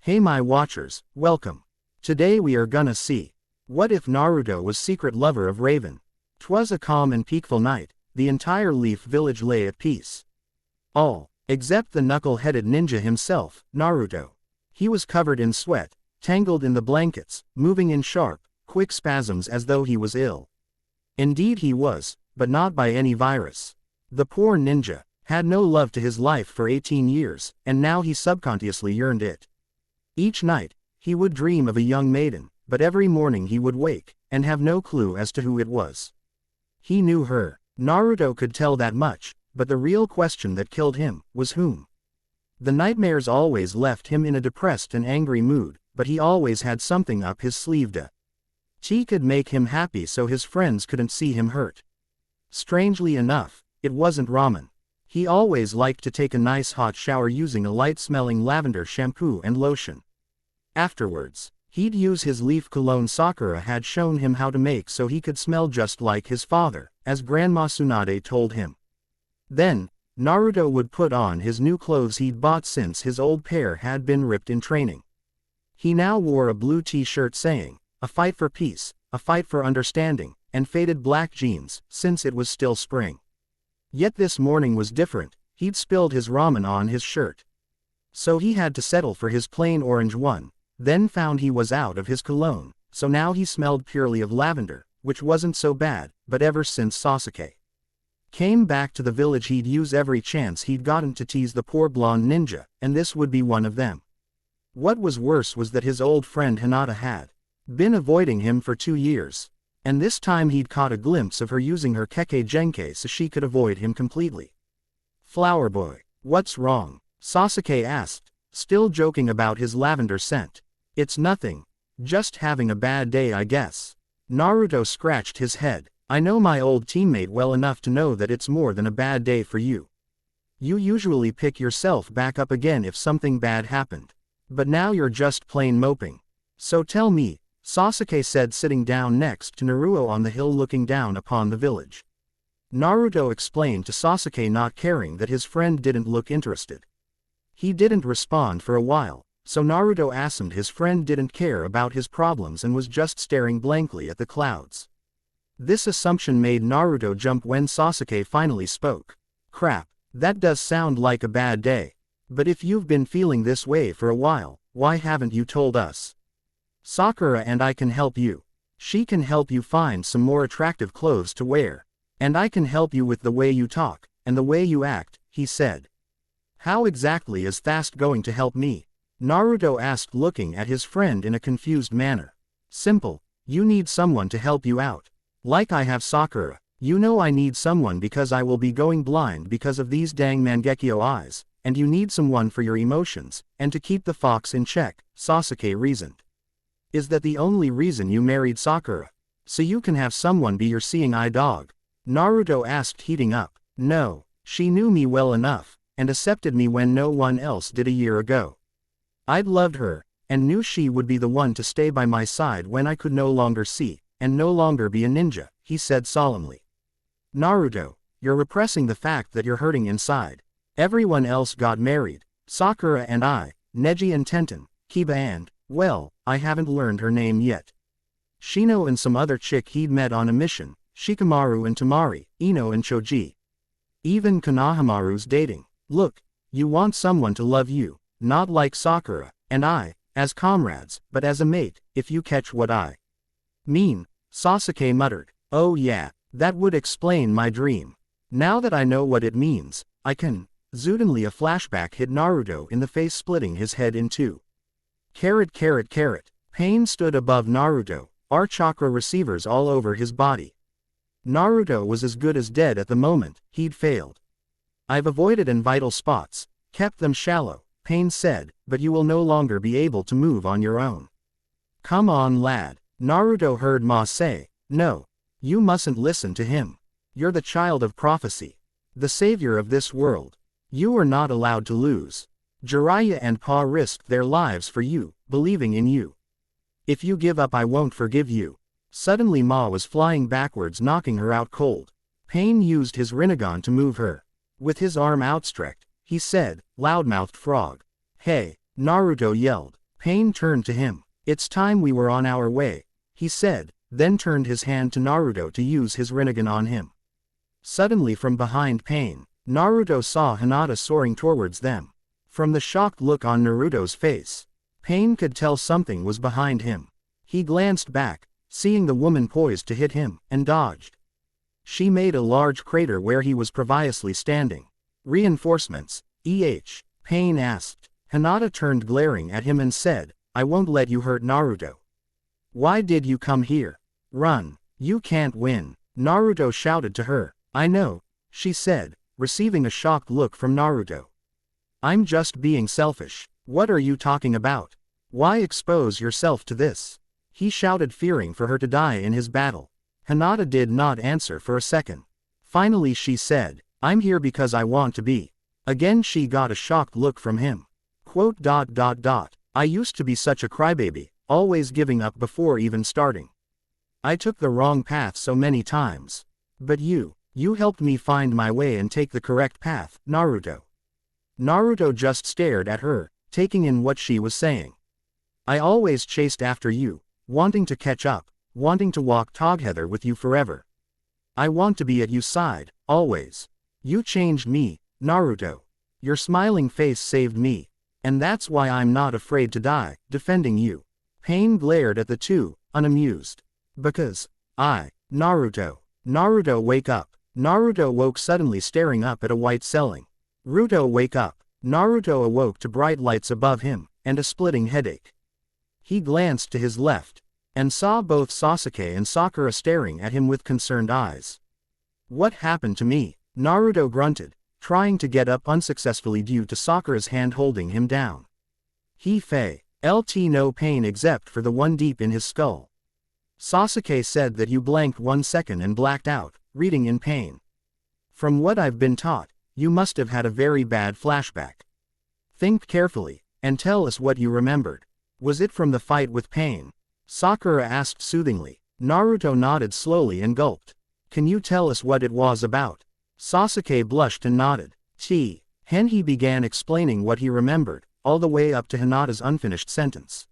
Hey my watchers, welcome. Today we are gonna see. What if Naruto was secret lover of Raven? 'Twas a calm and peaceful night, the entire Leaf Village lay at peace. All, except the knuckle-headed ninja himself, Naruto. He was covered in sweat, tangled in the blankets, moving in sharp, quick spasms as though he was ill. Indeed he was, but not by any virus. The poor ninja had no love to his life for 18 years, and now he subconsciously yearned it. Each night, he would dream of a young maiden, but every morning he would wake, and have no clue as to who it was. He knew her. Naruto could tell that much, but the real question that killed him was whom. The nightmares always left him in a depressed and angry mood, but he always had something up his sleeve he could make him happy so his friends couldn't see him hurt. Strangely enough, it wasn't ramen. He always liked to take a nice hot shower using a light-smelling lavender shampoo and lotion. Afterwards, he'd use his leaf cologne Sakura had shown him how to make so he could smell just like his father, as Grandma Tsunade told him. Then, Naruto would put on his new clothes he'd bought since his old pair had been ripped in training. He now wore a blue t-shirt saying, "A fight for peace, a fight for understanding," and faded black jeans, since it was still spring. Yet this morning was different, he'd spilled his ramen on his shirt. So he had to settle for his plain orange one, then found he was out of his cologne, so now he smelled purely of lavender, which wasn't so bad, but ever since Sasuke came back to the village he'd use every chance he'd gotten to tease the poor blonde ninja, and this would be one of them. What was worse was that his old friend Hinata had been avoiding him for 2 years, and this time he'd caught a glimpse of her using her Kekkei Genkai so she could avoid him completely. "Flower boy, what's wrong?" Sasuke asked, still joking about his lavender scent. "It's nothing. Just having a bad day I guess." Naruto scratched his head. "I know my old teammate well enough to know that it's more than a bad day for you. You usually pick yourself back up again if something bad happened. But now you're just plain moping. So tell me," Sasuke said sitting down next to Naruto on the hill looking down upon the village. Naruto explained to Sasuke, not caring that his friend didn't look interested. He didn't respond for a while, so Naruto assumed his friend didn't care about his problems and was just staring blankly at the clouds. This assumption made Naruto jump when Sasuke finally spoke. "Crap, that does sound like a bad day. But if you've been feeling this way for a while, why haven't you told us? Sakura and I can help you. She can help you find some more attractive clothes to wear. And I can help you with the way you talk, and the way you act," he said. "How exactly is Thast going to help me?" Naruto asked, looking at his friend in a confused manner. "Simple, you need someone to help you out. Like I have Sakura. You know I need someone because I will be going blind because of these dang Mangekyo eyes, and you need someone for your emotions, and to keep the fox in check," Sasuke reasoned. "Is that the only reason you married Sakura? So you can have someone be your seeing eye dog?" Naruto asked, heating up. "No, she knew me well enough, and accepted me when no one else did a year ago. I'd loved her, and knew she would be the one to stay by my side when I could no longer see, and no longer be a ninja," he said solemnly. "Naruto, you're repressing the fact that you're hurting inside. Everyone else got married. Sakura and I, Neji and Tenten, Kiba and, well, I haven't learned her name yet. Shino and some other chick he'd met on a mission, Shikamaru and Tamari, Ino and Choji. Even Konohamaru's dating. Look, you want someone to love you, not like Sakura and I, as comrades, but as a mate, if you catch what I mean," Sasuke muttered. "Oh yeah, that would explain my dream. Now that I know what it means, I can." Suddenly a flashback hit Naruto in the face, splitting his head in two. Carrot. Pain stood above Naruto, chakra receivers all over his body. Naruto was as good as dead at the moment, he'd failed. "I've avoided in vital spots, kept them shallow," Pain said, "but you will no longer be able to move on your own." "Come on lad," Naruto heard Ma say. "No, you mustn't listen to him. You're the child of prophecy, the savior of this world. You are not allowed to lose. Jiraiya and Pa risked their lives for you, believing in you. If you give up I won't forgive you." Suddenly Ma was flying backwards, knocking her out cold. Pain used his Rinnegan to move her. With his arm outstretched, he said, "Loudmouthed frog." "Hey," Naruto yelled. Pain turned to him. It's time we were on our way, he said, then turned his hand to Naruto to use his Rinnegan on him. Suddenly from behind Pain, Naruto saw Hinata soaring towards them. From the shocked look on Naruto's face, Pain could tell something was behind him. He glanced back, seeing the woman poised to hit him, and dodged. She made a large crater where he was previously standing. Reinforcements, Pain asked. Hinata turned glaring at him and said, I won't let you hurt Naruto. Why did you come here? Run. You can't win. Naruto shouted to her. I know, she said, receiving a shocked look from Naruto. I'm just being selfish. What are you talking about? Why expose yourself to this? He shouted, fearing for her to die in his battle. Hinata did not answer for a second. Finally she said, I'm here because I want to be. Again she got a shocked look from him. I used to be such a crybaby, always giving up before even starting. I took the wrong path so many times. But you helped me find my way and take the correct path, Naruto. Naruto just stared at her, taking in what she was saying. I always chased after you, wanting to catch up, wanting to walk together with you forever. I want to be at your side, always. You changed me, Naruto. Your smiling face saved me. And that's why I'm not afraid to die, defending you. Pain glared at the two, unamused. Because, Naruto. Naruto, wake up. Naruto woke suddenly, staring up at a white ceiling. Naruto, wake up. Naruto awoke to bright lights above him, and a splitting headache. He glanced to his left, and saw both Sasuke and Sakura staring at him with concerned eyes. What happened to me? Naruto grunted, trying to get up unsuccessfully due to Sakura's hand holding him down. He felt no pain except for the one deep in his skull. Sasuke said that you blanked 1 second and blacked out, reading in pain. From what I've been taught, you must have had a very bad flashback. Think carefully, and tell us what you remembered. Was it from the fight with Pain? Sakura asked soothingly. Naruto nodded slowly and gulped. Can you tell us what it was about? Sasuke blushed and nodded. He began explaining what he remembered, all the way up to Hinata's unfinished sentence.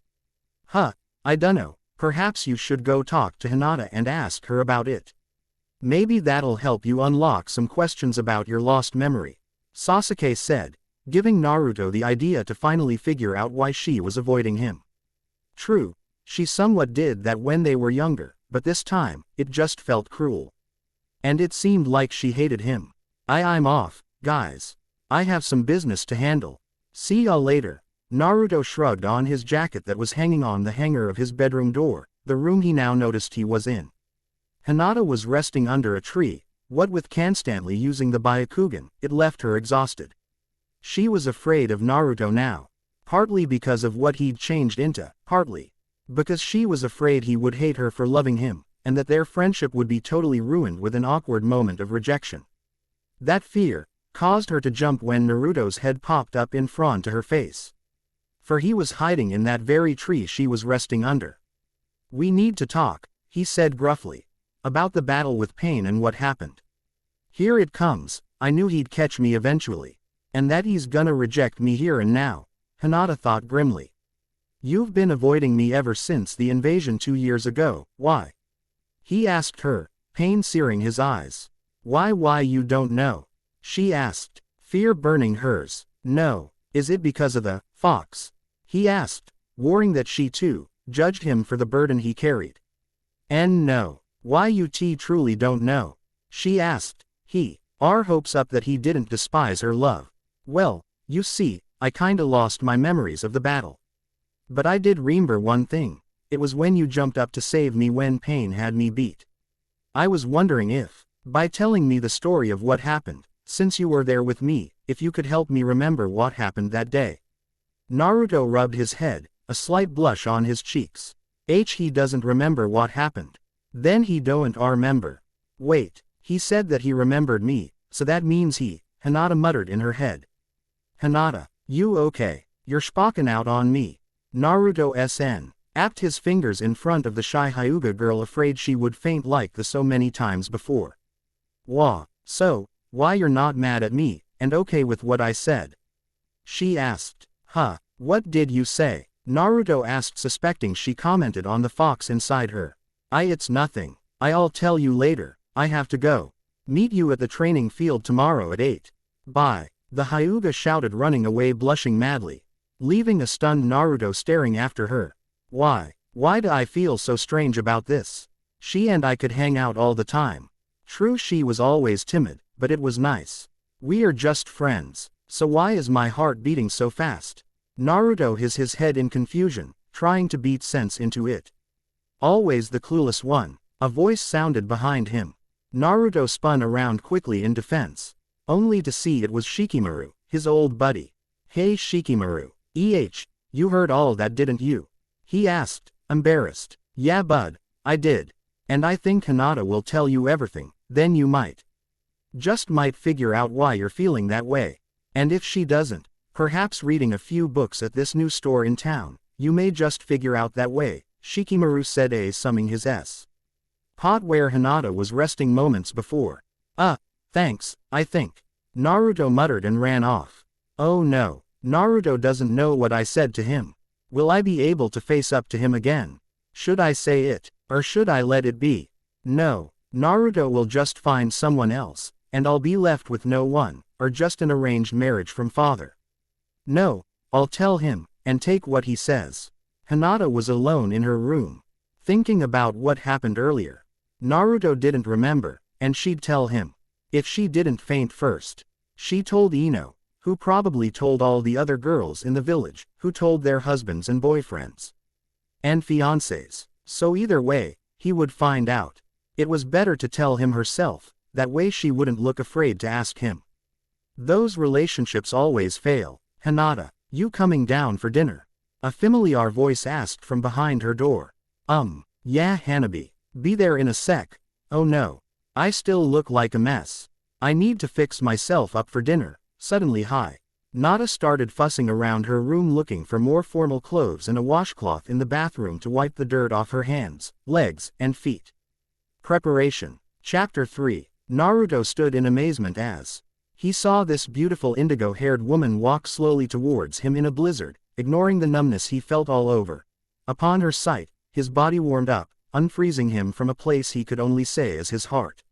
I dunno, perhaps you should go talk to Hinata and ask her about it. Maybe that'll help you unlock some questions about your lost memory, Sasuke said, giving Naruto the idea to finally figure out why she was avoiding him. True, she somewhat did that when they were younger, but this time, it just felt cruel. And it seemed like she hated him. I'm off, guys. I have some business to handle. See y'all later. Naruto shrugged on his jacket that was hanging on the hanger of his bedroom door, the room he now noticed he was in. Hinata was resting under a tree, what with constantly using the Byakugan, it left her exhausted. She was afraid of Naruto now. Partly because of what he'd changed into, partly because she was afraid he would hate her for loving him, and that their friendship would be totally ruined with an awkward moment of rejection. That fear caused her to jump when Naruto's head popped up in front to her face. For he was hiding in that very tree she was resting under. We need to talk, he said gruffly, about the battle with Pain and what happened. Here it comes. I knew he'd catch me eventually. And that he's gonna reject me here and now, Hinata thought grimly. You've been avoiding me ever since the invasion 2 years ago, why? He asked her, pain searing his eyes. Why you don't know? She asked, fear burning hers. No, is it because of the fox? He asked, worrying that she too judged him for the burden he carried. And no, why you truly don't know? She asked, our hopes up that he didn't despise her love. Well, you see, I kinda lost my memories of the battle. But I did remember one thing. It was when you jumped up to save me when Pain had me beat. I was wondering if, by telling me the story of what happened, since you were there with me, if you could help me remember what happened that day. Naruto rubbed his head, a slight blush on his cheeks. He doesn't remember what happened. Then he don't remember. Wait, he said that he remembered me, so that means Hinata muttered in her head. Hinata, you okay? You're spoken out on me. Naruto apped his fingers in front of the shy Hyuga girl, afraid she would faint like the so many times before. So, why you're not mad at me, and okay with what I said? She asked. What did you say? Naruto asked, suspecting she commented on the fox inside her. It's nothing. I'll tell you later, I have to go. Meet you at the training field tomorrow at 8. Bye. The Hyuga shouted, running away blushing madly, leaving a stunned Naruto staring after her. Why do I feel so strange about this? She and I could hang out all the time. True, she was always timid, but it was nice. We are just friends. So why is my heart beating so fast? Naruto his head in confusion, trying to beat sense into it. Always the clueless one. A voice sounded behind him. Naruto spun around quickly in defense, only to see it was Shikamaru, his old buddy. Hey Shikamaru. You heard all that, didn't you? He asked, embarrassed. Yeah bud, I did. And I think Hinata will tell you everything, then you might figure out why you're feeling that way. And if she doesn't, perhaps reading a few books at this new store in town, you may just figure out that way, Shikamaru said, summing his pot where Hinata was resting moments before. Thanks, I think. Naruto muttered and ran off. Oh no, Naruto doesn't know what I said to him. Will I be able to face up to him again? Should I say it, or should I let it be? No, Naruto will just find someone else, and I'll be left with no one, or just an arranged marriage from father. No, I'll tell him, and take what he says. Hinata was alone in her room, thinking about what happened earlier. Naruto didn't remember, and she'd tell him. If she didn't faint first. She told Ino, who probably told all the other girls in the village, who told their husbands and boyfriends. And fiancés. So either way, he would find out. It was better to tell him herself, that way she wouldn't look afraid to ask him. Those relationships always fail. Hinata, you coming down for dinner? A familiar voice asked from behind her door. Yeah Hanabi. Be there in a sec. Oh no. I still look like a mess. I need to fix myself up for dinner. Suddenly Hinata started fussing around her room looking for more formal clothes and a washcloth in the bathroom to wipe the dirt off her hands, legs, and feet. Preparation. Chapter 3. Naruto stood in amazement as he saw this beautiful indigo-haired woman walk slowly towards him in a blizzard, ignoring the numbness he felt all over. Upon her sight, his body warmed up, unfreezing him from a place he could only say is his heart.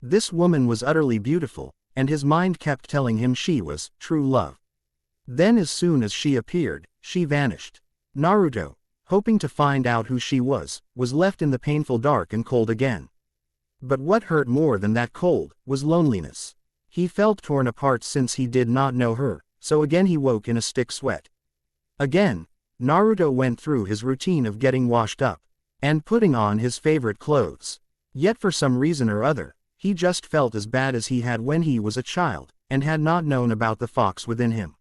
This woman was utterly beautiful, and his mind kept telling him she was true love. Then as soon as she appeared, she vanished. Naruto, hoping to find out who she was left in the painful dark and cold again. But what hurt more than that cold, was loneliness. He felt torn apart since he did not know her, so again he woke in a stick sweat. Again, Naruto went through his routine of getting washed up, and putting on his favorite clothes. Yet for some reason or other, he just felt as bad as he had when he was a child, and had not known about the fox within him.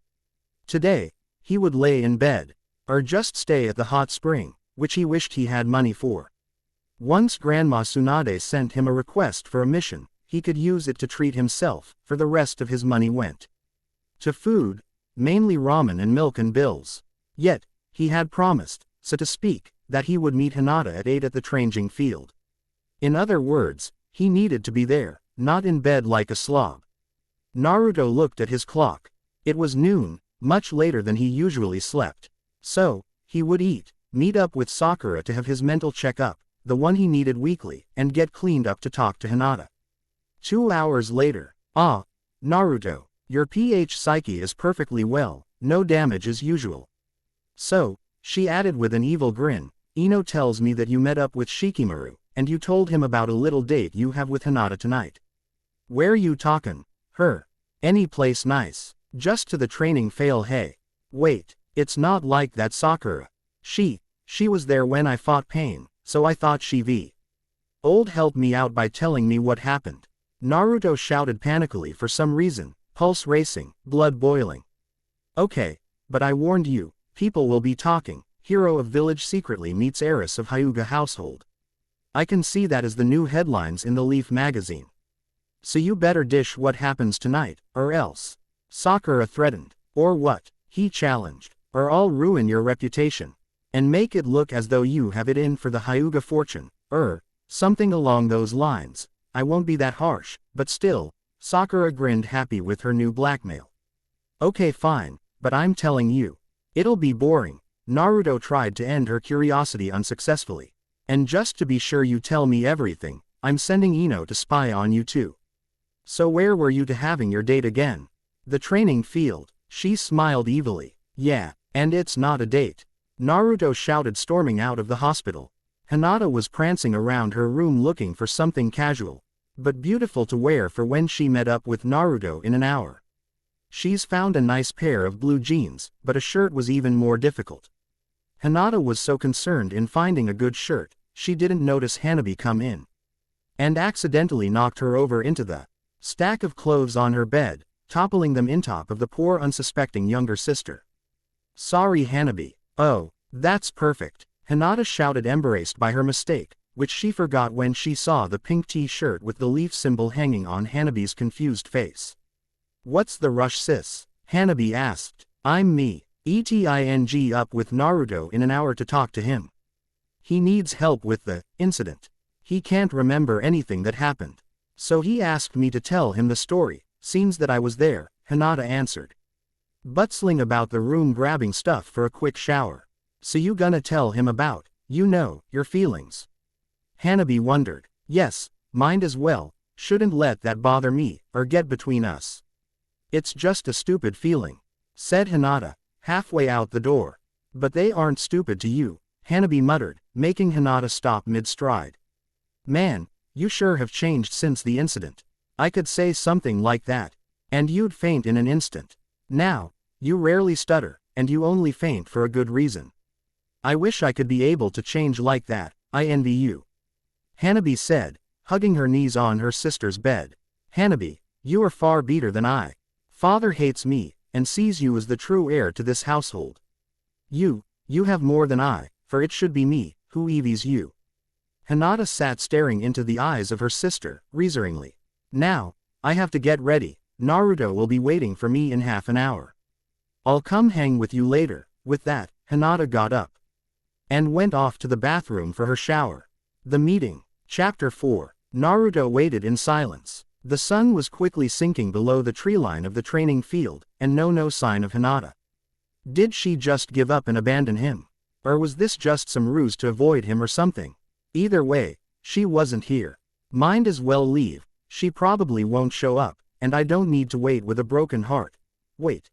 Today, he would lay in bed, or just stay at the hot spring, which he wished he had money for. Once Grandma Tsunade sent him a request for a mission, he could use it to treat himself, for the rest of his money went to food, mainly ramen and milk and bills. Yet, he had promised, so to speak, that he would meet Hinata at 8 at the training field. In other words, he needed to be there, not in bed like a slob. Naruto looked at his clock. It was noon, much later than he usually slept. So, he would eat, meet up with Sakura to have his mental checkup, the one he needed weekly, and get cleaned up to talk to Hinata. 2 hours later. Naruto, your psyche is perfectly well, no damage as usual. So, she added with an evil grin, Ino tells me that you met up with Shikamaru, and you told him about a little date you have with Hinata tonight. Where you talkin'? Her. Any place nice. Just to the training fail. Hey. Wait, it's not like that Sakura. She was there when I fought pain, so I thought she old help me out by telling me what happened. Naruto shouted panically for some reason, pulse racing, blood boiling. Okay, but I warned you, people will be talking, hero of village secretly meets heiress of Hyuga household. I can see that as the new headlines in the Leaf magazine. So you better dish what happens tonight, or else. Sakura threatened. Or what? He challenged. Or I'll ruin your reputation. And make it look as though you have it in for the Hyuga fortune, something along those lines. I won't be that harsh, but still. Sakura grinned happy with her new blackmail. Okay fine, but I'm telling you. It'll be boring. Naruto tried to end her curiosity unsuccessfully. And just to be sure you tell me everything, I'm sending Ino to spy on you too. So where were you to having your date again? The training field. She smiled evilly. Yeah, and it's not a date. Naruto shouted, storming out of the hospital. Hinata was prancing around her room looking for something casual, but beautiful to wear for when she met up with Naruto in an hour. She's found a nice pair of blue jeans, but a shirt was even more difficult. Hinata was so concerned in finding a good shirt, she didn't notice Hanabi come in, and accidentally knocked her over into the stack of clothes on her bed, toppling them in top of the poor unsuspecting younger sister. Sorry Hanabi. Oh, that's perfect. Hinata shouted, embarrassed by her mistake, which she forgot when she saw the pink t-shirt with the leaf symbol hanging on Hanabi's confused face. What's the rush, sis? Hanabi asked. I'm me. Eting up with Naruto in an hour to talk to him. He needs help with the incident. He can't remember anything that happened. So he asked me to tell him the story. Seems that I was there, Hinata answered, bustling about the room grabbing stuff for a quick shower. So you gonna tell him about, your feelings? Hanabi wondered. Yes, might as well. Shouldn't let that bother me, or get between us. It's just a stupid feeling, said Hinata, halfway out the door. But they aren't stupid to you, Hanabi muttered, making Hinata stop mid-stride. Man, you sure have changed since the incident. I could say something like that, and you'd faint in an instant. Now, you rarely stutter, and you only faint for a good reason. I wish I could be able to change like that. I envy you, Hanabi said, hugging her knees on her sister's bed. Hanabi, you are far better than I. Father hates me, and sees you as the true heir to this household. You have more than I, for it should be me who envies you. Hinata sat staring into the eyes of her sister, reassuringly. Now, I have to get ready. Naruto will be waiting for me in half an hour. I'll come hang with you later. With that, Hinata got up and went off to the bathroom for her shower. The meeting. Chapter 4. Naruto waited in silence. The sun was quickly sinking below the treeline of the training field, and no sign of Hinata. Did she just give up and abandon him? Or was this just some ruse to avoid him or something? Either way, she wasn't here. Might as well leave. She probably won't show up, and I don't need to wait with a broken heart. Wait.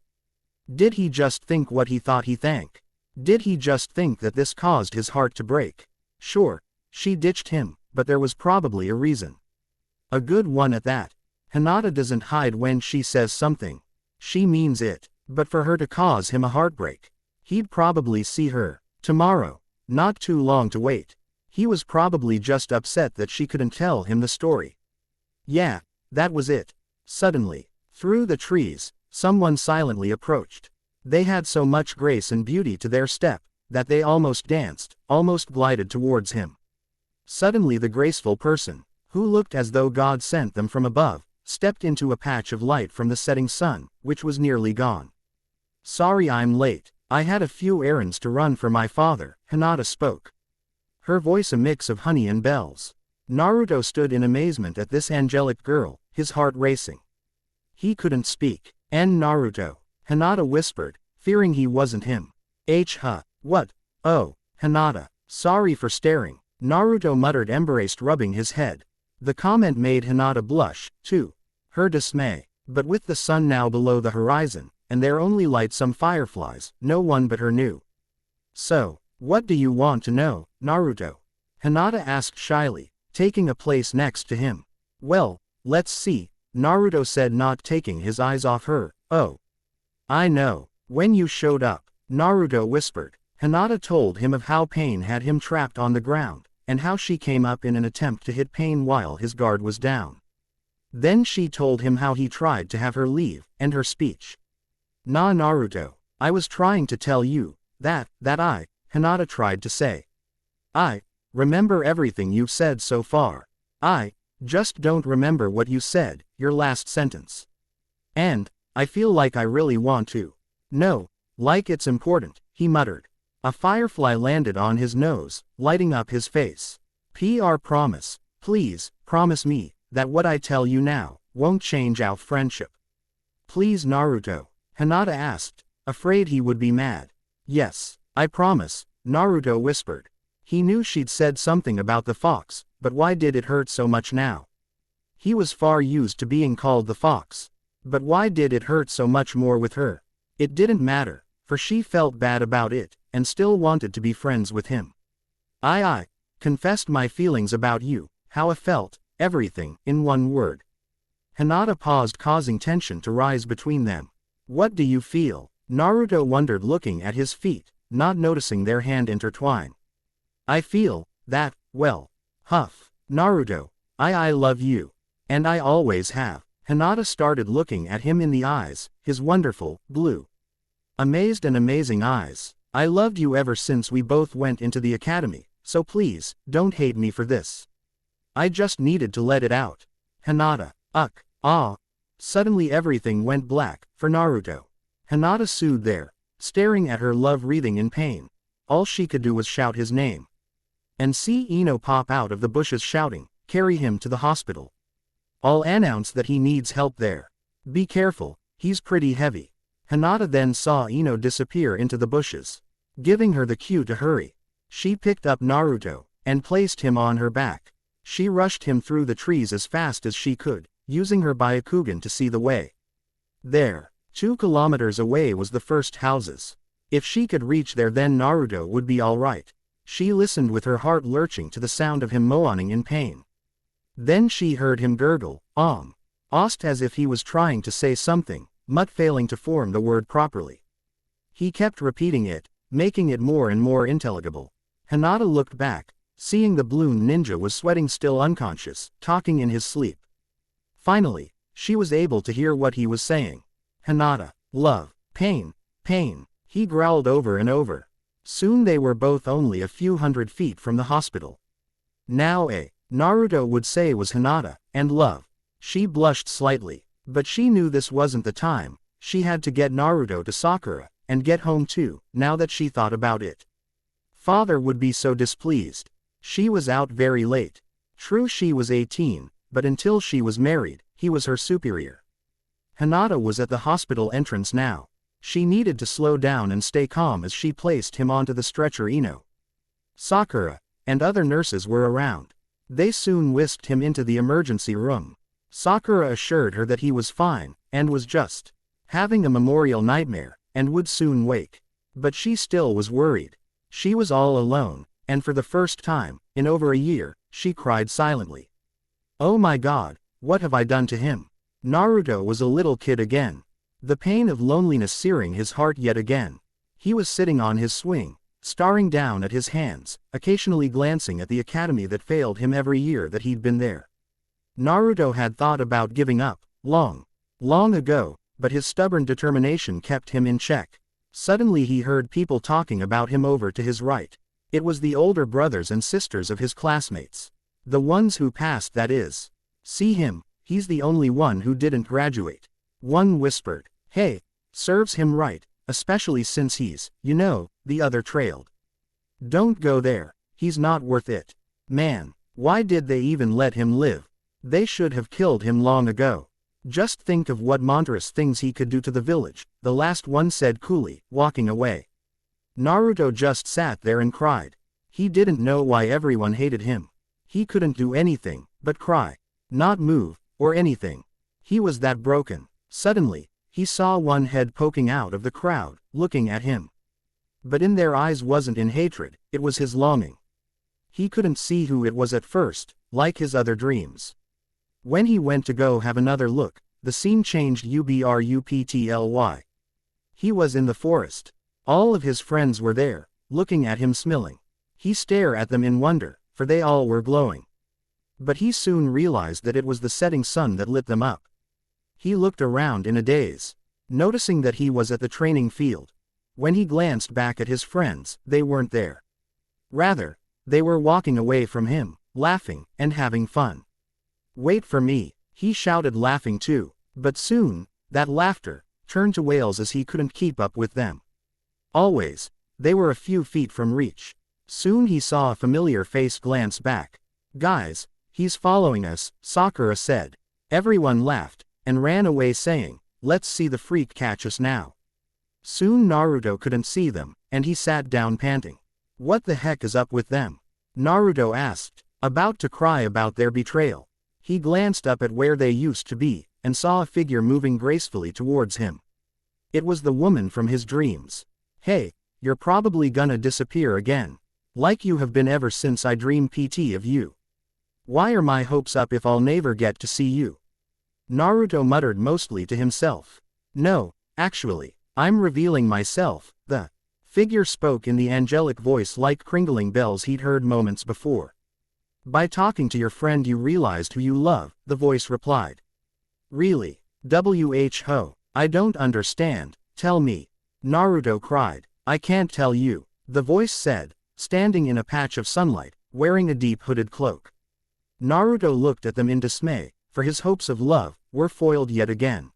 Did he just think what he thought he think? Did he just think that this caused his heart to break? Sure, she ditched him, but there was probably a reason. A good one at that. Hinata doesn't hide when she says something. She means it. But for her to cause him a heartbreak, he'd probably see her tomorrow. Not too long to wait. He was probably just upset that she couldn't tell him the story. Yeah, that was it. Suddenly, through the trees, someone silently approached. They had so much grace and beauty to their step, that they almost danced, almost glided towards him. Suddenly the graceful person, who looked as though God sent them from above, stepped into a patch of light from the setting sun, which was nearly gone. Sorry I'm late. I had a few errands to run for my father, Hinata spoke, her voice a mix of honey and bells. Naruto stood in amazement at this angelic girl, his heart racing. He couldn't speak. And Naruto, Hinata whispered, fearing he wasn't him. What? Oh, Hinata, sorry for staring, Naruto muttered, embarrassed, rubbing his head. The comment made Hinata blush, too. Her dismay. But with the sun now below the horizon, and there only light some fireflies, no one but her knew. So, what do you want to know, Naruto? Hinata asked shyly, taking a place next to him. Well, let's see, Naruto said, not taking his eyes off her. Oh. I know. When you showed up, Naruto whispered. Hinata told him of how Pain had him trapped on the ground, and how she came up in an attempt to hit Pain while his guard was down. Then she told him how he tried to have her leave, and her speech. Nah, Naruto, I was trying to tell you, Hinata tried to say. I remember everything you've said so far. I just don't remember what you said, your last sentence. And I feel like I really want to know, like it's important, he muttered. A firefly landed on his nose, lighting up his face. Promise, please, promise me, that what I tell you now won't change our friendship. Please, Naruto, Hinata asked, afraid he would be mad. Yes, I promise, Naruto whispered. He knew she'd said something about the fox, but why did it hurt so much now? He was far used to being called the fox. But why did it hurt so much more with her? It didn't matter, for she felt bad about it, and still wanted to be friends with him. I confessed my feelings about you, how I felt, everything, in one word. Hinata paused, causing tension to rise between them. What do you feel? Naruto wondered, looking at his feet, not noticing their hand intertwine. I feel that, well, huff. Naruto, I love you. And I always have. Hinata started looking at him in the eyes, his wonderful, blue, amazed and amazing eyes. I loved you ever since we both went into the academy, so please, don't hate me for this. I just needed to let it out. Hinata, Suddenly everything went black, for Naruto. Hinata stood there, staring at her love, writhing in pain. All she could do was shout his name. And see Ino pop out of the bushes shouting, carry him to the hospital. I'll announce that he needs help there. Be careful, he's pretty heavy. Hinata then saw Ino disappear into the bushes, giving her the cue to hurry. She picked up Naruto, and placed him on her back. She rushed him through the trees as fast as she could, using her Byakugan to see the way. There, 2 kilometers away was the first houses. If she could reach there, then Naruto would be alright. She listened with her heart lurching to the sound of him moaning in pain. Then she heard him gurgle, ost, as if he was trying to say something, but failing to form the word properly. He kept repeating it, making it more and more intelligible. Hinata looked back, seeing the balloon ninja was sweating, still unconscious, talking in his sleep. Finally, she was able to hear what he was saying. Hinata, love, pain, he growled over and over. Soon they were both only a few hundred feet from the hospital. Now Naruto would say was Hinata, and love. She blushed slightly, but she knew this wasn't the time. She had to get Naruto to Sakura, and get home too, now that she thought about it. Father would be so displeased. She was out very late. True, she was 18, but until she was married, he was her superior. Hinata was at the hospital entrance now. She needed to slow down and stay calm as she placed him onto the stretcher. Ino, Sakura, and other nurses were around. They soon whisked him into the emergency room. Sakura assured her that he was fine, and was just having a memorial nightmare, and would soon wake. But she still was worried. She was all alone, and for the first time, in over a year, she cried silently. Oh my God, what have I done to him? Naruto was a little kid again. The pain of loneliness searing his heart yet again. He was sitting on his swing, staring down at his hands, occasionally glancing at the academy that failed him every year that he'd been there. Naruto had thought about giving up, long ago, but his stubborn determination kept him in check. Suddenly he heard people talking about him over to his right. It was the older brothers and sisters of his classmates. The ones who passed, that is. See him, he's the only one who didn't graduate. One whispered. Hey, serves him right, especially since he's, the other trailed. Don't go there, he's not worth it. Man, why did they even let him live? They should have killed him long ago. Just think of what monstrous things he could do to the village, the last one said coolly, walking away. Naruto just sat there and cried. He didn't know why everyone hated him. He couldn't do anything but cry, not move, or anything. He was that broken. Suddenly, he saw one head poking out of the crowd, looking at him. But in their eyes wasn't in hatred, it was his longing. He couldn't see who it was at first, like his other dreams. When he went to go have another look, the scene changed abruptly. He was in the forest. All of his friends were there, looking at him smiling. He stared at them in wonder, for they all were glowing. But he soon realized that it was the setting sun that lit them up. He looked around in a daze, noticing that he was at the training field. When he glanced back at his friends, they weren't there. Rather, they were walking away from him, laughing, and having fun. Wait for me, he shouted, laughing too, but soon, that laughter turned to wails as he couldn't keep up with them. Always, they were a few feet from reach. Soon he saw a familiar face glance back. Guys, he's following us, Sakura said. Everyone laughed, and ran away saying, let's see the freak catch us now. Soon Naruto couldn't see them, and he sat down panting. What the heck is up with them? Naruto asked, about to cry about their betrayal. He glanced up at where they used to be, and saw a figure moving gracefully towards him. It was the woman from his dreams. Hey, you're probably gonna disappear again. Like you have been ever since I dreamed PT of you. Why are my hopes up if I'll never get to see you? Naruto muttered mostly to himself. No, actually, I'm revealing myself, the figure spoke in the angelic voice like crinkling bells he'd heard moments before. By talking to your friend you realized who you love, the voice replied. Really? Who? I don't understand, tell me. Naruto cried. I can't tell you, the voice said, standing in a patch of sunlight, wearing a deep hooded cloak. Naruto looked at them in dismay, for his hopes of love were foiled yet again.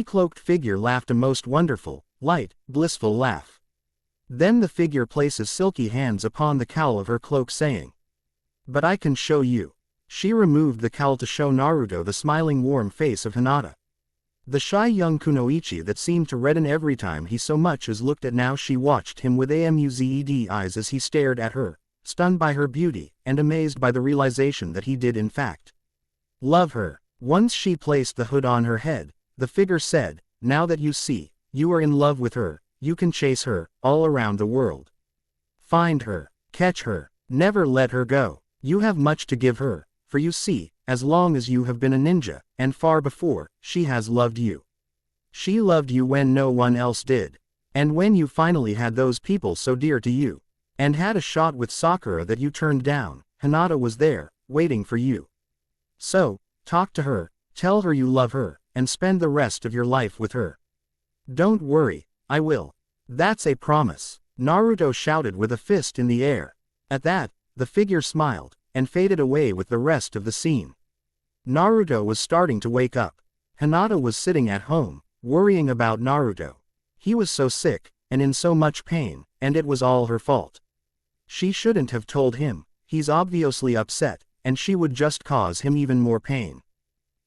Cloaked figure laughed a most wonderful, light, blissful laugh. Then the figure places silky hands upon the cowl of her cloak saying, but I can show you. She removed the cowl to show Naruto the smiling warm face of Hinata. The shy young kunoichi that seemed to redden every time he so much as looked at now she watched him with amuzed eyes as he stared at her, stunned by her beauty, and amazed by the realization that he did in fact love her. Once she placed the hood on her head, the figure said, now that you see, you are in love with her, you can chase her, all around the world. Find her, catch her, never let her go, you have much to give her, for you see, as long as you have been a ninja, and far before, she has loved you. She loved you when no one else did. And when you finally had those people so dear to you, and had a shot with Sakura that you turned down, Hinata was there, waiting for you. So, talk to her, tell her you love her, and spend the rest of your life with her. Don't worry, I will. That's a promise, Naruto shouted with a fist in the air. At that, the figure smiled, and faded away with the rest of the scene. Naruto was starting to wake up. Hinata was sitting at home, worrying about Naruto. He was so sick, and in so much pain, and it was all her fault. She shouldn't have told him, he's obviously upset, and she would just cause him even more pain.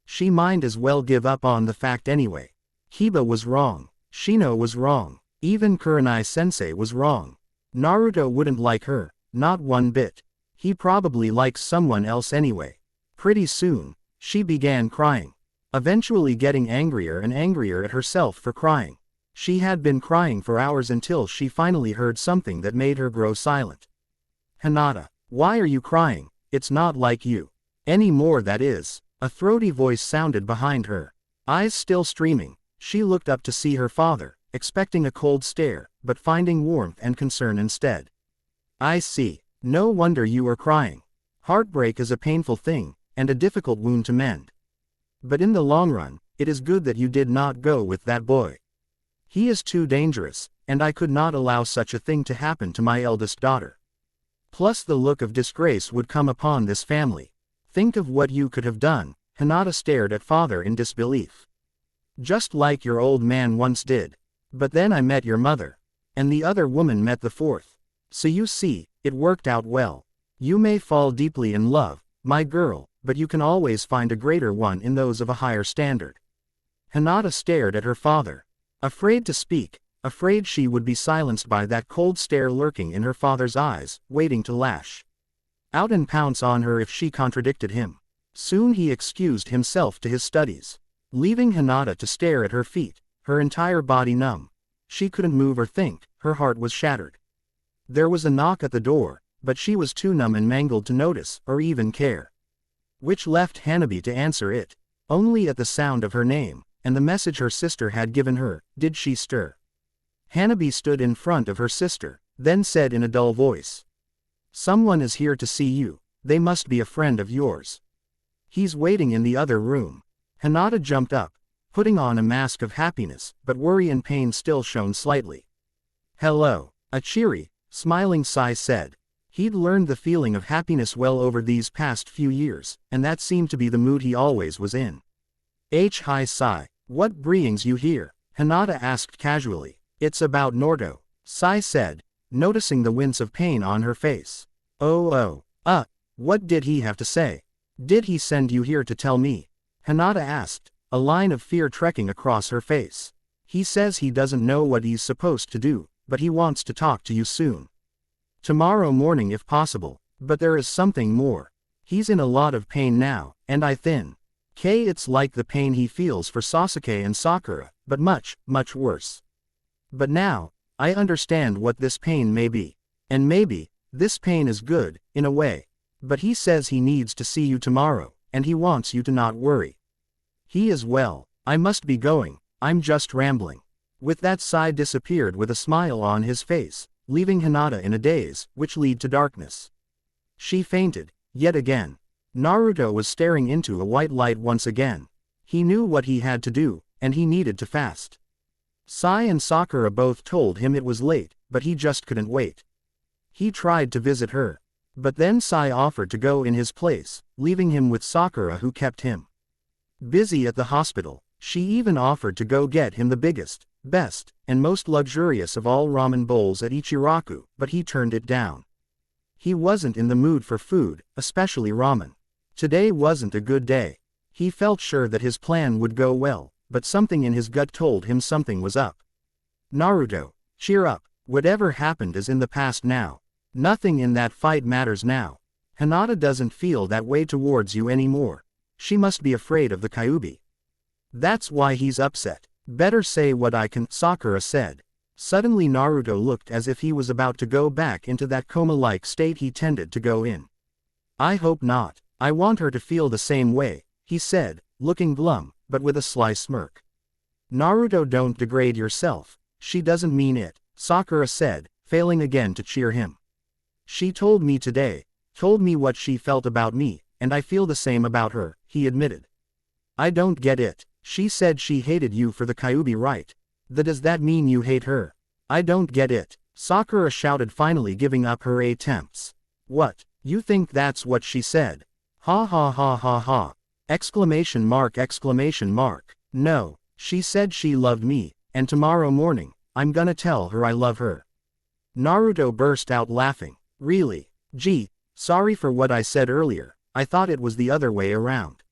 She might as well give up on the fact anyway. Kiba was wrong, Shino was wrong, even Kurenai-sensei was wrong. Naruto wouldn't like her, not one bit. He probably likes someone else anyway. Pretty soon, she began crying. Eventually getting angrier and angrier at herself for crying. She had been crying for hours until she finally heard something that made her grow silent. Hinata, why are you crying? It's not like you. Any more that is. A throaty voice sounded behind her. Eyes still streaming, she looked up to see her father, expecting a cold stare, but finding warmth and concern instead. I see. No wonder you are crying. Heartbreak is a painful thing, and a difficult wound to mend. But in the long run, it is good that you did not go with that boy. He is too dangerous, and I could not allow such a thing to happen to my eldest daughter. Plus the look of disgrace would come upon this family. Think of what you could have done. Hinata stared at father in disbelief. Just like your old man once did. But then I met your mother. And the other woman met the fourth. So you see, it worked out well. You may fall deeply in love, my girl, but you can always find a greater one in those of a higher standard. Hinata stared at her father. Afraid to speak, afraid she would be silenced by that cold stare lurking in her father's eyes, waiting to lash out and pounce on her if she contradicted him. Soon he excused himself to his studies, leaving Hinata to stare at her feet, her entire body numb. She couldn't move or think, her heart was shattered. There was a knock at the door, but she was too numb and mangled to notice or even care. Which left Hanabi to answer it. Only at the sound of her name, and the message her sister had given her, did she stir. Hanabi stood in front of her sister, then said in a dull voice. Someone is here to see you, they must be a friend of yours. He's waiting in the other room. Hinata jumped up, putting on a mask of happiness, but worry and pain still shone slightly. Hello, a cheery, smiling Sai said. He'd learned the feeling of happiness well over these past few years, and that seemed to be the mood he always was in. Hi Sai, what brings you here? Hinata asked casually. It's about Naruto, Sai said, noticing the wince of pain on her face. What did he have to say? Did he send you here to tell me? Hinata asked, a line of fear trekking across her face. He says he doesn't know what he's supposed to do, but he wants to talk to you soon. Tomorrow morning if possible, but there is something more. He's in a lot of pain now, and it's like the pain he feels for Sasuke and Sakura, but much, much worse. But now, I understand what this pain may be. And maybe, this pain is good, in a way. But he says he needs to see you tomorrow, and he wants you to not worry. He is well. I must be going, I'm just rambling. With that Sai disappeared with a smile on his face, leaving Hinata in a daze, which led to darkness. She fainted, yet again. Naruto was staring into a white light once again. He knew what he had to do, and he needed to fast. Sai and Sakura both told him it was late, but he just couldn't wait. He tried to visit her. But then Sai offered to go in his place, leaving him with Sakura who kept him busy at the hospital. She even offered to go get him the biggest, best, and most luxurious of all ramen bowls at Ichiraku, but he turned it down. He wasn't in the mood for food, especially ramen. Today wasn't a good day. He felt sure that his plan would go well, but something in his gut told him something was up. Naruto, cheer up, whatever happened is in the past now. Nothing in that fight matters now. Hinata doesn't feel that way towards you anymore. She must be afraid of the Kyuubi. That's why he's upset. Better say what I can, Sakura said. Suddenly Naruto looked as if he was about to go back into that coma-like state he tended to go in. I hope not. I want her to feel the same way, he said, looking glum, but with a sly smirk. Naruto, don't degrade yourself. She doesn't mean it, Sakura said, failing again to cheer him. She told me today, told me what she felt about me, and I feel the same about her, he admitted. I don't get it. She said she hated you for the Kyuubi, right? Does that mean you hate her? I don't get it, Sakura shouted, finally giving up her attempts. What, you think that's what she said? Ha ha ha ha ha. Exclamation mark, exclamation mark. No, she said she loved me, and tomorrow morning, I'm gonna tell her I love her. Naruto burst out laughing. Really? Gee, sorry for what I said earlier, I thought it was the other way around.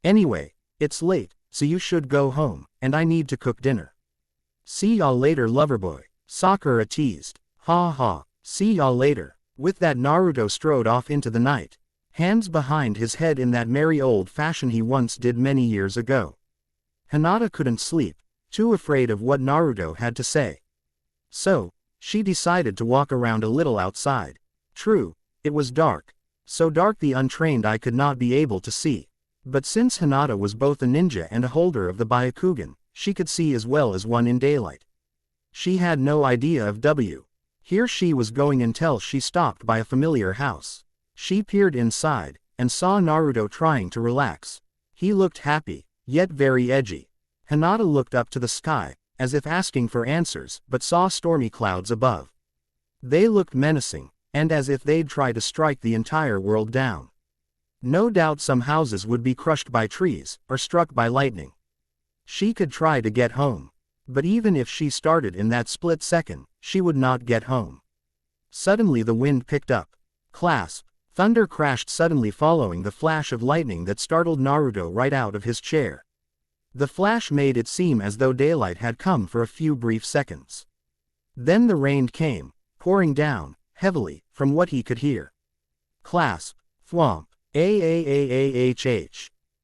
Anyway, it's late, so you should go home, and I need to cook dinner. See y'all later, loverboy, Sakura teased. Ha ha, see y'all later. With that Naruto strode off into the night, hands behind his head in that merry old fashion he once did many years ago. Hinata couldn't sleep, too afraid of what Naruto had to say. So, she decided to walk around a little outside. True, it was dark. So dark the untrained eye could not be able to see. But since Hinata was both a ninja and a holder of the Byakugan, she could see as well as one in daylight. She had no idea of Here she was going until she stopped by a familiar house. She peered inside, and saw Naruto trying to relax. He looked happy, yet very edgy. Hinata looked up to the sky, as if asking for answers, but saw stormy clouds above. They looked menacing, and as if they'd try to strike the entire world down. No doubt some houses would be crushed by trees, or struck by lightning. She could try to get home. But even if she started in that split second, she would not get home. Suddenly the wind picked up. Clasp. Thunder crashed suddenly, following the flash of lightning that startled Naruto right out of his chair. The flash made it seem as though daylight had come for a few brief seconds. Then the rain came, pouring down, heavily, from what he could hear. Clasp. Thwomp.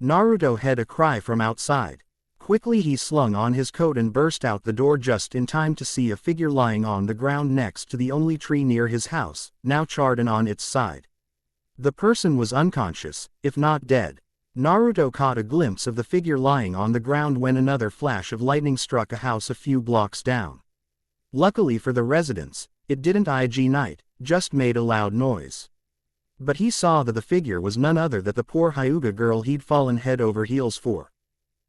Naruto had a cry from outside. Quickly he slung on his coat and burst out the door just in time to see a figure lying on the ground next to the only tree near his house, now charred and on its side. The person was unconscious, if not dead. Naruto caught a glimpse of the figure lying on the ground when another flash of lightning struck a house a few blocks down. Luckily for the residents, it didn't ignite, just made a loud noise. But he saw that the figure was none other than the poor Hyuga girl he'd fallen head over heels for.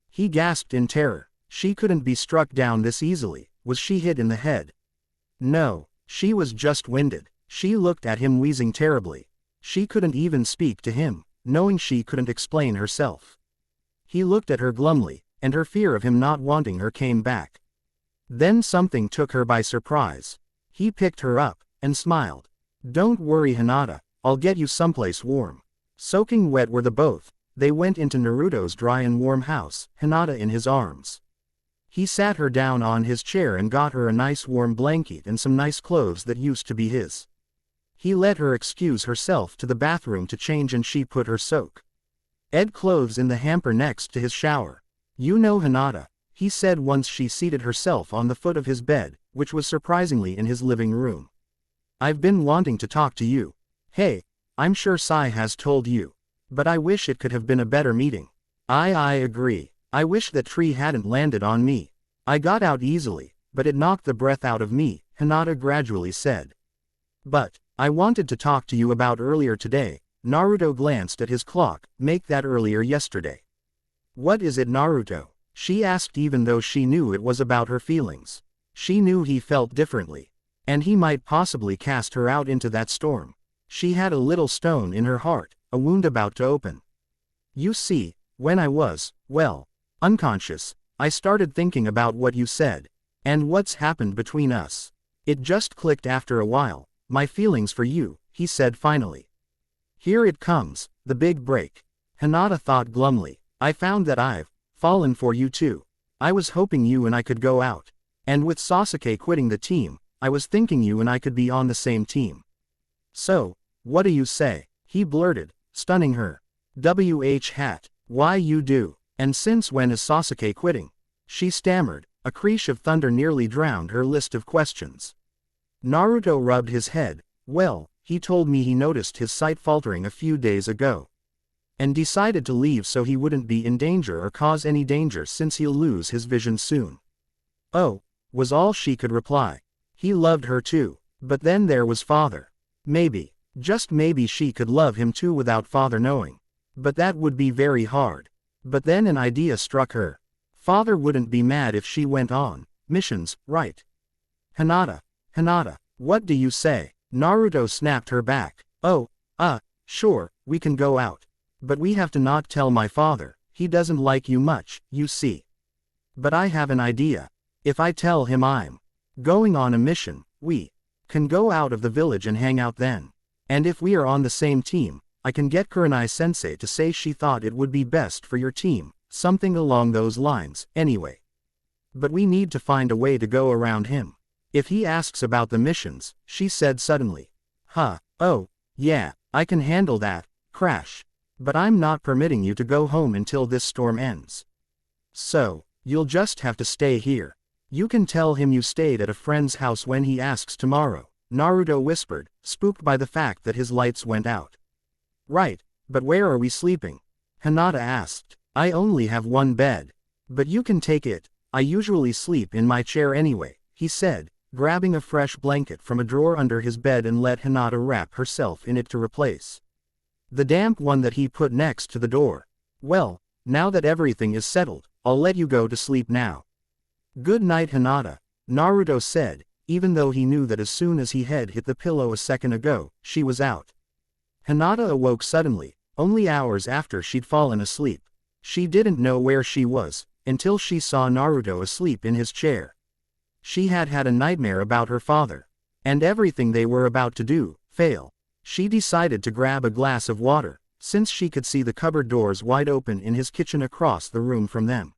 He gasped in terror. She couldn't be struck down this easily. Was she hit in the head? No, she was just winded. She looked at him wheezing terribly. She couldn't even speak to him, knowing she couldn't explain herself. He looked at her glumly, and her fear of him not wanting her came back. Then something took her by surprise. He picked her up, and smiled. Don't worry, Hinata, I'll get you someplace warm. Soaking wet were the both. They went into Naruto's dry and warm house, Hinata in his arms. He sat her down on his chair and got her a nice warm blanket and some nice clothes that used to be his. He let her excuse herself to the bathroom to change and she put her soak-ed clothes in the hamper next to his shower. "You know Hinata," he said once she seated herself on the foot of his bed, which was surprisingly in his living room. "I've been wanting to talk to you." "Hey, I'm sure Sai has told you. But I wish it could have been a better meeting." I agree. I wish that tree hadn't landed on me. I got out easily, but it knocked the breath out of me," Hinata gradually said. "But, I wanted to talk to you about earlier today." Naruto glanced at his clock. "Make that earlier yesterday." "What is it, Naruto?" she asked, even though she knew it was about her feelings. She knew he felt differently. And he might possibly cast her out into that storm. She had a little stone in her heart, a wound about to open. "You see, when I was, well, unconscious, I started thinking about what you said. And what's happened between us. It just clicked after a while, my feelings for you," he said finally. "Here it comes, the big break." Hinata thought glumly. "I found that I've fallen for you too. I was hoping you and I could go out. And with Sasuke quitting the team, I was thinking you and I could be on the same team. So, what do you say?" he blurted, stunning her. Why you do? And since when is Sasuke quitting?" she stammered. A crash of thunder nearly drowned her list of questions. Naruto rubbed his head. "Well, he told me he noticed his sight faltering a few days ago. And decided to leave so he wouldn't be in danger or cause any danger since he'll lose his vision soon." "Oh," was all she could reply. He loved her too. But then there was father. Maybe, just maybe she could love him too without father knowing. But that would be very hard. But then an idea struck her. Father wouldn't be mad if she went on missions, right? Hinata, what do you say?" Naruto snapped her back. "Oh, sure, we can go out. But we have to not tell my father, he doesn't like you much, you see. But I have an idea. If I tell him I'm going on a mission, we can go out of the village and hang out then. And if we are on the same team, I can get Kurenai-sensei to say she thought it would be best for your team, something along those lines, anyway. But we need to find a way to go around him. If he asks about the missions," she said suddenly. "Oh, yeah, I can handle that, Crash. But I'm not permitting you to go home until this storm ends. So, you'll just have to stay here. You can tell him you stayed at a friend's house when he asks tomorrow," Naruto whispered, spooked by the fact that his lights went out. "Right, but where are we sleeping?" Hinata asked. "I only have one bed. But you can take it, I usually sleep in my chair anyway," he said, grabbing a fresh blanket from a drawer under his bed and let Hinata wrap herself in it to replace the damp one that he put next to the door. "Well, now that everything is settled, I'll let you go to sleep now." "Good night, Hinata," Naruto said, even though he knew that as soon as he had hit the pillow a second ago, she was out. Hinata awoke suddenly, only hours after she'd fallen asleep. She didn't know where she was, until she saw Naruto asleep in his chair. She had had a nightmare about her father. And everything they were about to do, fail. She decided to grab a glass of water, since she could see the cupboard doors wide open in his kitchen across the room from them.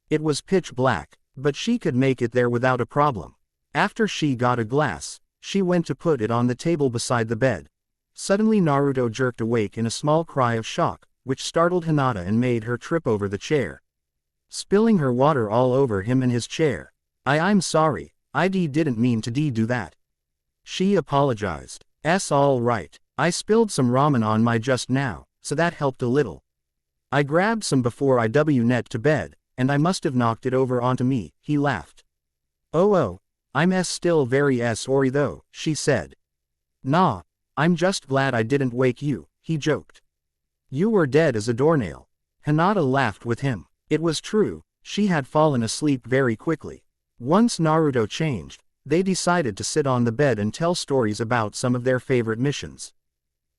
It was pitch black, but she could make it there without a problem. After she got a glass, she went to put it on the table beside the bed. Suddenly Naruto jerked awake in a small cry of shock, which startled Hinata and made her trip over the chair, spilling her water all over him and his chair. I'm sorry, I didn't mean to do that." She apologized. "S all right, I spilled some ramen on my just now, so that helped a little. I grabbed some before I net to bed, and I must have knocked it over onto me," he laughed. Oh, I'm still very sorry though," she said. "Nah, I'm just glad I didn't wake you," he joked. "You were dead as a doornail." Hinata laughed with him. It was true, she had fallen asleep very quickly. Once Naruto changed, they decided to sit on the bed and tell stories about some of their favorite missions.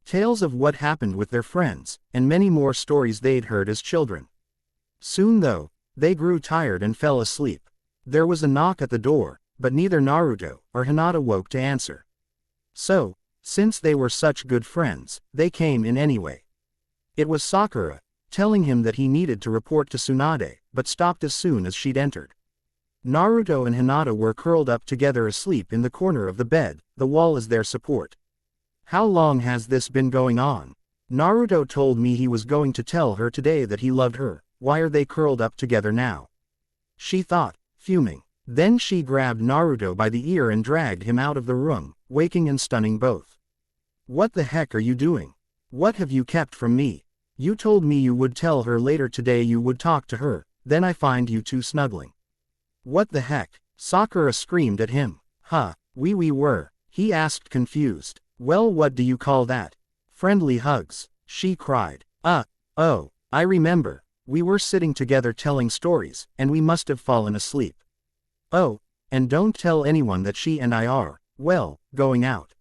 Tales of what happened with their friends, and many more stories they'd heard as children. Soon though, they grew tired and fell asleep. There was a knock at the door, but neither Naruto or Hinata woke to answer. So, since they were such good friends, they came in anyway. It was Sakura, telling him that he needed to report to Tsunade, but stopped as soon as she'd entered. Naruto and Hinata were curled up together asleep in the corner of the bed, the wall as their support. How long has this been going on? Naruto told me he was going to tell her today that he loved her. Why are they curled up together now? She thought, fuming. Then she grabbed Naruto by the ear and dragged him out of the room, waking and stunning both. What the heck are you doing? What have you kept from me? You told me you would tell her later today, you would talk to her, then I find you two snuggling. What the heck? Sakura screamed at him. Huh, we were, he asked confused. Well, what do you call that? Friendly hugs, she cried. Oh, I remember. We were sitting together telling stories, and we must have fallen asleep. Oh, and don't tell anyone that she and I are, well, going out.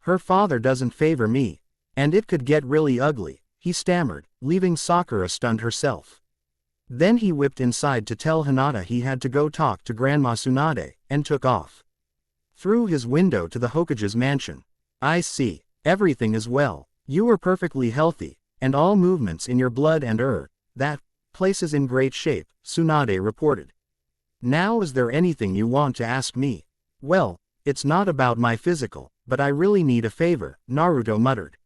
Her father doesn't favor me, and it could get really ugly, he stammered, leaving Sakura stunned herself. Then he whipped inside to tell Hinata he had to go talk to Grandma Tsunade, and took off. Through his window to the Hokage's mansion. I see, everything is well. You are perfectly healthy, and all movements in your blood and that place is in great shape, Tsunade reported. Now, is there anything you want to ask me? Well, it's not about my physical, but I really need a favor, Naruto muttered.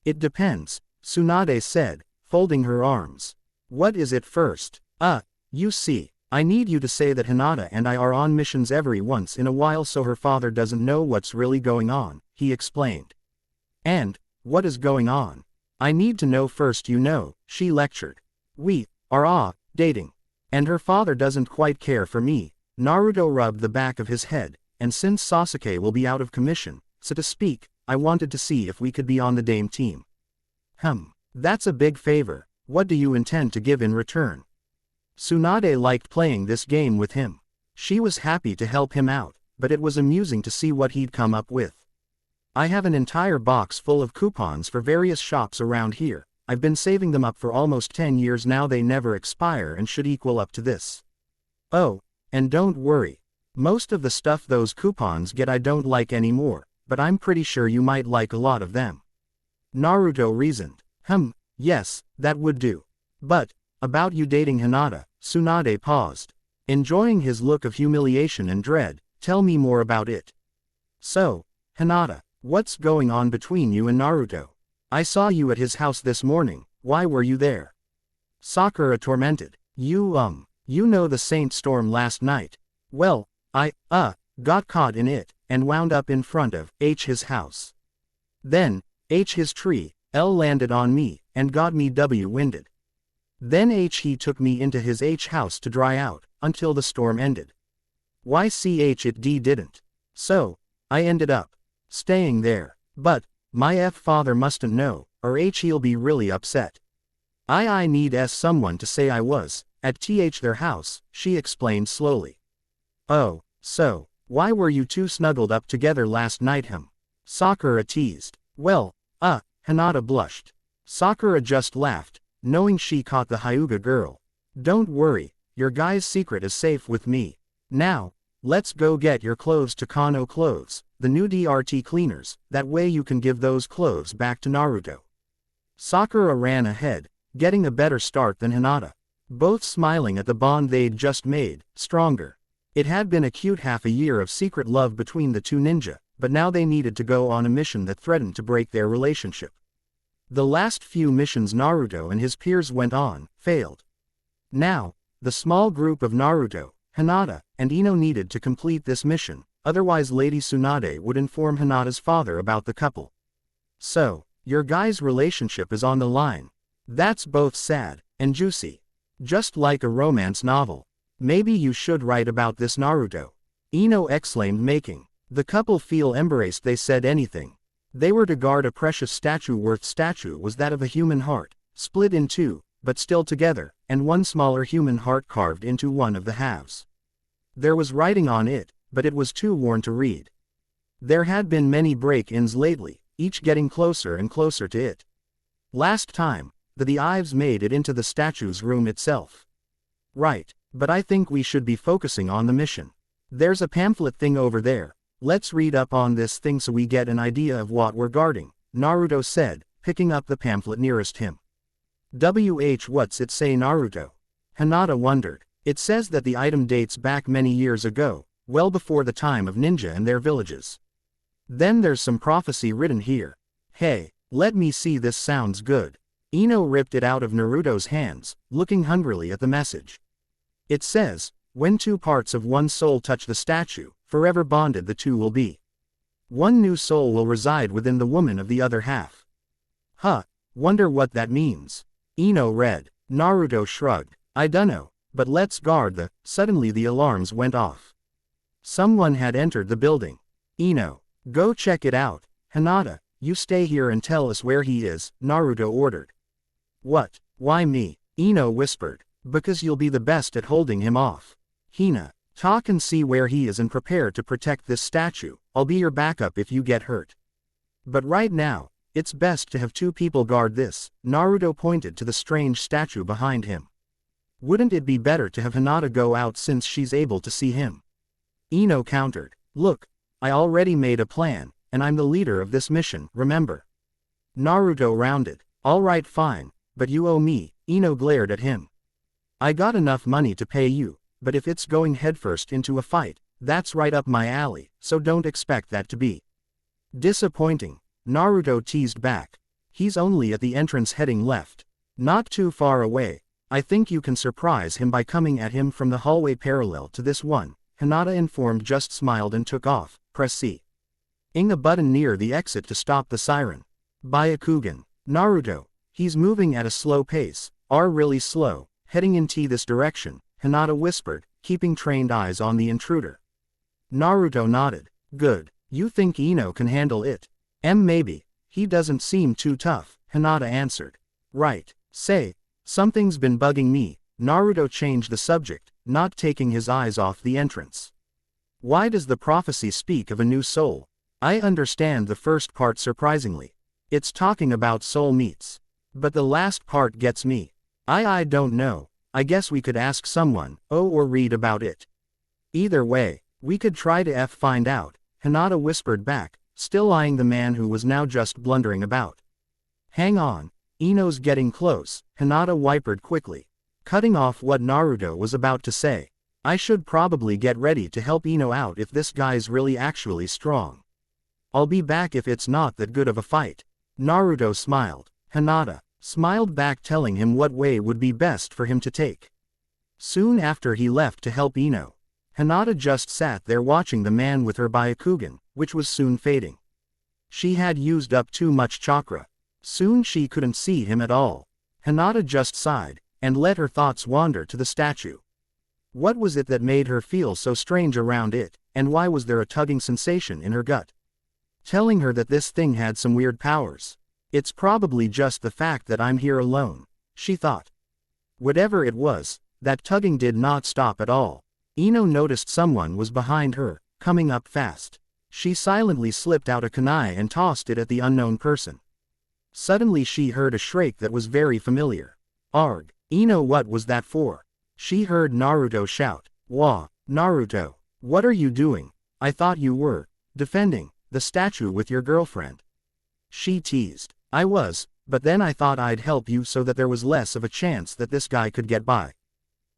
It depends, Tsunade said, folding her arms. What is it first? You see, I need you to say that Hinata and I are on missions every once in a while so her father doesn't know what's really going on, he explained. And, what is going on? I need to know first, you know, she lectured. We are dating. And her father doesn't quite care for me. Naruto rubbed the back of his head, and since Sasuke will be out of commission, so to speak, I wanted to see if we could be on the Dame team. That's a big favor. What do you intend to give in return? Tsunade liked playing this game with him. She was happy to help him out, but it was amusing to see what he'd come up with. I have an entire box full of coupons for various shops around here. I've been saving them up for almost 10 years now. They never expire and should equal up to this. Oh, and don't worry. Most of the stuff those coupons get I don't like anymore, but I'm pretty sure you might like a lot of them. Naruto reasoned. Yes, that would do. But, about you dating Hinata, Tsunade paused. Enjoying his look of humiliation and dread, tell me more about it. So, Hinata, what's going on between you and Naruto? I saw you at his house this morning, why were you there? Sakura tormented. You know the Saint Storm last night. Well, I, got caught in it, and wound up in front of his house. Then, his tree, landed on me, and got me winded. Then he took me into his house to dry out, until the storm ended. It didn't. So, I ended up staying there. But, my father mustn't know, or he'll be really upset. I need someone to say I was at their house, she explained slowly. Oh, so, why were you two snuggled up together last night? Sakura teased. Well, Hinata blushed. Sakura just laughed, knowing she caught the Hyuga girl. Don't worry, your guy's secret is safe with me. Now, let's go get your clothes to Kano Clothes, the new DRT cleaners, that way you can give those clothes back to Naruto. Sakura ran ahead, getting a better start than Hinata. Both smiling at the bond they'd just made, stronger. It had been a cute half a year of secret love between the two ninja, but now they needed to go on a mission that threatened to break their relationship. The last few missions Naruto and his peers went on, failed. Now, the small group of Naruto, Hinata, and Ino needed to complete this mission, otherwise Lady Tsunade would inform Hinata's father about the couple. So, your guy's relationship is on the line. That's both sad and juicy. Just like a romance novel. Maybe you should write about this, Naruto. Ino exclaimed, making the couple feel embraced. They said anything. They were to guard a precious statue. Worth statue was that of a human heart, split in two, but still together, and one smaller human heart carved into one of the halves. There was writing on it, but it was too worn to read. There had been many break-ins lately, each getting closer and closer to it. Last time, the Ives made it into the statue's room itself. Right, but I think we should be focusing on the mission. There's a pamphlet thing over there. Let's read up on this thing so we get an idea of what we're guarding, Naruto said, picking up the pamphlet nearest him. What's it say, Naruto? Hinata wondered. It says that the item dates back many years ago, well before the time of ninja and their villages. Then there's some prophecy written here. Hey, let me see, this sounds good. Ino ripped it out of Naruto's hands, looking hungrily at the message. It says, when two parts of one soul touch the statue, forever bonded the two will be. One new soul will reside within the woman of the other half. Huh, wonder what that means. Ino read. Naruto shrugged. I dunno, but let's guard the. Suddenly the alarms went off. Someone had entered the building. Ino, go check it out. Hinata, you stay here and tell us where he is, Naruto ordered. What? Why me? Ino whispered. Because you'll be the best at holding him off. Hina, talk and see where he is and prepare to protect this statue. I'll be your backup if you get hurt. But right now, it's best to have two people guard this. Naruto pointed to the strange statue behind him. Wouldn't it be better to have Hinata go out since she's able to see him? Ino countered. Look, I already made a plan, and I'm the leader of this mission, remember? Naruto rounded. Alright, fine, but you owe me. Ino glared at him. I got enough money to pay you, but if it's going headfirst into a fight, that's right up my alley, so don't expect that to be disappointing. Naruto teased back. He's only at the entrance heading left. Not too far away. I think you can surprise him by coming at him from the hallway parallel to this one. Hinata informed, just smiled and took off. Press C. Ing a button near the exit to stop the siren. Byakugan. Naruto. He's moving at a slow pace. Really slow. Heading in this direction, Hinata whispered, keeping trained eyes on the intruder. Naruto nodded. Good. You think Ino can handle it? Maybe. He doesn't seem too tough, Hinata answered. Right. Say, something's been bugging me. Naruto changed the subject, not taking his eyes off the entrance. Why does the prophecy speak of a new soul? I understand the first part surprisingly. It's talking about soul meets. But the last part gets me. I don't know. I guess we could ask someone, or read about it. Either way, we could try to find out, Hinata whispered back, still eyeing the man who was now just blundering about. Hang on, Ino's getting close, Hinata whispered quickly, cutting off what Naruto was about to say. I should probably get ready to help Ino out if this guy's really actually strong. I'll be back if it's not that good of a fight. Naruto smiled. Hinata smiled back, telling him what way would be best for him to take. Soon after he left to help Ino, Hinata just sat there watching the man with her Byakugan, which was soon fading. She had used up too much chakra. Soon she couldn't see him at all. Hinata just sighed, and let her thoughts wander to the statue. What was it that made her feel so strange around it, and why was there a tugging sensation in her gut, telling her that this thing had some weird powers? It's probably just the fact that I'm here alone, she thought. Whatever it was, that tugging did not stop at all. Ino noticed someone was behind her, coming up fast. She silently slipped out a kunai and tossed it at the unknown person. Suddenly she heard a shriek that was very familiar. Arg! Ino, what was that for? She heard Naruto shout. Wah, Naruto, what are you doing? I thought you were defending the statue with your girlfriend. She teased. I was, but then I thought I'd help you so that there was less of a chance that this guy could get by.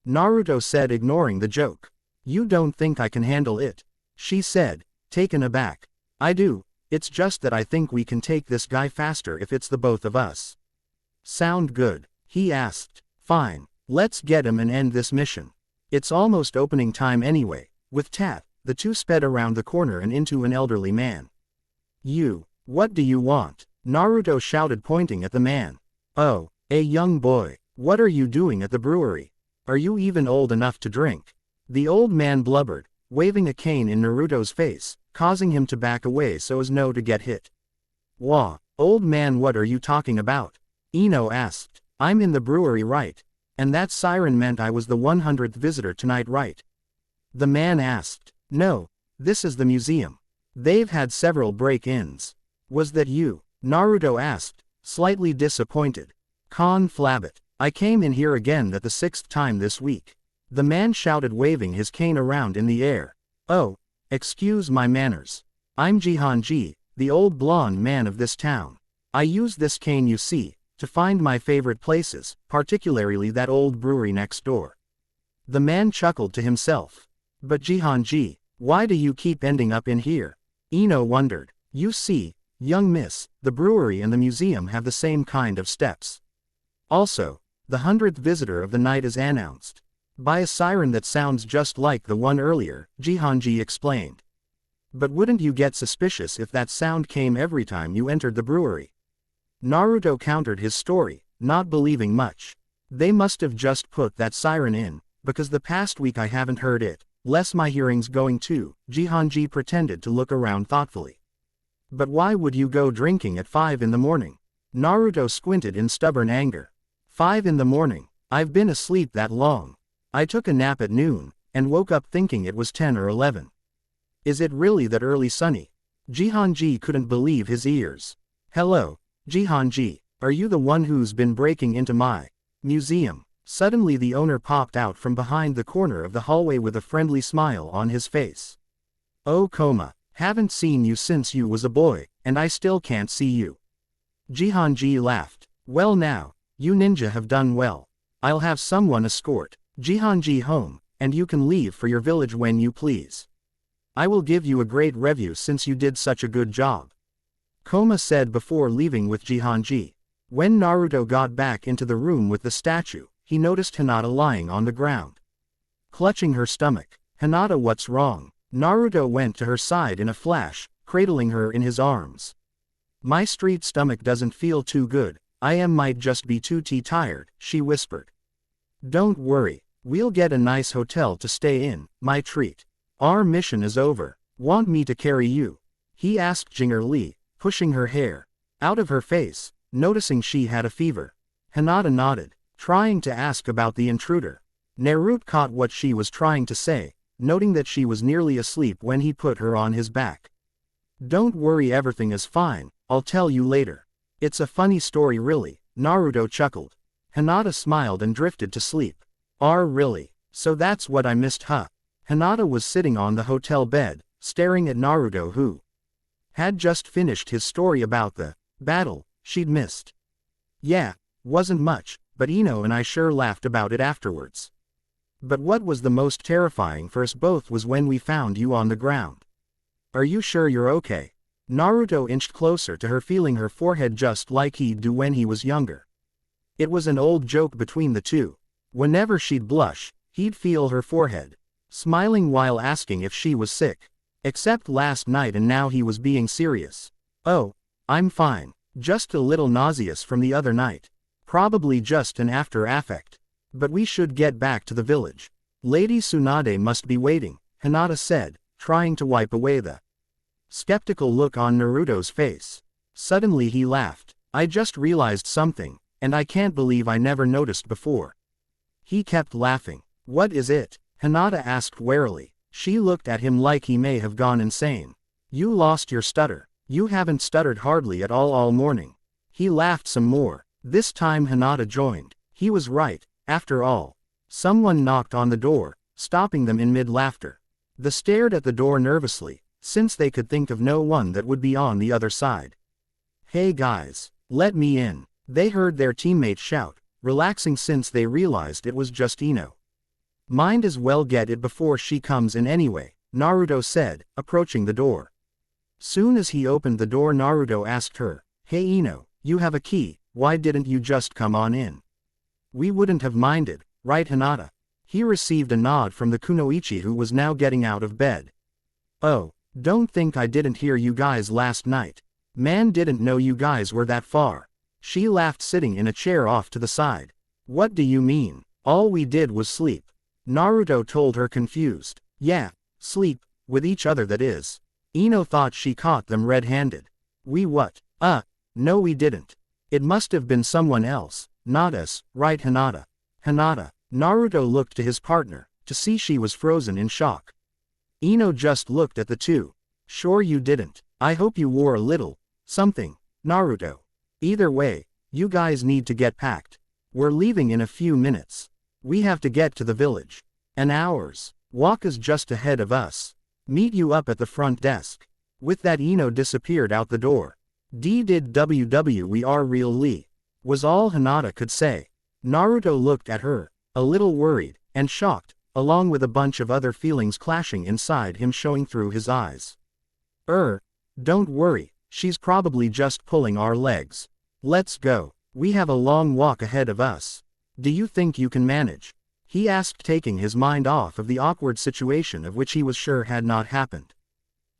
Naruto said, ignoring the joke. You don't think I can handle it? She said, taken aback. I do, it's just that I think we can take this guy faster if it's the both of us. Sound good? He asked. Fine, let's get him and end this mission. It's almost opening time anyway. With Tat, the two sped around the corner and into an elderly man. You, what do you want? Naruto shouted, pointing at the man. Oh, a young boy, what are you doing at the brewery? Are you even old enough to drink? The old man blubbered, waving a cane in Naruto's face, causing him to back away so as not to get hit. Wah, old man, what are you talking about? Ino asked. I'm in the brewery, right? And that siren meant I was the 100th visitor tonight, right? The man asked. No, this is the museum. They've had several break-ins. Was that you? Naruto asked, slightly disappointed. Flabbit. I came in here again the 6th time this week. The man shouted, waving his cane around in the air. Oh, excuse my manners. I'm Jihanji, the old blonde man of this town. I use this cane, you see, to find my favorite places, particularly that old brewery next door. The man chuckled to himself. But Jihanji, why do you keep ending up in here? Ino wondered. You see, young miss, the brewery and the museum have the same kind of steps. Also, the 100th visitor of the night is announced by a siren that sounds just like the one earlier, Jihanji explained. But wouldn't you get suspicious if that sound came every time you entered the brewery? Naruto countered his story, not believing much. They must have just put that siren in, because the past week I haven't heard it, less my hearing's going too. Jihanji pretended to look around thoughtfully. But why would you go drinking at 5 in the morning? Naruto squinted in stubborn anger. 5 in the morning, I've been asleep that long. I took a nap at noon, and woke up thinking it was 10 or 11. Is it really that early, Sonny? Jihanji couldn't believe his ears. Hello, Jihanji, are you the one who's been breaking into my museum? Suddenly the owner popped out from behind the corner of the hallway with a friendly smile on his face. Oh Koma, haven't seen you since you was a boy, and I still can't see you. Jihanji laughed. Well now, you ninja have done well. I'll have someone escort Jihanji home, and you can leave for your village when you please. I will give you a great review since you did such a good job. Koma said before leaving with Jihanji. When Naruto got back into the room with the statue, he noticed Hinata lying on the ground, clutching her stomach. Hinata, what's wrong? Naruto went to her side in a flash, cradling her in his arms. My street stomach doesn't feel too good, might just be too tired, she whispered. Don't worry, we'll get a nice hotel to stay in, my treat. Our mission is over. Want me to carry you? He asked Jinger Lee, pushing her hair out of her face, noticing she had a fever. Hinata nodded, trying to ask about the intruder. Naruto caught what she was trying to say, noting that she was nearly asleep when he put her on his back. Don't worry, everything is fine, I'll tell you later. It's a funny story really, Naruto chuckled. Hinata smiled and drifted to sleep. Really? So that's what I missed, huh? Hinata was sitting on the hotel bed, staring at Naruto who had just finished his story about the battle she'd missed. Yeah, wasn't much, but Ino and I sure laughed about it afterwards. But what was the most terrifying for us both was when we found you on the ground. Are you sure you're okay? Naruto inched closer to her, feeling her forehead just like he'd do when he was younger. It was an old joke between the two. Whenever she'd blush, he'd feel her forehead, smiling while asking if she was sick. Except last night, and now he was being serious. Oh, I'm fine, just a little nauseous from the other night. Probably just an after effect. But we should get back to the village. Lady Tsunade must be waiting, Hinata said, trying to wipe away the skeptical look on Naruto's face. Suddenly he laughed. I just realized something, and I can't believe I never noticed before. He kept laughing. What is it? Hinata asked warily. She looked at him like he may have gone insane. You lost your stutter. You haven't stuttered hardly at all morning. He laughed some more. This time Hinata joined. He was right, after all. Someone knocked on the door, stopping them in mid-laughter. They stared at the door nervously, since they could think of no one that would be on the other side. Hey guys, let me in. They heard their teammate shout, relaxing since they realized it was just Ino. Might as well get it before she comes in anyway, Naruto said, approaching the door. Soon as he opened the door, Naruto asked her, Hey Ino, you have a key, why didn't you just come on in? We wouldn't have minded, right Hinata? He received a nod from the kunoichi, who was now getting out of bed. Oh, don't think I didn't hear you guys last night. Man, didn't know you guys were that far. She laughed, sitting in a chair off to the side. What do you mean? All we did was sleep. Naruto told her, confused. Yeah, sleep, with each other that is. Ino thought she caught them red-handed. We what? No we didn't. It must have been someone else, not us, right Hinata? Hinata. Naruto looked to his partner, to see she was frozen in shock. Ino just looked at the two. Sure you didn't. I hope you wore a little something, Naruto. Either way, you guys need to get packed. We're leaving in a few minutes. We have to get to the village. An hour's walk is just ahead of us. Meet you up at the front desk. With that, Ino disappeared out the door. Did WWER real Lee? Was all Hinata could say. Naruto looked at her, a little worried. and shocked, along with a bunch of other feelings clashing inside him showing through his eyes. Don't worry, she's probably just pulling our legs. Let's go. We have a long walk ahead of us. Do you think you can manage? He asked, taking his mind off of the awkward situation of which he was sure had not happened.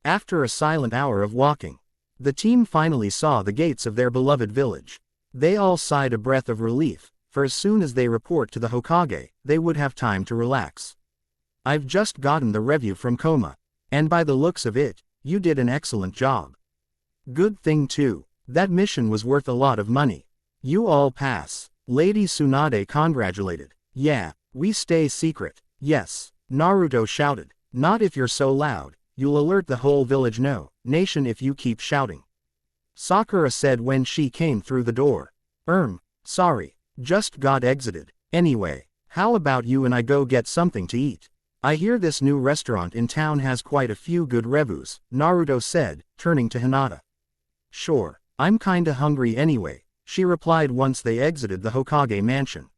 After a silent hour of walking, the team finally saw the gates of their beloved village. They all sighed a breath of relief, for as soon as they report to the Hokage, they would have time to relax. I've just gotten the review from Koma, and by the looks of it, you did an excellent job. Good thing too, that mission was worth a lot of money. You all pass. Lady Tsunade congratulated. Yeah, we stay secret. Yes, Naruto shouted. Not if you're so loud, you'll alert the whole village nation if you keep shouting. Sakura said when she came through the door. Sorry, just got exited. Anyway, how about you and I go get something to eat? I hear this new restaurant in town has quite a few good reviews, Naruto said, turning to Hinata. Sure, I'm kinda hungry anyway, she replied once they exited the Hokage mansion.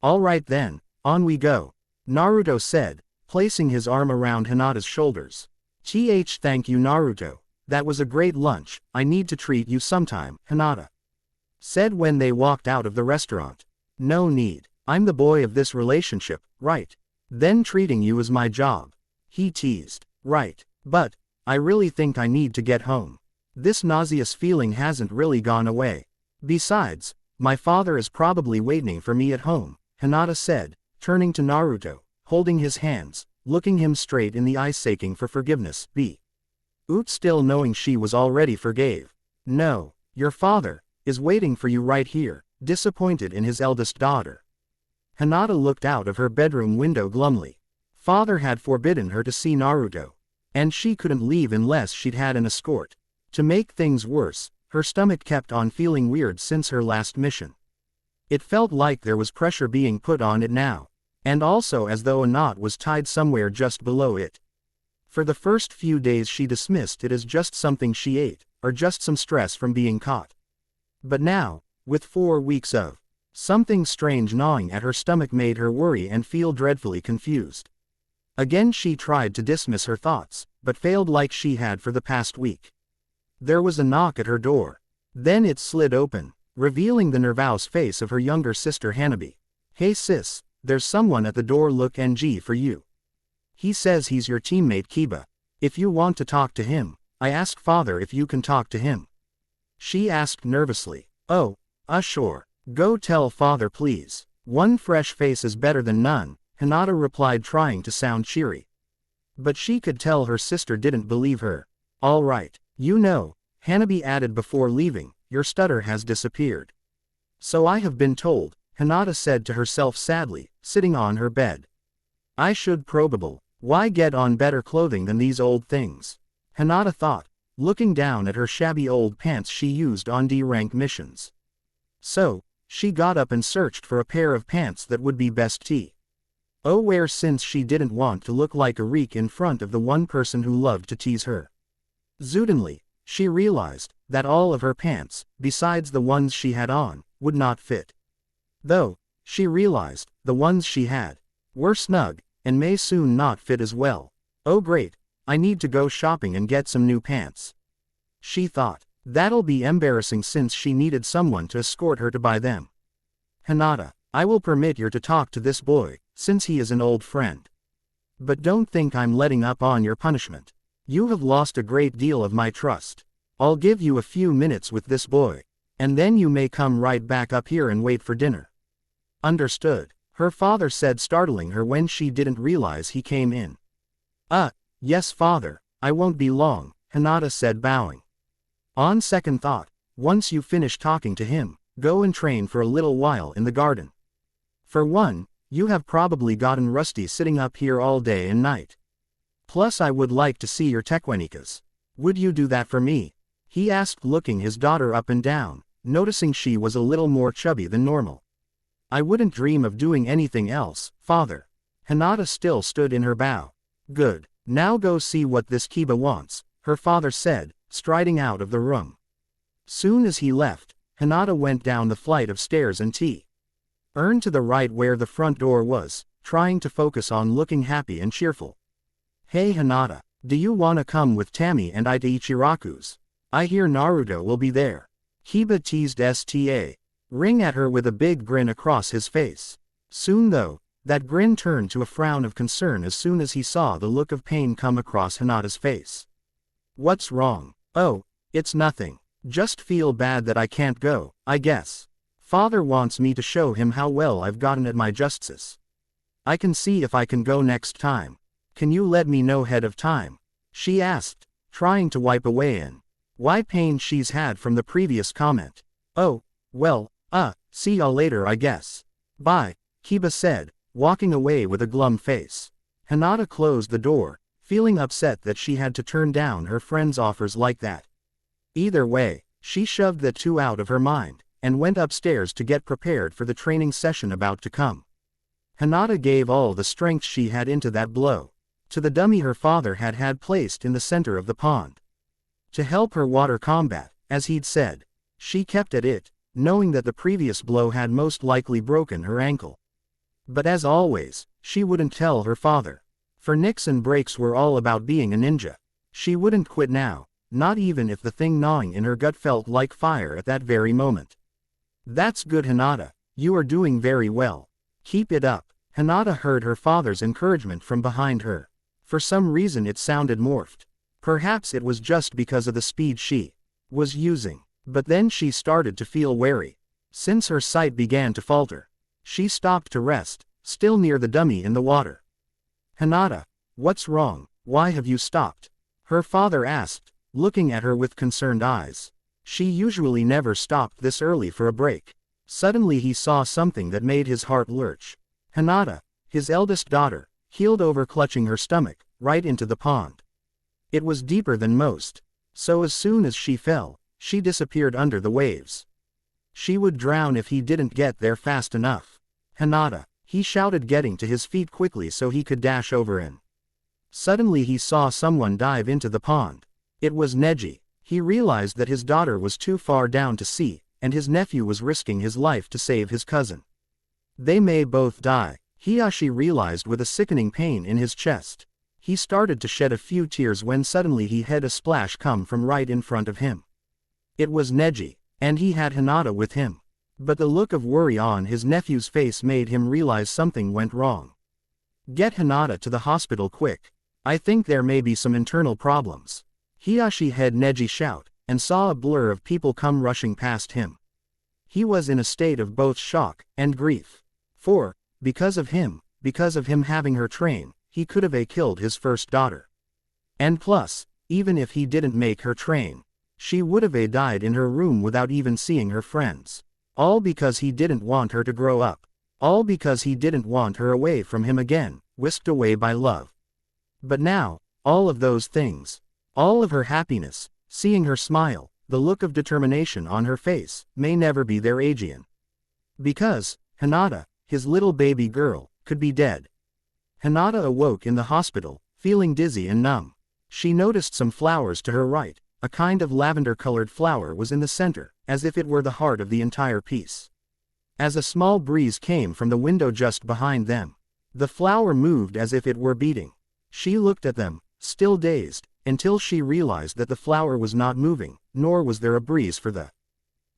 Alright then, on we go, Naruto said, placing his arm around Hinata's shoulders. Thank you Naruto, that was a great lunch, I need to treat you sometime, Hinata said when they walked out of the restaurant. No need, I'm the boy of this relationship, right? Then treating you is my job. He teased. Right, but I really think I need to get home. This nauseous feeling hasn't really gone away. Besides, my father is probably waiting for me at home, Hinata said, turning to Naruto, holding his hands, looking him straight in the eyes, aching for forgiveness. Still knowing she was already forgave. No, your father is waiting for you right here, disappointed in his eldest daughter. Hinata looked out of her bedroom window glumly. Father had forbidden her to see Naruto, and she couldn't leave unless she'd had an escort. To make things worse, her stomach kept on feeling weird since her last mission. It felt like there was pressure being put on it now, and also as though a knot was tied somewhere just below it. For the first few days she dismissed it as just something she ate, or just some stress from being caught. But now, with 4 weeks of something strange gnawing at her stomach made her worry and feel dreadfully confused. Again she tried to dismiss her thoughts, but failed like she had for the past week. There was a knock at her door. Then it slid open, revealing the nervous face of her younger sister Hanabi. Hey sis, there's someone at the door. Look ng for you. He says he's your teammate Kiba. If you want to talk to him, I asked father if you can talk to him. She asked nervously. Oh, sure. Go tell father please. One fresh face is better than none, Hinata replied trying to sound cheery. But she could tell her sister didn't believe her. All right, you know, Hanabi added before leaving, your stutter has disappeared. So I have been told, Hinata said to herself sadly, sitting on her bed. I should probable. Why get on better clothing than these old things? Hinata thought, looking down at her shabby old pants she used on D-rank missions. So, she got up and searched for a pair of pants that would be best to wear since she didn't want to look like a reek in front of the one person who loved to tease her. Suddenly, she realized that all of her pants, besides the ones she had on, would not fit. Though, she realized the ones she had were snug, and may soon not fit as well. Oh great, I need to go shopping and get some new pants. She thought, that'll be embarrassing since she needed someone to escort her to buy them. Hinata, I will permit you to talk to this boy, since he is an old friend. But don't think I'm letting up on your punishment. You have lost a great deal of my trust. I'll give you a few minutes with this boy, and then you may come right back up here and wait for dinner. Understood, her father said, startling her when she didn't realize he came in. Yes father, I won't be long, Hinata said, bowing. On second thought, once you finish talking to him, go and train for a little while in the garden. For one, you have probably gotten rusty sitting up here all day and night. Plus I would like to see your techniques. Would you do that for me? He asked, looking his daughter up and down, noticing she was a little more chubby than normal. I wouldn't dream of doing anything else, father. Hinata still stood in her bow. Good, now go see what this Kiba wants, her father said, striding out of the room. Soon as he left, Hinata went down the flight of stairs and to the right where the front door was, trying to focus on looking happy and cheerful. Hey Hinata, do you wanna come with Tammy and I to Ichiraku's? I hear Naruto will be there. Kiba teased Ring at her with a big grin across his face. Soon though, that grin turned to a frown of concern as soon as he saw the look of pain come across Hinata's face. What's wrong? Oh, it's nothing. Just feel bad that I can't go, I guess. Father wants me to show him how well I've gotten at my justice. I can see if I can go next time. Can you let me know ahead of time? She asked, trying to wipe away why pain she's had from the previous comment. Oh, well, see y'all later I guess. Bye, Kiba said, walking away with a glum face. Hinata closed the door, feeling upset that she had to turn down her friend's offers like that. Either way, she shoved that too out of her mind, and went upstairs to get prepared for the training session about to come. Hinata gave all the strength she had into that blow, to the dummy her father had placed in the center of the pond. To help her water combat, as he'd said. She kept at it, knowing that the previous blow had most likely broken her ankle. But as always, she wouldn't tell her father. For nicks and breaks were all about being a ninja. She wouldn't quit now, not even if the thing gnawing in her gut felt like fire at that very moment. That's good Hinata, you are doing very well. Keep it up. Hinata heard her father's encouragement from behind her. For some reason it sounded morphed. Perhaps it was just because of the speed she was using. But then she started to feel wary. Since her sight began to falter, she stopped to rest, still near the dummy in the water. Hinata, what's wrong? Why have you stopped? Her father asked, looking at her with concerned eyes. She usually never stopped this early for a break. Suddenly he saw something that made his heart lurch. Hinata, his eldest daughter, keeled over clutching her stomach, right into the pond. It was deeper than most, so as soon as she fell, she disappeared under the waves. She would drown if he didn't get there fast enough. Hinata, he shouted, getting to his feet quickly so he could dash over in. Suddenly he saw someone dive into the pond. It was Neji. He realized that his daughter was too far down to see, and his nephew was risking his life to save his cousin. They may both die, Hiyashi realized with a sickening pain in his chest. He started to shed a few tears when suddenly he had a splash come from right in front of him. It was Neji, and he had Hinata with him. But the look of worry on his nephew's face made him realize something went wrong. Get Hinata to the hospital quick. I think there may be some internal problems. Hiyashi heard Neji shout, and saw a blur of people come rushing past him. He was in a state of both shock and grief. For, because of him having her train, he could have killed his first daughter. And plus, even if he didn't make her train, she would have died in her room without even seeing her friends. All because he didn't want her to grow up. All because he didn't want her away from him again, whisked away by love. But now, all of those things, all of her happiness, seeing her smile, the look of determination on her face, may never be there again. Because, Hinata, his little baby girl, could be dead. Hinata awoke in the hospital, feeling dizzy and numb. She noticed some flowers to her right. A kind of lavender-colored flower was in the center, as if it were the heart of the entire piece. As a small breeze came from the window just behind them, the flower moved as if it were beating. She looked at them, still dazed, until she realized that the flower was not moving, nor was there a breeze for the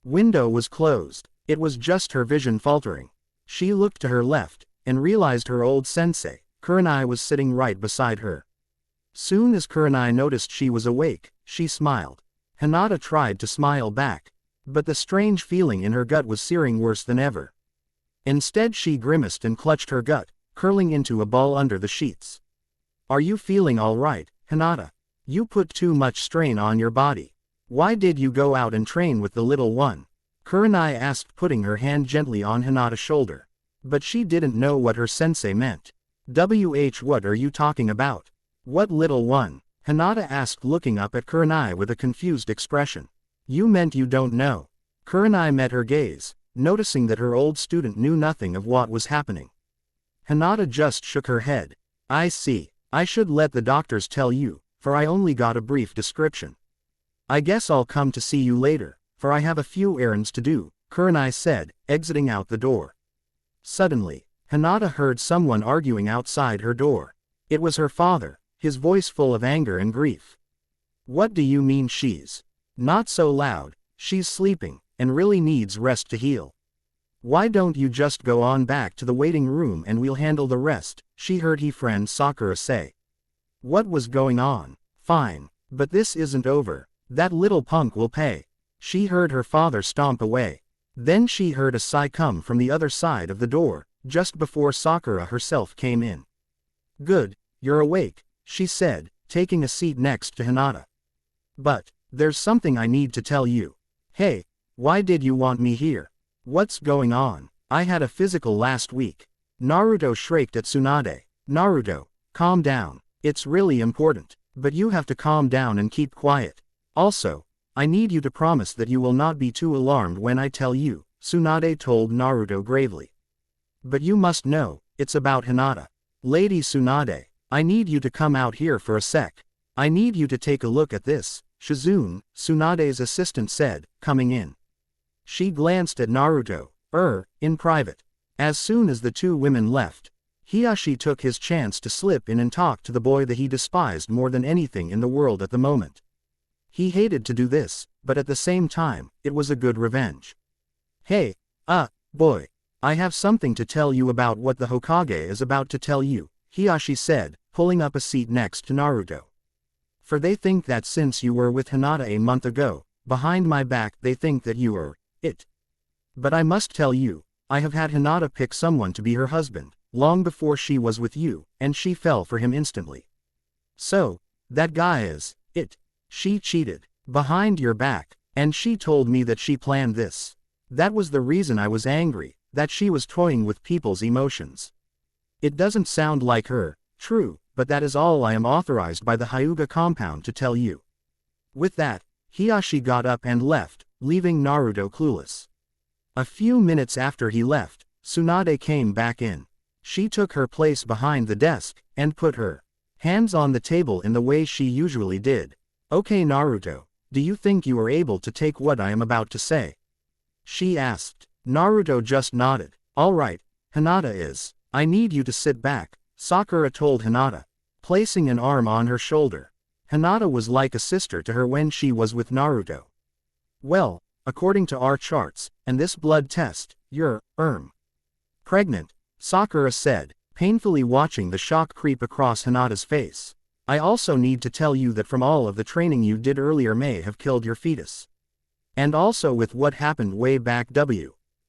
window was closed. It was just her vision faltering. She looked to her left, and realized her old sensei, Kurenai, was sitting right beside her. Soon as Kurenai noticed she was awake, she smiled. Hinata tried to smile back, but the strange feeling in her gut was searing worse than ever. Instead she grimaced and clutched her gut, curling into a ball under the sheets. Are you feeling all right, Hinata? You put too much strain on your body. Why did you go out and train with the little one? Kurenai asked, putting her hand gently on Hinata's shoulder. But she didn't know what her sensei meant. What are you talking about? What little one? Hinata asked, looking up at Kurenai with a confused expression. You meant you don't know. Kurenai met her gaze, noticing that her old student knew nothing of what was happening. Hinata just shook her head. I see. I should let the doctors tell you, for I only got a brief description. I guess I'll come to see you later, for I have a few errands to do, Kurenai said, exiting out the door. Suddenly, Hinata heard someone arguing outside her door. It was her father, his voice full of anger and grief. What do you mean she's not so loud? She's sleeping, and really needs rest to heal. Why don't you just go on back to the waiting room and we'll handle the rest, she heard her friend Sakura say. What was going on? Fine. But this isn't over. That little punk will pay. She heard her father stomp away. Then she heard a sigh come from the other side of the door, just before Sakura herself came in. Good, you're awake, she said, taking a seat next to Hinata. But, there's something I need to tell you. Hey, why did you want me here? What's going on? I had a physical last week. Naruto shrieked at Tsunade. Naruto, calm down. It's really important. But you have to calm down and keep quiet. Also, I need you to promise that you will not be too alarmed when I tell you, Tsunade told Naruto gravely. But you must know, it's about Hinata. Lady Tsunade, I need you to come out here for a sec. I need you to take a look at this, Shizune, Tsunade's assistant said, coming in. She glanced at Naruto, in private. As soon as the two women left, Hiashi took his chance to slip in and talk to the boy that he despised more than anything in the world at the moment. He hated to do this, but at the same time, it was a good revenge. Hey, boy. I have something to tell you about what the Hokage is about to tell you, Hiashi said, pulling up a seat next to Naruto. For they think that since you were with Hinata a month ago, behind my back they think that you are it. But I must tell you, I have had Hinata pick someone to be her husband, long before she was with you, and she fell for him instantly. So, that guy is it. She cheated, behind your back, and she told me that she planned this. That was the reason I was angry, that she was toying with people's emotions. It doesn't sound like her, true, but that is all I am authorized by the Hyuga compound to tell you. With that, Hiashi got up and left, leaving Naruto clueless. A few minutes after he left, Tsunade came back in. She took her place behind the desk, and put her hands on the table in the way she usually did. Okay Naruto, do you think you are able to take what I am about to say? She asked. Naruto just nodded. Alright, Hinata is. I need you to sit back, Sakura told Hinata, placing an arm on her shoulder. Hinata was like a sister to her when she was with Naruto. Well, according to our charts, and this blood test, you're, pregnant, Sakura said, painfully watching the shock creep across Hinata's face. I also need to tell you that from all of the training you did earlier may have killed your fetus. And also with what happened way back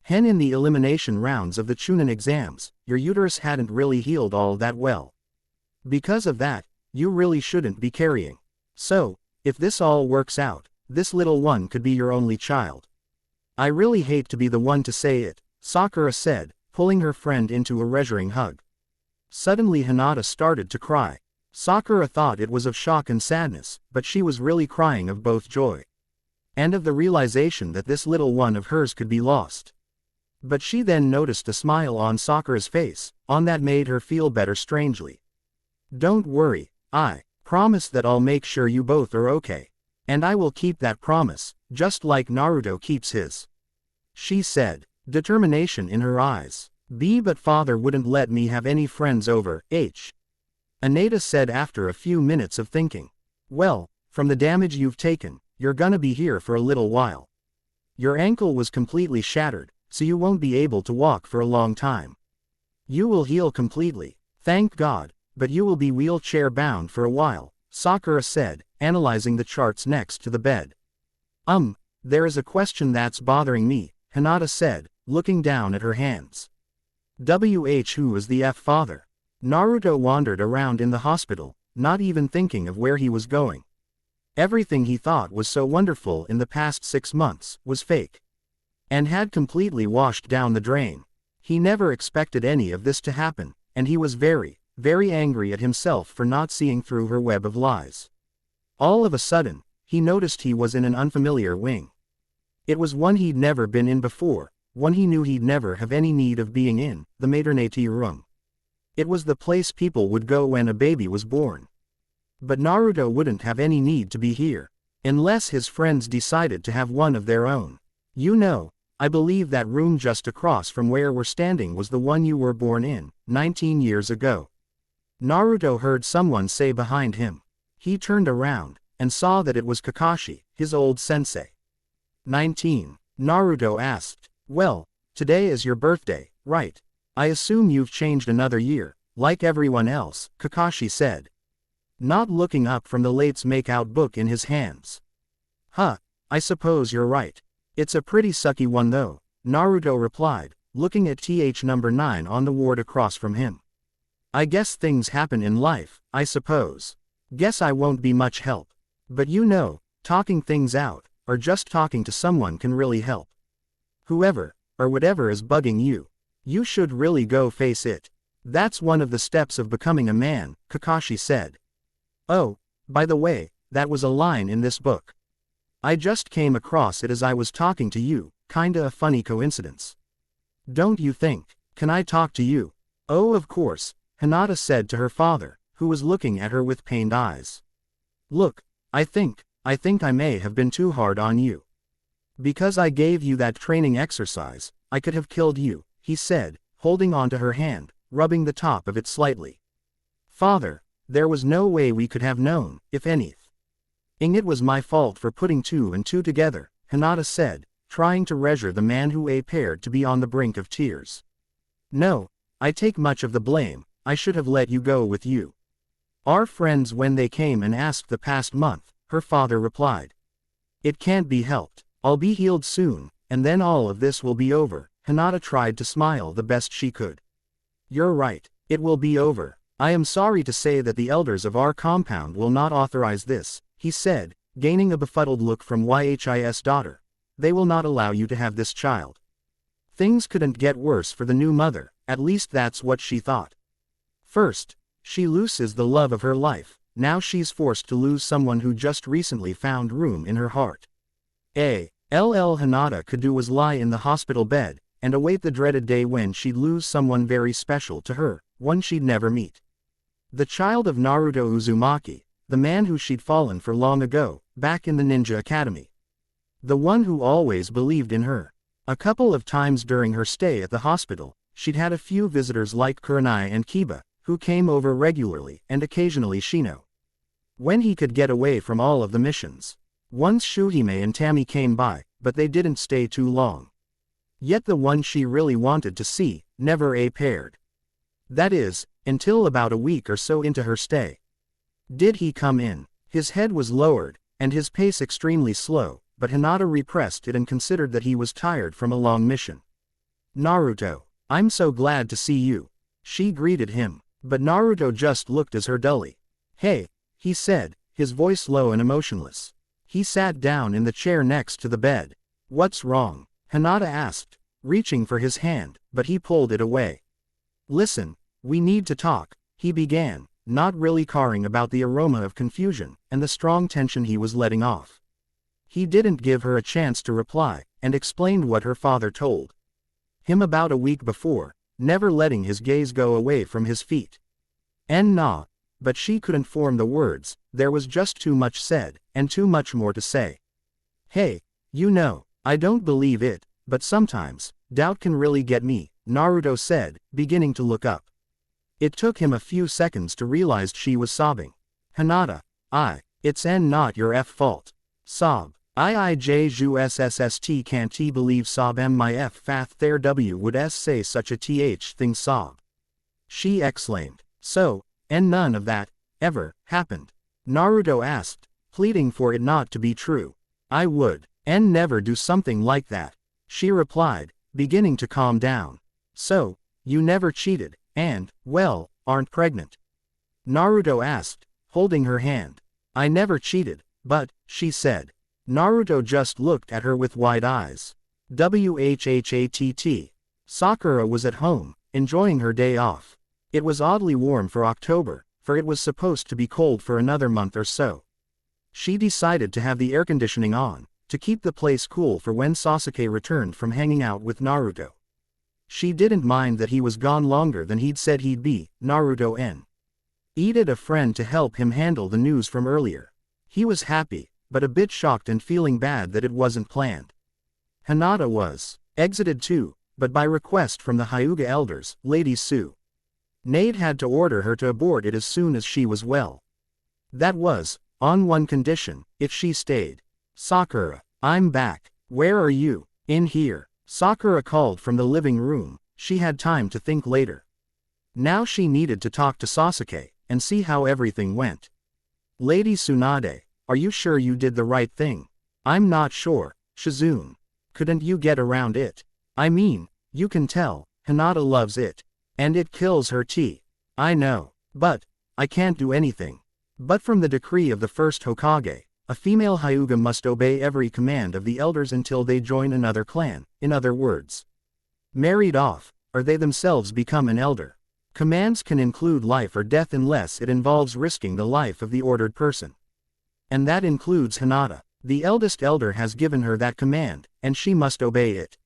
in the elimination rounds of the Chunin exams, your uterus hadn't really healed all that well. Because of that, you really shouldn't be carrying. So, if this all works out, this little one could be your only child. I really hate to be the one to say it, Sakura said, pulling her friend into a reassuring hug. Suddenly Hinata started to cry. Sakura thought it was of shock and sadness, but she was really crying of both joy and of the realization that this little one of hers could be lost. But she then noticed a smile on Sakura's face, that made her feel better strangely. Don't worry, I promise that I'll make sure you both are okay. And I will keep that promise, just like Naruto keeps his. She said, determination in her eyes. But father wouldn't let me have any friends over, Hinata said after a few minutes of thinking. Well, from the damage you've taken, you're gonna be here for a little while. Your ankle was completely shattered, so you won't be able to walk for a long time. You will heal completely, thank God, but you will be wheelchair bound for a while, Sakura said, analyzing the charts next to the bed. There is a question that's bothering me, Hinata said, looking down at her hands. Who is the father? Naruto wandered around in the hospital, not even thinking of where he was going. Everything he thought was so wonderful in the past 6 months was fake, and had completely washed down the drain. He never expected any of this to happen, and he was very, very angry at himself for not seeing through her web of lies. All of a sudden, he noticed he was in an unfamiliar wing. It was one he'd never been in before, one he knew he'd never have any need of being in, the maternity room. It was the place people would go when a baby was born. But Naruto wouldn't have any need to be here, unless his friends decided to have one of their own. You know, I believe that room just across from where we're standing was the one you were born in, 19 years ago. Naruto heard someone say behind him. He turned around, and saw that it was Kakashi, his old sensei. 19. Naruto asked. Well, today is your birthday, right? I assume you've changed another year, like everyone else, Kakashi said. Not looking up from the Late's make-out book in his hands. Huh, I suppose you're right. It's a pretty sucky one though, Naruto replied, looking at number 9 on the ward across from him. I guess things happen in life, I suppose. Guess I won't be much help. But you know, talking things out, or just talking to someone can really help. Whoever, or whatever is bugging you, you should really go face it. That's one of the steps of becoming a man, Kakashi said. Oh, by the way, that was a line in this book. I just came across it as I was talking to you, kinda a funny coincidence. Don't you think? Can I talk to you? Oh, of course, Hinata said to her father, who was looking at her with pained eyes. Look, I think I may have been too hard on you. Because I gave you that training exercise, I could have killed you, he said, holding onto her hand, rubbing the top of it slightly. Father, there was no way we could have known, if anything. It was my fault for putting 2 and 2 together, Hinata said, trying to reassure the man who appeared to be on the brink of tears. No, I take much of the blame, I should have let you go with you. Our friends when they came and asked the past month, her father replied. It can't be helped, I'll be healed soon, and then all of this will be over, Hinata tried to smile the best she could. You're right, it will be over. I am sorry to say that the elders of our compound will not authorize this, he said, gaining a befuddled look from Yhis daughter. They will not allow you to have this child. Things couldn't get worse for the new mother, at least that's what she thought. First, she loses the love of her life, now she's forced to lose someone who just recently found room in her heart. All Hinata could do was lie in the hospital bed, and await the dreaded day when she'd lose someone very special to her, one she'd never meet. The child of Naruto Uzumaki, the man who she'd fallen for long ago, back in the ninja academy. The one who always believed in her. A couple of times during her stay at the hospital, she'd had a few visitors like Kurenai and Kiba, who came over regularly, and occasionally Shino. When he could get away from all of the missions. Once Shuhime and Tammy came by, but they didn't stay too long. Yet the one she really wanted to see, never appeared. That is, until about a week or so into her stay. Did he come in? His head was lowered, and his pace extremely slow, but Hinata repressed it and considered that he was tired from a long mission. Naruto, I'm so glad to see you. She greeted him, but Naruto just looked at her dully. Hey, he said, his voice low and emotionless. He sat down in the chair next to the bed. What's wrong? Hinata asked, reaching for his hand, but he pulled it away. Listen, we need to talk, he began, not really caring about the aroma of confusion and the strong tension he was letting off. He didn't give her a chance to reply, and explained what her father told him about a week before, never letting his gaze go away from his feet. But she couldn't form the words, there was just too much said, and too much more to say. Hey, you know, I don't believe it, but sometimes, doubt can really get me, Naruto said, beginning to look up. It took him a few seconds to realize she was sobbing. Hinata, it's not your fault. Sob. Iijusst can't believe sob my fath there w would say such a thing sob. She exclaimed. So, none of that, ever, happened? Naruto asked, pleading for it not to be true. I would, never do something like that. She replied, beginning to calm down. So, you never cheated, well, aren't pregnant? Naruto asked, holding her hand. I never cheated, but, she said. Naruto just looked at her with wide eyes. Whhatt. Sakura was at home, enjoying her day off. It was oddly warm for October, for it was supposed to be cold for another month or so. She decided to have the air conditioning on, to keep the place cool for when Sasuke returned from hanging out with Naruto. She didn't mind that he was gone longer than he'd said he'd be, Naruto needed a friend to help him handle the news from earlier. He was happy, but a bit shocked and feeling bad that it wasn't planned. Hinata was. Exited too, but by request from the Hyuga elders, Lady Sue. Nade had to order her to abort it as soon as she was well. That was, on one condition, if she stayed. Sakura, I'm back. Where are you? In here. Sakura called from the living room. She had time to think later. Now she needed to talk to Sasuke, and see how everything went. Lady Tsunade, are you sure you did the right thing? I'm not sure, Shizune. Couldn't you get around it? I mean, you can tell, Hinata loves it. And it kills her tea. I know. But, I can't do anything. But from the decree of the first Hokage, a female Hyuga must obey every command of the elders until they join another clan, in other words. Married off, or they themselves become an elder. Commands can include life or death unless it involves risking the life of the ordered person. And that includes Hinata. The eldest elder has given her that command, and she must obey it.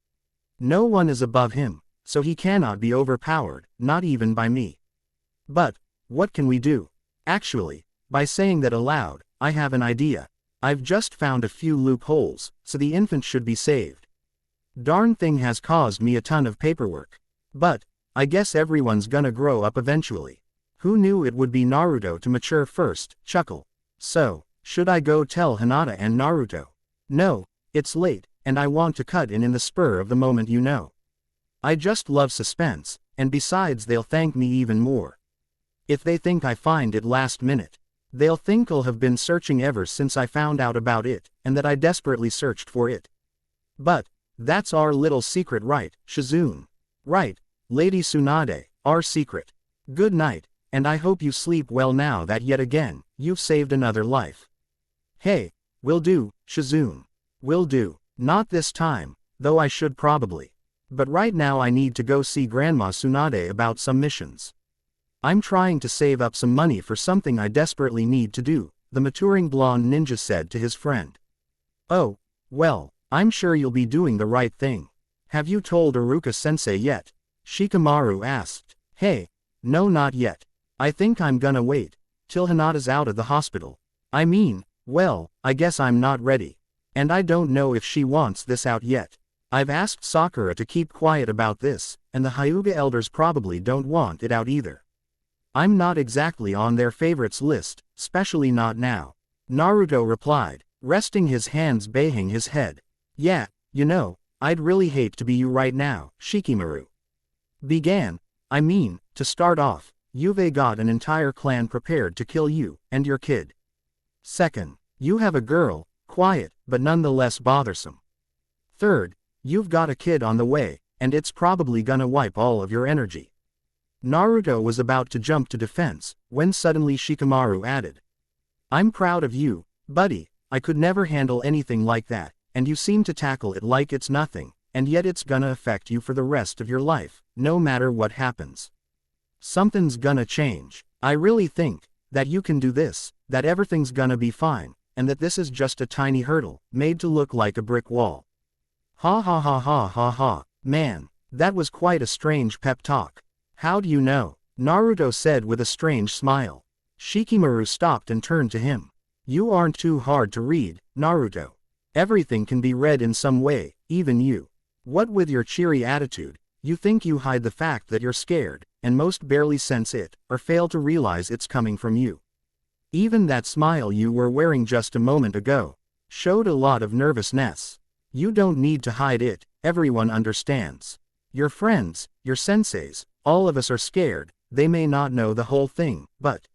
No one is above him, so he cannot be overpowered, not even by me. But, what can we do? Actually, by saying that aloud, I have an idea. I've just found a few loopholes, so the infant should be saved. Darn thing has caused me a ton of paperwork. But, I guess everyone's gonna grow up eventually. Who knew it would be Naruto to mature first? Chuckle. So, should I go tell Hinata and Naruto? No, it's late, and I want to cut in the spur of the moment, you know. I just love suspense, and besides they'll thank me even more. If they think I find it last minute, they'll think I'll have been searching ever since I found out about it, and that I desperately searched for it. But, that's our little secret, right, Shizune? Right, Lady Tsunade, our secret. Good night, and I hope you sleep well now that yet again, you've saved another life. Hey, will do, Shizune. Will do. Not this time, though I should probably. But right now I need to go see Grandma Tsunade about some missions. I'm trying to save up some money for something I desperately need to do, the maturing blonde ninja said to his friend. Oh, well, I'm sure you'll be doing the right thing. Have you told Iruka-sensei yet? Shikamaru asked. Hey, no, not yet. I think I'm gonna wait till Hinata's out of the hospital. I mean, well, I guess I'm not ready. And I don't know if she wants this out yet. I've asked Sakura to keep quiet about this, and the Hyuga elders probably don't want it out either. I'm not exactly on their favorites list, especially not now. Naruto replied, resting his hands baying his head. Yeah, you know, I'd really hate to be you right now, Shikamaru. Began, I mean, to start off, you've got an entire clan prepared to kill you, and your kid. Second, you have a girl, quiet, but nonetheless bothersome. Third, you've got a kid on the way, and it's probably gonna wipe all of your energy. Naruto was about to jump to defense, when suddenly Shikamaru added. I'm proud of you, buddy, I could never handle anything like that, and you seem to tackle it like it's nothing, and yet it's gonna affect you for the rest of your life, no matter what happens. Something's gonna change. I really think that you can do this, that everything's gonna be fine, and that this is just a tiny hurdle, made to look like a brick wall. Ha ha ha ha ha ha, man, that was quite a strange pep talk. How do you know? Naruto said with a strange smile. Shikamaru stopped and turned to him. You aren't too hard to read, Naruto. Everything can be read in some way, even you. What with your cheery attitude, you think you hide the fact that you're scared, and most barely sense it, or fail to realize it's coming from you. Even that smile you were wearing just a moment ago showed a lot of nervousness. You don't need to hide it, everyone understands. Your friends, your senseis, all of us are scared. They may not know the whole thing, but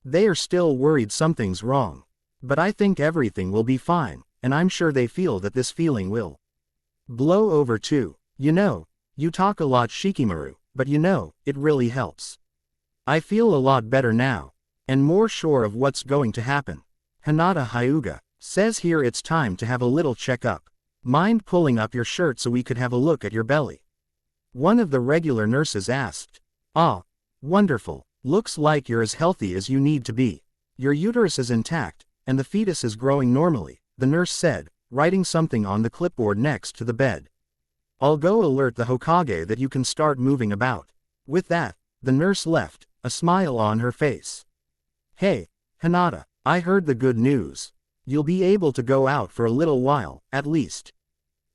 they are still worried something's wrong. But I think everything will be fine, and I'm sure they feel that this feeling will blow over too. You know, you talk a lot, Shikamaru, but you know, it really helps. I feel a lot better now, and more sure of what's going to happen. Hinata Hyuga says here it's time to have a little checkup. Mind pulling up your shirt so we could have a look at your belly? One of the regular nurses asked. Ah, wonderful. Looks like you're as healthy as you need to be. Your uterus is intact, and the fetus is growing normally, the nurse said, writing something on the clipboard next to the bed. I'll go alert the Hokage that you can start moving about. With that, the nurse left, a smile on her face. Hey, Hinata, I heard the good news. You'll be able to go out for a little while, at least.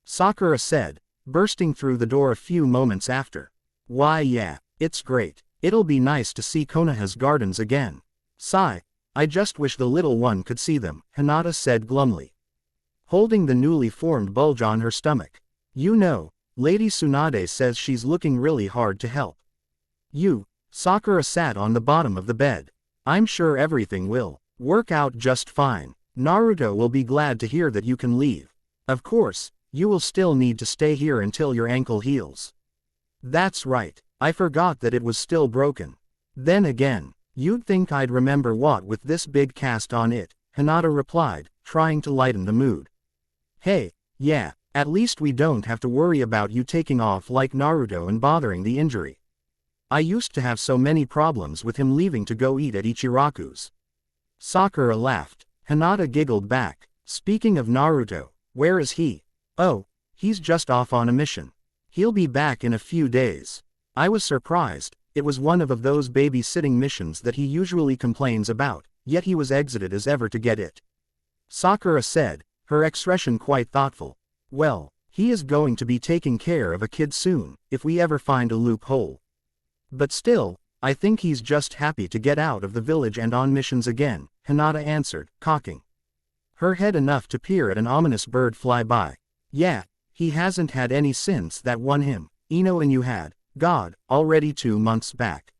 Sakura said, bursting through the door a few moments after. Why yeah, it's great. It'll be nice to see Konoha's gardens again. Sigh, I just wish the little one could see them, Hinata said glumly, holding the newly formed bulge on her stomach. You know, Lady Tsunade says she's looking really hard to help. Sakura sat on the bottom of the bed. I'm sure everything will work out just fine. Naruto will be glad to hear that you can leave. Of course, you will still need to stay here until your ankle heals. That's right, I forgot that it was still broken. Then again, you'd think I'd remember what with this big cast on it, Hinata replied, trying to lighten the mood. Hey, yeah, at least we don't have to worry about you taking off like Naruto and bothering the injury. I used to have so many problems with him leaving to go eat at Ichiraku's. Sakura laughed. Hinata giggled back. Speaking of Naruto, where is he? Oh, he's just off on a mission. He'll be back in a few days. I was surprised. It was one of those babysitting missions that he usually complains about, yet he was exited as ever to get it. Sakura said, her expression quite thoughtful. Well, he is going to be taking care of a kid soon, if we ever find a loophole. But still, I think he's just happy to get out of the village and on missions again, Hinata answered, cocking her head enough to peer at an ominous bird fly by. Yeah, he hasn't had any since that one him, Ino and you had, God, already 2 months back.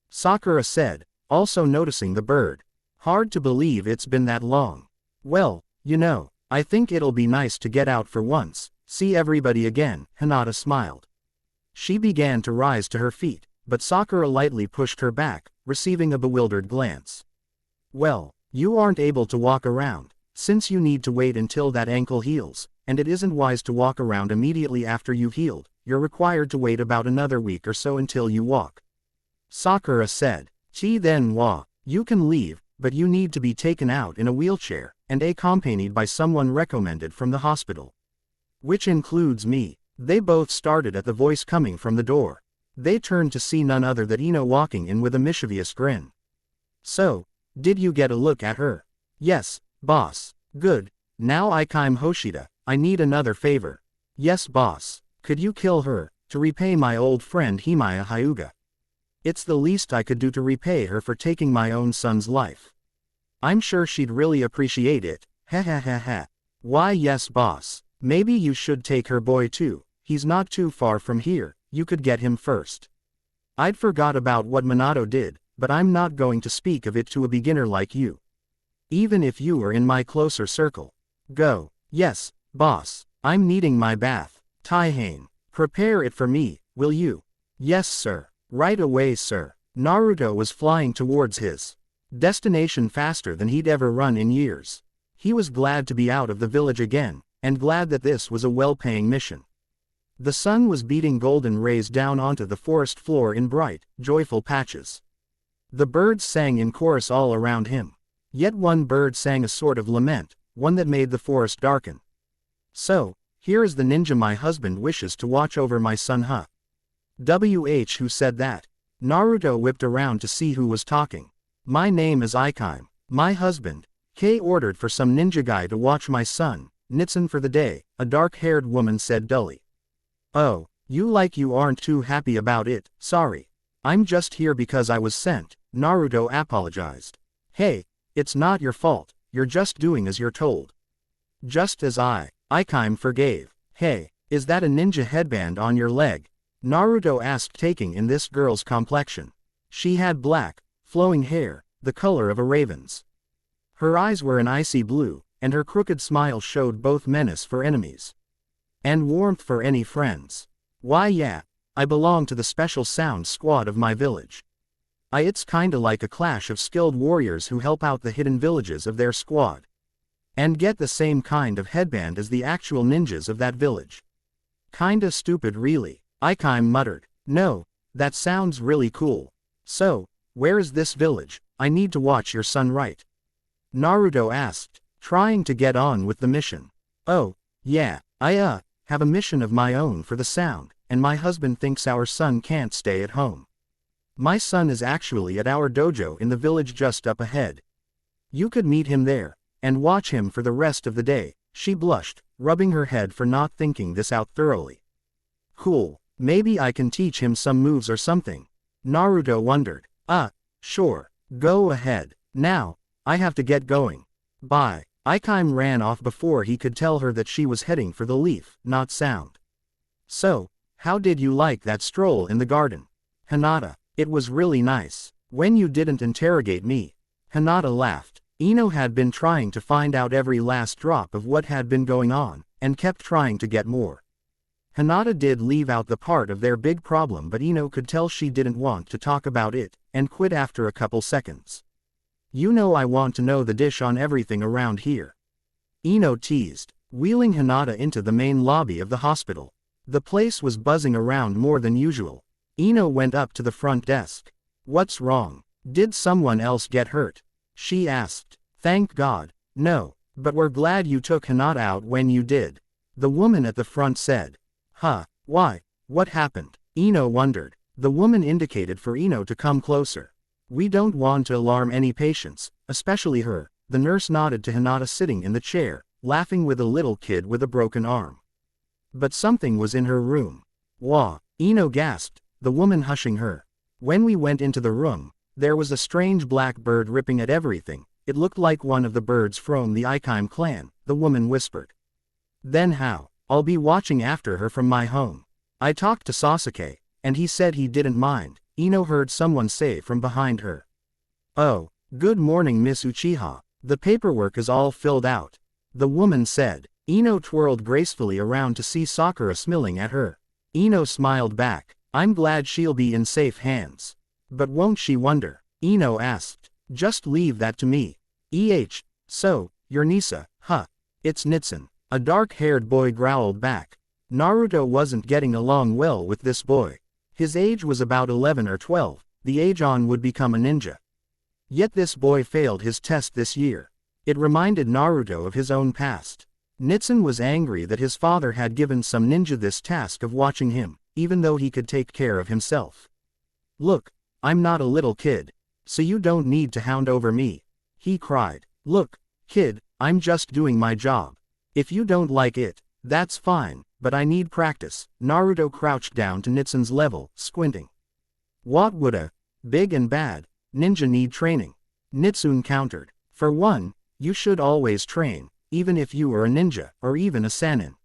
Sakura said, also noticing the bird. Hard to believe it's been that long. Well, you know, I think it'll be nice to get out for once, see everybody again, Hinata smiled. She began to rise to her feet, but Sakura lightly pushed her back, receiving a bewildered glance. Well, you aren't able to walk around, since you need to wait until that ankle heals, and it isn't wise to walk around immediately after you've healed, you're required to wait about another week or so until you walk. Sakura said. Then you can leave, but you need to be taken out in a wheelchair, and accompanied by someone recommended from the hospital. Which includes me. They both started at the voice coming from the door. They turned to see none other than Ino walking in with a mischievous grin. So, did you get a look at her? Yes, boss. Good. Now Ikaime Hoshida, I need another favor. Yes boss. Could you kill her, to repay my old friend Himaya Hyuga? It's the least I could do to repay her for taking my own son's life. I'm sure she'd really appreciate it, ha. Why yes boss. Maybe you should take her boy too, he's not too far from here, you could get him first. I'd forgot about what Minato did, but I'm not going to speak of it to a beginner like you. Even if you are in my closer circle. Go. Yes, boss, I'm needing my bath. Taihane, prepare it for me, will you? Yes sir. Right away sir. Naruto was flying towards his destination faster than he'd ever run in years. He was glad to be out of the village again, and glad that this was a well-paying mission. The sun was beating golden rays down onto the forest floor in bright, joyful patches. The birds sang in chorus all around him. Yet one bird sang a sort of lament, one that made the forest darken. So, here is the ninja my husband wishes to watch over my son huh? Who said that? Naruto whipped around to see who was talking. My name is Ikaime. My husband, K ordered for some ninja guy to watch my son, Nitsun for the day, a dark-haired woman said dully. Oh, you aren't too happy about it, sorry. I'm just here because I was sent, Naruto apologized. Hey, it's not your fault, you're just doing as you're told. Just as Ikaime forgave. Hey, is that a ninja headband on your leg? Naruto asked taking in this girl's complexion. She had black, flowing hair, the color of a raven's. Her eyes were an icy blue, and her crooked smile showed both menace for enemies and warmth for any friends. Why yeah, I belong to the special sound squad of my village. It's kinda like a clash of skilled warriors who help out the hidden villages of their squad. And get the same kind of headband as the actual ninjas of that village. Kinda stupid really, Ikaime muttered. No, that sounds really cool. So, where is this village? I need to watch your son right? Naruto asked, trying to get on with the mission. Oh, yeah, I have a mission of my own for the sound, and my husband thinks our son can't stay at home. My son is actually at our dojo in the village just up ahead. You could meet him there, and watch him for the rest of the day, she blushed, rubbing her head for not thinking this out thoroughly. Cool, maybe I can teach him some moves or something. Naruto wondered. Sure. Go ahead. Now, I have to get going. Bye. Ikaim ran off before he could tell her that she was heading for the leaf, not sound. So, how did you like that stroll in the garden? Hinata, it was really nice. When you didn't interrogate me. Hinata laughed. Ino had been trying to find out every last drop of what had been going on, and kept trying to get more. Hinata did leave out the part of their big problem, but Ino could tell she didn't want to talk about it, and quit after a couple seconds. You know I want to know the dish on everything around here. Ino teased, wheeling Hinata into the main lobby of the hospital. The place was buzzing around more than usual. Ino went up to the front desk. What's wrong? Did someone else get hurt? She asked. Thank God, no, but we're glad you took Hinata out when you did. The woman at the front said. Why? What happened? Ino wondered. The woman indicated for Ino to come closer. We don't want to alarm any patients, especially her. The nurse nodded to Hinata sitting in the chair, laughing with a little kid with a broken arm. But something was in her room. Wah, Ino gasped, the woman hushing her. When we went into the room, there was a strange black bird ripping at everything. It looked like one of the birds from the Ikaim clan, the woman whispered. Then how? I'll be watching after her from my home. I talked to Sasuke, and he said he didn't mind, Ino heard someone say from behind her. Oh, good morning Miss Uchiha, the paperwork is all filled out. The woman said. Ino twirled gracefully around to see Sakura smiling at her. Ino smiled back. I'm glad she'll be in safe hands. But won't she wonder? Ino asked. Just leave that to me. So, you're Nisa, huh? It's Nitsun. A dark-haired boy growled back. Naruto wasn't getting along well with this boy. His age was about 11 or 12, the age on would become a ninja. Yet this boy failed his test this year. It reminded Naruto of his own past. Nitsun was angry that his father had given some ninja this task of watching him, even though he could take care of himself. Look, I'm not a little kid, so you don't need to hound over me, he cried. Look, kid, I'm just doing my job. If you don't like it, that's fine, but I need practice. Naruto crouched down to Nitsun's level, squinting. What would a big and bad ninja need training? Nitsun countered. For one, you should always train, even if you are a ninja, or even a sanin.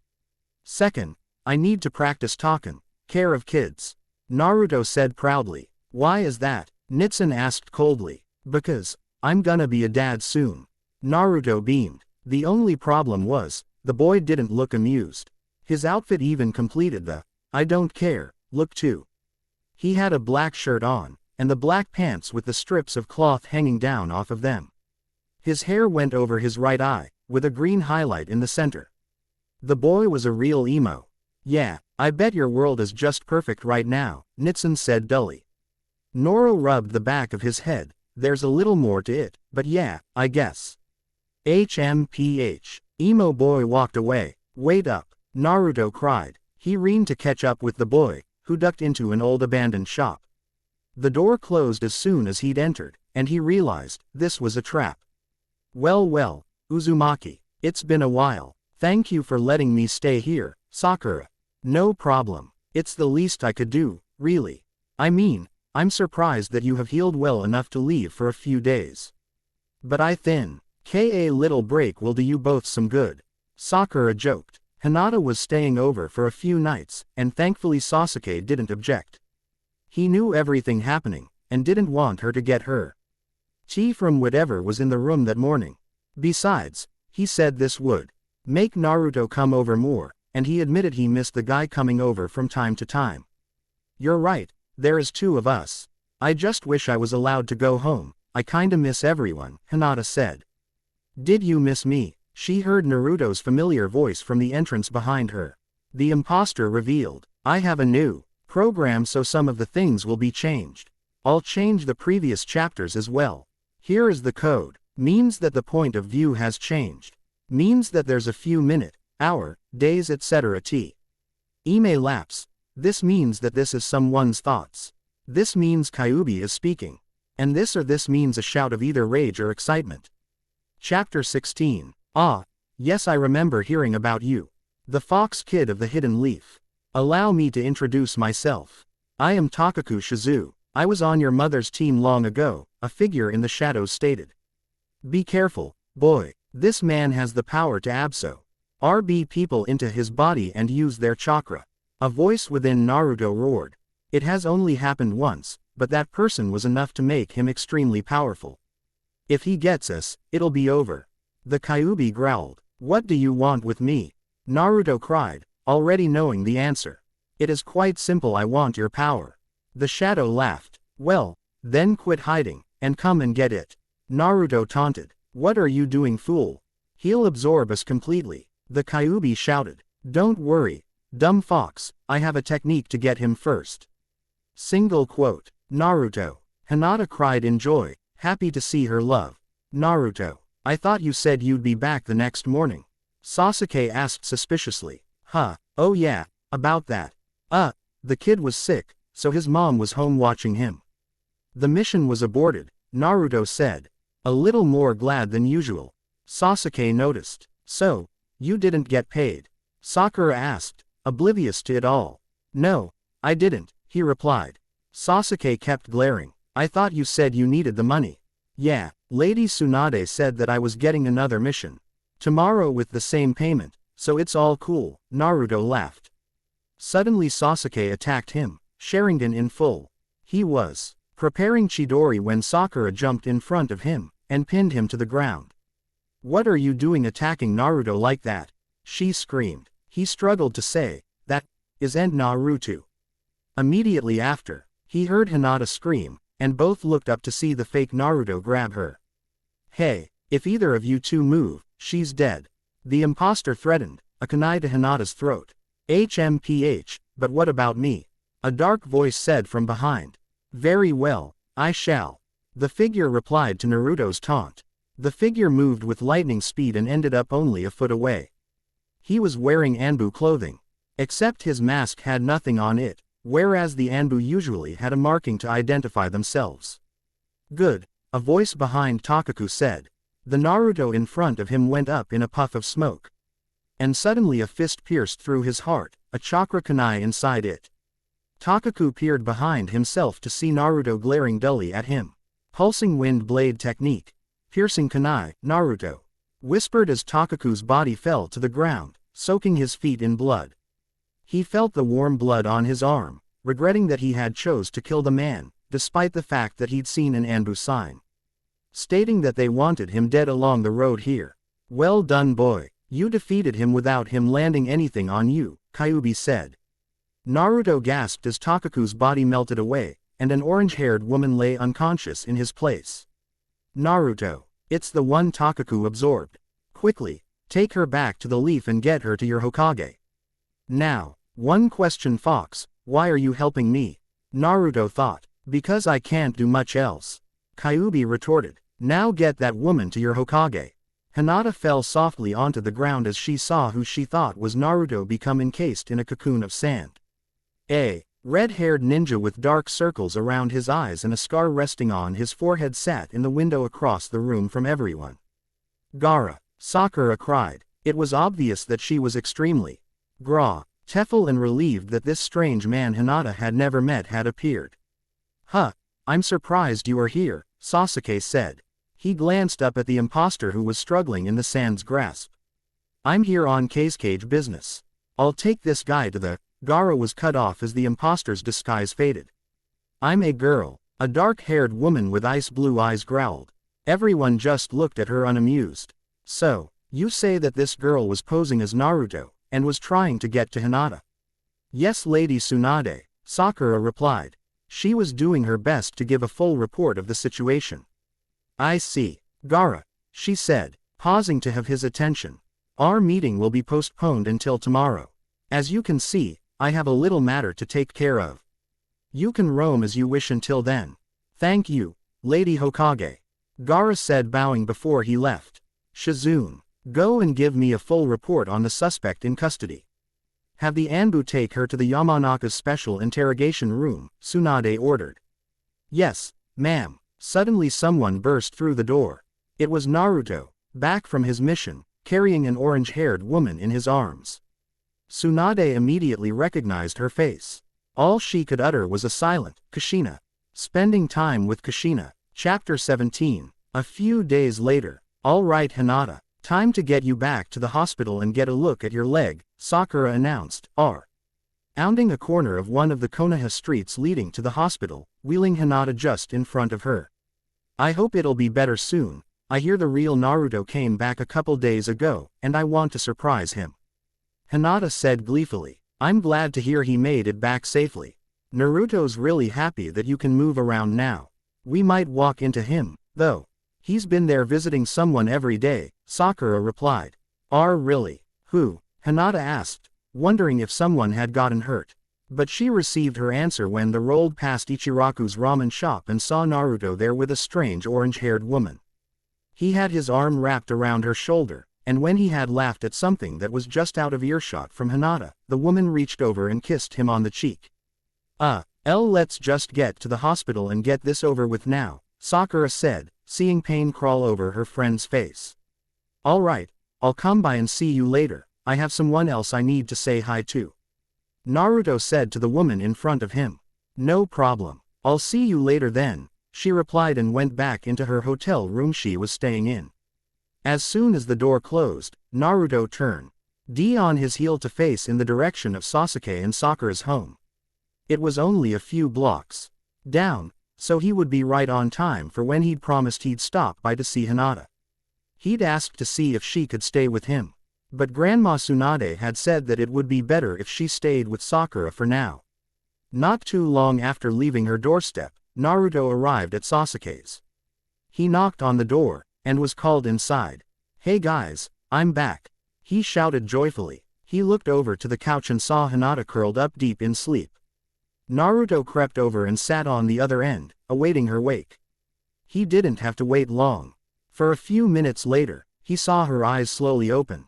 Second, I need to practice talking care of kids. Naruto said proudly. Why is that? Nitsun asked coldly. Because, I'm gonna be a dad soon. Naruto beamed. The only problem was, the boy didn't look amused. His outfit even completed the, I don't care, look too. He had a black shirt on, and the black pants with the strips of cloth hanging down off of them. His hair went over his right eye, with a green highlight in the center. The boy was a real emo. Yeah, I bet your world is just perfect right now, Nitsun said dully. Noro rubbed the back of his head. There's a little more to it, but yeah, I guess. HMPH. Emo boy walked away. Wait up, Naruto cried. He ran to catch up with the boy, who ducked into an old abandoned shop. The door closed as soon as he'd entered, and he realized this was a trap. Well, Uzumaki, it's been a while. Thank you for letting me stay here, Sakura. No problem. It's the least I could do, really. I mean, I'm surprised that you have healed well enough to leave for a few days. But a little break will do you both some good. Sakura joked. Hinata was staying over for a few nights, and thankfully Sasuke didn't object. He knew everything happening, and didn't want her to get hurt. Tea from whatever was in the room that morning. Besides, he said this would make Naruto come over more, and he admitted he missed the guy coming over from time to time. You're right, there is two of us. I just wish I was allowed to go home, I kinda miss everyone, Hinata said. Did you miss me? She heard Naruto's familiar voice from the entrance behind her. The imposter revealed, I have a new program so some of the things will be changed. I'll change the previous chapters as well. Here is the code. Means that the point of view has changed. Means that there's a few minute, hour, days etc. Ime lapse. This means that this is someone's thoughts. This means Kyuubi is speaking. And this means a shout of either rage or excitement. Chapter 16. Ah, yes I remember hearing about you. The fox kid of the hidden leaf. Allow me to introduce myself. I am Takaku Shizu. I was on your mother's team long ago, a figure in the shadows stated. Be careful, boy. This man has the power to RB people into his body and use their chakra. A voice within Naruto roared. It has only happened once, but that person was enough to make him extremely powerful. If he gets us, it'll be over. The Kyuubi growled. What do you want with me? Naruto cried, already knowing the answer. It is quite simple, I want your power. The shadow laughed. Well, then quit hiding, and come and get it. Naruto taunted. What are you doing, fool? He'll absorb us completely. The Kyuubi shouted. Don't worry, dumb fox, I have a technique to get him first. Single quote. Naruto. Hinata cried in joy, happy to see her love. Naruto. I thought you said you'd be back the next morning. Sasuke asked suspiciously. Huh, oh yeah, about that. The kid was sick, so his mom was home watching him. The mission was aborted, Naruto said. A little more glad than usual. Sasuke noticed. So, you didn't get paid? Sakura asked, oblivious to it all. No, I didn't, he replied. Sasuke kept glaring. I thought you said you needed the money. Yeah, Lady Tsunade said that I was getting another mission. Tomorrow with the same payment, so it's all cool, Naruto laughed. Suddenly Sasuke attacked him, Sharingan in full. He was preparing Chidori when Sakura jumped in front of him, and pinned him to the ground. What are you doing attacking Naruto like that? She screamed. He struggled to say, that is end Naruto. Immediately after, he heard Hinata scream, and both looked up to see the fake Naruto grab her. Hey, if either of you two move, she's dead. The imposter threatened, a kunai to Hinata's throat. HMPH, but what about me? A dark voice said from behind. Very well, I shall. The figure replied to Naruto's taunt. The figure moved with lightning speed and ended up only a foot away. He was wearing Anbu clothing. Except his mask had nothing on it, whereas the Anbu usually had a marking to identify themselves. Good, a voice behind Takaku said. The Naruto in front of him went up in a puff of smoke. And suddenly a fist pierced through his heart, a chakra kunai inside it. Takaku peered behind himself to see Naruto glaring dully at him. Pulsing wind blade technique. Piercing kunai, Naruto. Whispered as Takaku's body fell to the ground, soaking his feet in blood. He felt the warm blood on his arm, regretting that he had chose to kill the man, despite the fact that he'd seen an Anbu sign stating that they wanted him dead along the road here. Well done, boy. You defeated him without him landing anything on you, Kyuubi said. Naruto gasped as Takaku's body melted away, and an orange-haired woman lay unconscious in his place. Naruto. It's the one Takaku absorbed. Quickly, take her back to the leaf and get her to your Hokage. Now, one question, Fox, why are you helping me? Naruto thought. Because I can't do much else. Kyuubi retorted. Now get that woman to your Hokage. Hinata fell softly onto the ground as she saw who she thought was Naruto become encased in a cocoon of sand. A red-haired ninja with dark circles around his eyes and a scar resting on his forehead sat in the window across the room from everyone. Gaara, Sakura cried. It was obvious that she was extremely tearful and relieved that this strange man Hinata had never met had appeared. Huh, I'm surprised you are here, Sasuke said. He glanced up at the imposter who was struggling in the sand's grasp. I'm here on cage business. I'll take this guy to the... Gaara was cut off as the imposter's disguise faded. I'm a girl, a dark-haired woman with ice-blue eyes growled. Everyone just looked at her unamused. So, you say that this girl was posing as Naruto, and was trying to get to Hinata? Yes, Lady Tsunade, Sakura replied. She was doing her best to give a full report of the situation. I see. Gaara, she said, pausing to have his attention. Our meeting will be postponed until tomorrow. As you can see, I have a little matter to take care of. You can roam as you wish until then. Thank you, Lady Hokage. Gaara said, bowing before he left. Shizune, go and give me a full report on the suspect in custody. Have the Anbu take her to the Yamanaka's special interrogation room, Tsunade ordered. Yes, ma'am. Suddenly someone burst through the door. It was Naruto, back from his mission, carrying an orange-haired woman in his arms. Tsunade immediately recognized her face. All she could utter was a silent, Kushina. Spending time with Kushina. Chapter 17. A few days later. All right Hinata, time to get you back to the hospital and get a look at your leg, Sakura announced, rounding a corner of one of the Konoha streets leading to the hospital, wheeling Hinata just in front of her. I hope it'll be better soon. I hear the real Naruto came back a couple days ago, and I want to surprise him. Hinata said gleefully. I'm glad to hear he made it back safely. Naruto's really happy that you can move around now. We might walk into him, though. He's been there visiting someone every day, Sakura replied. Really? Who? Hinata asked, wondering if someone had gotten hurt. But she received her answer when they rolled past Ichiraku's ramen shop and saw Naruto there with a strange orange-haired woman. He had his arm wrapped around her shoulder, and when he had laughed at something that was just out of earshot from Hinata, the woman reached over and kissed him on the cheek. Let's just get to the hospital and get this over with now, Sakura said, seeing pain crawl over her friend's face. Alright, I'll come by and see you later, I have someone else I need to say hi to. Naruto said to the woman in front of him. No problem, I'll see you later then, she replied and went back into her hotel room she was staying in. As soon as the door closed, Naruto turned on his heel to face in the direction of Sasuke and Sakura's home. It was only a few blocks down, so he would be right on time for when he'd promised he'd stop by to see Hinata. He'd asked to see if she could stay with him, but Grandma Tsunade had said that it would be better if she stayed with Sakura for now. Not too long after leaving her doorstep, Naruto arrived at Sasuke's. He knocked on the door, and was called inside. Hey guys, I'm back, he shouted joyfully. He looked over to the couch and saw Hinata curled up deep in sleep. Naruto crept over and sat on the other end, awaiting her wake. He didn't have to wait long. For a few minutes later, he saw her eyes slowly open.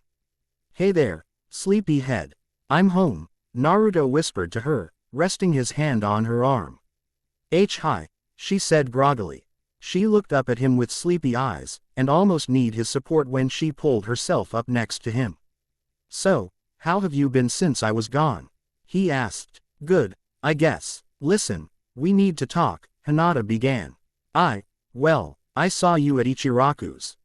Hey there, sleepyhead. I'm home, Naruto whispered to her, resting his hand on her arm. Hi, she said groggily. She looked up at him with sleepy eyes, and almost needed his support when she pulled herself up next to him. So, how have you been since I was gone? He asked. Good, I guess. Listen, we need to talk, Hinata began. Well, I saw you at Ichiraku's.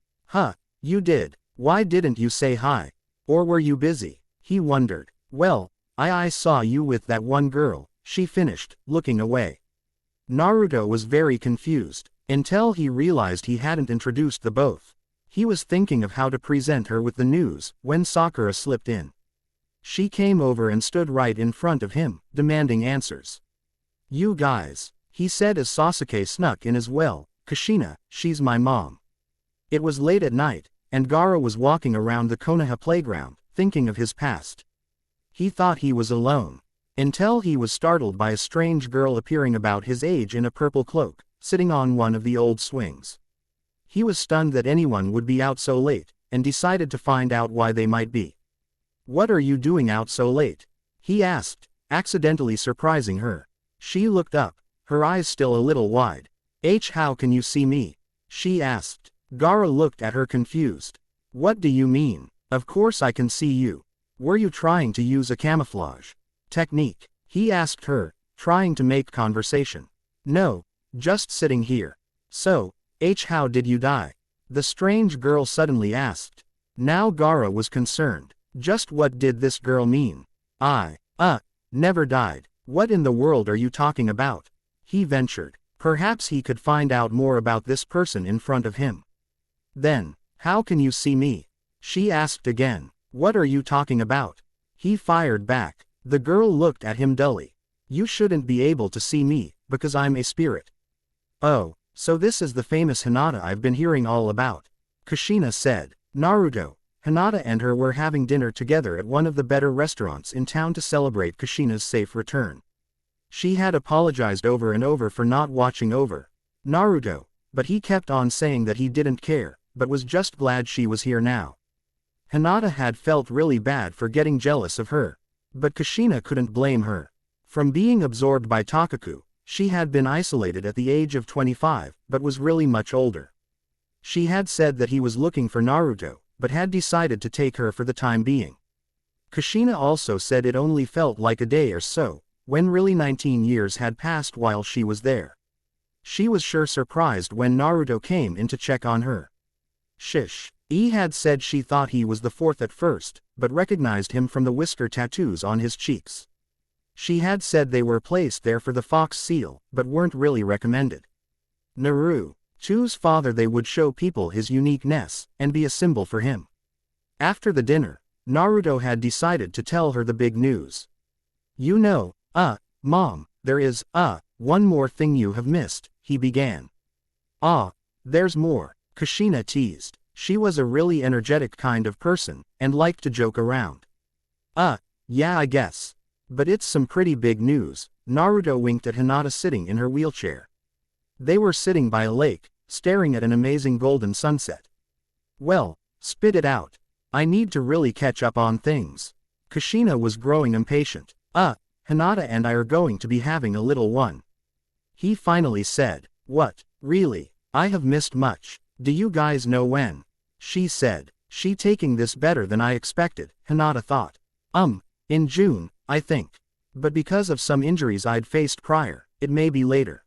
You did. Why didn't you say hi? Or were you busy? He wondered. Well, I saw you with that one girl, she finished, looking away. Naruto was very confused, until he realized he hadn't introduced the both. He was thinking of how to present her with the news, when Sakura slipped in. She came over and stood right in front of him, demanding answers. You guys, he said as Sasuke snuck in as well. Kushina, she's my mom. It was late at night, and Gaara was walking around the Konoha playground, thinking of his past. He thought he was alone, until he was startled by a strange girl appearing about his age in a purple cloak, sitting on one of the old swings. He was stunned that anyone would be out so late, and decided to find out why they might be. What are you doing out so late? He asked, accidentally surprising her. She looked up, her eyes still a little wide. How can you see me? She asked. Gaara looked at her confused. What do you mean? Of course I can see you. Were you trying to use a camouflage technique? He asked her, trying to make conversation. No, just sitting here. So, how did you die? The strange girl suddenly asked. Now Gaara was concerned. Just what did this girl mean? Never died. What in the world are you talking about? He ventured. Perhaps he could find out more about this person in front of him. Then, how can you see me? She asked again. What are you talking about? He fired back. The girl looked at him dully. You shouldn't be able to see me, because I'm a spirit. Oh, so this is the famous Hinata I've been hearing all about, Kushina said. Naruto, Hinata and her were having dinner together at one of the better restaurants in town to celebrate Kushina's safe return. She had apologized over and over for not watching over Naruto, but he kept on saying that he didn't care, but was just glad she was here now. Hinata had felt really bad for getting jealous of her, but Kushina couldn't blame her. From being absorbed by Takaku, she had been isolated at the age of 25, but was really much older. She had said that he was looking for Naruto, but had decided to take her for the time being. Kushina also said it only felt like a day or so, when really 19 years had passed while she was there. She was sure surprised when Naruto came in to check on her. Shish. Had said she thought he was the fourth at first, but recognized him from the whisker tattoos on his cheeks. She had said they were placed there for the fox seal, but weren't really recommended. Naruto's father they would show people his uniqueness, and be a symbol for him. After the dinner, Naruto had decided to tell her the big news. You know, Mom, there is, one more thing you have missed, he began. There's more, Kushina teased. She was a really energetic kind of person, and liked to joke around. Yeah I guess. But it's some pretty big news, Naruto winked at Hinata sitting in her wheelchair. They were sitting by a lake, staring at an amazing golden sunset. Well, spit it out. I need to really catch up on things. Kushina was growing impatient. Hinata and I are going to be having a little one. He finally said. What, really? I have missed much. Do you guys know when? She said. She taking this better than I expected, Hinata thought. In June, I think. But because of some injuries I'd faced prior, it may be later.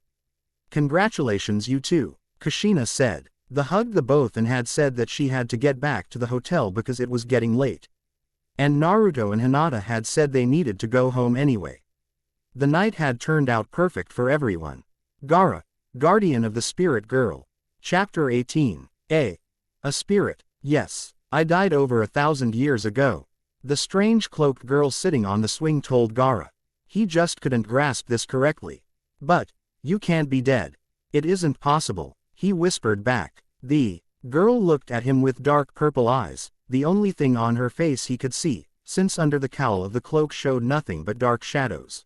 Congratulations you too, Kushina said. They hugged the both and had said that she had to get back to the hotel because it was getting late. And Naruto and Hinata had said they needed to go home anyway. The night had turned out perfect for everyone. Gaara, Guardian of the Spirit Girl. Chapter 18. A spirit, yes. I died over 1,000 years ago. The strange cloaked girl sitting on the swing told Gaara. He just couldn't grasp this correctly. But, you can't be dead. It isn't possible, he whispered back. The girl looked at him with dark purple eyes, the only thing on her face he could see, since under the cowl of the cloak showed nothing but dark shadows.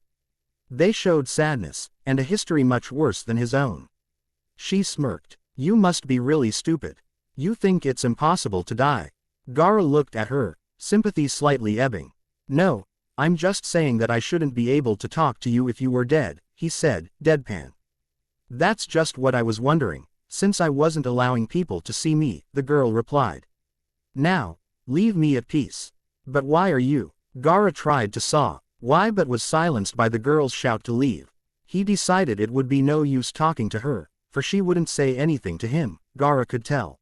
They showed sadness, and a history much worse than his own. She smirked. You must be really stupid. You think it's impossible to die. Gaara looked at her, sympathy slightly ebbing. No, I'm just saying that I shouldn't be able to talk to you if you were dead, he said, deadpan. That's just what I was wondering, since I wasn't allowing people to see me, the girl replied. Now, leave me at peace. But why are you? Gaara tried to saw why but was silenced by the girl's shout to leave. He decided it would be no use talking to her, for she wouldn't say anything to him, Gaara could tell.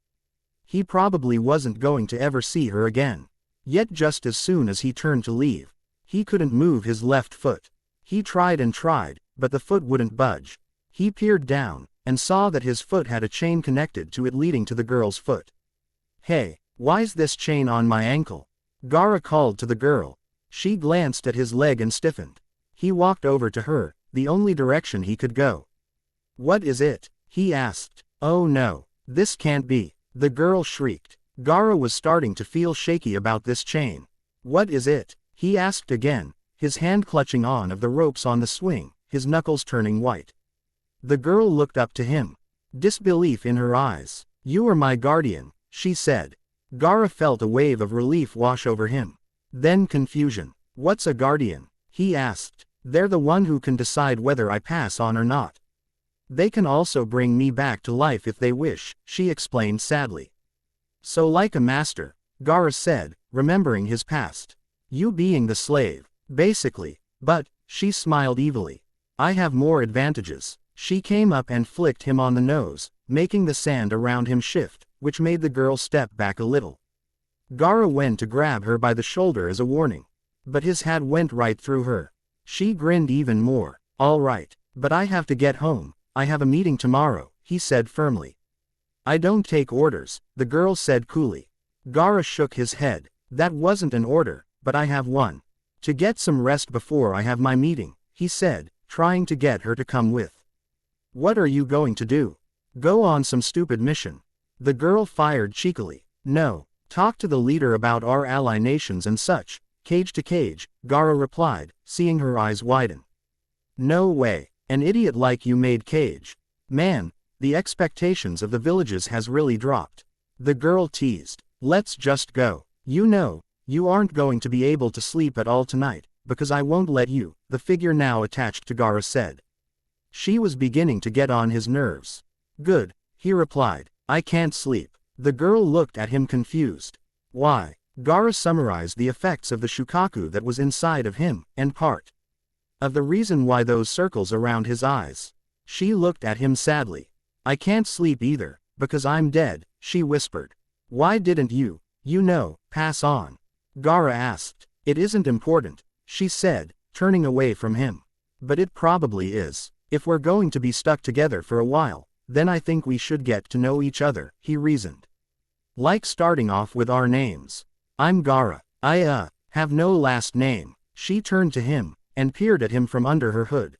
He probably wasn't going to ever see her again. Yet just as soon as he turned to leave, he couldn't move his left foot. He tried and tried, but the foot wouldn't budge. He peered down, and saw that his foot had a chain connected to it leading to the girl's foot. Hey, why's this chain on my ankle? Gaara called to the girl. She glanced at his leg and stiffened. He walked over to her, the only direction he could go. What is it? He asked. Oh no, this can't be. The girl shrieked. Gaara was starting to feel shaky about this chain. What is it? He asked again, his hand clutching on of the ropes on the swing, his knuckles turning white. The girl looked up to him. Disbelief in her eyes. You are my guardian, she said. Gaara felt a wave of relief wash over him. Then confusion. What's a guardian? He asked. They're the one who can decide whether I pass on or not. They can also bring me back to life if they wish, she explained sadly. So like a master, Gaara said, remembering his past. You being the slave, basically, but, she smiled evilly. I have more advantages. She came up and flicked him on the nose, making the sand around him shift, which made the girl step back a little. Gaara went to grab her by the shoulder as a warning. But his hat went right through her. She grinned even more. All right, but I have to get home. I have a meeting tomorrow, he said firmly. I don't take orders, the girl said coolly. Gaara shook his head. That wasn't an order, but I have one. To get some rest before I have my meeting, he said, trying to get her to come with. What are you going to do? Go on some stupid mission? The girl fired cheekily. No, talk to the leader about our ally nations and such, cage to cage, Gaara replied, seeing her eyes widen. No way. An idiot like you made cage. Man, the expectations of the villages has really dropped. The girl teased. Let's just go. You know, you aren't going to be able to sleep at all tonight, because I won't let you, the figure now attached to Gaara said. She was beginning to get on his nerves. Good, he replied. I can't sleep. The girl looked at him confused. Why? Gara summarized the effects of the shukaku that was inside of him, and part of the reason why those circles around his eyes. She looked at him sadly. I can't sleep either, because I'm dead, she whispered. Why didn't you, pass on? Gara asked. It isn't important, she said, turning away from him. But it probably is. If we're going to be stuck together for a while, then I think we should get to know each other, he reasoned. Like starting off with our names. I'm Gara. I have no last name. She turned to him, and peered at him from under her hood.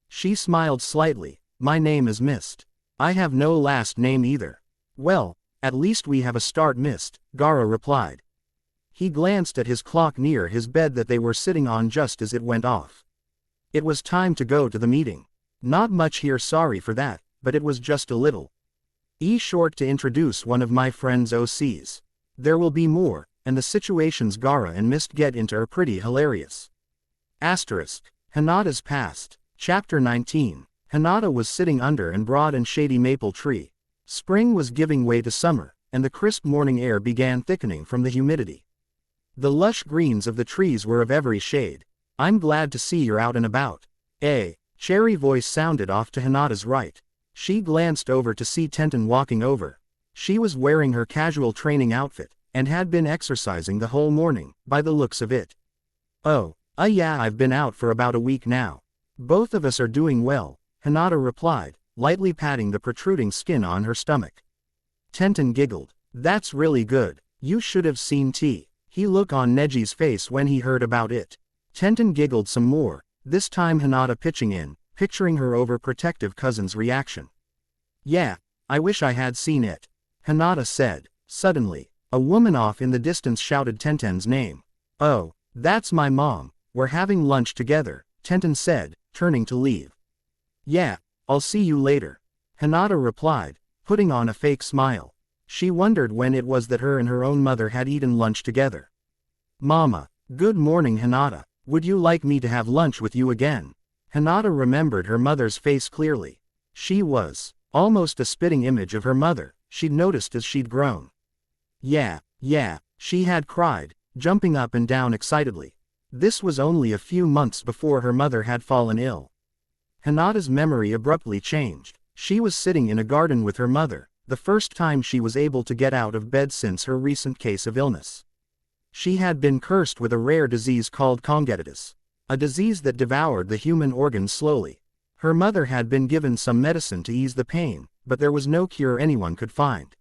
She smiled slightly. My name is Mist. I have no last name either. Well, at least we have a start, Mist, Gara replied. He glanced at his clock near his bed that they were sitting on just as it went off. It was time to go to the meeting. Not much here, sorry for that, but it was just a little. Short to introduce one of my friend's OCs. There will be more, and the situations Gara and Mist get into are pretty hilarious. Hinata's past. Chapter 19. Hinata was sitting under an broad and shady maple tree. Spring was giving way to summer, and the crisp morning air began thickening from the humidity. The lush greens of the trees were of every shade. I'm glad to see you're out and about. A cheery voice sounded off to Hinata's right. She glanced over to see Tenten walking over. She was wearing her casual training outfit, and had been exercising the whole morning, by the looks of it. Oh, yeah, I've been out for about a week now. Both of us are doing well, Hinata replied, lightly patting the protruding skin on her stomach. Tenten giggled. That's really good. You should have seen he looked on Neji's face when he heard about it. Tenten giggled some more, this time Hinata pitching in, picturing her overprotective cousin's reaction. Yeah, I wish I had seen it, Hinata said. Suddenly, a woman off in the distance shouted Tenten's name. Oh, that's my mom. We're having lunch together, Tenten said, turning to leave. Yeah, I'll see you later, Hinata replied, putting on a fake smile. She wondered when it was that her and her own mother had eaten lunch together. Mama, good morning, Hinata. Would you like me to have lunch with you again? Hinata remembered her mother's face clearly. She was almost a spitting image of her mother, she'd noticed as she'd grown. Yeah, she had cried, jumping up and down excitedly. This was only a few months before her mother had fallen ill. Hinata's memory abruptly changed. She was sitting in a garden with her mother, the first time she was able to get out of bed since her recent case of illness. She had been cursed with a rare disease called congenitus, a disease that devoured the human organs slowly. Her mother had been given some medicine to ease the pain, but there was no cure anyone could find.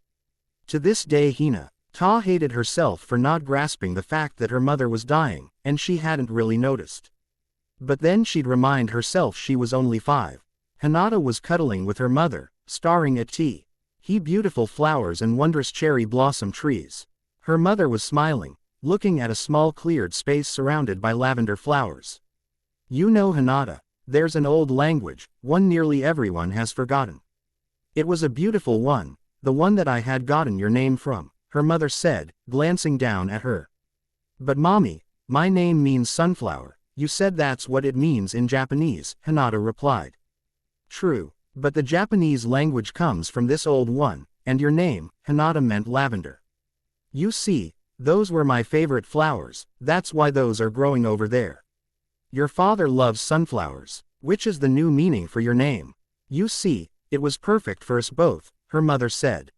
To this day Hinata hated herself for not grasping the fact that her mother was dying, and she hadn't really noticed. But then she'd remind herself she was only 5. Hinata was cuddling with her mother, staring at beautiful flowers and wondrous cherry blossom trees. Her mother was smiling, looking at a small cleared space surrounded by lavender flowers. Hinata, there's an old language, one nearly everyone has forgotten. It was a beautiful one, the one that I had gotten your name from, her mother said, glancing down at her. But mommy, my name means sunflower. You said that's what it means in Japanese, Hinata replied. True, but the Japanese language comes from this old one, and your name, Hinata, meant lavender. You see, those were my favorite flowers, that's why those are growing over there. Your father loves sunflowers, which is the new meaning for your name. You see, it was perfect for us both, her mother said.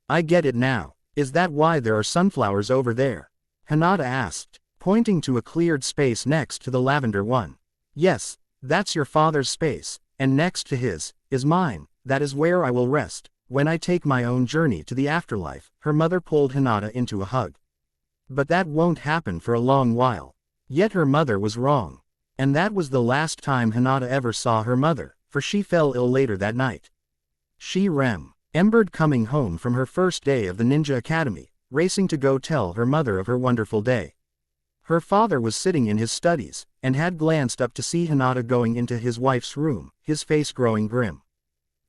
I get it now. Is that why there are sunflowers over there? Hinata asked, pointing to a cleared space next to the lavender one. Yes, that's your father's space, and next to his, is mine. That is where I will rest, when I take my own journey to the afterlife, her mother pulled Hinata into a hug. But that won't happen for a long while. Yet her mother was wrong. And that was the last time Hinata ever saw her mother, for she fell ill later that night. She remembered coming home from her first day of the Ninja Academy, racing to go tell her mother of her wonderful day. Her father was sitting in his studies, and had glanced up to see Hinata going into his wife's room, his face growing grim.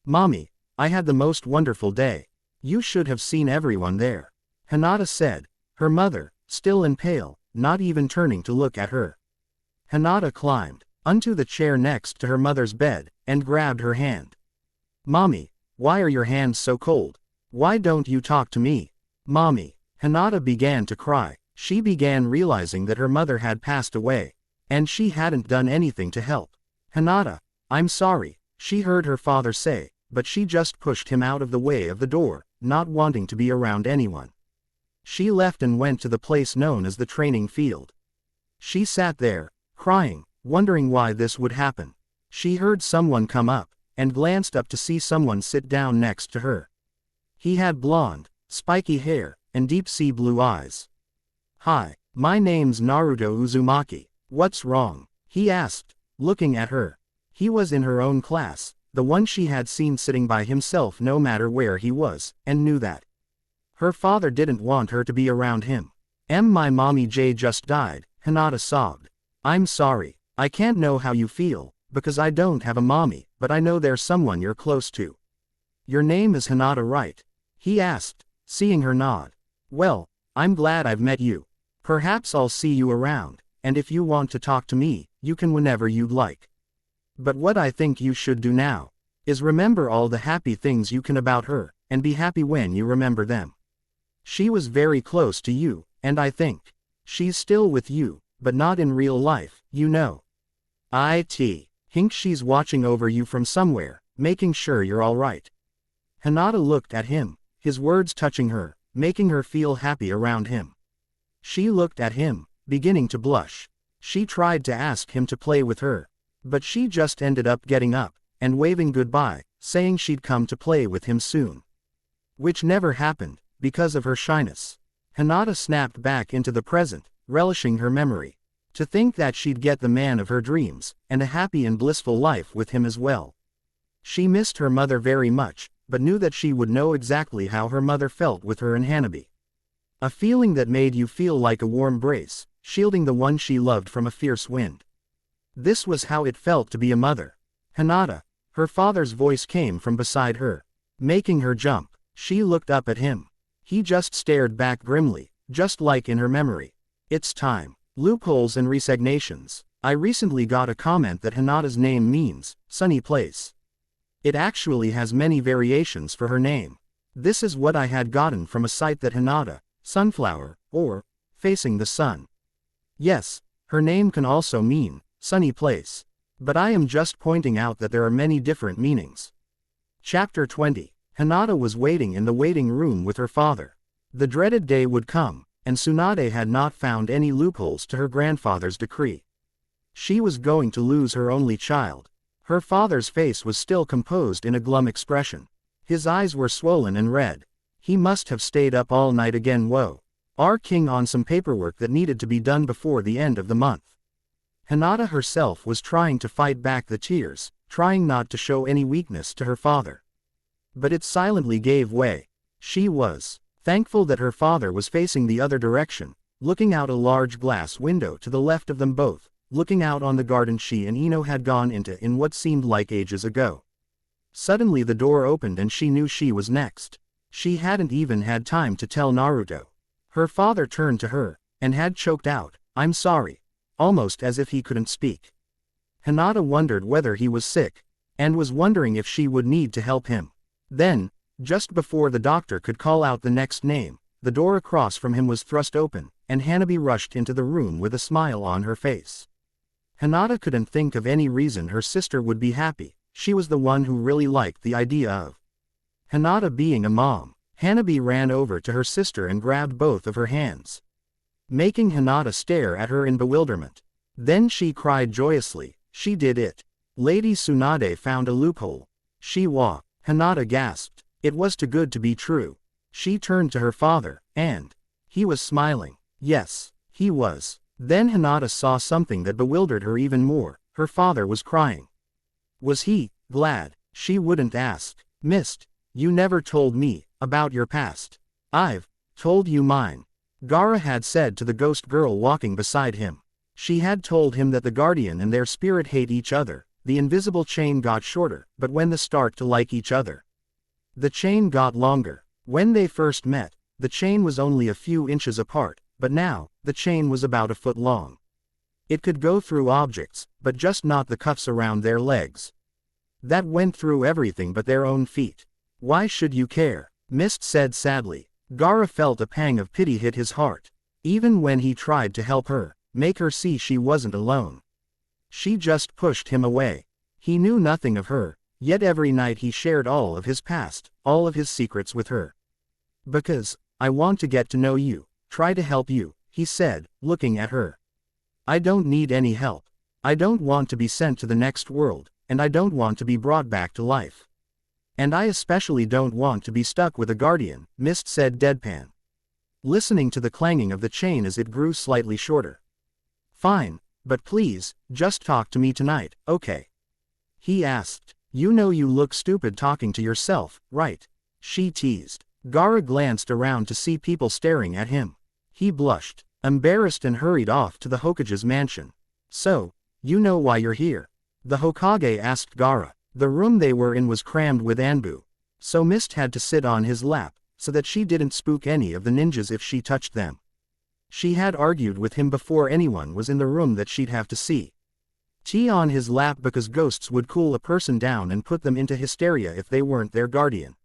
Mommy, I had the most wonderful day. You should have seen everyone there, Hinata said, her mother, still and pale, not even turning to look at her. Hinata climbed onto the chair next to her mother's bed, and grabbed her hand. Mommy, why are your hands so cold? Why don't you talk to me? Mommy, Hinata began to cry. She began realizing that her mother had passed away, and she hadn't done anything to help. Hinata, I'm sorry, she heard her father say, but she just pushed him out of the way of the door, not wanting to be around anyone. She left and went to the place known as the training field. She sat there, crying, wondering why this would happen. She heard someone come up, and glanced up to see someone sit down next to her. He had blonde, spiky hair, and deep sea blue eyes. "Hi, my name's Naruto Uzumaki, what's wrong?" he asked, looking at her. He was in her own class, the one she had seen sitting by himself no matter where he was, and knew that her father didn't want her to be around him. My mommy Jay just died," Hinata sobbed. "I'm sorry, I can't know how you feel, because I don't have a mommy, but I know there's someone you're close to." "Your name is Hinata, right?" he asked, seeing her nod. "Well, I'm glad I've met you. Perhaps I'll see you around, and if you want to talk to me, you can whenever you'd like. But what I think you should do now is remember all the happy things you can about her, and be happy when you remember them. She was very close to you, and I think she's still with you, but not in real life, you know. I think she's watching over you from somewhere, making sure you're alright." Hinata looked at him, his words touching her, making her feel happy around him. She looked at him, beginning to blush. She tried to ask him to play with her, but she just ended up getting up, and waving goodbye, saying she'd come to play with him soon. Which never happened, because of her shyness. Hinata snapped back into the present, relishing her memory. To think that she'd get the man of her dreams, and a happy and blissful life with him as well. She missed her mother very much, but knew that she would know exactly how her mother felt with her in Hanabi. A feeling that made you feel like a warm brace, shielding the one she loved from a fierce wind. This was how it felt to be a mother. "Hinata," her father's voice came from beside her, making her jump. She looked up at him. He just stared back grimly, just like in her memory. "It's time." Loopholes and resignations. I recently got a comment that Hinata's name means sunny place. It actually has many variations for her name. This is what I had gotten from a site that Hinata, sunflower, or facing the sun. Yes, her name can also mean sunny place. But I am just pointing out that there are many different meanings. Chapter 20. Hinata was waiting in the waiting room with her father. The dreaded day would come, and Tsunade had not found any loopholes to her grandfather's decree. She was going to lose her only child. Her father's face was still composed in a glum expression. His eyes were swollen and red. He must have stayed up all night again. Woe. Our king on some paperwork that needed to be done before the end of the month. Hinata herself was trying to fight back the tears, trying not to show any weakness to her father. But it silently gave way. She was thankful that her father was facing the other direction, looking out a large glass window to the left of them both, looking out on the garden she and Ino had gone into in what seemed like ages ago. Suddenly the door opened and she knew she was next. She hadn't even had time to tell Naruto. Her father turned to her, and had choked out, "I'm sorry," almost as if he couldn't speak. Hinata wondered whether he was sick, and was wondering if she would need to help him. Then, just before the doctor could call out the next name, the door across from him was thrust open, and Hanabi rushed into the room with a smile on her face. Hinata couldn't think of any reason her sister would be happy. She was the one who really liked the idea of Hinata being a mom. Hanabi ran over to her sister and grabbed both of her hands, making Hinata stare at her in bewilderment. Then she cried joyously. She did it. Lady Tsunade found a loophole. She wa. Hinata gasped. It was too good to be true. She turned to her father, and he was smiling. Yes, he was. Then Hinata saw something that bewildered her even more. Her father was crying. Was he glad? She wouldn't ask. "Mist, you never told me about your past." "I've told you mine," Gaara had said to the ghost girl walking beside him. She had told him that the guardian and their spirit hate each other. The invisible chain got shorter, but when they start to like each other, the chain got longer. When they first met, the chain was only a few inches apart, but now, the chain was about a foot long. It could go through objects, but just not the cuffs around their legs. That went through everything but their own feet. "Why should you care?" Mist said sadly. Gaara felt a pang of pity hit his heart. Even when he tried to help her, make her see she wasn't alone, she just pushed him away. He knew nothing of her, yet every night he shared all of his past, all of his secrets with her. "Because I want to get to know you, try to help you," he said, looking at her. "I don't need any help. I don't want to be sent to the next world, and I don't want to be brought back to life. And I especially don't want to be stuck with a guardian," Mist said deadpan, listening to the clanging of the chain as it grew slightly shorter. "Fine, but please, just talk to me tonight, okay?" he asked. "You know you look stupid talking to yourself, right?" she teased. Gara glanced around to see people staring at him. He blushed, embarrassed, and hurried off to the Hokage's mansion. "So, you know why you're here?" the Hokage asked Gara. The room they were in was crammed with Anbu, so Mist had to sit on his lap, so that she didn't spook any of the ninjas if she touched them. She had argued with him before anyone was in the room that she'd have to see tea on his lap because ghosts would cool a person down and put them into hysteria if they weren't their guardian.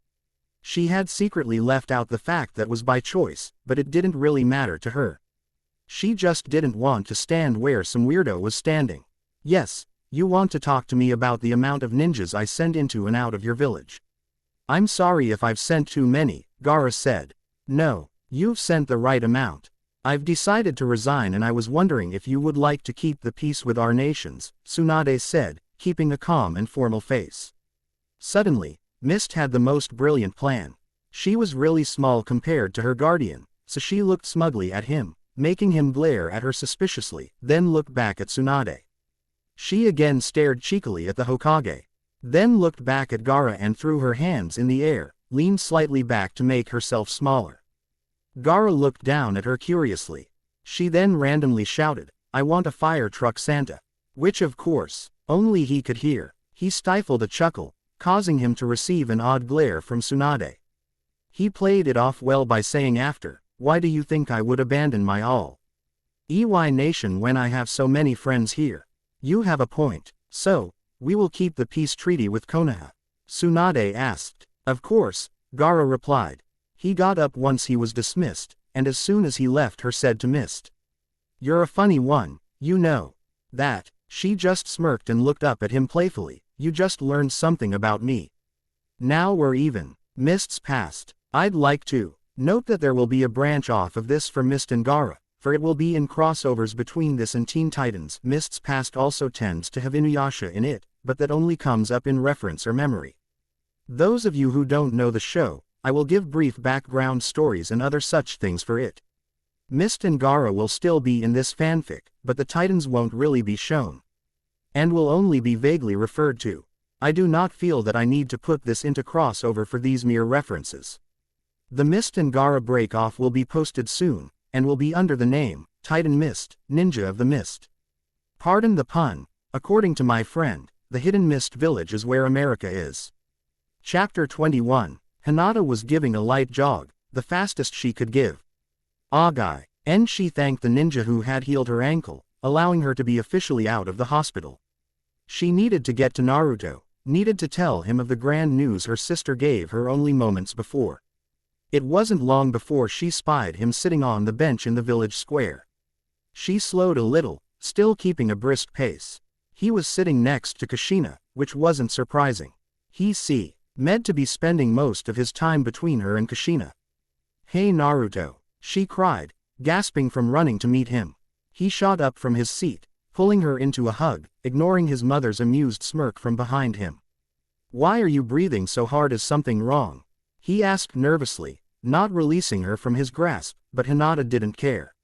She had secretly left out the fact that was by choice, but it didn't really matter to her. She just didn't want to stand where some weirdo was standing. "Yes, you want to talk to me about the amount of ninjas I send into and out of your village. I'm sorry if I've sent too many," Gara said. "No, you've sent the right amount. I've decided to resign and I was wondering if you would like to keep the peace with our nations," Tsunade said, keeping a calm and formal face. Suddenly, Mist had the most brilliant plan. She was really small compared to her guardian, so she looked smugly at him, making him glare at her suspiciously, then looked back at Tsunade. She again stared cheekily at the Hokage, then looked back at Gara and threw her hands in the air, leaned slightly back to make herself smaller. Gara looked down at her curiously. She then randomly shouted, "I want a fire truck Santa," which of course, only he could hear. He stifled a chuckle, causing him to receive an odd glare from Tsunade. He played it off well by saying after, "Why do you think I would abandon my all EY nation when I have so many friends here?" "You have a point. So, we will keep the peace treaty with Konoha?" Tsunade asked. "Of course," Gara replied. He got up once he was dismissed, and as soon as he left her said to Mist, "You're a funny one, you know that." She just smirked and looked up at him playfully. "You just learned something about me. Now we're even." Mist's past. I'd like to note that there will be a branch off of this for Mist and Gara, for it will be in crossovers between this and Teen Titans. Mist's past also tends to have Inuyasha in it, but that only comes up in reference or memory. Those of you who don't know the show, I will give brief background stories and other such things for it. Mist and Gara will still be in this fanfic, but the Titans won't really be shown, and will only be vaguely referred to. I do not feel that I need to put this into crossover for these mere references. The Mist and Gara break-off will be posted soon, and will be under the name, Titan Mist, Ninja of the Mist. Pardon the pun, according to my friend, the Hidden Mist Village is where America is. Chapter 21, Hinata was giving a light jog, the fastest she could give. Agai, and she thanked the ninja who had healed her ankle, allowing her to be officially out of the hospital. She needed to get to Naruto, needed to tell him of the grand news her sister gave her only moments before. It wasn't long before she spied him sitting on the bench in the village square. She slowed a little, still keeping a brisk pace. He was sitting next to Kushina, which wasn't surprising. He meant to be spending most of his time between her and Kushina. "Hey Naruto," she cried, gasping from running to meet him. He shot up from his seat, pulling her into a hug, ignoring his mother's amused smirk from behind him. "Why are you breathing so hard? Is something wrong?" he asked nervously, not releasing her from his grasp, but Hinata didn't care.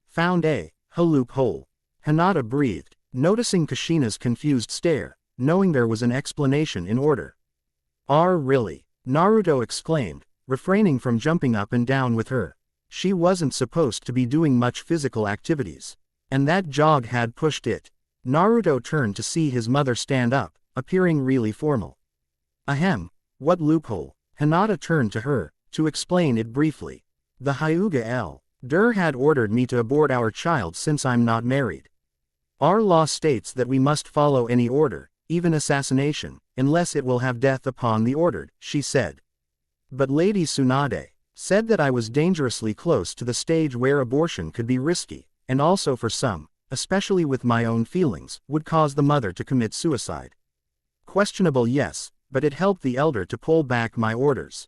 Found a loophole," Hinata breathed, noticing Kushina's confused stare, knowing there was an explanation in order. Really?" Naruto exclaimed, refraining from jumping up and down with her. She wasn't supposed to be doing much physical activities, and that jog had pushed it. Naruto turned to see his mother stand up, appearing really formal. "Ahem, what loophole?" Hinata turned to her, to explain it briefly. "The Hyuga Elder had ordered me to abort our child since I'm not married. Our law states that we must follow any order, even assassination, unless it will have death upon the ordered," she said. "But Lady Tsunade," Said that I was dangerously close to the stage where abortion could be risky, and also for some, especially with my own feelings, would cause the mother to commit suicide. Questionable, yes, but it helped the elder to pull back my orders.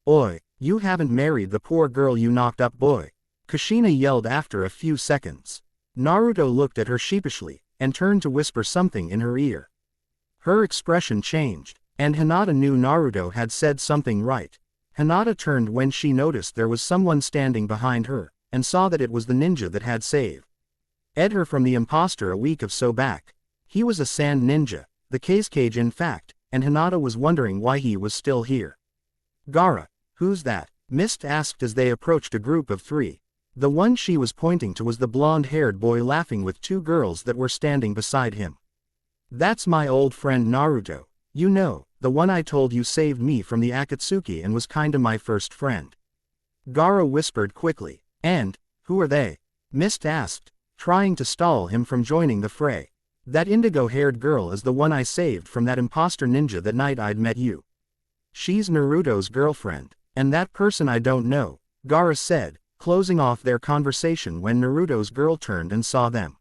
Oi, you haven't married the poor girl you knocked up, boy. Kushina yelled after a few seconds. Naruto looked at her sheepishly, and turned to whisper something in her ear. Her expression changed, and Hinata knew Naruto had said something right. Hinata turned when she noticed there was someone standing behind her, and saw that it was the ninja that had saved her from the imposter a week or so back. He was a sand ninja, the cage in fact, and Hinata was wondering why he was still here. Gaara, who's that? Mist asked as they approached a group of 3. The one she was pointing to was the blonde-haired boy laughing with 2 girls that were standing beside him. That's my old friend Naruto, you know, the one I told you saved me from the Akatsuki and was kinda my first friend. Gaara whispered quickly. And, who are they? Mist asked, trying to stall him from joining the fray. That indigo-haired girl is the one I saved from that imposter ninja that night I'd met you. She's Naruto's girlfriend, and that person I don't know, Gaara said, closing off their conversation when Naruto's girl turned and saw them.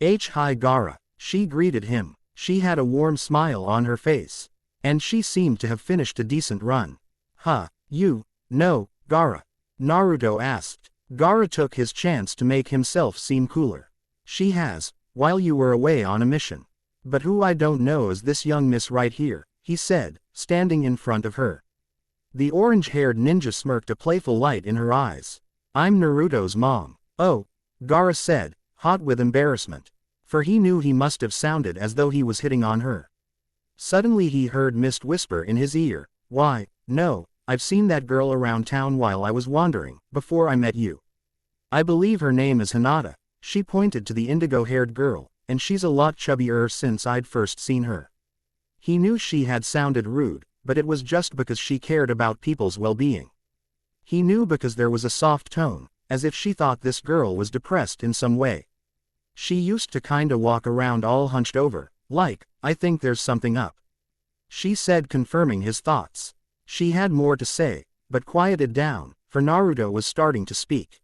Hi Gaara, she greeted him. She had a warm smile on her face. And she seemed to have finished a decent run. You, no, Gaara? Naruto asked. Gaara took his chance to make himself seem cooler. She has, while you were away on a mission. But who I don't know is this young miss right here, he said, standing in front of her. The orange-haired ninja smirked, a playful light in her eyes. I'm Naruto's mom. Oh, Gaara said, hot with embarrassment. For he knew he must have sounded as though he was hitting on her. Suddenly he heard Mist whisper in his ear, why, no, I've seen that girl around town while I was wandering, before I met you. I believe her name is Hinata. She pointed to the indigo-haired girl, and she's a lot chubbier since I'd first seen her. He knew she had sounded rude, but it was just because she cared about people's well-being. He knew because there was a soft tone, as if she thought this girl was depressed in some way. She used to kinda walk around all hunched over, like, I think there's something up. She said, confirming his thoughts. She had more to say, but quieted down, for Naruto was starting to speak.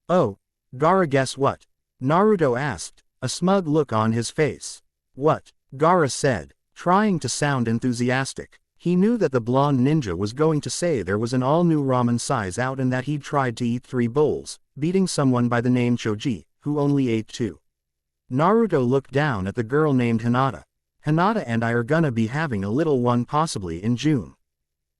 Oh, Gaara, guess what? Naruto asked, a smug look on his face. What? Gaara said, trying to sound enthusiastic. He knew that the blonde ninja was going to say there was an all-new ramen size out and that he'd tried to eat 3 bowls, beating someone by the name Choji, who only ate 2. Naruto looked down at the girl named Hinata. Hinata and I are gonna be having a little one possibly in June,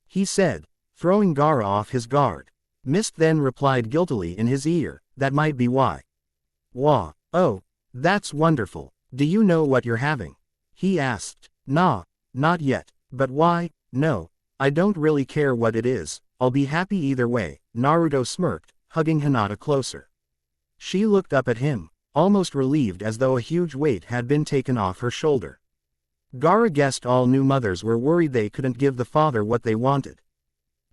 he said, throwing Gaara off his guard. Mist then replied guiltily in his ear, that might be why. Wah, oh, that's wonderful. Do you know what you're having? He asked. Nah, not yet, but why? No, I don't really care what it is, I'll be happy either way, Naruto smirked, hugging Hinata closer. She looked up at him, almost relieved as though a huge weight had been taken off her shoulder. Gaara guessed all new mothers were worried they couldn't give the father what they wanted.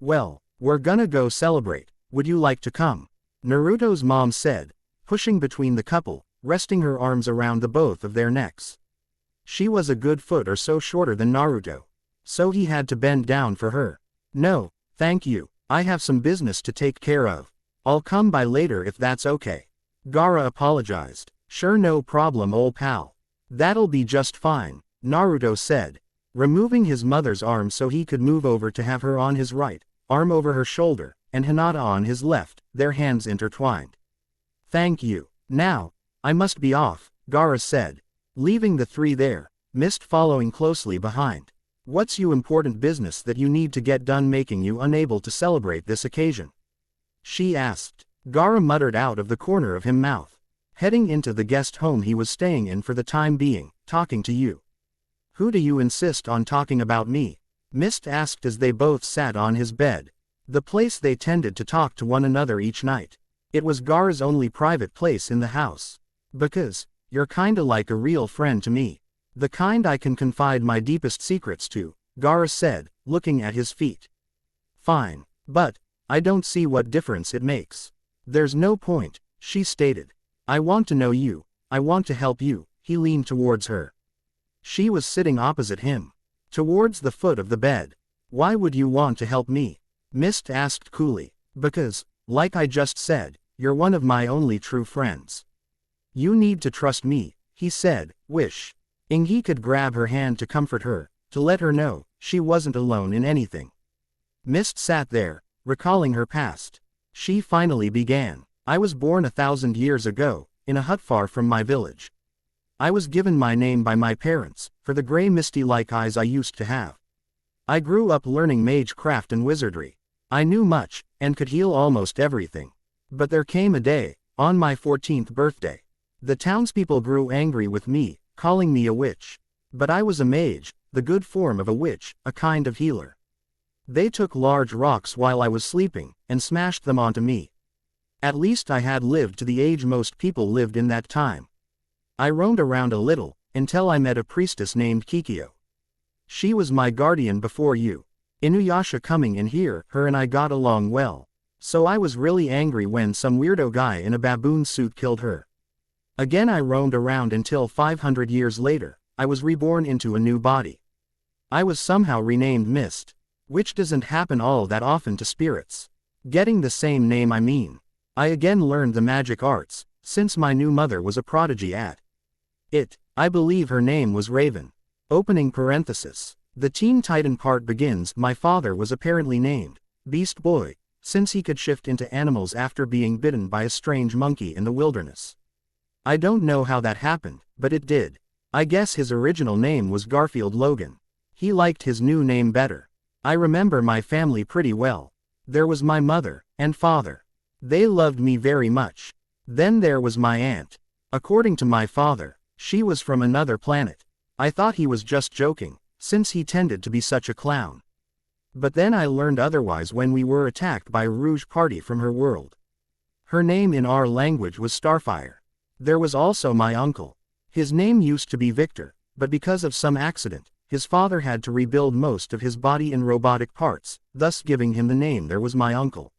Well, we're gonna go celebrate, would you like to come? Naruto's mom said, pushing between the couple, resting her arms around the both of their necks. She was a good foot or so shorter than Naruto, so he had to bend down for her. No, thank you, I have some business to take care of. I'll come by later if that's okay. Gaara apologized. Sure, no problem, old pal. That'll be just fine, Naruto said, removing his mother's arm so he could move over to have her on his right, arm over her shoulder, and Hinata on his left, their hands intertwined. Thank you. Now, I must be off, Gaara said, leaving the 3 there, Mist following closely behind. What's you important business that you need to get done making you unable to celebrate this occasion? She asked. Gaara muttered out of the corner of his mouth. Heading into the guest home he was staying in for the time being, talking to you. Who do you insist on talking about me? Mist asked as they both sat on his bed. The place they tended to talk to one another each night. It was Gaara's only private place in the house. Because, you're kinda like a real friend to me. The kind I can confide my deepest secrets to, Gaara said, looking at his feet. Fine, but, I don't see what difference it makes. There's no point, she stated. I want to know you, I want to help you, he leaned towards her. She was sitting opposite him, towards the foot of the bed. Why would you want to help me? Mist asked coolly. Because, like I just said, you're one of my only true friends. You need to trust me, he said, wishing he could grab her hand to comfort her, to let her know she wasn't alone in anything. Mist sat there, recalling her past. She finally began. I was born 1,000 years ago, in a hut far from my village. I was given my name by my parents, for the gray misty-like eyes I used to have. I grew up learning magecraft and wizardry. I knew much, and could heal almost everything. But there came a day, on my 14th birthday. The townspeople grew angry with me, calling me a witch. But I was a mage, the good form of a witch, a kind of healer. They took large rocks while I was sleeping, and smashed them onto me. At least I had lived to the age most people lived in that time. I roamed around a little, until I met a priestess named Kikyo. She was my guardian before you. Inuyasha coming in here, her and I got along well. So I was really angry when some weirdo guy in a baboon suit killed her. Again I roamed around until 500 years later, I was reborn into a new body. I was somehow renamed Mist. Which doesn't happen all that often to spirits. Getting the same name I mean. I again learned the magic arts, since my new mother was a prodigy at it. I believe her name was Raven. Opening parenthesis. The Teen Titan part begins. My father was apparently named Beast Boy, since he could shift into animals after being bitten by a strange monkey in the wilderness. I don't know how that happened, but it did. I guess his original name was Garfield Logan. He liked his new name better. I remember my family pretty well. There was my mother and father. They loved me very much. Then there was my aunt. According to my father, she was from another planet. I thought he was just joking, since he tended to be such a clown. But then I learned otherwise when we were attacked by a Rouge party from her world. Her name in our language was Starfire. There was also my uncle. His name used to be Victor, but because of some accident, his father had to rebuild most of his body in robotic parts, thus giving him the name. There was my uncle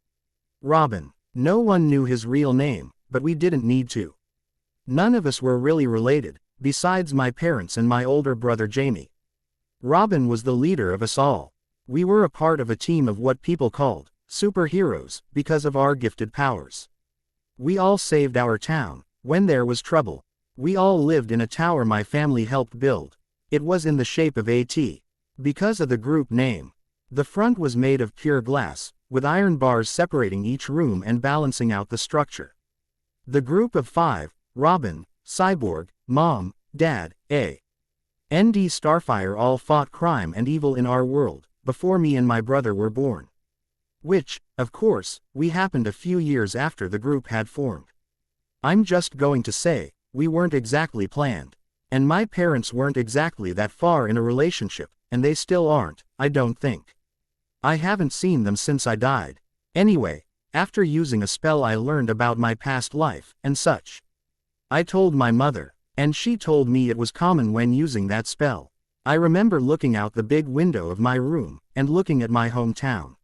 Robin. No one knew his real name, but we didn't need to. None of us were really related, besides my parents and my older brother Jamie. Robin was the leader of us all. We were a part of a team of what people called superheroes, because of our gifted powers. We all saved our town when there was trouble. We all lived in a tower my family helped build. It was in the shape of a T. Because of the group name. The front was made of pure glass, with iron bars separating each room and balancing out the structure. The group of 5, Robin, Cyborg, Mom, Dad, and Starfire all fought crime and evil in our world, before me and my brother were born. Which, of course, we happened a few years after the group had formed. I'm just going to say, we weren't exactly planned. And my parents weren't exactly that far in a relationship, and they still aren't, I don't think. I haven't seen them since I died. Anyway, after using a spell I learned about my past life, and such. I told my mother, and she told me it was common when using that spell. I remember looking out the big window of my room, and looking at my hometown.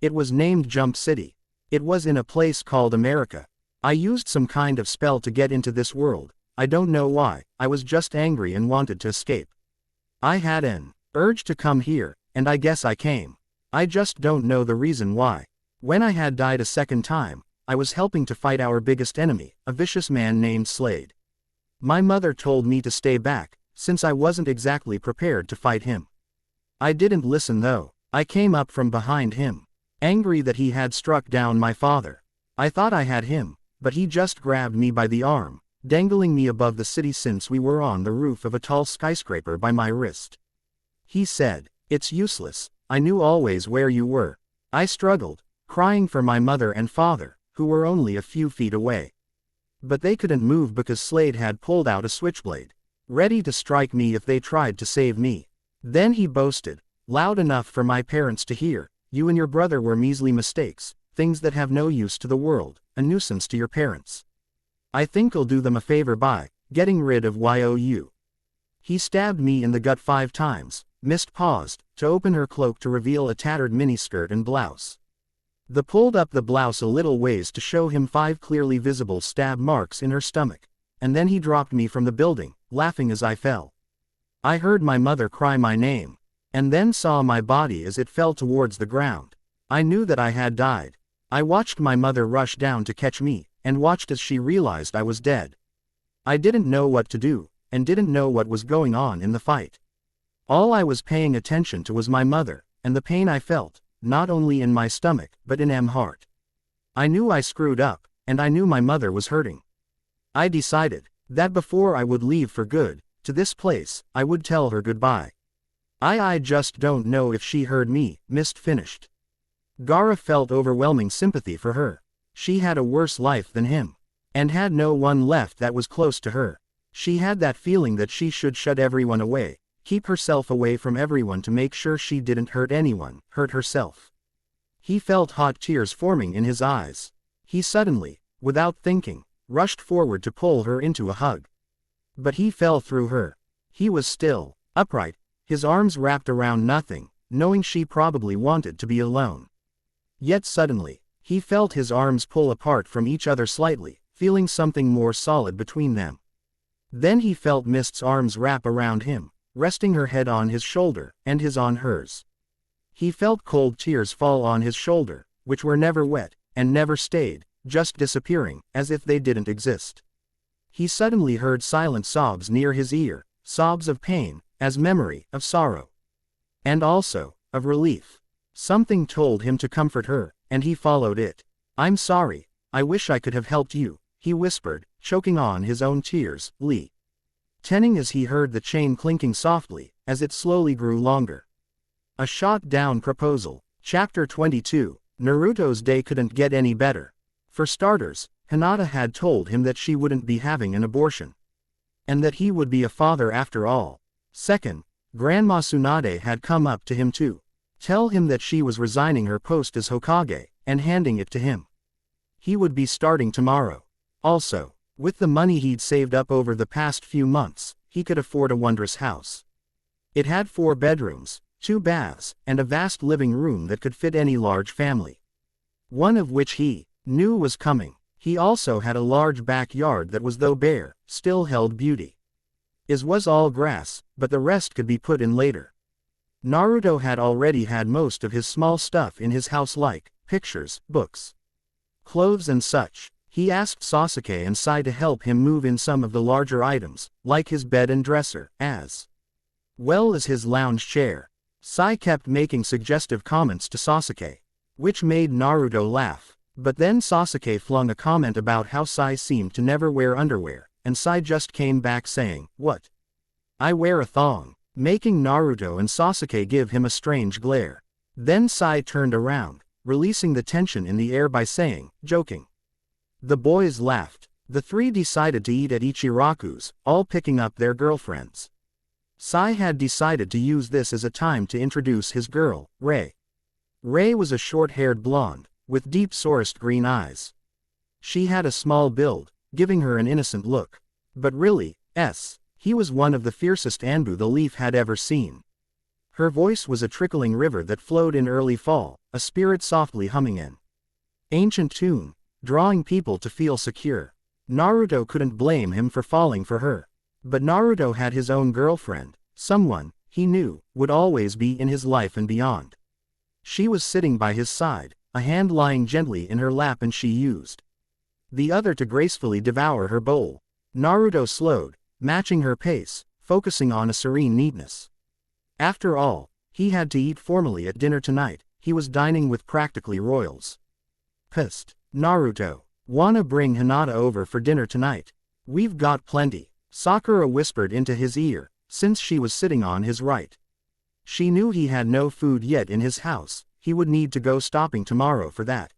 It was named Jump City. It was in a place called America. I used some kind of spell to get into this world. I don't know why, I was just angry and wanted to escape. I had an urge to come here, and I guess I came. I just don't know the reason why. When I had died a second time, I was helping to fight our biggest enemy, a vicious man named Slade. My mother told me to stay back, since I wasn't exactly prepared to fight him. I didn't listen though. I came up from behind him, angry that he had struck down my father. I thought I had him, but he just grabbed me by the arm, dangling me above the city since we were on the roof of a tall skyscraper by my wrist. He said, "It's useless, I knew always where you were." I struggled, crying for my mother and father, who were only a few feet away. But they couldn't move because Slade had pulled out a switchblade, ready to strike me if they tried to save me. Then he boasted, loud enough for my parents to hear, "You and your brother were measly mistakes, things that have no use to the world, a nuisance to your parents. I think I'll do them a favor by getting rid of you." He stabbed me in the gut 5 times. Mist paused, to open her cloak to reveal a tattered miniskirt and blouse. The pulled up the blouse a little ways to show him 5 clearly visible stab marks in her stomach, and then he dropped me from the building, laughing as I fell. I heard my mother cry my name, and then saw my body as it fell towards the ground. I knew that I had died. I watched my mother rush down to catch me, and watched as she realized I was dead. I didn't know what to do, and didn't know what was going on in the fight. All I was paying attention to was my mother, and the pain I felt, not only in my stomach but in my heart. I knew I screwed up, and I knew my mother was hurting. I decided that before I would leave for good, to this place, I would tell her goodbye. I just don't know if she heard me, Mist finished. Gaara felt overwhelming sympathy for her. She had a worse life than him, and had no one left that was close to her. She had that feeling that she should shut everyone away, keep herself away from everyone to make sure she didn't hurt anyone, hurt herself. He felt hot tears forming in his eyes. He suddenly, without thinking, rushed forward to pull her into a hug. But he fell through her. He was still, upright, his arms wrapped around nothing, knowing she probably wanted to be alone. Yet suddenly, he felt his arms pull apart from each other slightly, feeling something more solid between them. Then he felt Mist's arms wrap around him, resting her head on his shoulder, and his on hers. He felt cold tears fall on his shoulder, which were never wet, and never stayed, just disappearing, as if they didn't exist. He suddenly heard silent sobs near his ear, sobs of pain, as memory, of sorrow. And also, of relief. Something told him to comfort her, and he followed it. "I'm sorry, I wish I could have helped you," he whispered, choking on his own tears, Lee. Tenning as he heard the chain clinking softly, as it slowly grew longer. A shot-down proposal. Chapter 22, Naruto's day couldn't get any better. For starters, Hinata had told him that she wouldn't be having an abortion. And that he would be a father after all. Second, Grandma Tsunade had come up to him to tell him that she was resigning her post as Hokage, and handing it to him. He would be starting tomorrow. Also, with the money he'd saved up over the past few months, he could afford a wondrous house. It had 4 bedrooms, 2 baths, and a vast living room that could fit any large family. One of which he knew was coming. He also had a large backyard that was, though bare, still held beauty. It was all grass, but the rest could be put in later. Naruto had already had most of his small stuff in his house, like pictures, books, clothes and such. He asked Sasuke and Sai to help him move in some of the larger items, like his bed and dresser, as well as his lounge chair. Sai kept making suggestive comments to Sasuke, which made Naruto laugh. But then Sasuke flung a comment about how Sai seemed to never wear underwear, and Sai just came back saying, "What? I wear a thong," making Naruto and Sasuke give him a strange glare. Then Sai turned around, releasing the tension in the air by saying, joking. The boys laughed. The 3 decided to eat at Ichiraku's, all picking up their girlfriends. Sai had decided to use this as a time to introduce his girl, Rei. Rei was a short-haired blonde, with deep forest green eyes. She had a small build, giving her an innocent look. But really, he was one of the fiercest Anbu the Leaf had ever seen. Her voice was a trickling river that flowed in early fall, a spirit softly humming an ancient tune, drawing people to feel secure. Naruto couldn't blame him for falling for her. But Naruto had his own girlfriend, someone, he knew, would always be in his life and beyond. She was sitting by his side, a hand lying gently in her lap, and she used the other to gracefully devour her bowl. Naruto slowed, matching her pace, focusing on a serene neatness. After all, he had to eat formally at dinner tonight. He was dining with practically royals. Pissed. "Naruto, wanna bring Hinata over for dinner tonight? We've got plenty," Sakura whispered into his ear, since she was sitting on his right. She knew he had no food yet in his house. He would need to go stopping tomorrow for that.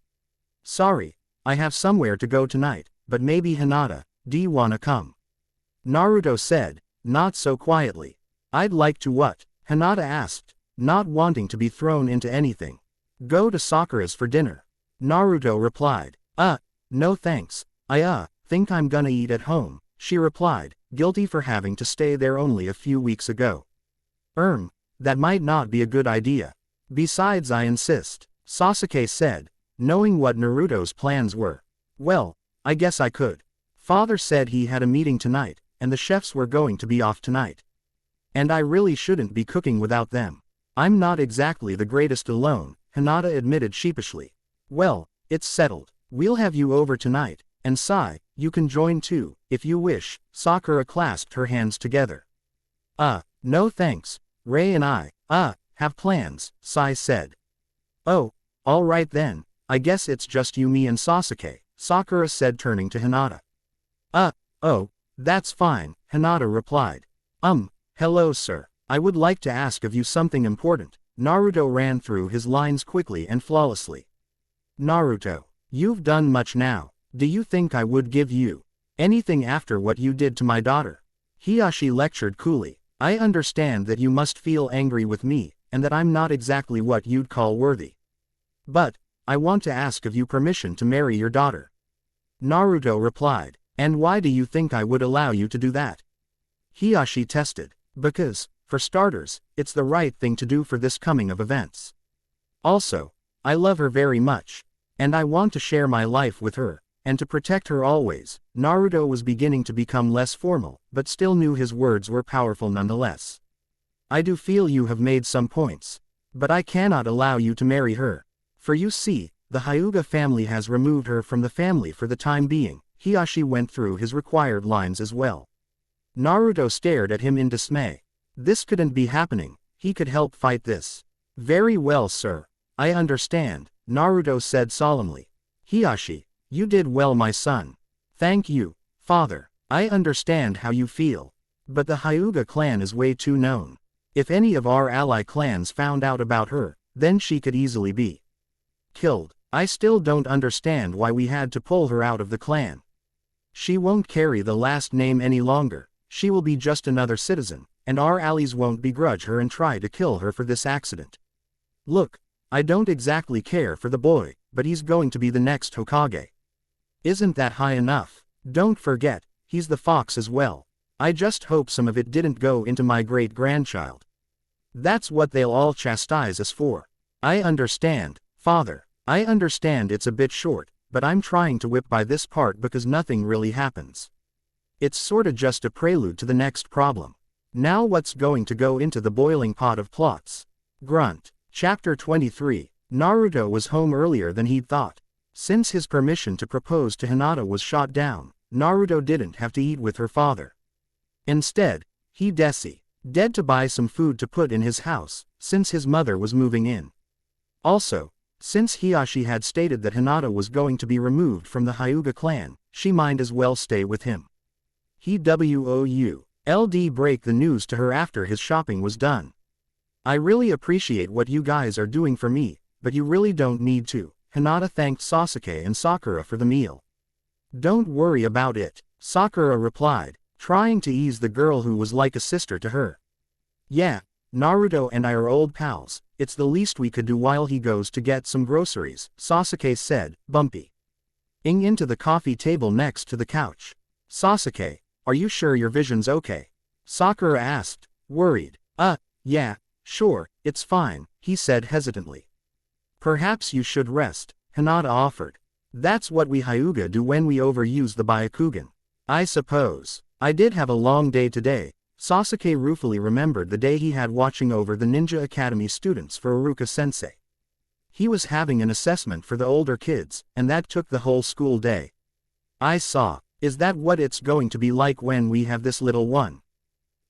"Sorry, I have somewhere to go tonight, but maybe Hinata, do you wanna come?" Naruto said, not so quietly. "I'd like to what?" Hinata asked, not wanting to be thrown into anything. "Go to Sakura's for dinner." Naruto replied. No thanks, I think I'm gonna eat at home," she replied, guilty for having to stay there only a few weeks ago. That might not be a good idea. Besides, I insist," Sasuke said, knowing what Naruto's plans were. "Well, I guess I could. Father said he had a meeting tonight, and the chefs were going to be off tonight. And I really shouldn't be cooking without them. I'm not exactly the greatest alone," Hinata admitted sheepishly. "Well, It's settled. We'll have you over tonight, and Sai, you can join too, if you wish. Sakura clasped her hands together. No thanks. Rei and I, have plans, Sai said. Oh, alright then, I guess it's just you, me and Sasuke, Sakura said turning to Hinata. Oh, that's fine, Hinata replied. Hello sir, I would like to ask of you something important. Naruto ran through his lines quickly and flawlessly. Naruto, you've done much now. Do you think I would give you anything after what you did to my daughter? Hiashi lectured coolly. I understand that you must feel angry with me, and that I'm not exactly what you'd call worthy. But, I want to ask of you permission to marry your daughter. Naruto replied. And why do you think I would allow you to do that? Hiashi tested. Because, for starters, it's the right thing to do for this coming of events. Also, I love her very much. And I want to share my life with her, and to protect her always. Naruto was beginning to become less formal, but still knew his words were powerful nonetheless. I do feel you have made some points. But I cannot allow you to marry her. For you see, the Hyuga family has removed her from the family for the time being. Hiashi went through his required lines as well. Naruto stared at him in dismay. This couldn't be happening. He could help fight this. Very well sir. I understand, Naruto said solemnly. Hiashi, you did well my son. Thank you, father. I understand how you feel. But the Hyuga clan is way too known. If any of our ally clans found out about her, then she could easily be killed. I still don't understand why we had to pull her out of the clan. She won't carry the last name any longer. She will be just another citizen, and our allies won't begrudge her and try to kill her for this accident. Look, I don't exactly care for the boy, but he's going to be the next Hokage. Isn't that high enough? Don't forget, he's the fox as well. I just hope some of it didn't go into my great-grandchild. That's what they'll all chastise us for. I understand, father. I understand it's a bit short, but I'm trying to whip by this part because nothing really happens. It's sorta just a prelude to the next problem. Now what's going to go into the boiling pot of plots? Grunt. Chapter 23. Naruto was home earlier than he'd thought. Since his permission to propose to Hinata was shot down, Naruto didn't have to eat with her father. Instead, he'd dead to buy some food to put in his house, since his mother was moving in. Also, since Hiashi had stated that Hinata was going to be removed from the Hyuga clan, she might as well stay with him. He would break the news to her after his shopping was done. I really appreciate what you guys are doing for me, but you really don't need to. Hinata thanked Sasuke and Sakura for the meal. Don't worry about it, Sakura replied, trying to ease the girl who was like a sister to her. Yeah, Naruto and I are old pals, it's the least we could do while he goes to get some groceries, Sasuke said, bumping into the coffee table next to the couch. Sasuke, are you sure your vision's okay? Sakura asked, worried. Yeah, sure, it's fine, he said hesitantly. Perhaps you should rest, Hinata offered. That's what we Hyuga do when we overuse the Byakugan. I suppose. I did have a long day today. Sasuke ruefully remembered the day he had watching over the Ninja Academy students for Iruka-sensei. He was having an assessment for the older kids, and that took the whole school day. I saw. Is that what it's going to be like when we have this little one?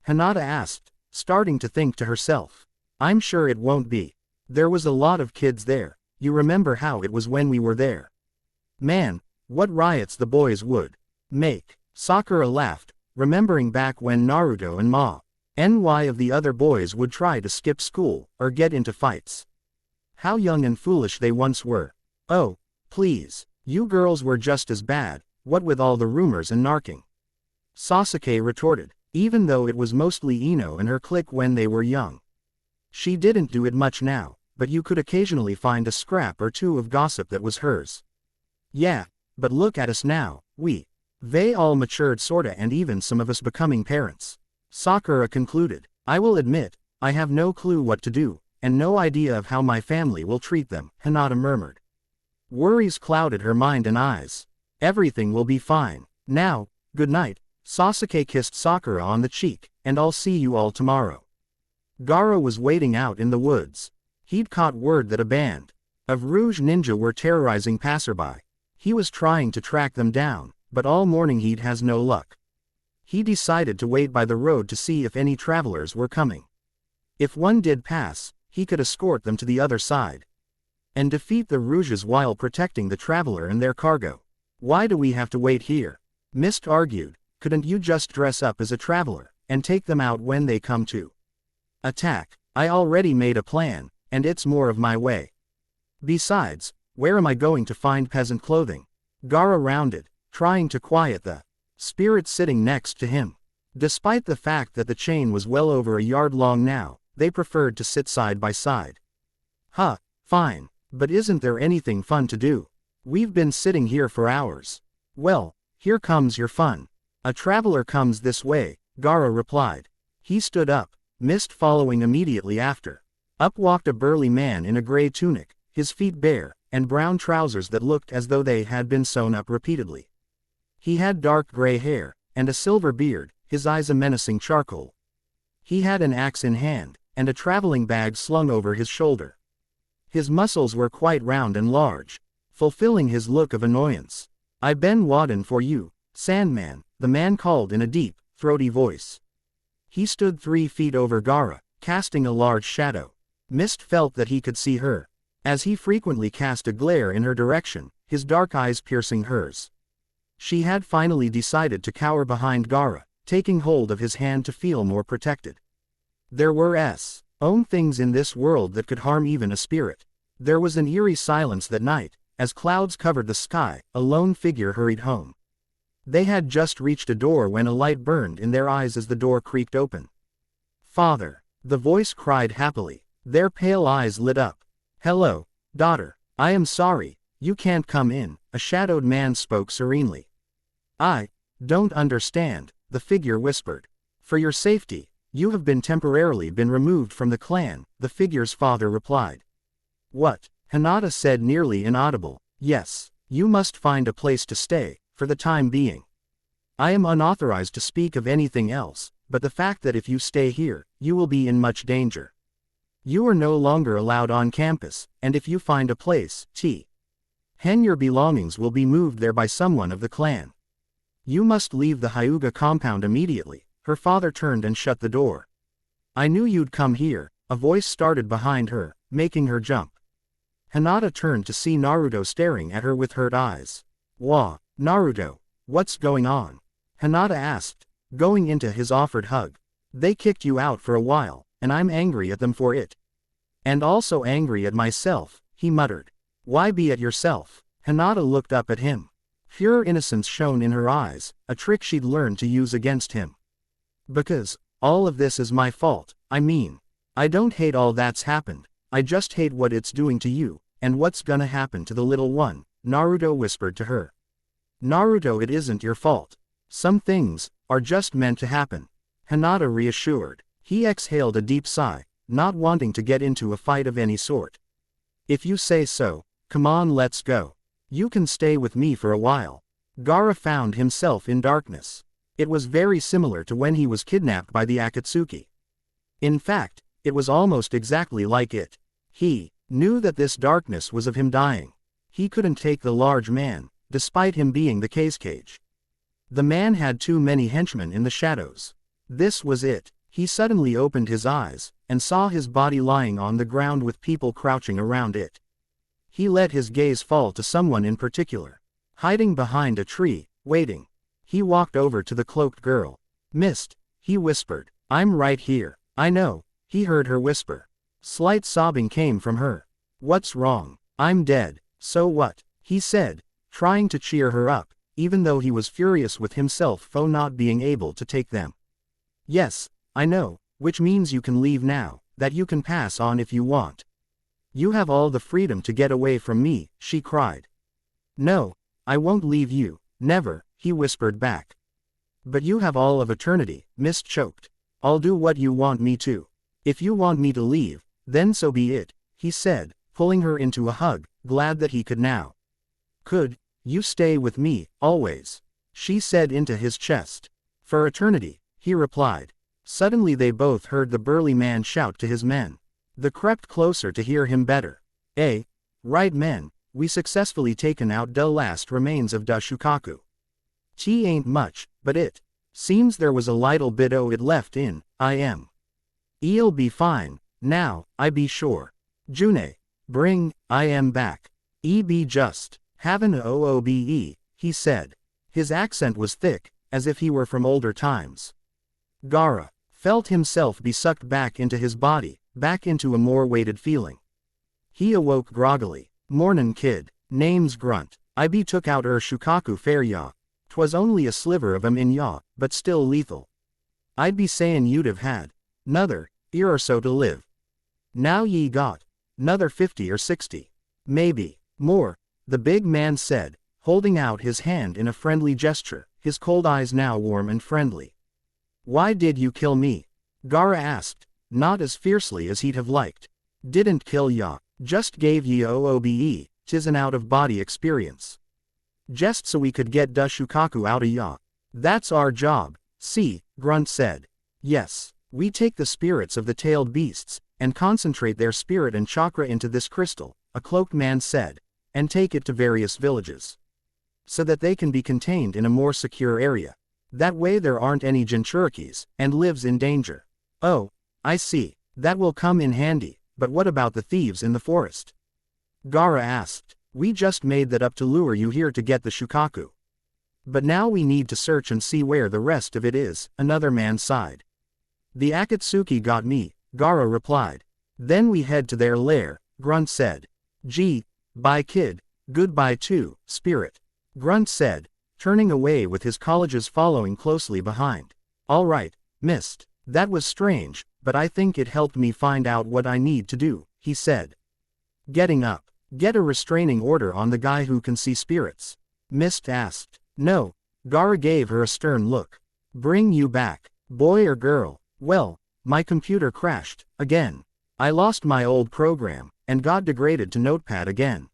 Hinata asked, starting to think to herself. I'm sure it won't be. There was a lot of kids there. You remember how it was when we were there. Man, what riots the boys would make. Sakura laughed, remembering back when Naruto and NY of the other boys would try to skip school, or get into fights. How young and foolish they once were. Oh, please, you girls were just as bad, what with all the rumors and narking. Sasuke retorted, even though it was mostly Ino and her clique when they were young. She didn't do it much now, but you could occasionally find a scrap or two of gossip that was hers. Yeah, but look at us now, they all matured sorta, and even some of us becoming parents. Sakura concluded. I will admit, I have no clue what to do, and no idea of how my family will treat them, Hinata murmured. Worries clouded her mind and eyes. Everything will be fine. Now, good night. Sasuke kissed Sakura on the cheek, and I'll see you all tomorrow. Gaara was waiting out in the woods. He'd caught word that a band of Rouge ninja were terrorizing passerby. He was trying to track them down, but all morning he has no luck. He decided to wait by the road to see if any travelers were coming. If one did pass, he could escort them to the other side and defeat the Rouges while protecting the traveler and their cargo. Why do we have to wait here? Mist argued. Couldn't you just dress up as a traveler and take them out when they come to attack? I already made a plan, and it's more of my way. Besides, where am I going to find peasant clothing? Gara rounded, trying to quiet the spirit sitting next to him. Despite the fact that the chain was well over a yard long now, they preferred to sit side by side. Huh, fine, but isn't there anything fun to do? We've been sitting here for hours. Well, here comes your fun. A traveler comes this way, Gara replied. He stood up, Mist following immediately after. Up walked a burly man in a gray tunic, his feet bare, and brown trousers that looked as though they had been sewn up repeatedly. He had dark gray hair, and a silver beard, his eyes a menacing charcoal. He had an axe in hand, and a traveling bag slung over his shoulder. His muscles were quite round and large, fulfilling his look of annoyance. I been waddin' for you, Sandman, the man called in a deep, throaty voice. He stood 3 feet over Gara, casting a large shadow. Mist felt that he could see her, as he frequently cast a glare in her direction, his dark eyes piercing hers. She had finally decided to cower behind Gara, taking hold of his hand to feel more protected. There were own things in this world that could harm even a spirit. There was an eerie silence that night. As clouds covered the sky, a lone figure hurried home. They had just reached a door when a light burned in their eyes as the door creaked open. Father! The voice cried happily. Their pale eyes lit up. Hello, daughter. I am sorry, you can't come in, a shadowed man spoke serenely. I don't understand, the figure whispered. For your safety, you have been temporarily removed from the clan, the figure's father replied. What? Hinata said nearly inaudible. Yes, you must find a place to stay, for the time being. I am unauthorized to speak of anything else, but the fact that if you stay here, you will be in much danger. You are no longer allowed on campus, and if you find a place, your belongings will be moved there by someone of the clan. You must leave the Hyuga compound immediately. Her father turned and shut the door. I knew you'd come here, a voice started behind her, making her jump. Hinata turned to see Naruto staring at her with hurt eyes. Wah, Naruto, what's going on? Hinata asked, going into his offered hug. They kicked you out for a while, and I'm angry at them for it. And also angry at myself, he muttered. Why be at yourself? Hinata looked up at him. Pure innocence shone in her eyes, a trick she'd learned to use against him. Because all of this is my fault, I mean. I don't hate all that's happened, I just hate what it's doing to you. And what's gonna happen to the little one? Naruto whispered to her. Naruto, it isn't your fault. Some things are just meant to happen. Hinata reassured. He exhaled a deep sigh, not wanting to get into a fight of any sort. If you say so, come on, let's go. You can stay with me for a while. Gara found himself in darkness. It was very similar to when he was kidnapped by the Akatsuki. In fact, it was almost exactly like it. He knew that this darkness was of him dying. He couldn't take the large man, despite him being the cage. The man had too many henchmen in the shadows. This was it. He suddenly opened his eyes, and saw his body lying on the ground with people crouching around it. He let his gaze fall to someone in particular, hiding behind a tree, waiting. He walked over to the cloaked girl. Mist, he whispered. I'm right here. I know, he heard her whisper. Slight sobbing came from her. What's wrong? I'm dead. So what? He said, trying to cheer her up, even though he was furious with himself for not being able to take them. Yes, I know, which means you can leave now, that you can pass on if you want. You have all the freedom to get away from me, she cried. No, I won't leave you, never, he whispered back. But you have all of eternity, Mist choked. I'll do what you want me to. If you want me to leave, then so be it, he said, pulling her into a hug, glad that he could now. Could you stay with me, always? She said into his chest. For eternity, he replied. Suddenly they both heard the burly man shout to his men. They crept closer to hear him better. Right men, we successfully taken out the last remains of da Shukaku. T ain't much, but it seems there was a little bit o' it left in, I am. E'll be fine, now, I be sure. June, bring, I am back. E be just, havin' a oobe, he said. His accent was thick, as if he were from older times. Gaara felt himself be sucked back into his body, back into a more weighted feeling. He awoke groggily. Mornin' kid, name's Grunt. I be took out Shukaku fair ya. 'Twas only a sliver of 'em in ya, but still lethal. I'd be sayin' you'd have had 'nother year or so to live. Now ye got 'nother 50 or 60. Maybe more, the big man said, holding out his hand in a friendly gesture, his cold eyes now warm and friendly. Why did you kill me? Gaara asked, not as fiercely as he'd have liked. Didn't kill ya, just gave ye oobe, 'tis an out-of-body experience. Just so we could get da Shukaku out of ya. That's our job, see, Grunt said. Yes, we take the spirits of the tailed beasts, and concentrate their spirit and chakra into this crystal, a cloaked man said, and take it to various villages. So that they can be contained in a more secure area. That way there aren't any Jinchurikis, and lives in danger. Oh, I see, that will come in handy, but what about the thieves in the forest? Gaara asked. We just made that up to lure you here to get the Shukaku. But now we need to search and see where the rest of it is, another man sighed. The Akatsuki got me, Gaara replied. Then we head to their lair, Grunt said. Gee, bye kid, goodbye too, spirit. Grunt said, turning away with his colleges following closely behind. All right, Mist, that was strange, but I think it helped me find out what I need to do, he said. Getting up. Get a restraining order on the guy who can see spirits? Mist asked. No. Gaara gave her a stern look. Bring you back, boy or girl? Well, my computer crashed, again. I lost my old program, and got degraded to Notepad again.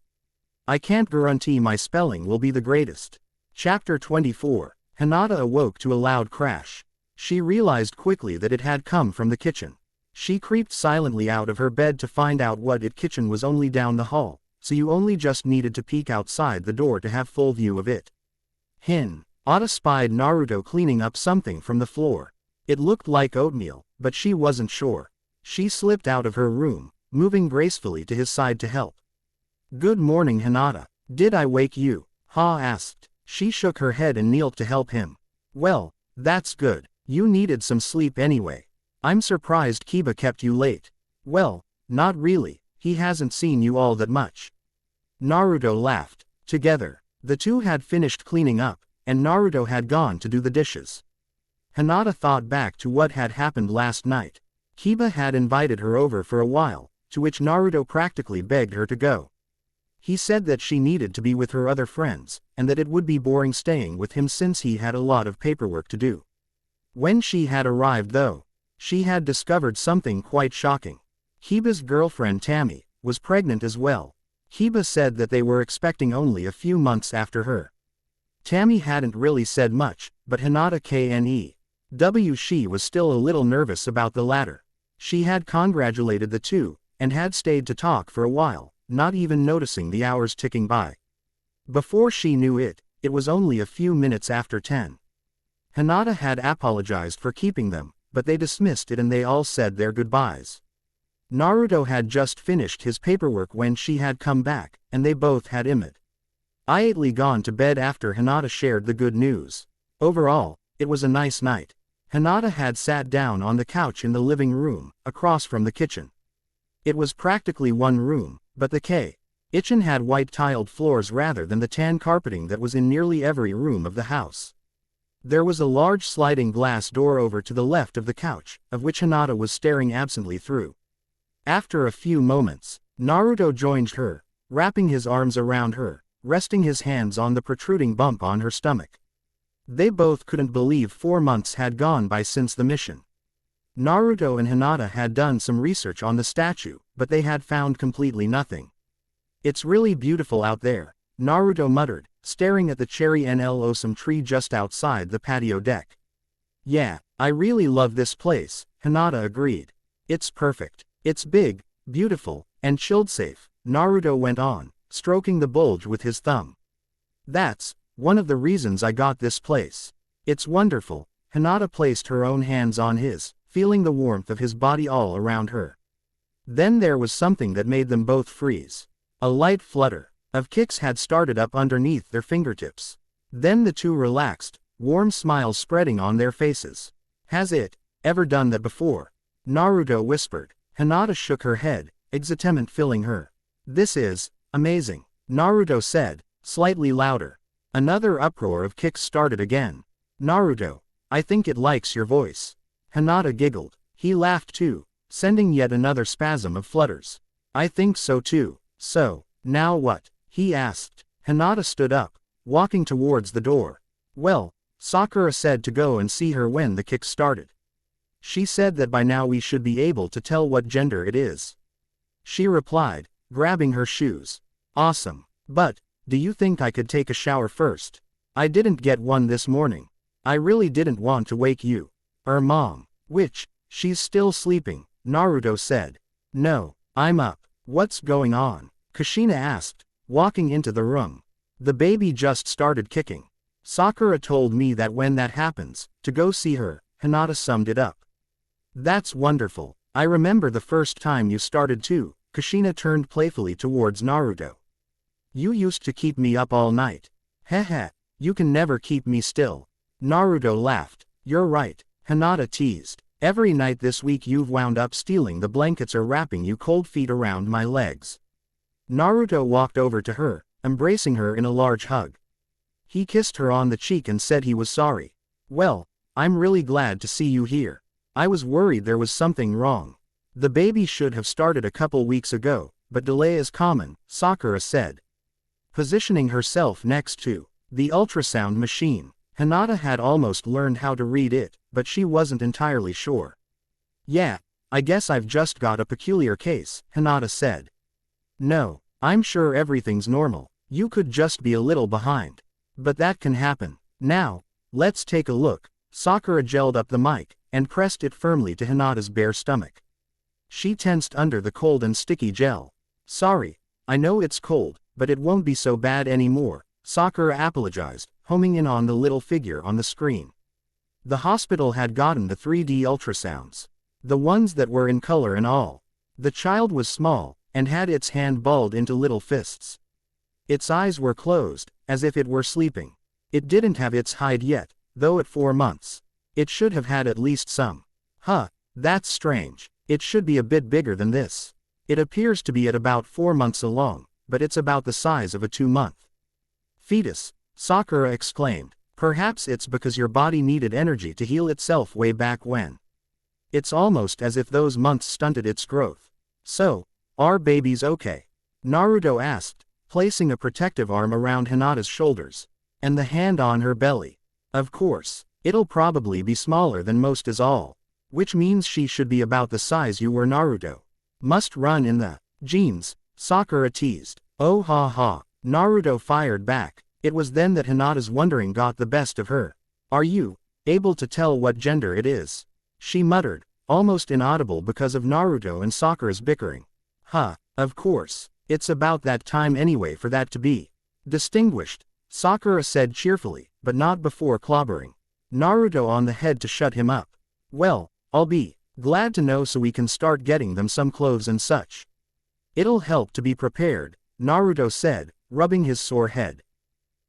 I can't guarantee my spelling will be the greatest. Chapter 24. Hinata awoke to a loud crash. She realized quickly that it had come from the kitchen. She creeped silently out of her bed to find out what it kitchen was only down the hall. So you only just needed to peek outside the door to have full view of it. Hinata spied Naruto cleaning up something from the floor. It looked like oatmeal, but she wasn't sure. She slipped out of her room, moving gracefully to his side to help. Good morning Hinata. Did I wake you? Ha asked. She shook her head and knelt to help him. Well, that's good. You needed some sleep anyway. I'm surprised Kiba kept you late. Well, not really. He hasn't seen you all that much. Naruto laughed. Together, the two had finished cleaning up, and Naruto had gone to do the dishes. Hinata thought back to what had happened last night. Kiba had invited her over for a while, to which Naruto practically begged her to go. He said that she needed to be with her other friends, and that it would be boring staying with him since he had a lot of paperwork to do. When she had arrived though, she had discovered something quite shocking. Kiba's girlfriend Tammy was pregnant as well. Kiba said that they were expecting only a few months after her. Tammy hadn't really said much, but Hinata she was still a little nervous about the latter. She had congratulated the two, and had stayed to talk for a while, not even noticing the hours ticking by. Before she knew it, it was only a few minutes after 10. Hinata had apologized for keeping them, but they dismissed it and they all said their goodbyes. Naruto had just finished his paperwork when she had come back, and they both had immediately gone to bed after Hinata shared the good news. Overall, it was a nice night. Hinata had sat down on the couch in the living room, across from the kitchen. It was practically one room, but the kitchen had white tiled floors rather than the tan carpeting that was in nearly every room of the house. There was a large sliding glass door over to the left of the couch, of which Hinata was staring absently through. After a few moments, Naruto joined her, wrapping his arms around her, resting his hands on the protruding bump on her stomach. They both couldn't believe 4 months had gone by since the mission. Naruto and Hinata had done some research on the statue, but they had found completely nothing. It's really beautiful out there, Naruto muttered, staring at the cherry blossom tree just outside the patio deck. Yeah, I really love this place, Hinata agreed. It's perfect. It's big, beautiful, and chilled safe, Naruto went on, stroking the bulge with his thumb. That's one of the reasons I got this place. It's wonderful. Hinata placed her own hands on his, feeling the warmth of his body all around her. Then there was something that made them both freeze. A light flutter of kicks had started up underneath their fingertips. Then the two relaxed, warm smiles spreading on their faces. Has it ever done that before? Naruto whispered. Hinata shook her head, excitement filling her. This is amazing, Naruto said, slightly louder. Another uproar of kicks started again. Naruto, I think it likes your voice. Hinata giggled. He laughed too, sending yet another spasm of flutters. I think so too. So, now what? He asked. Hinata stood up, walking towards the door. Well, Sakura said to go and see her when the kicks started. She said that by now we should be able to tell what gender it is. She replied, grabbing her shoes. Awesome. But, do you think I could take a shower first? I didn't get one this morning. I really didn't want to wake you. Mom. Which, she's still sleeping, Naruto said. No, I'm up. What's going on? Kushina asked, walking into the room. The baby just started kicking. Sakura told me that when that happens, to go see her, Hinata summed it up. That's wonderful. I remember the first time you started too, Kushina turned playfully towards Naruto. You used to keep me up all night. Heh, you can never keep me still. Naruto laughed. You're right, Hinata teased. Every night this week you've wound up stealing the blankets or wrapping you cold feet around my legs. Naruto walked over to her, embracing her in a large hug. He kissed her on the cheek and said he was sorry. Well, I'm really glad to see you here. I was worried there was something wrong. The baby should have started a couple weeks ago, but delay is common, Sakura said. Positioning herself next to the ultrasound machine, Hinata had almost learned how to read it, but she wasn't entirely sure. Yeah, I guess I've just got a peculiar case, Hinata said. No, I'm sure everything's normal. You could just be a little behind. But that can happen. Now, let's take a look. Sakura gelled up the mic, and pressed it firmly to Hinata's bare stomach. She tensed under the cold and sticky gel. Sorry, I know it's cold, but it won't be so bad anymore, Sakura apologized, homing in on the little figure on the screen. The hospital had gotten the 3D ultrasounds. The ones that were in color and all. The child was small, and had its hand balled into little fists. Its eyes were closed, as if it were sleeping. It didn't have its hide yet, though at 4 months. It should have had at least some. That's strange. It should be a bit bigger than this. It appears to be at about 4 months along, but it's about the size of a 2-month fetus, Sakura exclaimed. Perhaps it's because your body needed energy to heal itself way back when. It's almost as if those months stunted its growth. So, are babies okay? Naruto asked, placing a protective arm around Hinata's shoulders, and the hand on her belly. Of course, it'll probably be smaller than most is all. Which means she should be about the size you were, Naruto. Must run in the genes, Sakura teased. Oh ha ha, Naruto fired back. It was then that Hinata's wondering got the best of her. Are you able to tell what gender it is? She muttered, almost inaudible because of Naruto and Sakura's bickering. Of course, it's about that time anyway for that to be distinguished, Sakura said cheerfully, but not before clobbering Naruto on the head to shut him up. Well, I'll be glad to know so we can start getting them some clothes and such. It'll help to be prepared, Naruto said, rubbing his sore head.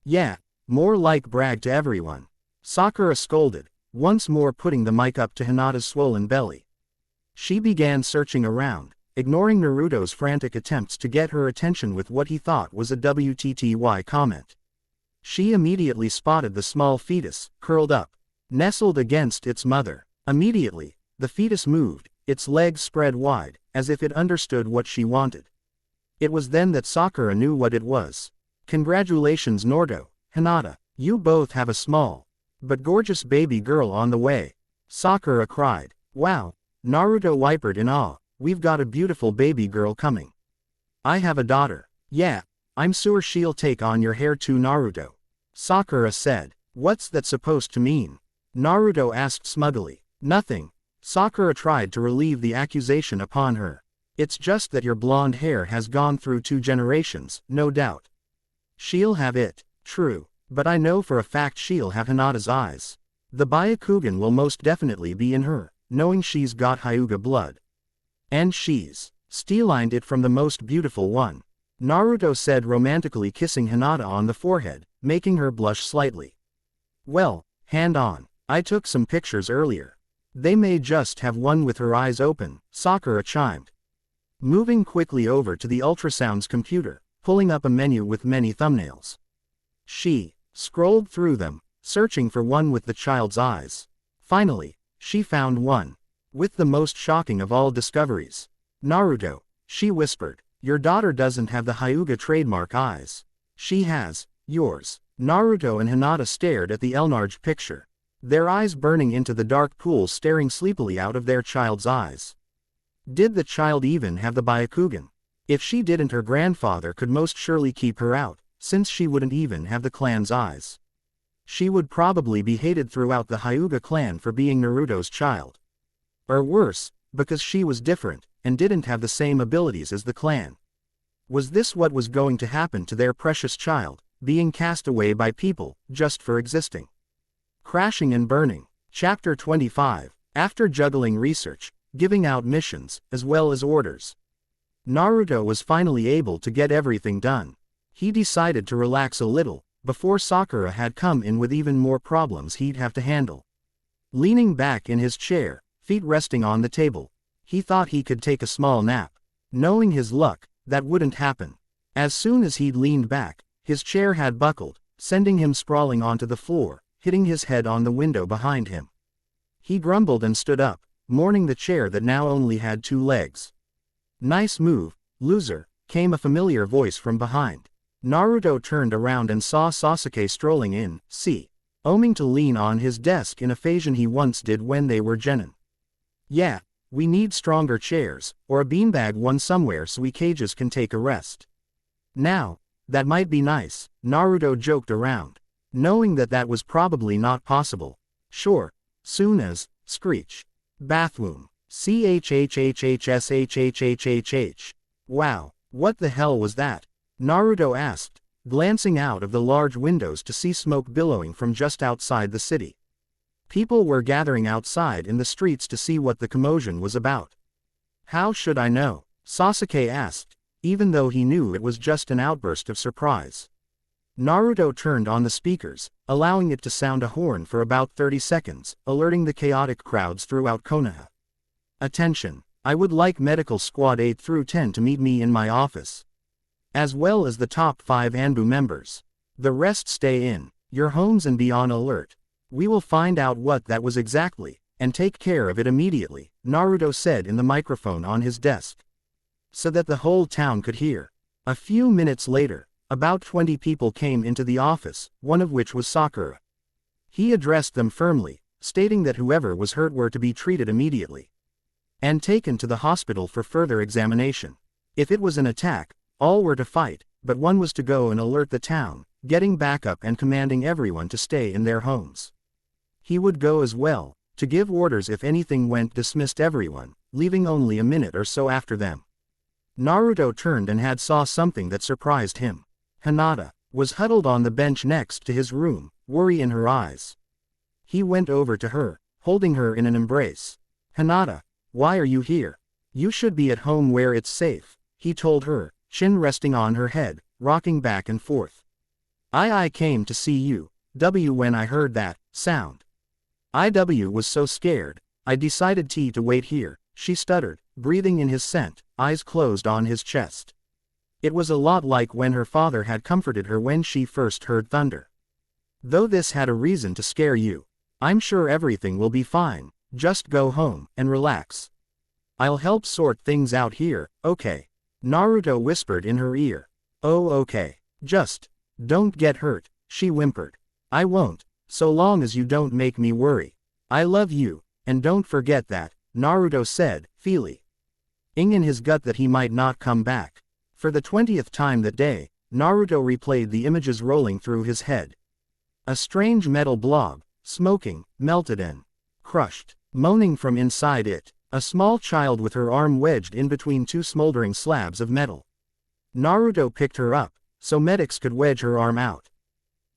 Yeah, more like brag to everyone, Sakura scolded, once more putting the mic up to Hinata's swollen belly. She began searching around, ignoring Naruto's frantic attempts to get her attention with what he thought was a WTTY comment. She immediately spotted the small fetus, curled up, nestled against its mother. Immediately, the fetus moved, its legs spread wide, as if it understood what she wanted. It was then that Sakura knew what it was. Congratulations Naruto, Hinata, you both have a small, but gorgeous baby girl on the way, Sakura cried. Wow, Naruto whimpered in awe, we've got a beautiful baby girl coming. I have a daughter. Yeah, I'm sure she'll take on your hair too, Naruto, Sakura said. What's that supposed to mean? Naruto asked smugly. Nothing. Sakura tried to relieve the accusation upon her. It's just that your blonde hair has gone through 2 generations, no doubt. She'll have it, true, but I know for a fact she'll have Hinata's eyes. The Byakugan will most definitely be in her, knowing she's got Hyuga blood. And she's stealined it from the most beautiful one. Naruto said, romantically kissing Hinata on the forehead, making her blush slightly. Well, hand on. I took some pictures earlier. They may just have one with her eyes open, Sakura chimed. Moving quickly over to the ultrasound's computer, pulling up a menu with many thumbnails. She scrolled through them, searching for one with the child's eyes. Finally, she found one. With the most shocking of all discoveries. Naruto, she whispered, your daughter doesn't have the Hyuga trademark eyes. She has yours. Naruto and Hinata stared at the enlarged picture, their eyes burning into the dark pool, staring sleepily out of their child's eyes. Did the child even have the Byakugan? If she didn't, her grandfather could most surely keep her out, since she wouldn't even have the clan's eyes. She would probably be hated throughout the Hyuga clan for being Naruto's child. Or worse, because she was different, and didn't have the same abilities as the clan. Was this what was going to happen to their precious child, being cast away by people, just for existing? Crashing and burning. Chapter 25. After juggling research, giving out missions, as well as orders, Naruto was finally able to get everything done. He decided to relax a little, before Sakura had come in with even more problems he'd have to handle. Leaning back in his chair, feet resting on the table, he thought he could take a small nap. Knowing his luck, that wouldn't happen. As soon as he'd leaned back, his chair had buckled, sending him sprawling onto the floor, hitting his head on the window behind him. He grumbled and stood up, mourning the chair that now only had 2 legs. Nice move, loser, came a familiar voice from behind. Naruto turned around and saw Sasuke strolling in, oming to lean on his desk in a fashion he once did when they were genin. Yeah, we need stronger chairs, or a beanbag one somewhere so we cages can take a rest. Now, that might be nice, Naruto joked around, knowing that that was probably not possible. Sure, soon as, screech. Bathroom. CHHHHSHHHHH. Wow, what the hell was that? Naruto asked, glancing out of the large windows to see smoke billowing from just outside the city. People were gathering outside in the streets to see what the commotion was about. How should I know? Sasuke asked, even though he knew it was just an outburst of surprise. Naruto turned on the speakers, allowing it to sound a horn for about 30 seconds, alerting the chaotic crowds throughout Konoha. Attention, I would like Medical Squad 8 through 10 to meet me in my office. As well as the top 5 Anbu members. The rest stay in your homes and be on alert. We will find out what that was exactly, and take care of it immediately, Naruto said in the microphone on his desk, so that the whole town could hear. A few minutes later, about 20 people came into the office, one of which was Sakura. He addressed them firmly, stating that whoever was hurt were to be treated immediately and taken to the hospital for further examination. If it was an attack, all were to fight, but one was to go and alert the town, getting backup and commanding everyone to stay in their homes. He would go as well, to give orders if anything went, dismissed everyone, leaving only a minute or so after them. Naruto turned and saw something that surprised him. Hinata was huddled on the bench next to his room, worry in her eyes. He went over to her, holding her in an embrace. Hinata, why are you here? You should be at home where it's safe, he told her, chin resting on her head, rocking back and forth. I came to see you, when I heard that sound. IW was so scared, I decided to wait here, she stuttered, breathing in his scent, eyes closed on his chest. It was a lot like when her father had comforted her when she first heard thunder. Though this had a reason to scare you. I'm sure everything will be fine, just go home and relax. I'll help sort things out here, okay? Naruto whispered in her ear. Oh okay. Just don't get hurt, she whimpered. I won't, so long as you don't make me worry. I love you, and don't forget that, Naruto said, feeling in his gut that he might not come back. For the 20th time that day, Naruto replayed the images rolling through his head. A strange metal blob, smoking, melted and crushed, moaning from inside it. A small child with her arm wedged in between two smoldering slabs of metal. Naruto picked her up, so medics could wedge her arm out.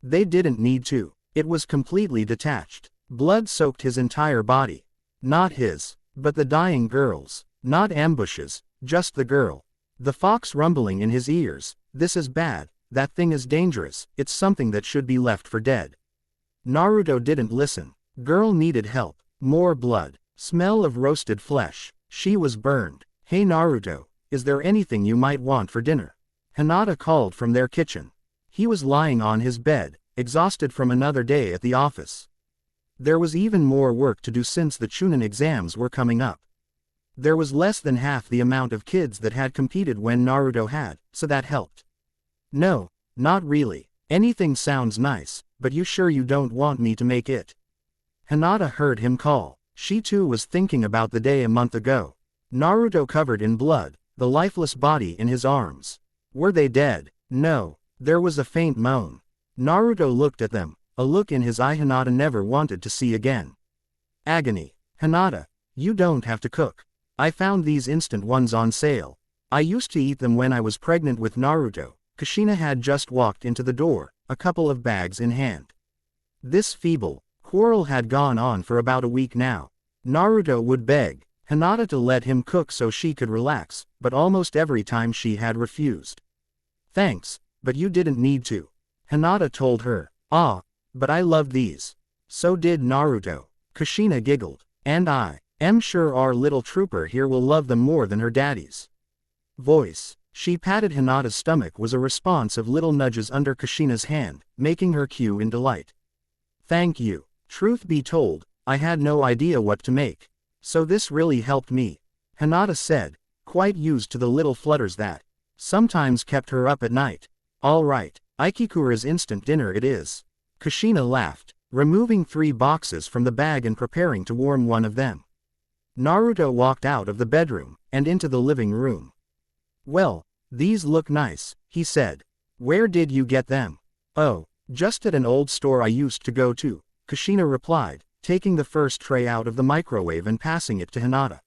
They didn't need to. It was completely detached. Blood soaked his entire body. Not his, but the dying girl's. Not ambushes, just the girl. The fox rumbling in his ears. This is bad, that thing is dangerous, it's something that should be left for dead. Naruto didn't listen. Girl needed help. More blood. Smell of roasted flesh. She was burned. Hey Naruto, is there anything you might want for dinner? Hinata called from their kitchen. He was lying on his bed, exhausted from another day at the office. There was even more work to do since the Chunin exams were coming up. There was less than half the amount of kids that had competed when Naruto had, so that helped. No, not really. Anything sounds nice, but you sure you don't want me to make it? Hinata heard him call. She too was thinking about the day a month ago. Naruto covered in blood, the lifeless body in his arms. Were they dead? No. There was a faint moan. Naruto looked at them, a look in his eye Hinata never wanted to see again. Agony. Hinata, you don't have to cook. I found these instant ones on sale. I used to eat them when I was pregnant with Naruto. Kushina had just walked into the door, a couple of bags in hand. This feeble quarrel had gone on for about a week now. Naruto would beg Hinata to let him cook so she could relax, but almost every time she had refused. Thanks, but you didn't need to. Hinata told her. Ah, but I loved these. So did Naruto. Kushina giggled. And I am sure our little trooper here will love them more than her daddy's voice. She patted Hinata's stomach was a response of little nudges under Kushina's hand, making her cue in delight. Thank you. Truth be told, I had no idea what to make. So this really helped me. Hinata said, quite used to the little flutters that sometimes kept her up at night. All right, Aikikura's instant dinner it is. Kushina laughed, removing 3 boxes from the bag and preparing to warm one of them. Naruto walked out of the bedroom, and into the living room. Well, these look nice, he said. Where did you get them? Oh, just at an old store I used to go to, Kushina replied, taking the first tray out of the microwave and passing it to Hinata.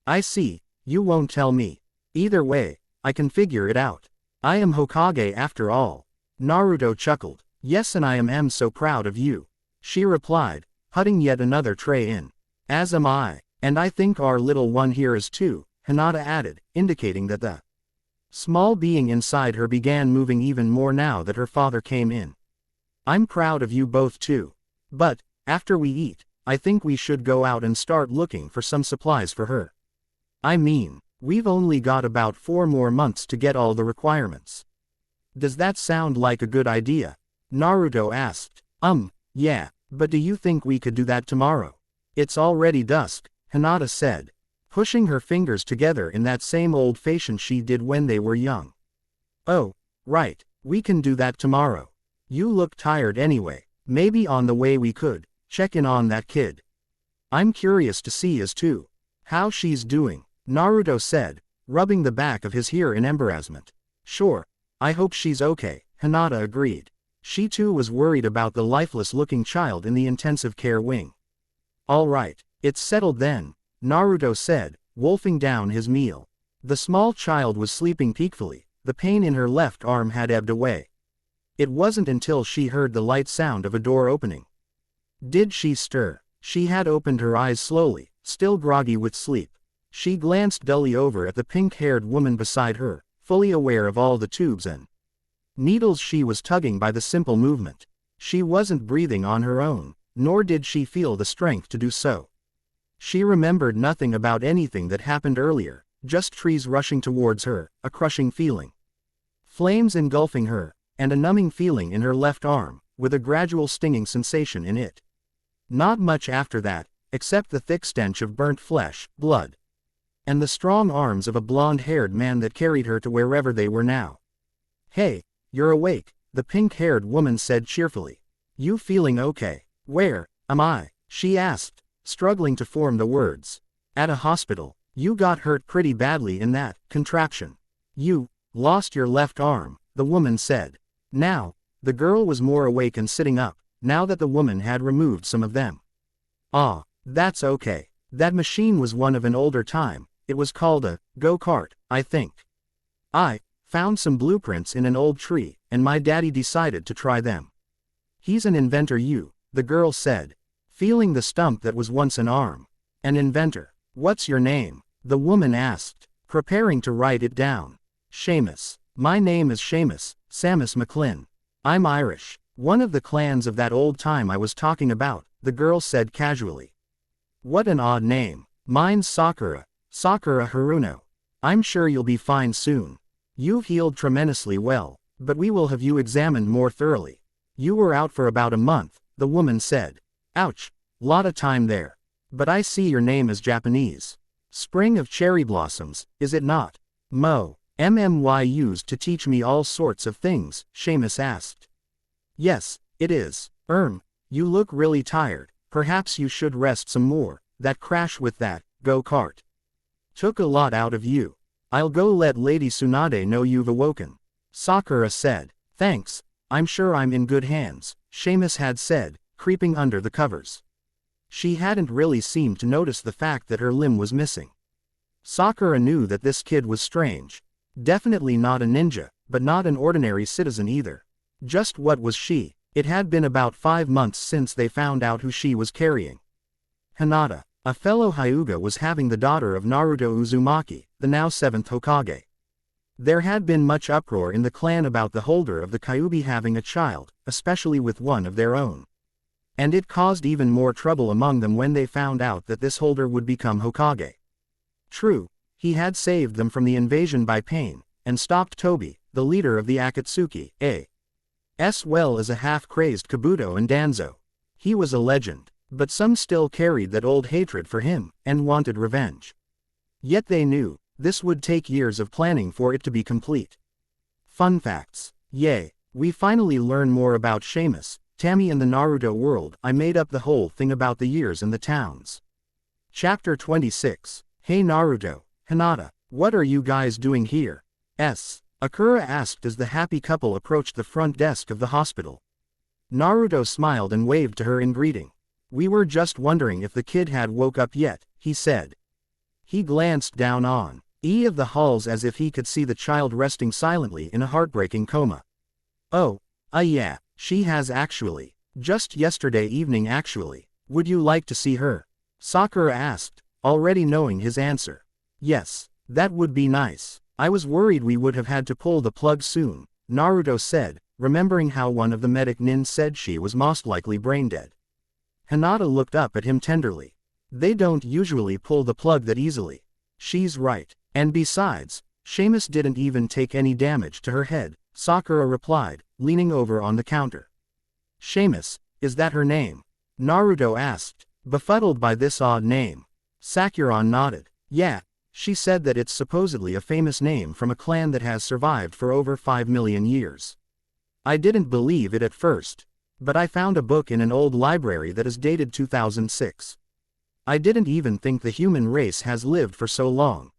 I see, you won't tell me. Either way, I can figure it out. I am Hokage after all. Naruto chuckled. Yes, and I am so proud of you. She replied, putting yet another tray in. As am I, and I think our little one here is too, Hinata added, indicating that the small being inside her began moving even more now that her father came in. I'm proud of you both too. But, after we eat, I think we should go out and start looking for some supplies for her. I mean, we've only got about 4 more months to get all the requirements. Does that sound like a good idea? Naruto asked. Yeah, but do you think we could do that tomorrow? It's already dusk, Hinata said, pushing her fingers together in that same old fashion she did when they were young. Oh, right, we can do that tomorrow. You look tired anyway. Maybe on the way we could check in on that kid. I'm curious to see as too how she's doing, Naruto said, rubbing the back of his hair in embarrassment. Sure, I hope she's okay, Hinata agreed. She too was worried about the lifeless-looking child in the intensive care wing. All right, it's settled then, Naruto said, wolfing down his meal. The small child was sleeping peacefully, the pain in her left arm had ebbed away. It wasn't until she heard the light sound of a door opening. Did she stir? She had opened her eyes slowly, still groggy with sleep. She glanced dully over at the pink-haired woman beside her, fully aware of all the tubes and needles she was tugging by the simple movement. She wasn't breathing on her own, nor did she feel the strength to do so. She remembered nothing about anything that happened earlier, just trees rushing towards her, a crushing feeling. Flames engulfing her, and a numbing feeling in her left arm, with a gradual stinging sensation in it. Not much after that, except the thick stench of burnt flesh, blood, and the strong arms of a blonde-haired man that carried her to wherever they were now. Hey, you're awake, the pink-haired woman said cheerfully. You feeling okay? Where am I? She asked, struggling to form the words. At a hospital. You got hurt pretty badly in that contraption. You lost your left arm, the woman said. Now, the girl was more awake and sitting up, now that the woman had removed some of them. Ah, that's okay. That machine was one of an older time, it was called a go-kart, I think. I found some blueprints in an old tree, and my daddy decided to try them. He's an inventor the girl said, feeling the stump that was once an arm. An inventor. What's your name? The woman asked, preparing to write it down. Seamus. My name is Seamus, Samus McLean. I'm Irish. One of the clans of that old time I was talking about, the girl said casually. What an odd name. Mine's Sakura Haruno. I'm sure you'll be fine soon. You've healed tremendously well, but we will have you examined more thoroughly. You were out for about a month, the woman said. Ouch. Lot of time there. But I see your name is Japanese. Spring of cherry blossoms, is it not? MMY used to teach me all sorts of things, Seamus asked. Yes, it is. You look really tired, perhaps you should rest some more. That crash with that go-kart took a lot out of you. I'll go let Lady Tsunade know you've awoken. Sakura said. Thanks, I'm sure I'm in good hands, Seamus had said, creeping under the covers. She hadn't really seemed to notice the fact that her limb was missing. Sakura knew that this kid was strange. Definitely not a ninja, but not an ordinary citizen either. Just what was she? It had been about 5 months since they found out who she was carrying. Hinata, a fellow Hyuga, was having the daughter of Naruto Uzumaki, the now 7th Hokage. There had been much uproar in the clan about the holder of the Kyuubi having a child, especially with one of their own. And it caused even more trouble among them when they found out that this holder would become Hokage. True, he had saved them from the invasion by Pain, and stopped Tobi, the leader of the Akatsuki, as well as a half-crazed Kabuto and Danzo. He was a legend, but some still carried that old hatred for him, and wanted revenge. Yet they knew, this would take years of planning for it to be complete. Fun facts. Yay, we finally learn more about Seamus, Tammy and the Naruto world. I made up the whole thing about the years and the towns. Chapter 26. Hey Naruto, Hinata, what are you guys doing here? Akira asked as the happy couple approached the front desk of the hospital. Naruto smiled and waved to her in greeting. We were just wondering if the kid had woke up yet, he said. He glanced down on of the halls as if he could see the child resting silently in a heartbreaking coma. Oh, yeah, she has actually. Just yesterday evening actually. Would you like to see her? Sakura asked, already knowing his answer. Yes, that would be nice. I was worried we would have had to pull the plug soon, Naruto said, remembering how one of the medic nins said she was most likely brain dead. Hinata looked up at him tenderly. They don't usually pull the plug that easily. She's right. And besides, Seamus didn't even take any damage to her head, Sakura replied, leaning over on the counter. Seamus, is that her name? Naruto asked, befuddled by this odd name. Sakura nodded. Yeah, she said that it's supposedly a famous name from a clan that has survived for over 5 million years. I didn't believe it at first. But I found a book in an old library that is dated 2006. I didn't even think the human race has lived for so long.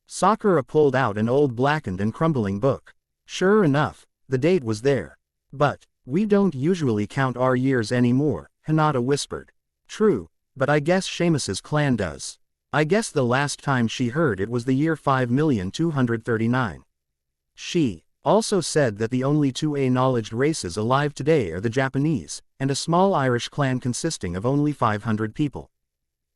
Sakura pulled out an old blackened and crumbling book. Sure enough, the date was there. But, we don't usually count our years anymore, Hinata whispered. True, but I guess Seamus's clan does. I guess the last time she heard it was the year 5,239. She also said that the only 2 acknowledged races alive today are the Japanese, and a small Irish clan consisting of only 500 people.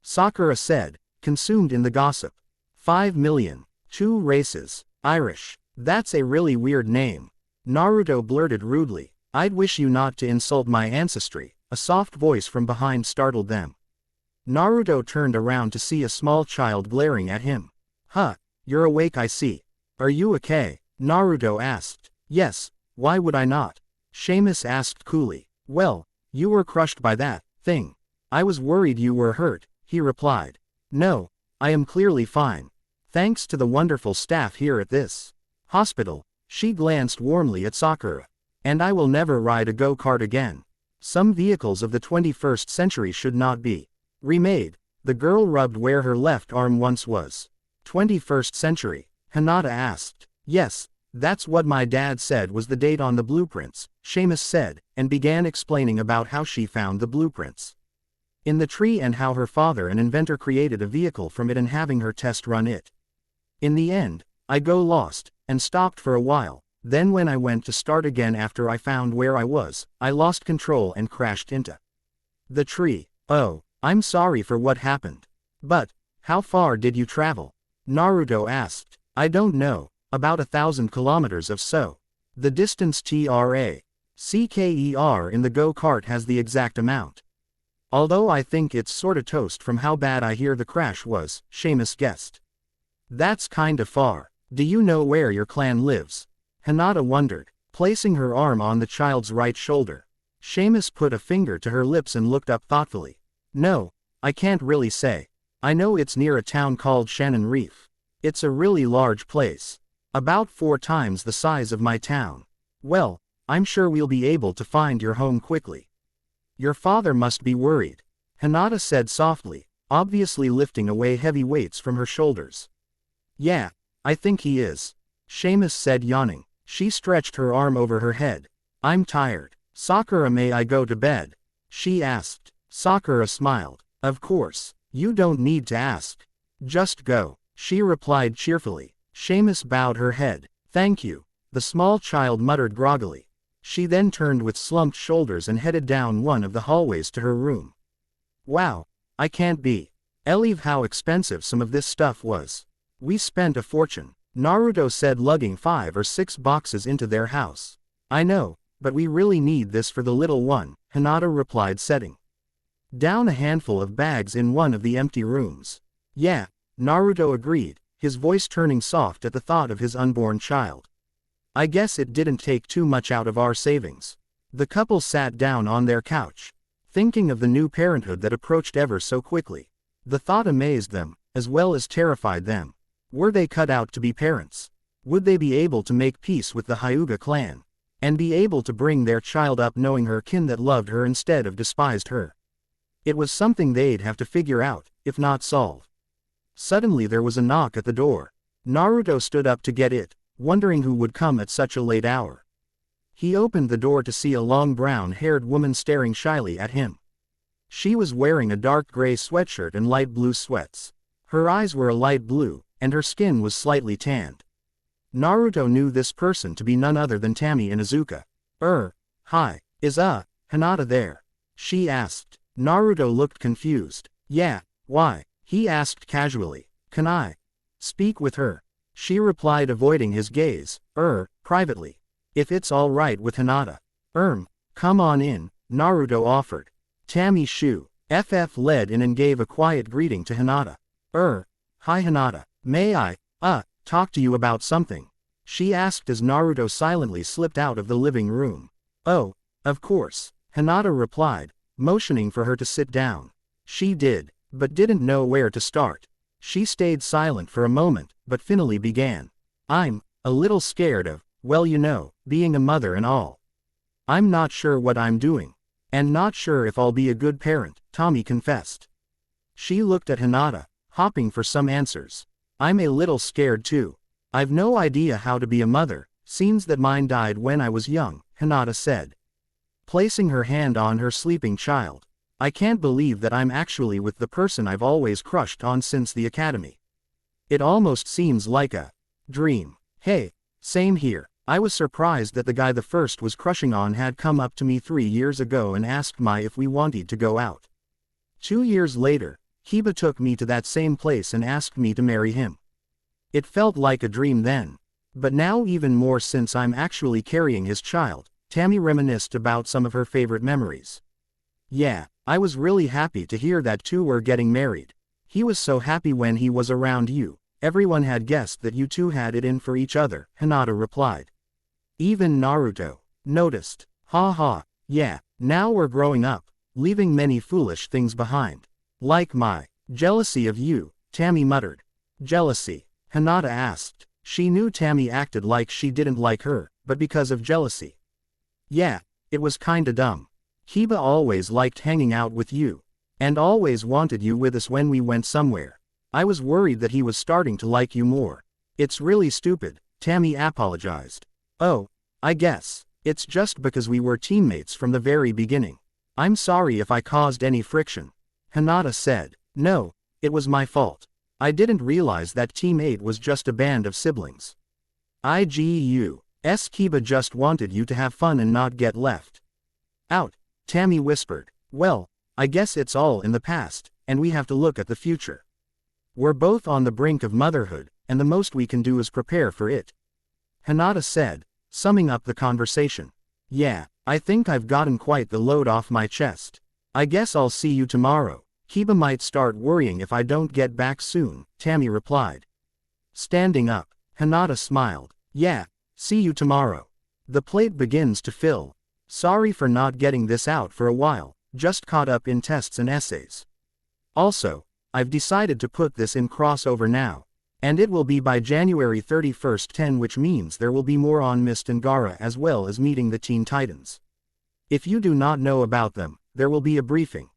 Sakura said, consumed in the gossip. 5 million. 2 races. Irish. That's a really weird name. Naruto blurted rudely. I'd wish you not to insult my ancestry. A soft voice from behind startled them. Naruto turned around to see a small child glaring at him. Huh, you're awake I see. Are you okay? Naruto asked. Yes, why would I not? Seamus asked coolly. Well, you were crushed by that thing. I was worried you were hurt, he replied. No, I am clearly fine. Thanks to the wonderful staff here at this hospital. She glanced warmly at Sakura. And I will never ride a go-kart again. Some vehicles of the 21st century should not be remade. The girl rubbed where her left arm once was. 21st century? Hinata asked. Yes, that's what my dad said was the date on the blueprints, Seamus said, and began explaining about how she found the blueprints. In the tree and how her father an inventor created a vehicle from it and having her test run it. In the end, I go lost, and stopped for a while, then when I went to start again after I found where I was, I lost control and crashed into the tree. Oh, I'm sorry for what happened. But, how far did you travel? Naruto asked. I don't know, about 1,000 kilometers or so. The distance TRACKER in the go-kart has the exact amount. Although I think it's sorta toast from how bad I hear the crash was, Seamus guessed. That's kinda far. Do you know where your clan lives? Hinata wondered, placing her arm on the child's right shoulder. Seamus put a finger to her lips and looked up thoughtfully. No, I can't really say. I know it's near a town called Shannon Reef. It's a really large place. About 4 times the size of my town. Well, I'm sure we'll be able to find your home quickly. Your father must be worried, Hinata said softly, obviously lifting away heavy weights from her shoulders. Yeah, I think he is, Seamus said yawning. She stretched her arm over her head. I'm tired. Sakura, may I go to bed? She asked. Sakura smiled. Of course, you don't need to ask. Just go, she replied cheerfully. Seamus bowed her head. Thank you, the small child muttered groggily. She then turned with slumped shoulders and headed down one of the hallways to her room. Wow, I can't believe how expensive some of this stuff was. We spent a fortune, Naruto said, lugging 5 or 6 boxes into their house. I know, but we really need this for the little one, Hinata replied, setting down a handful of bags in one of the empty rooms. Yeah, Naruto agreed, his voice turning soft at the thought of his unborn child. I guess it didn't take too much out of our savings. The couple sat down on their couch, thinking of the new parenthood that approached ever so quickly. The thought amazed them, as well as terrified them. Were they cut out to be parents? Would they be able to make peace with the Hyuga clan? And be able to bring their child up knowing her kin that loved her instead of despised her? It was something they'd have to figure out, if not solve. Suddenly there was a knock at the door. Naruto stood up to get it, wondering who would come at such a late hour. He opened the door to see a long brown-haired woman staring shyly at him. She was wearing a dark gray sweatshirt and light blue sweats. Her eyes were a light blue, and her skin was slightly tanned. Naruto knew this person to be none other than Tami Inuzuka. Hi, is Hinata there? She asked. Naruto looked confused. Yeah, why? He asked casually. Can I speak with her? She replied, avoiding his gaze. Privately. If it's all right with Hinata. Come on in, Naruto offered. Tami Shu, FF led in and gave a quiet greeting to Hinata. Hi Hinata, may I, talk to you about something? She asked as Naruto silently slipped out of the living room. Oh, of course, Hinata replied, motioning for her to sit down. She did, but didn't know where to start. She stayed silent for a moment, but finally began. I'm a little scared of, well, you know, being a mother and all. I'm not sure what I'm doing. And not sure if I'll be a good parent, Tami confessed. She looked at Hinata, hopping for some answers. I'm a little scared too. I've no idea how to be a mother, seems that mine died when I was young, Hinata said, placing her hand on her sleeping child. I can't believe that I'm actually with the person I've always crushed on since the academy. It almost seems like a dream. Hey, same here. I was surprised that the guy the first was crushing on had come up to me 3 years ago and asked me if we wanted to go out. 2 years later, Hiba took me to that same place and asked me to marry him. It felt like a dream then. But now even more since I'm actually carrying his child, Tami reminisced about some of her favorite memories. Yeah, I was really happy to hear that two were getting married. He was so happy when he was around you. Everyone had guessed that you two had it in for each other, Hinata replied. Even Naruto noticed. Ha, yeah, now we're growing up, leaving many foolish things behind. Like my jealousy of you, Tami muttered. Jealousy? Hinata asked. She knew Tami acted like she didn't like her, but because of jealousy. Yeah, it was kinda dumb. Hiba always liked hanging out with you. And always wanted you with us when we went somewhere. I was worried that he was starting to like you more. It's really stupid, Tami apologized. Oh, I guess it's just because we were teammates from the very beginning. I'm sorry if I caused any friction. Hinata said. No, it was my fault. I didn't realize that Team 8 was just a band of siblings. Kiba just wanted you to have fun and not get left out, Tammy whispered. Well, I guess it's all in the past, and we have to look at the future. We're both on the brink of motherhood, and the most we can do is prepare for it. Hinata said, summing up the conversation. Yeah, I think I've gotten quite the load off my chest. I guess I'll see you tomorrow. Kiba might start worrying if I don't get back soon, Tammy replied. Standing up, Hinata smiled. Yeah, see you tomorrow. The plate begins to fill. Sorry for not getting this out for a while, just caught up in tests and essays. Also, I've decided to put this in crossover now. And it will be by January 31st 10, which means there will be more on Mist and Gaara as well as meeting the Teen Titans. If you do not know about them, there will be a briefing.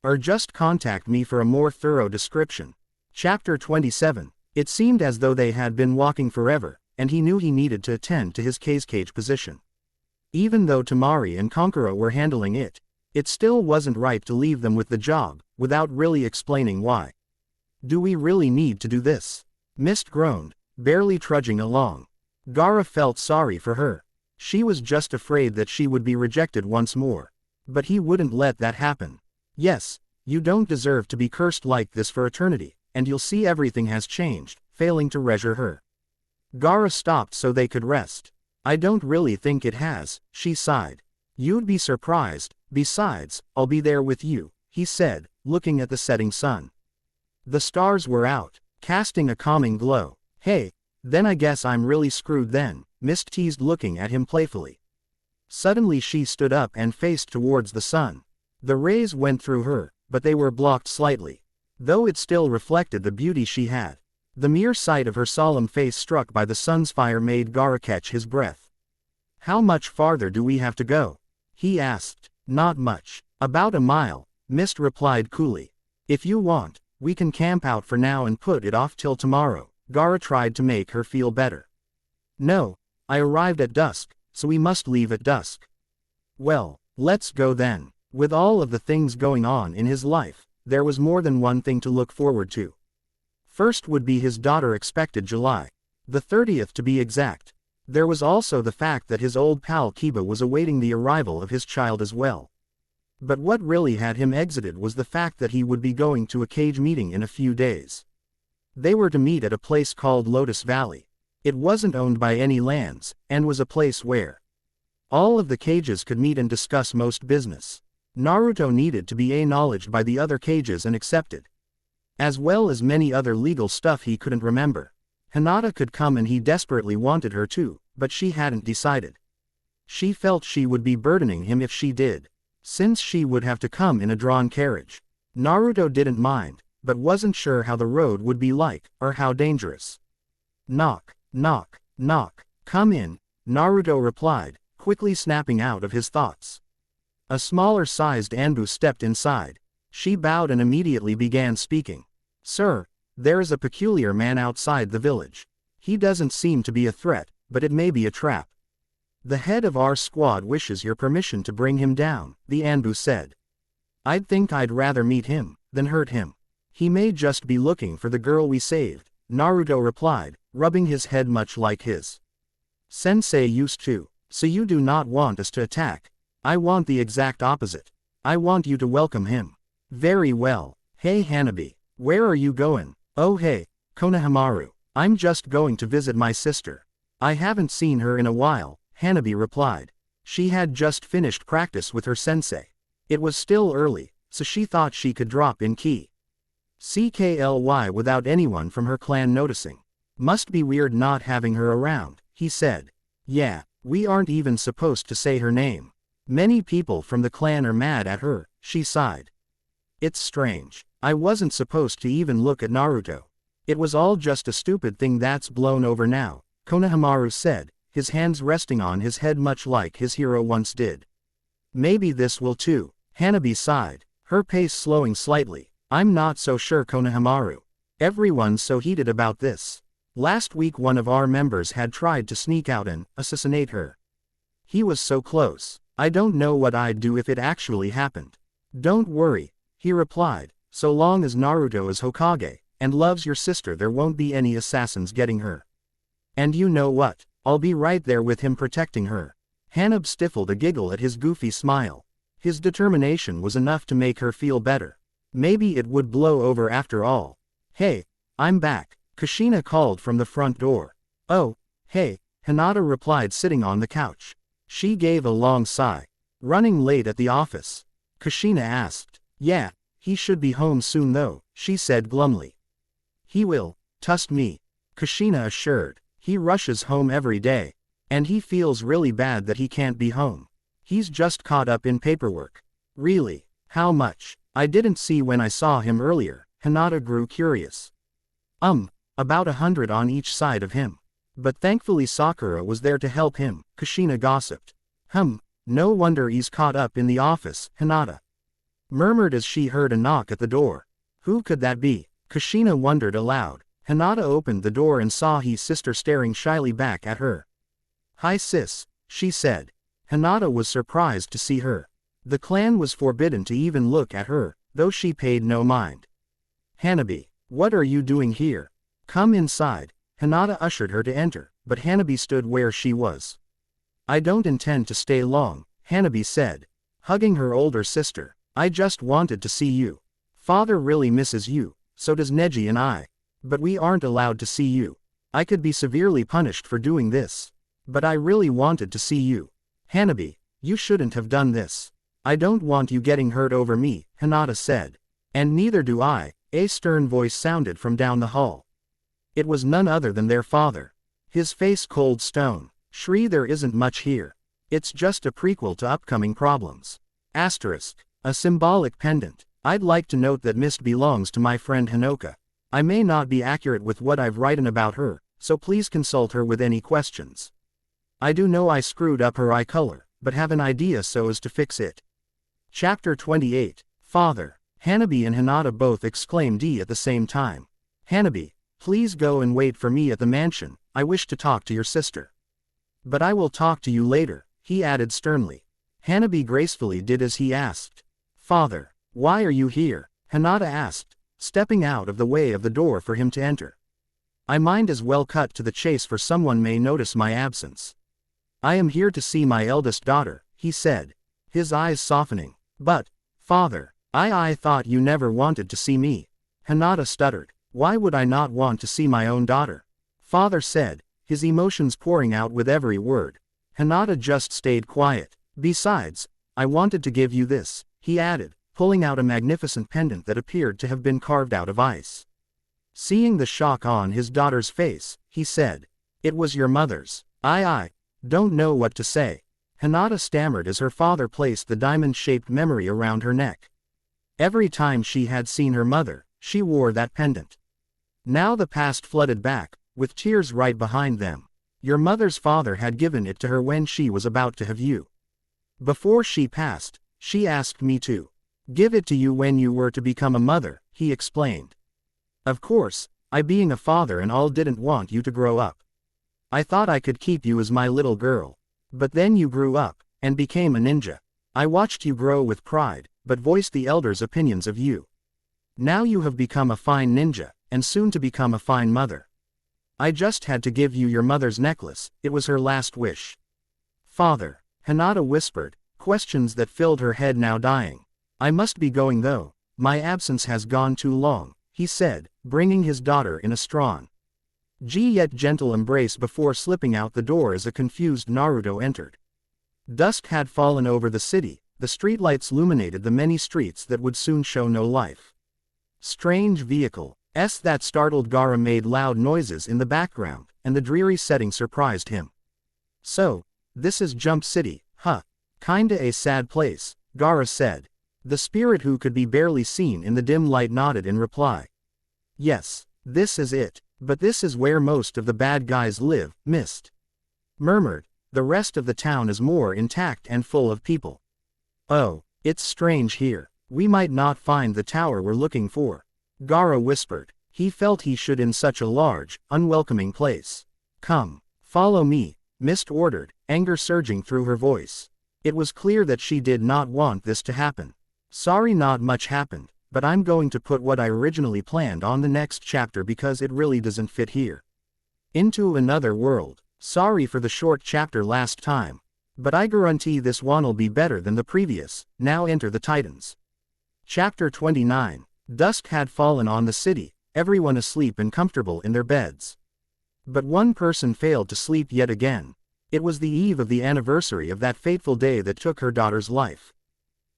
Or just contact me for a more thorough description. Chapter 27. It seemed as though they had been walking forever, and he knew he needed to attend to his cage position. Even though Tamari and Konkuro were handling it, it still wasn't right to leave them with the job, without really explaining why. Do we really need to do this? Mist groaned, barely trudging along. Gaara felt sorry for her. She was just afraid that she would be rejected once more. But he wouldn't let that happen. Yes, you don't deserve to be cursed like this for eternity, and you'll see everything has changed, failing to reassure her. Gaara stopped so they could rest. I don't really think it has, she sighed. You'd be surprised, besides, I'll be there with you, he said, looking at the setting sun. The stars were out, casting a calming glow. Hey, then I guess I'm really screwed then, Mist teased, looking at him playfully. Suddenly she stood up and faced towards the sun. The rays went through her, but they were blocked slightly. Though it still reflected the beauty she had. The mere sight of her solemn face struck by the sun's fire made Gaara catch his breath. How much farther do we have to go? He asked. Not much. About a mile, Mist replied coolly. If you want, we can camp out for now and put it off till tomorrow. Gaara tried to make her feel better. No, I arrived at dusk, so we must leave at dusk. Well, let's go then. With all of the things going on in his life, there was more than one thing to look forward to. First would be his daughter, expected July the 30th to be exact. There was also the fact that his old pal Kiba was awaiting the arrival of his child as well. But what really had him exited was the fact that he would be going to a cage meeting in a few days. They were to meet at a place called Lotus Valley. It wasn't owned by any lands, and was a place where all of the cages could meet and discuss most business. Naruto needed to be acknowledged by the other cages and accepted. As well as many other legal stuff he couldn't remember. Hinata could come and he desperately wanted her to, but she hadn't decided. She felt she would be burdening him if she did, since she would have to come in a drawn carriage. Naruto didn't mind, but wasn't sure how the road would be like, or how dangerous. Knock, knock, knock. Come in, Naruto replied, quickly snapping out of his thoughts. A smaller-sized Anbu stepped inside. She bowed and immediately began speaking. Sir, there is a peculiar man outside the village. He doesn't seem to be a threat, but it may be a trap. The head of our squad wishes your permission to bring him down, the Anbu said. I'd think I'd rather meet him than hurt him. He may just be looking for the girl we saved, Naruto replied, rubbing his head much like his sensei used to. So you do not want us to attack? I want the exact opposite. I want you to welcome him. Very well. Hey Hanabi, where are you going? Oh hey, Konohamaru. I'm just going to visit my sister. I haven't seen her in a while, Hanabi replied. She had just finished practice with her sensei. It was still early, so she thought she could drop in key. CKLY without anyone from her clan noticing. Must be weird not having her around, he said. Yeah, we aren't even supposed to say her name. Many people from the clan are mad at her, she sighed. It's strange. I wasn't supposed to even look at Naruto. It was all just a stupid thing that's blown over now, Konohamaru said, his hands resting on his head much like his hero once did. Maybe this will too, Hanabi sighed, her pace slowing slightly. I'm not so sure, Konohamaru. Everyone's so heated about this. Last week one of our members had tried to sneak out and assassinate her. He was so close. I don't know what I'd do if it actually happened. Don't worry, he replied. So long as Naruto is Hokage, and loves your sister, there won't be any assassins getting her. And you know what? I'll be right there with him protecting her. Hanab stifled a giggle at his goofy smile. His determination was enough to make her feel better. Maybe it would blow over after all. Hey, I'm back, Kushina called from the front door. Oh, hey, Hinata replied, sitting on the couch. She gave a long sigh. Running late at the office? Kushina asked. Yeah, he should be home soon though, she said glumly. He will, trust me, Kushina assured. He rushes home every day. And he feels really bad that he can't be home. He's just caught up in paperwork. Really? How much? I didn't see when I saw him earlier, Hinata grew curious. About 100 on each side of him. But thankfully Sakura was there to help him, Kushina gossiped. No wonder he's caught up in the office, Hinata murmured as she heard a knock at the door. Who could that be? Kushina wondered aloud. Hinata opened the door and saw his sister staring shyly back at her. Hi sis, she said. Hinata was surprised to see her. The clan was forbidden to even look at her, though she paid no mind. Hanabi, what are you doing here? Come inside. Hinata ushered her to enter, but Hanabi stood where she was. I don't intend to stay long, Hanabi said, hugging her older sister. I just wanted to see you. Father really misses you, so does Neji and I. But we aren't allowed to see you. I could be severely punished for doing this. But I really wanted to see you. Hanabi, you shouldn't have done this. I don't want you getting hurt over me, Hinata said. And neither do I, a stern voice sounded from down the hall. It was none other than their father. His face cold stone. Shri, there isn't much here. It's just a prequel to upcoming problems. Asterisk. A symbolic pendant. I'd like to note that Mist belongs to my friend Hinoka. I may not be accurate with what I've written about her, so please consult her with any questions. I do know I screwed up her eye color, but have an idea so as to fix it. Chapter 28. Father. Hanabi and Hinata both exclaimed at the same time. Hanabi, please go and wait for me at the mansion. I wish to talk to your sister. But I will talk to you later, he added sternly. Hanabi gracefully did as he asked. Father, why are you here? Hinata asked, stepping out of the way of the door for him to enter. I might as well cut to the chase, for someone may notice my absence. I am here to see my eldest daughter, he said, his eyes softening. But, father, I thought you never wanted to see me. Hinata stuttered. Why would I not want to see my own daughter? Father said, his emotions pouring out with every word. Hinata just stayed quiet. Besides, I wanted to give you this, he added, pulling out a magnificent pendant that appeared to have been carved out of ice. Seeing the shock on his daughter's face, he said, it was your mother's. I don't know what to say. Hinata stammered as her father placed the diamond-shaped memory around her neck. Every time she had seen her mother, she wore that pendant. Now the past flooded back, with tears right behind them. Your mother's father had given it to her when she was about to have you. Before she passed, she asked me to give it to you when you were to become a mother, he explained. Of course, I being a father and all didn't want you to grow up. I thought I could keep you as my little girl. But then you grew up, and became a ninja. I watched you grow with pride, but voiced the elders' opinions of you. Now you have become a fine ninja, and soon to become a fine mother. I just had to give you your mother's necklace, it was her last wish. Father, Hinata whispered, questions that filled her head now dying. I must be going though, my absence has gone too long, he said, bringing his daughter in a strong, yet gentle embrace before slipping out the door as a confused Naruto entered. Dusk had fallen over the city, the streetlights illuminated the many streets that would soon show no life. Strange vehicle. That startled Gaara made loud noises in the background, and the dreary setting surprised him. So, this is Jump City, huh? Kinda a sad place, Gaara said. The spirit who could be barely seen in the dim light nodded in reply. Yes, this is it, but this is where most of the bad guys live, Mist murmured. The rest of the town is more intact and full of people. Oh, it's strange here. We might not find the tower we're looking for, Gaara whispered. He felt he should in such a large, unwelcoming place. Come, follow me, Mist ordered, anger surging through her voice. It was clear that she did not want this to happen. Sorry, not much happened, but I'm going to put what I originally planned on the next chapter because it really doesn't fit here. Into another world. Sorry for the short chapter last time. But I guarantee this one'll be better than the previous. Now enter the Titans. Chapter 29. Dusk had fallen on the city, everyone asleep and comfortable in their beds. But one person failed to sleep yet again. It was the eve of the anniversary of that fateful day that took her daughter's life.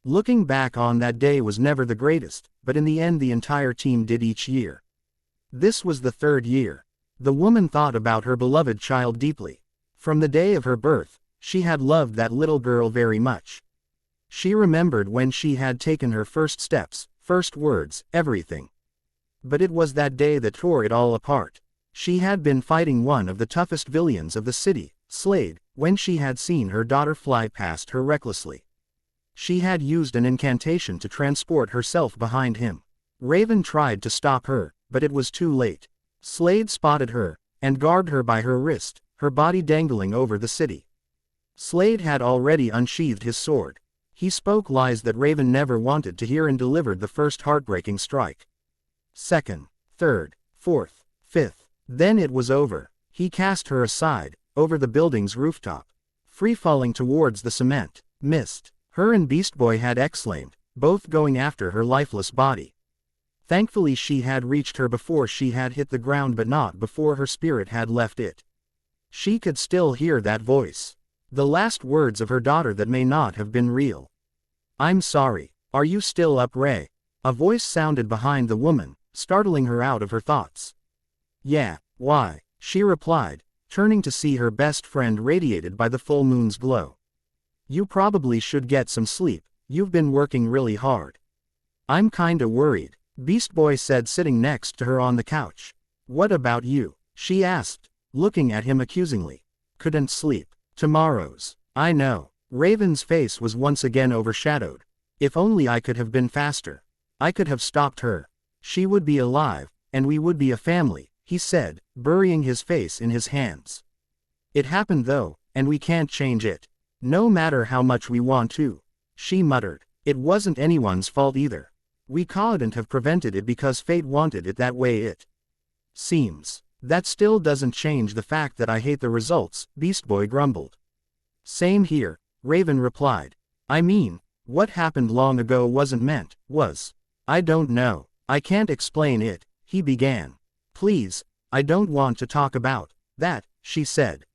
Looking back on that day was never the greatest, but in the end the entire team did each year. This was the third year. The woman thought about her beloved child deeply. From the day of her birth, she had loved that little girl very much. She remembered when she had taken her first steps, first words, everything. But it was that day that tore it all apart. She had been fighting one of the toughest villains of the city, Slade, when she had seen her daughter fly past her recklessly. She had used an incantation to transport herself behind him. Raven tried to stop her, but it was too late. Slade spotted her, and grabbed her by her wrist, her body dangling over the city. Slade had already unsheathed his sword. He spoke lies that Raven never wanted to hear and delivered the first heartbreaking strike. Second, third, fourth, fifth. Then it was over. He cast her aside, over the building's rooftop. Free-falling towards the cement. Mist. Her and Beast Boy had exclaimed, both going after her lifeless body. Thankfully she had reached her before she had hit the ground but not before her spirit had left it. She could still hear that voice. The last words of her daughter that may not have been real. "I'm sorry. Are you still up, Ray?" A voice sounded behind the woman, startling her out of her thoughts. "Yeah, why?" she replied, turning to see her best friend radiated by the full moon's glow. "You probably should get some sleep, you've been working really hard." "I'm kinda worried," Beast Boy said sitting next to her on the couch. "What about you?" she asked, looking at him accusingly. "Couldn't sleep. Tomorrow's." "I know." Raven's face was once again overshadowed. "If only I could have been faster. I could have stopped her. She would be alive, and we would be a family," he said, burying his face in his hands. "It happened though, and we can't change it. No matter how much we want to," she muttered. "It wasn't anyone's fault either. We couldn't have prevented it because fate wanted it that way it seems." "That still doesn't change the fact that I hate the results," Beast Boy grumbled. "Same here," Raven replied. "I mean, what happened long ago wasn't meant, was." "I don't know. I can't explain it," he began. "Please, I don't want to talk about that," she said.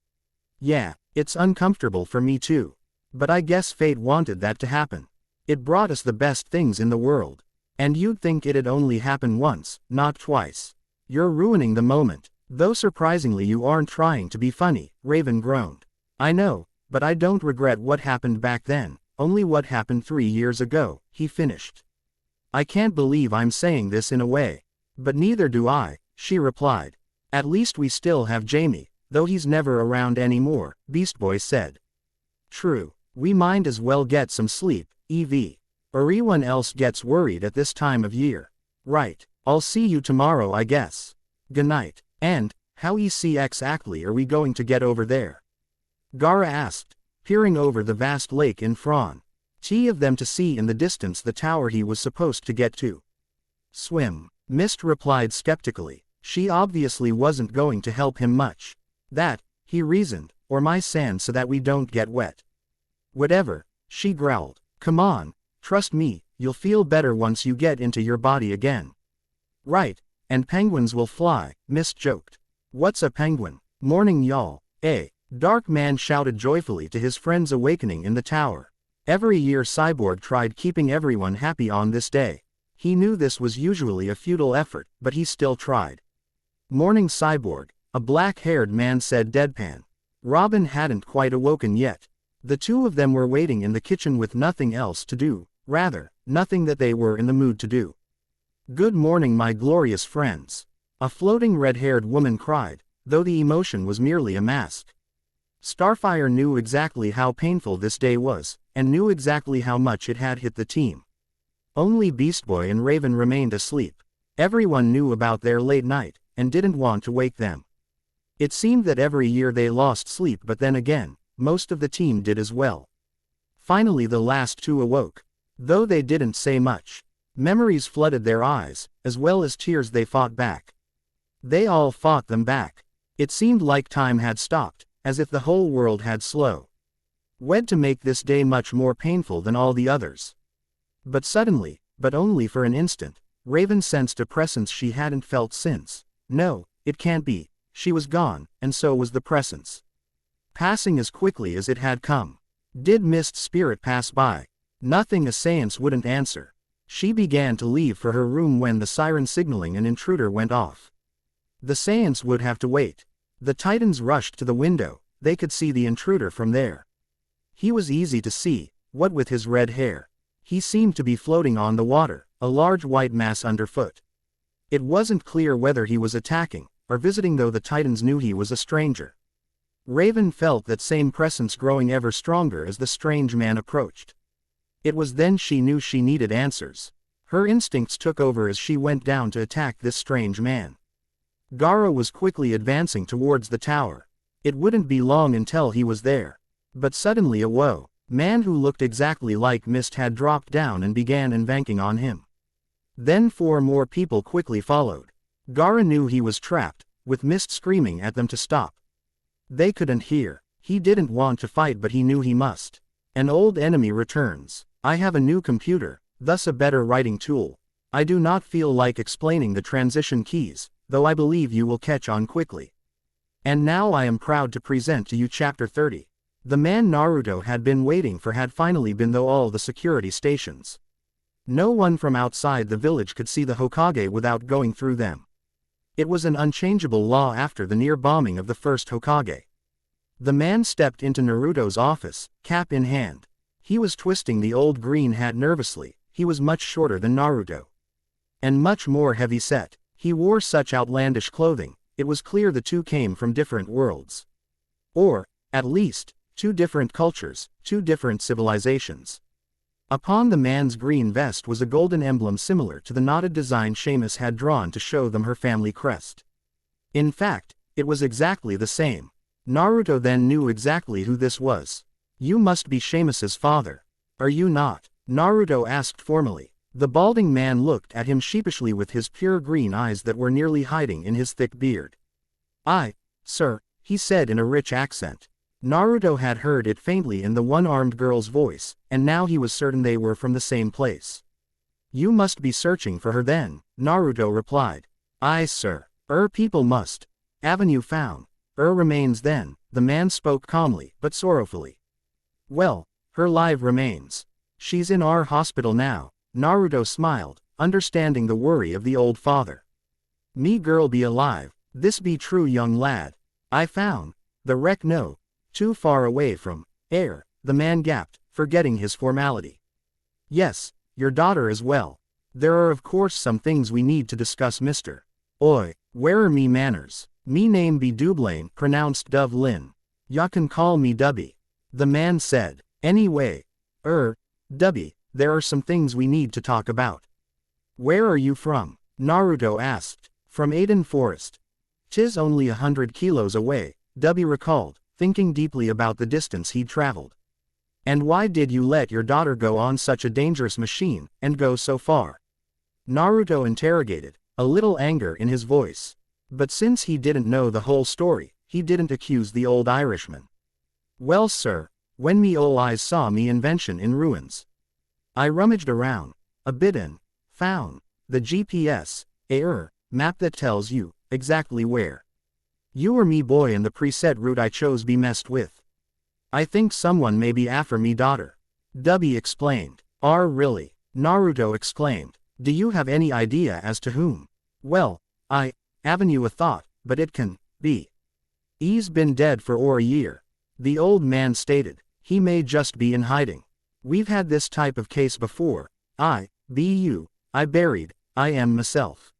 "Yeah, it's uncomfortable for me too. But I guess fate wanted that to happen. It brought us the best things in the world. And you'd think it'd only happen once, not twice. You're ruining the moment. Though surprisingly you aren't trying to be funny," Raven groaned. "I know, but I don't regret what happened back then, only what happened 3 years ago," he finished. "I can't believe I'm saying this in a way. But neither do I," she replied. "At least we still have Jamie, though he's never around anymore," Beast Boy said. "True. We might as well get some sleep, EV. Everyone else gets worried at this time of year." "Right. I'll see you tomorrow I guess. Goodnight." "And, how exactly are we going to get over there?" Gara asked, peering over the vast lake in front of them to see in the distance the tower he was supposed to get to. "Swim," Mist replied skeptically. She obviously wasn't going to help him much. "That," he reasoned, "or my sand so that we don't get wet." "Whatever," she growled. "Come on, trust me, you'll feel better once you get into your body again." "Right, and penguins will fly," Mist joked. "What's a penguin?" "Morning y'all, eh?" Dark Man shouted joyfully to his friends awakening in the tower. Every year Cyborg tried keeping everyone happy on this day. He knew this was usually a futile effort, but he still tried. "Morning Cyborg," a black-haired man said deadpan. Robin hadn't quite awoken yet. The two of them were waiting in the kitchen with nothing else to do, rather, nothing that they were in the mood to do. "Good morning my glorious friends," a floating red-haired woman cried, though the emotion was merely a mask. Starfire knew exactly how painful this day was, and knew exactly how much it had hit the team. Only Beast Boy and Raven remained asleep. Everyone knew about their late night, and didn't want to wake them. It seemed that every year they lost sleep, but then again, most of the team did as well. Finally the last two awoke. Though they didn't say much. Memories flooded their eyes, as well as tears they fought back. They all fought them back. It seemed like time had stopped, as if the whole world had slow wed to make this day much more painful than all the others. But suddenly, but only for an instant, Raven sensed a presence she hadn't felt since. No, it can't be. She was gone, and so was the presence. Passing as quickly as it had come. Did Mist's spirit pass by? Nothing. A seance wouldn't answer. She began to leave for her room when the siren signaling an intruder went off. The seance would have to wait. The Titans rushed to the window. They could see the intruder from there. He was easy to see, what with his red hair. He seemed to be floating on the water, a large white mass underfoot. It wasn't clear whether he was attacking or visiting, though the Titans knew he was a stranger. Raven felt that same presence growing ever stronger as the strange man approached. It was then she knew she needed answers. Her instincts took over as she went down to attack this strange man. Gara was quickly advancing towards the tower. It wouldn't be long until he was there. But suddenly a man who looked exactly like Mist had dropped down and began embanking on him. Then 4 more people quickly followed. Gara knew he was trapped, with Mist screaming at them to stop. They couldn't hear. He didn't want to fight, but he knew he must. An old enemy returns. I have a new computer, thus a better writing tool. I do not feel like explaining the transition keys, though I believe you will catch on quickly. And now I am proud to present to you Chapter 30. The man Naruto had been waiting for had finally been, though all the security stations. No one from outside the village could see the Hokage without going through them. It was an unchangeable law after the near bombing of the first Hokage. The man stepped into Naruto's office, cap in hand. He was twisting the old green hat nervously. He was much shorter than Naruto. And much more heavy-set. He wore such outlandish clothing, it was clear the two came from different worlds. Or, at least, 2 different cultures, 2 different civilizations. Upon the man's green vest was a golden emblem similar to the knotted design Seamus had drawn to show them her family crest. In fact, it was exactly the same. Naruto then knew exactly who this was. You must be Seamus's father. Are you not? Naruto asked formally. The balding man looked at him sheepishly with his pure green eyes that were nearly hiding in his thick beard. I, sir, he said in a rich accent. Naruto had heard it faintly in the one-armed girl's voice, and now he was certain they were from the same place. You must be searching for her then, Naruto replied. Aye, sir. People must. Avenue found. Remains then, the man spoke calmly, but sorrowfully. Well, her live remains. She's in our hospital now, Naruto smiled, understanding the worry of the old father. Me girl be alive, this be true young lad. I found. The wreck no. Too far away from air, the man gasped, forgetting his formality. Yes, your daughter as well. There are of course some things we need to discuss, Mr. Oi, where are me manners? Me name be Dublain, pronounced Dove Lin. Ya can call me Dubby. The man said. Anyway, Dubby, there are some things we need to talk about. Where are you from? Naruto asked. From Aiden Forest. 'Tis only 100 kilos away, Dubby recalled, thinking deeply about the distance he'd traveled. And why did you let your daughter go on such a dangerous machine, and go so far? Naruto interrogated, a little anger in his voice. But since he didn't know the whole story, he didn't accuse the old Irishman. Well sir, when me ol' eyes saw me invention in ruins. I rummaged around, a bit and found the GPS, map that tells you exactly where. You or me boy and the preset route I chose be messed with. I think someone may be after me daughter. Dubby explained. Really? Naruto exclaimed. Do you have any idea as to whom? Well, Avenue a thought, but it can be. He's been dead for a year. The old man stated. He may just be in hiding. We've had this type of case before. I am myself.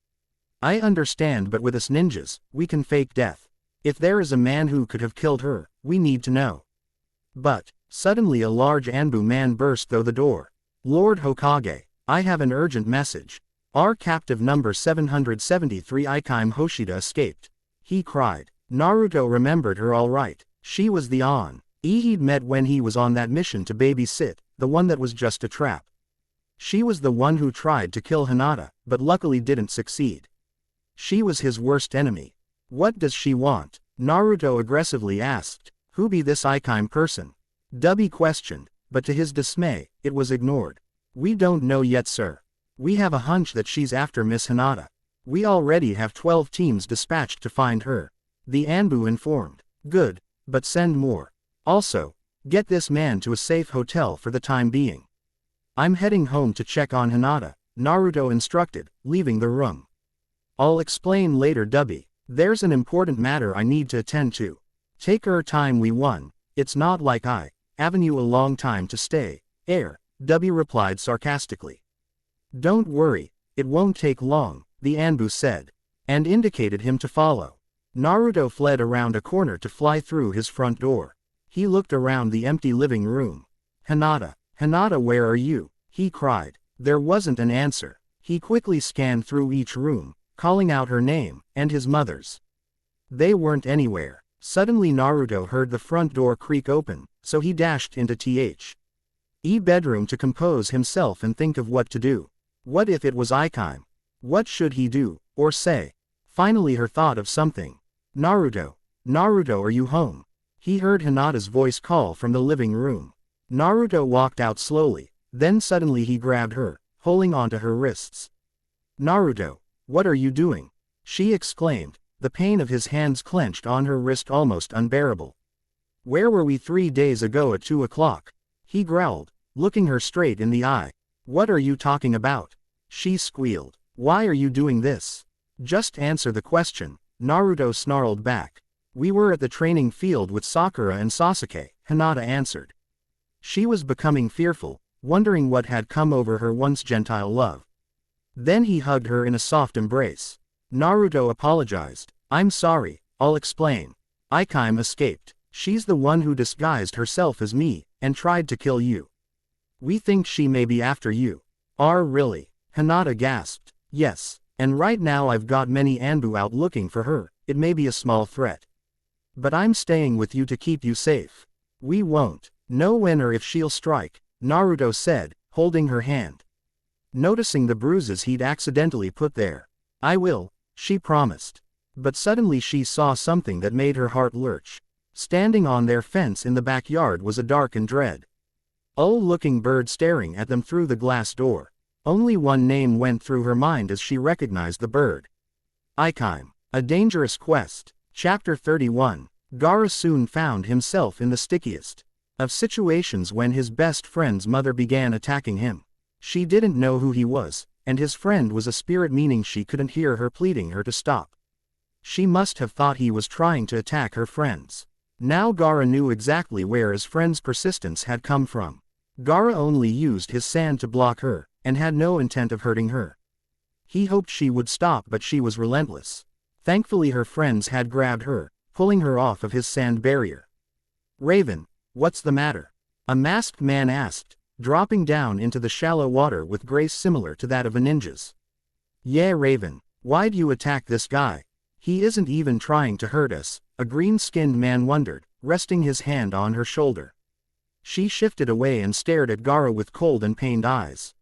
I understand, but with us ninjas, we can fake death. If there is a man who could have killed her, we need to know. But, suddenly a large Anbu man burst through the door. Lord Hokage, I have an urgent message. Our captive number 773 Ikaime Hoshida escaped. He cried. Naruto remembered her all right. She was the he'd met when he was on that mission to babysit, the one that was just a trap. She was the one who tried to kill Hinata, but luckily didn't succeed. She was his worst enemy. What does she want? Naruto aggressively asked. Who be this Ikeim person? Dubby questioned, but to his dismay, it was ignored. We don't know yet, sir. We have a hunch that she's after Miss Hinata. We already have 12 teams dispatched to find her. The Anbu informed. Good, but send more. Also, get this man to a safe hotel for the time being. I'm heading home to check on Hinata, Naruto instructed, leaving the room. I'll explain later, Dubby. There's an important matter I need to attend to. Take our time, we won. It's not like haven't you a long time to stay, Dubby replied sarcastically. Don't worry, it won't take long, the Anbu said, and indicated him to follow. Naruto fled around a corner to fly through his front door. He looked around the empty living room. Hinata, Hinata, where are you? He cried. There wasn't an answer. He quickly scanned through each room, calling out her name, and his mother's. They weren't anywhere. Suddenly Naruto heard the front door creak open, so he dashed into TH's bedroom to compose himself and think of what to do. What if it was Ikeim? What should he do, or say? Finally her thought of something. Naruto, Naruto, are you home? He heard Hinata's voice call from the living room. Naruto walked out slowly, then suddenly he grabbed her, holding onto her wrists. Naruto, what are you doing? She exclaimed, the pain of his hands clenched on her wrist almost unbearable. Where were we 3 days ago at 2 o'clock? He growled, looking her straight in the eye. What are you talking about? She squealed. Why are you doing this? Just answer the question, Naruto snarled back. We were at the training field with Sakura and Sasuke, Hinata answered. She was becoming fearful, wondering what had come over her once gentile love. Then he hugged her in a soft embrace. Naruto apologized. I'm sorry, I'll explain. Ikeim escaped. She's the one who disguised herself as me, and tried to kill you. We think she may be after you. Really? Hinata gasped. Yes, and right now I've got many Anbu out looking for her. It may be a small threat. But I'm staying with you to keep you safe. We won't know when or if she'll strike, Naruto said, holding her hand. Noticing the bruises he'd accidentally put there. I will, she promised. But suddenly she saw something that made her heart lurch. Standing on their fence in the backyard was a dark and dread-looking bird staring at them through the glass door. Only one name went through her mind as she recognized the bird. Ikeim, a dangerous quest. Chapter 31. Gaara soon found himself in the stickiest of situations when his best friend's mother began attacking him. She didn't know who he was, and his friend was a spirit, meaning she couldn't hear her pleading her to stop. She must have thought he was trying to attack her friends. Now Gaara knew exactly where his friend's persistence had come from. Gaara only used his sand to block her, and had no intent of hurting her. He hoped she would stop, but she was relentless. Thankfully her friends had grabbed her, pulling her off of his sand barrier. Raven, what's the matter? A masked man asked, dropping down into the shallow water with grace similar to that of a ninja's. Yeah, Raven, why'd you attack this guy? He isn't even trying to hurt us, a green-skinned man wondered, resting his hand on her shoulder. She shifted away and stared at Gaara with cold and pained eyes.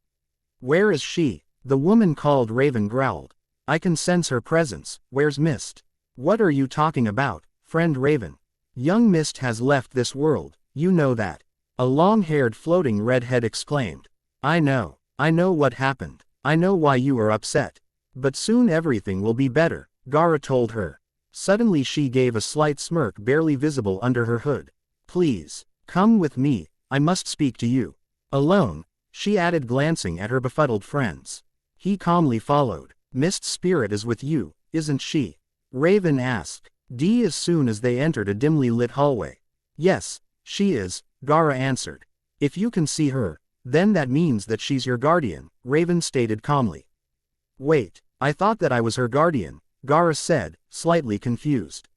Where is she? The woman called Raven growled. I can sense her presence. Where's Mist? What are you talking about, friend Raven? Young Mist has left this world, you know that. A long-haired floating redhead exclaimed. I know what happened. I know why you are upset. But soon everything will be better, Gaara told her. Suddenly she gave a slight smirk barely visible under her hood. Please, come with me, I must speak to you. Alone, she added, glancing at her befuddled friends. He calmly followed. Mist's spirit is with you, isn't she? Raven asked. As soon as they entered a dimly lit hallway. Yes, she is, Gaara answered. If you can see her, then that means that she's your guardian, Raven stated calmly. Wait, I thought that I was her guardian, Gaara said, slightly confused.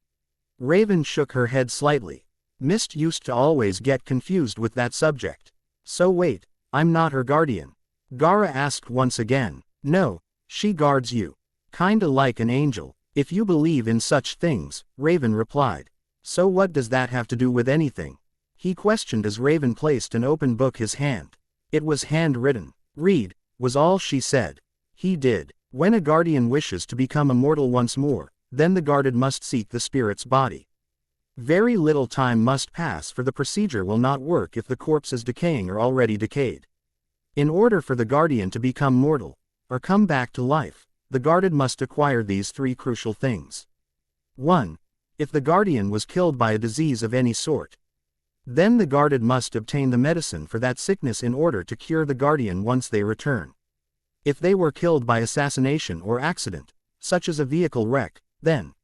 Raven shook her head slightly. Mist used to always get confused with that subject. So wait, I'm not her guardian? Gaara asked once again. No, she guards you. Kinda like an angel, if you believe in such things, Raven replied. So what does that have to do with anything? He questioned as Raven placed an open book in his hand. It was handwritten. Read, was all she said. He did. When a guardian wishes to become immortal once more, then the guarded must seek the spirit's body. Very little time must pass, for the procedure will not work if the corpse is decaying or already decayed. In order for the guardian to become mortal, or come back to life, the guarded must acquire these three crucial things. 1. If the guardian was killed by a disease of any sort, then the guarded must obtain the medicine for that sickness in order to cure the guardian once they return. If they were killed by assassination or accident, such as a vehicle wreck, then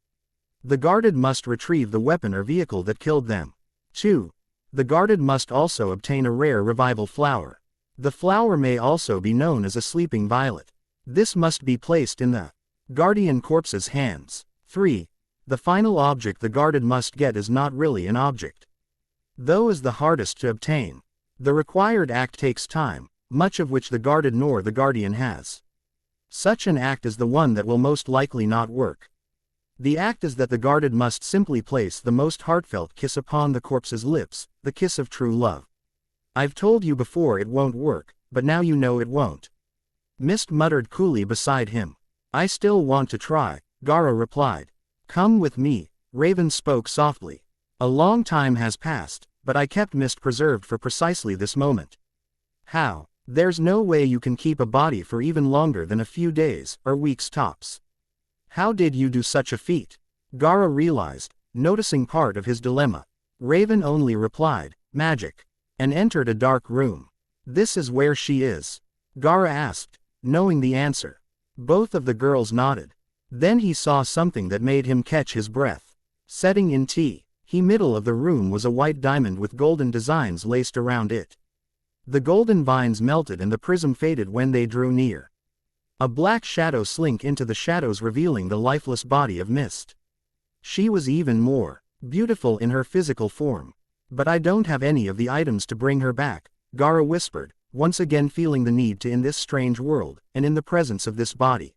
the guarded must retrieve the weapon or vehicle that killed them. 2. The guarded must also obtain a rare revival flower. The flower may also be known as a sleeping violet. This must be placed in the guardian corpse's hands. 3. The final object the guarded must get is not really an object, though is the hardest to obtain. The required act takes time, much of which the guarded nor the guardian has. Such an act is the one that will most likely not work. The act is that the guarded must simply place the most heartfelt kiss upon the corpse's lips, the kiss of true love. I've told you before it won't work, but now you know it won't. Mist muttered coolly beside him. I still want to try, Gara replied. Come with me, Raven spoke softly. A long time has passed, but I kept Mist preserved for precisely this moment. How? There's no way you can keep a body for even longer than a few days, or weeks tops. How did you do such a feat? Gara realized, noticing part of his dilemma. Raven only replied, magic, and entered a dark room. This is where she is? Gara asked, knowing the answer. Both of the girls nodded. Then he saw something that made him catch his breath. Setting in the middle of the room was a white diamond with golden designs laced around it. The golden vines melted and the prism faded when they drew near. A black shadow slink into the shadows, revealing the lifeless body of Mist. She was even more beautiful in her physical form. But I don't have any of the items to bring her back, Gara whispered, once again feeling the need to in this strange world, and in the presence of this body.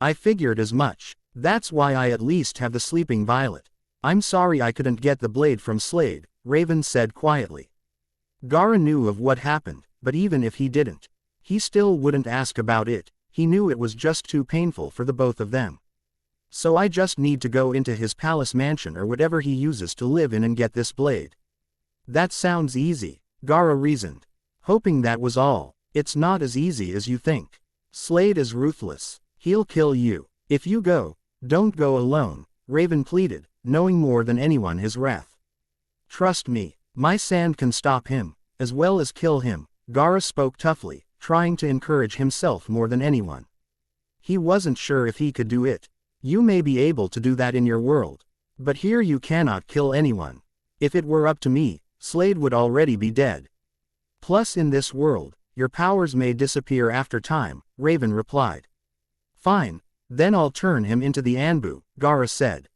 I figured as much. That's why I at least have the sleeping violet. I'm sorry I couldn't get the blade from Slade, Raven said quietly. Gara knew of what happened, but even if he didn't, he still wouldn't ask about it. He knew it was just too painful for the both of them. So I just need to go into his palace mansion or whatever he uses to live in and get this blade. That sounds easy, Gara reasoned, hoping that was all. It's not as easy as you think. Slade is ruthless. He'll kill you. If you go, don't go alone, Raven pleaded, knowing more than anyone his wrath. Trust me, my sand can stop him, as well as kill him, Gara spoke toughly, trying to encourage himself more than anyone. He wasn't sure if he could do it. You may be able to do that in your world, but here you cannot kill anyone. If it were up to me, Slade would already be dead. Plus in this world, your powers may disappear after time, Raven replied. Fine, then I'll turn him into the Anbu, Gara said.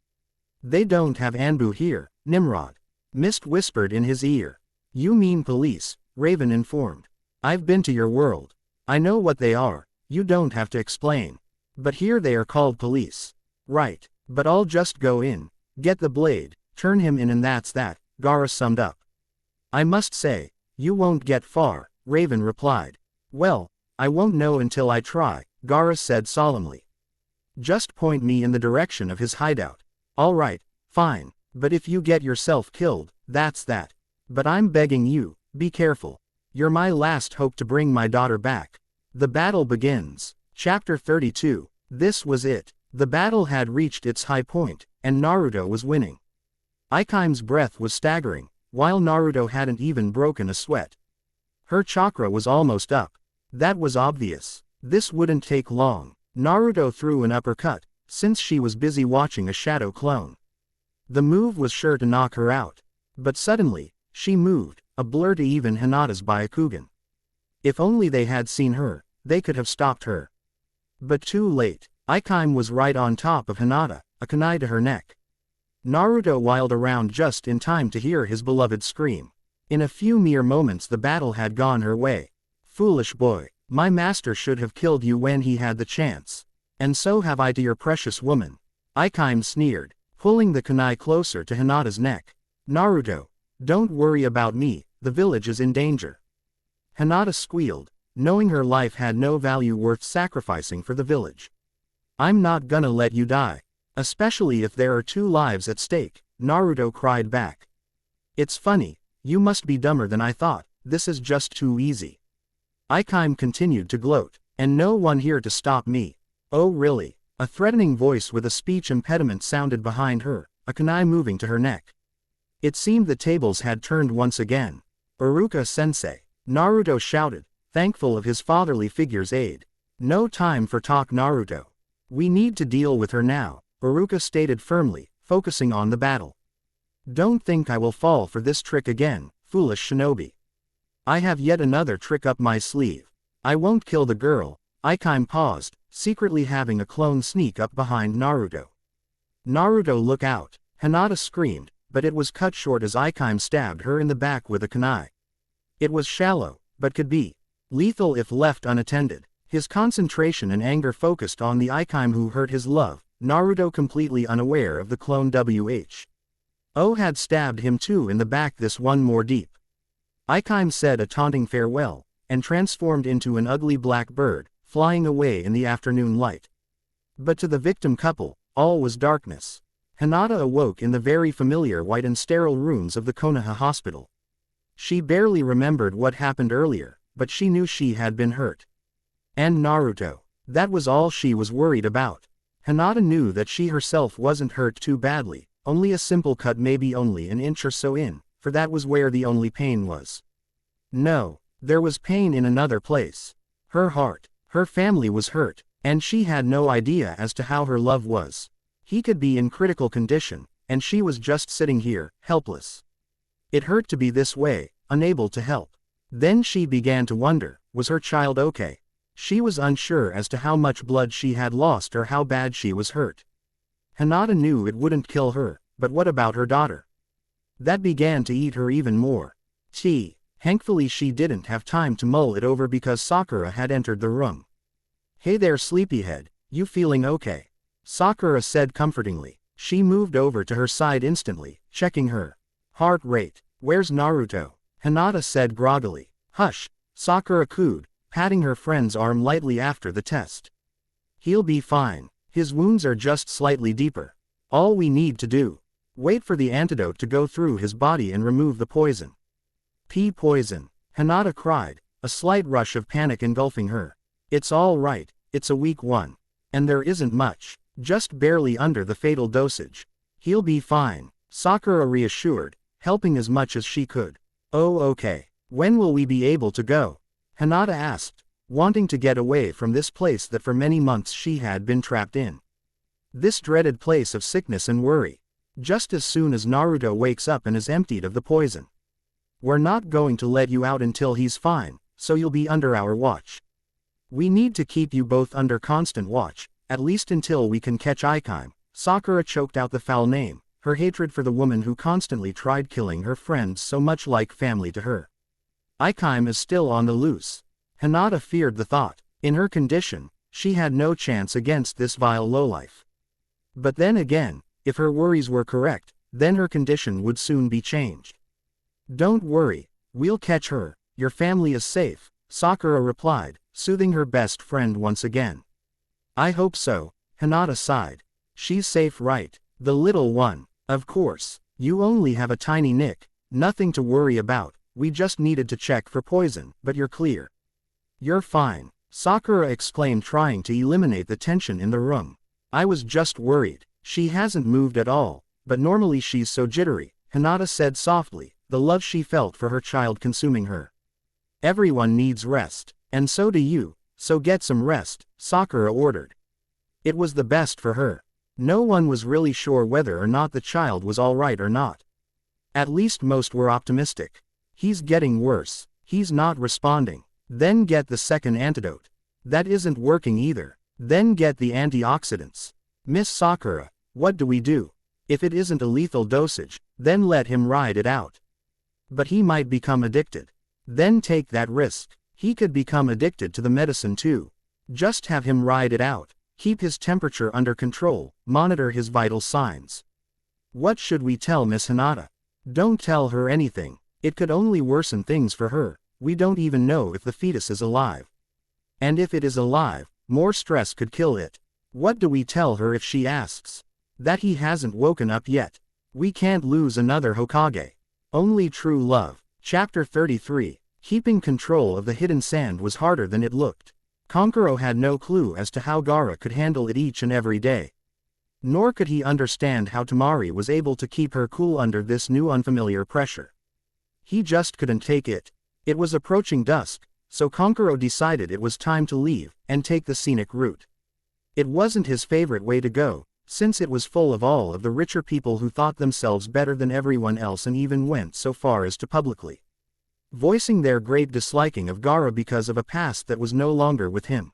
They don't have Anbu here, Nimrod. Mist whispered in his ear. You mean police, Raven informed. I've been to your world. I know what they are, you don't have to explain. But here they are called police. Right, but I'll just go in, get the blade, turn him in and that's that, Gara summed up. I must say, you won't get far, Raven replied. Well, I won't know until I try, Gara said solemnly. Just point me in the direction of his hideout. All right, fine, but if you get yourself killed, that's that. But I'm begging you, be careful. You're my last hope to bring my daughter back. The battle begins. Chapter 32. This was it. The battle had reached its high point, and Naruto was winning. Ikeim's breath was staggering, while Naruto hadn't even broken a sweat. Her chakra was almost up. That was obvious. This wouldn't take long. Naruto threw an uppercut, since she was busy watching a shadow clone. The move was sure to knock her out. But suddenly, she moved, a blur to even Hinata's Byakugan. If only they had seen her, they could have stopped her. But too late. Ikeim was right on top of Hinata, a kunai to her neck. Naruto wheeled around just in time to hear his beloved scream. In a few mere moments the battle had gone her way. Foolish boy, my master should have killed you when he had the chance. And so have I to your precious woman. Ikeim sneered, pulling the kunai closer to Hinata's neck. Naruto, don't worry about me, the village is in danger. Hinata squealed, knowing her life had no value worth sacrificing for the village. I'm not gonna let you die. Especially if there are 2 lives at stake, Naruto cried back. It's funny, you must be dumber than I thought, this is just too easy. Ikeim continued to gloat, and no one here to stop me. Oh really? A threatening voice with a speech impediment sounded behind her, a kunai moving to her neck. It seemed the tables had turned once again. Iruka-sensei, Naruto shouted, thankful of his fatherly figure's aid. No time for talk, Naruto. We need to deal with her now, Iruka stated firmly, focusing on the battle. Don't think I will fall for this trick again, foolish shinobi. I have yet another trick up my sleeve. I won't kill the girl. Ikeim paused, secretly having a clone sneak up behind Naruto. Naruto, look out, Hinata screamed, but it was cut short as Ikeim stabbed her in the back with a kunai. It was shallow, but could be lethal if left unattended. His concentration and anger focused on the Ikeim who hurt his love, Naruto completely unaware of the clone Who had stabbed him too in the back, this one more deep. Ikeim said a taunting farewell, and transformed into an ugly black bird, flying away in the afternoon light. But to the victim couple, all was darkness. Hinata awoke in the very familiar white and sterile rooms of the Konoha hospital. She barely remembered what happened earlier, but she knew she had been hurt. And Naruto. That was all she was worried about. Hinata knew that she herself wasn't hurt too badly, only a simple cut, maybe only an inch or so in, for that was where the only pain was. No, there was pain in another place. Her heart. Her family was hurt, and she had no idea as to how her love was. He could be in critical condition, and she was just sitting here, helpless. It hurt to be this way, unable to help. Then she began to wonder, was her child okay? She was unsure as to how much blood she had lost or how bad she was hurt. Hinata knew it wouldn't kill her, but what about her daughter? That began to eat her even more. Thankfully she didn't have time to mull it over because Sakura had entered the room. Hey there, sleepyhead, you feeling okay? Sakura said comfortingly. She moved over to her side instantly, checking her heart rate. Where's Naruto? Hinata said groggily. Hush, Sakura cooed, patting her friend's arm lightly after the test. He'll be fine. His wounds are just slightly deeper. All we need to do. Wait for the antidote to go through his body and remove the poison. Poison, Hinata cried, a slight rush of panic engulfing her. It's all right, it's a weak one. And there isn't much, just barely under the fatal dosage. He'll be fine, Sakura reassured, helping as much as she could. Oh okay, when will we be able to go? Hinata asked, wanting to get away from this place that for many months she had been trapped in. This dreaded place of sickness and worry. Just as soon as Naruto wakes up and is emptied of the poison. We're not going to let you out until he's fine, so you'll be under our watch. We need to keep you both under constant watch, at least until we can catch Ikeim. Sakura choked out the foul name, her hatred for the woman who constantly tried killing her friends so much like family to her. Ikeim is still on the loose. Hinata feared the thought. In her condition, she had no chance against this vile lowlife. But then again, if her worries were correct, then her condition would soon be changed. Don't worry, we'll catch her, your family is safe, Sakura replied, soothing her best friend once again. I hope so, Hinata sighed. She's safe, right? The little one. Of course, you only have a tiny nick, nothing to worry about, we just needed to check for poison, but you're clear. You're fine, Sakura exclaimed, trying to eliminate the tension in the room. I was just worried. She hasn't moved at all, but normally she's so jittery, Hinata said softly, the love she felt for her child consuming her. Everyone needs rest, and so do you, so get some rest, Sakura ordered. It was the best for her. No one was really sure whether or not the child was alright or not. At least most were optimistic. He's getting worse, he's not responding. Then get the second antidote. That isn't working either. Then get the antioxidants. Miss Sakura, what do we do? If it isn't a lethal dosage, then let him ride it out. But he might become addicted. Then take that risk. He could become addicted to the medicine too. Just have him ride it out. Keep his temperature under control, monitor his vital signs. What should we tell Miss Hinata? Don't tell her anything. It could only worsen things for her, We don't even know if the fetus is alive. And if it is alive, more stress could kill it. What do we tell her if she asks? That he hasn't woken up yet. We can't lose another Hokage. Only true love. Chapter 33. Keeping control of the hidden sand was harder than it looked. Kankuro had no clue as to how Gaara could handle it each and every day. Nor could he understand how Temari was able to keep her cool under this new unfamiliar pressure. He just couldn't take it. It was approaching dusk, so Kankuro decided it was time to leave and take the scenic route. It wasn't his favorite way to go, since it was full of all of the richer people who thought themselves better than everyone else and even went so far as to publicly voicing their great disliking of Gaara because of a past that was no longer with him.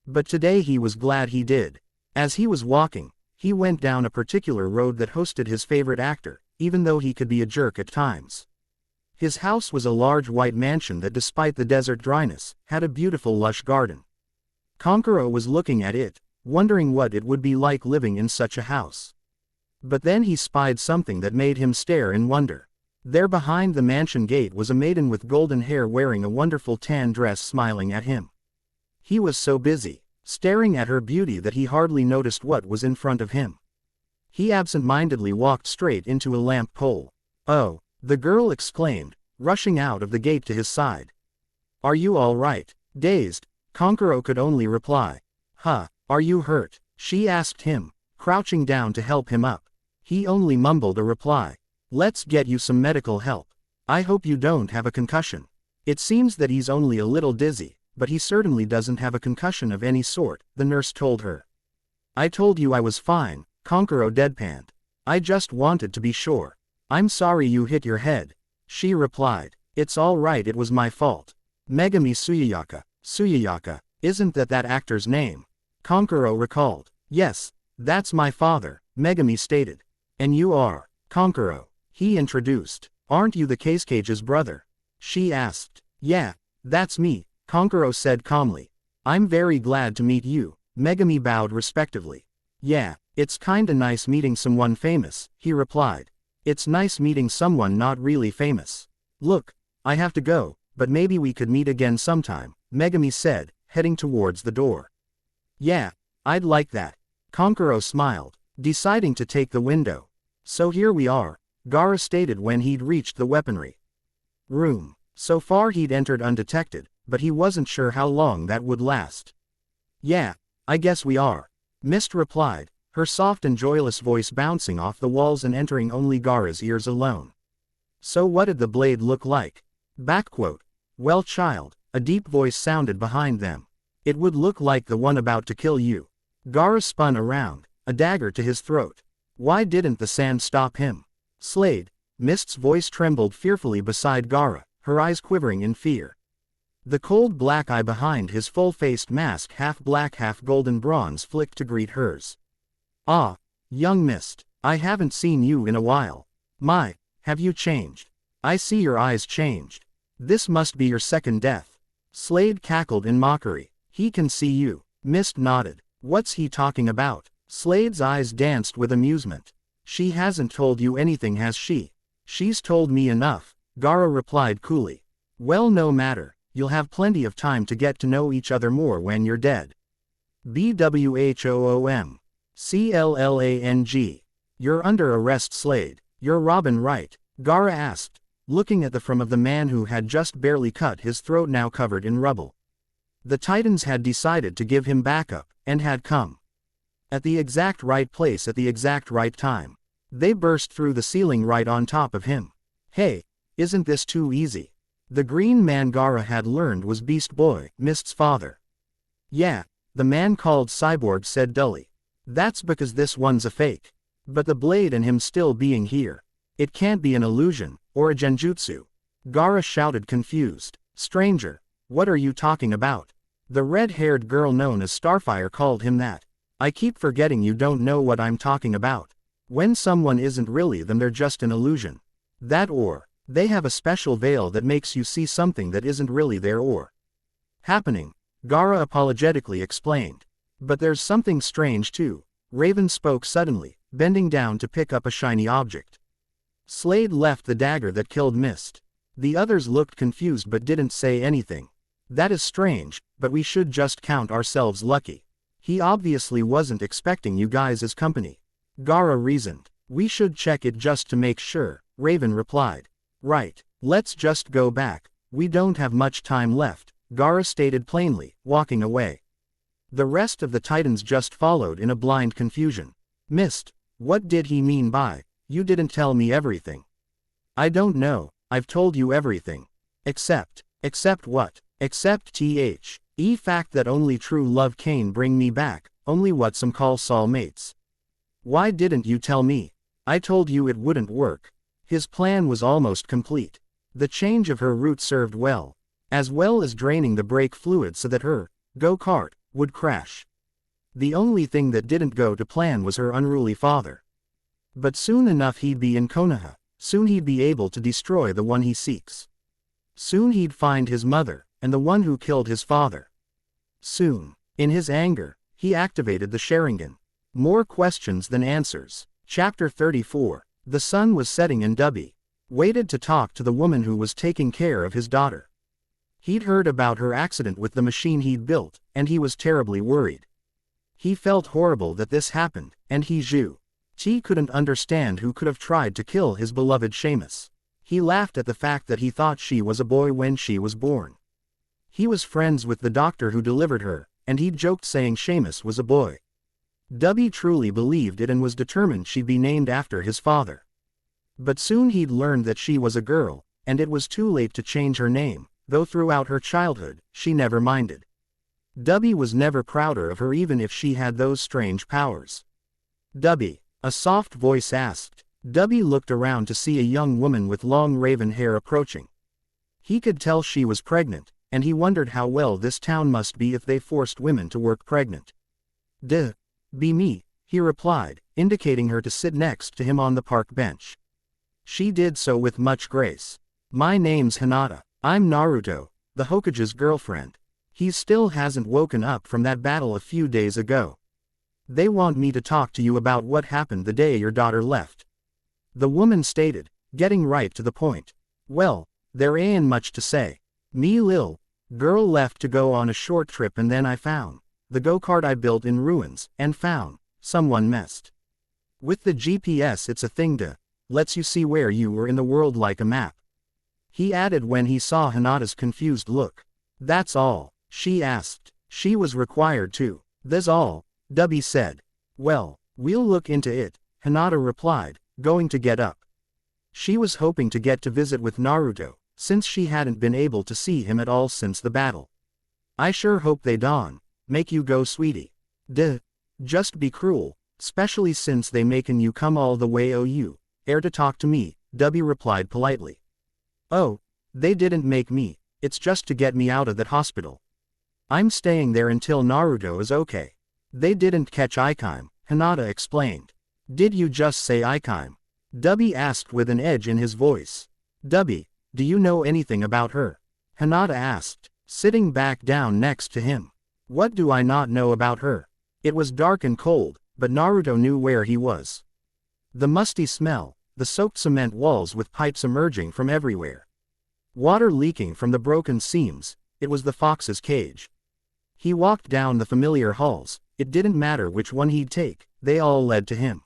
But today he was glad he did. As he was walking, he went down a particular road that hosted his favorite actor, even though he could be a jerk at times. His house was a large white mansion that, despite the desert dryness, had a beautiful lush garden. Kankuro was looking at it, wondering what it would be like living in such a house. But then he spied something that made him stare in wonder. There behind the mansion gate was a maiden with golden hair wearing a wonderful tan dress smiling at him. He was so busy staring at her beauty that he hardly noticed what was in front of him. He absent-mindedly walked straight into a lamp pole. "Oh," the girl exclaimed, rushing out of the gate to his side. "Are you all right?" Dazed, Kankuro could only reply, "Huh, are you hurt?" She asked him, crouching down to help him up. He only mumbled a reply. "Let's get you some medical help. I hope you don't have a concussion." It seems that he's only a little dizzy, but he certainly doesn't have a concussion of any sort, the nurse told her. "I told you I was fine," Kankuro deadpanned. "I just wanted to be sure." "I'm sorry you hit your head," she replied. "It's all right, it was my fault." "Megami Suyayaka. Suyayaka, isn't that actor's name?" Kankuro recalled. "Yes, that's my father," Megami stated. "And you are?" "Kankuro," he introduced. "Aren't you the Casecage's brother?" she asked. "Yeah, that's me," Kankuro said calmly. "I'm very glad to meet you," Megami bowed respectively. "Yeah, it's kinda nice meeting someone famous," he replied. "It's nice meeting someone not really famous. Look, I have to go, but maybe we could meet again sometime," Megami said, heading towards the door. "Yeah, I'd like that." Kankuro smiled, deciding to take the window. "So here we are," Gaara stated when he'd reached the weaponry room. So far he'd entered undetected, but he wasn't sure how long that would last. "Yeah, I guess we are," Mist replied, her soft and joyless voice bouncing off the walls and entering only Gaara's ears alone. "So what did the blade look like?" Backquote. "Well, child," a deep voice sounded behind them. "It would look like the one about to kill you." Gaara spun around, a dagger to his throat. Why didn't the sand stop him? "Slade," Mist's voice trembled fearfully beside Gaara, her eyes quivering in fear. The cold black eye behind his full-faced mask, half black half golden bronze, flicked to greet hers. "Ah, young Mist, I haven't seen you in a while. My, have you changed? I see your eyes changed. This must be your second death." Slade cackled in mockery. "He can see you." Mist nodded. "What's he talking about?" Slade's eyes danced with amusement. "She hasn't told you anything, has she?" "She's told me enough," Gaara replied coolly. "Well, no matter, you'll have plenty of time to get to know each other more when you're dead." BWHOOM. CLLANG. "You're under arrest, Slade. You're Robin, right?" Gaara asked, looking at the form of the man who had just barely cut his throat, now covered in rubble. The Titans had decided to give him backup, and had come at the exact right place at the exact right time. They burst through the ceiling right on top of him. "Hey, isn't this too easy?" The green man Gaara had learned was Beast Boy, Mist's father. "Yeah," the man called Cyborg said dully. "That's because this one's a fake. But the blade and him still being here. It can't be an illusion, or a genjutsu." Gaara shouted confused. "Stranger, what are you talking about?" The red-haired girl known as Starfire called him that. "I keep forgetting you don't know what I'm talking about. When someone isn't really them, they're just an illusion. That, or they have a special veil that makes you see something that isn't really there or happening," Gaara apologetically explained. "But there's something strange too." Raven spoke suddenly, bending down to pick up a shiny object. Slade left the dagger that killed Mist. The others looked confused but didn't say anything. That is strange, but we should just count ourselves lucky. He obviously wasn't expecting you guys as company. Gaara reasoned. We should check it just to make sure, Raven replied. Right, let's just go back. We don't have much time left, Gaara stated plainly, walking away. The rest of the Titans just followed in a blind confusion. Mist, what did he mean by, you didn't tell me everything? I don't know, I've told you everything. Except what? Except fact that only true love can bring me back, only what some call soulmates. Why didn't you tell me? I told you it wouldn't work. His plan was almost complete. The change of her route served well as draining the brake fluid so that her go-kart would crash. The only thing that didn't go to plan was her unruly father. But soon enough he'd be in Konoha, soon he'd be able to destroy the one he seeks. Soon he'd find his mother, and the one who killed his father. Soon, in his anger, he activated the Sharingan. More questions than answers. Chapter 34. The sun was setting and Dubby waited to talk to the woman who was taking care of his daughter. He'd heard about her accident with the machine he'd built, and he was terribly worried. He felt horrible that this happened, and he couldn't understand who could have tried to kill his beloved Seamus. He laughed at the fact that he thought she was a boy when she was born. He was friends with the doctor who delivered her, and he'd joked saying Seamus was a boy. Dubby truly believed it and was determined she'd be named after his father. But soon he'd learned that she was a girl, and it was too late to change her name, though throughout her childhood, she never minded. Dubby was never prouder of her even if she had those strange powers. Dubby, a soft voice asked. Dubby looked around to see a young woman with long raven hair approaching. He could tell she was pregnant, and he wondered how well this town must be if they forced women to work pregnant. Be me, he replied, indicating her to sit next to him on the park bench. She did so with much grace. My name's Hinata. I'm Naruto, the Hokage's girlfriend. He still hasn't woken up from that battle a few days ago. They want me to talk to you about what happened the day your daughter left. The woman stated, getting right to the point. Well, there ain't much to say. Me lil girl left to go on a short trip and then I found the go-kart I built in ruins, and found someone messed with the GPS. It's a thing to lets you see where you were in the world like a map. He added when he saw Hinata's confused look. That's all, she asked. She was required to. That's all, Dubby said. Well, we'll look into it, Hinata replied, going to get up. She was hoping to get to visit with Naruto, since she hadn't been able to see him at all since the battle. I sure hope they make you go, sweetie. Just be cruel, especially since they making you come all the way to talk to me, Dubby replied politely. Oh, they didn't make me, it's just to get me out of that hospital. I'm staying there until Naruto is okay. They didn't catch Ikaim, Hinata explained. Did you just say Ikaim? Dubby asked with an edge in his voice. Dubby, do you know anything about her? Hinata asked, sitting back down next to him. What do I not know about her? It was dark and cold, but Naruto knew where he was. The musty smell, the soaked cement walls with pipes emerging from everywhere. Water leaking from the broken seams, it was the fox's cage. He walked down the familiar halls, it didn't matter which one he'd take, they all led to him.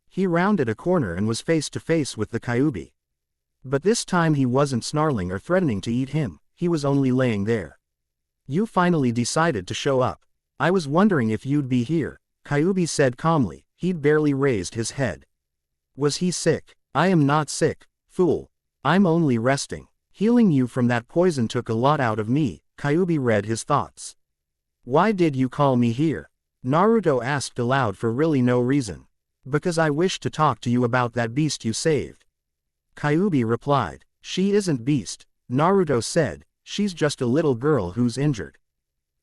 He rounded a corner and was face to face with the Kyuubi. But this time he wasn't snarling or threatening to eat him, he was only laying there. You finally decided to show up. I was wondering if you'd be here, Kyuubi said calmly, he'd barely raised his head. Was he sick? I am not sick, fool. I'm only resting. Healing you from that poison took a lot out of me, Kyuubi read his thoughts. Why did you call me here? Naruto asked aloud for really no reason. Because I wish to talk to you about that beast you saved. Kyuubi replied. She isn't beast, Naruto said, she's just a little girl who's injured.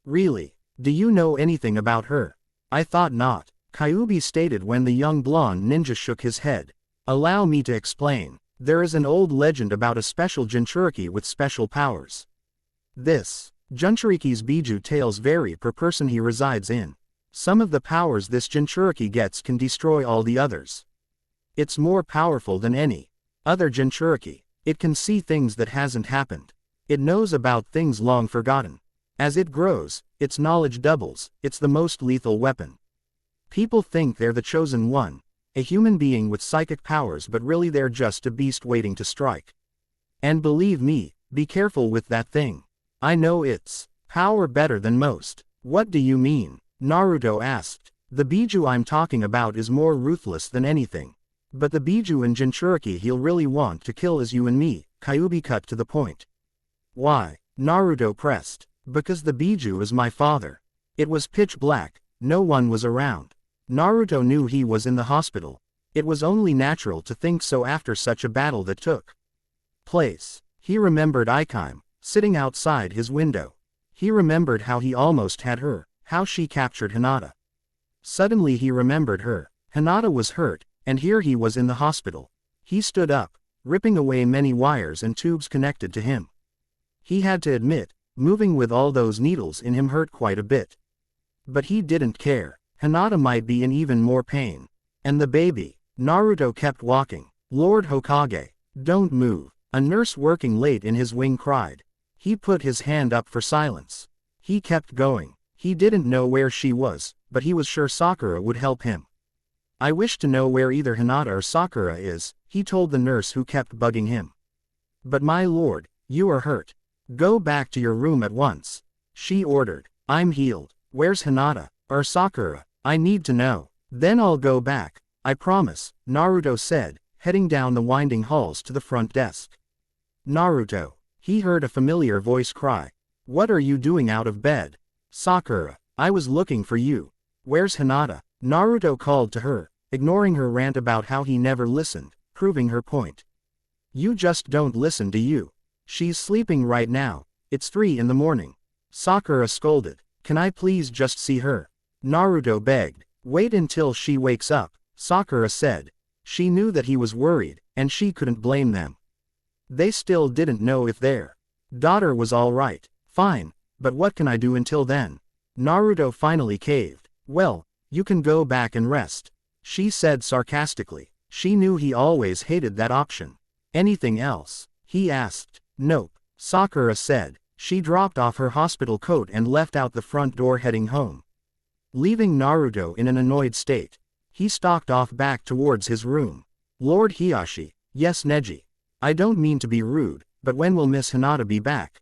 Really? Do you know anything about her? I thought not, Kyuubi stated when the young blonde ninja shook his head. Allow me to explain. There is an old legend about a special Jinchuriki with special powers. This Jinchuriki's Biju tales vary per person he resides in. Some of the powers this Jinchuriki gets can destroy all the others. It's more powerful than any other Jinchuriki. It can see things that hasn't happened. It knows about things long forgotten. As it grows, its knowledge doubles. It's the most lethal weapon. People think they're the chosen one, a human being with psychic powers, but really they're just a beast waiting to strike. And believe me, be careful with that thing. I know its power better than most. What do you mean? Naruto asked. The Biju I'm talking about is more ruthless than anything. But the Biju in Jinchuriki he'll really want to kill is you and me, Kyuubi cut to the point. Why? Naruto pressed. Because the Biju is my father. It was pitch black, no one was around. Naruto knew he was in the hospital. It was only natural to think so after such a battle that took place. He remembered Ikeim, sitting outside his window. He remembered how he almost had her, how she captured Hinata. Suddenly he remembered her. Hinata was hurt, and here he was in the hospital. He stood up, ripping away many wires and tubes connected to him. He had to admit, moving with all those needles in him hurt quite a bit. But he didn't care. Hinata might be in even more pain. And the baby. Naruto kept walking. Lord Hokage, don't move. A nurse working late in his wing cried. He put his hand up for silence. He kept going. He didn't know where she was, but he was sure Sakura would help him. I wish to know where either Hinata or Sakura is, he told the nurse who kept bugging him. But my lord, you are hurt. Go back to your room at once. She ordered. I'm healed. Where's Hinata, or Sakura? I need to know. Then I'll go back. I promise, Naruto said, heading down the winding halls to the front desk. Naruto. He heard a familiar voice cry. What are you doing out of bed? Sakura. I was looking for you. Where's Hinata? Naruto called to her, ignoring her rant about how he never listened, proving her point. You just don't listen, do you? She's sleeping right now. It's 3 in the morning. Sakura scolded. Can I please just see her? Naruto begged. Wait until she wakes up, Sakura said. She knew that he was worried, and she couldn't blame them. They still didn't know if their daughter was all right. Fine, but what can I do until then? Naruto finally caved. Well, you can go back and rest, she said sarcastically. She knew he always hated that option. Anything else? He asked. Nope, Sakura said. She dropped off her hospital coat and left out the front door heading home. Leaving Naruto in an annoyed state, he stalked off back towards his room. Lord Hiashi. Yes, Neji. I don't mean to be rude, but when will Miss Hinata be back?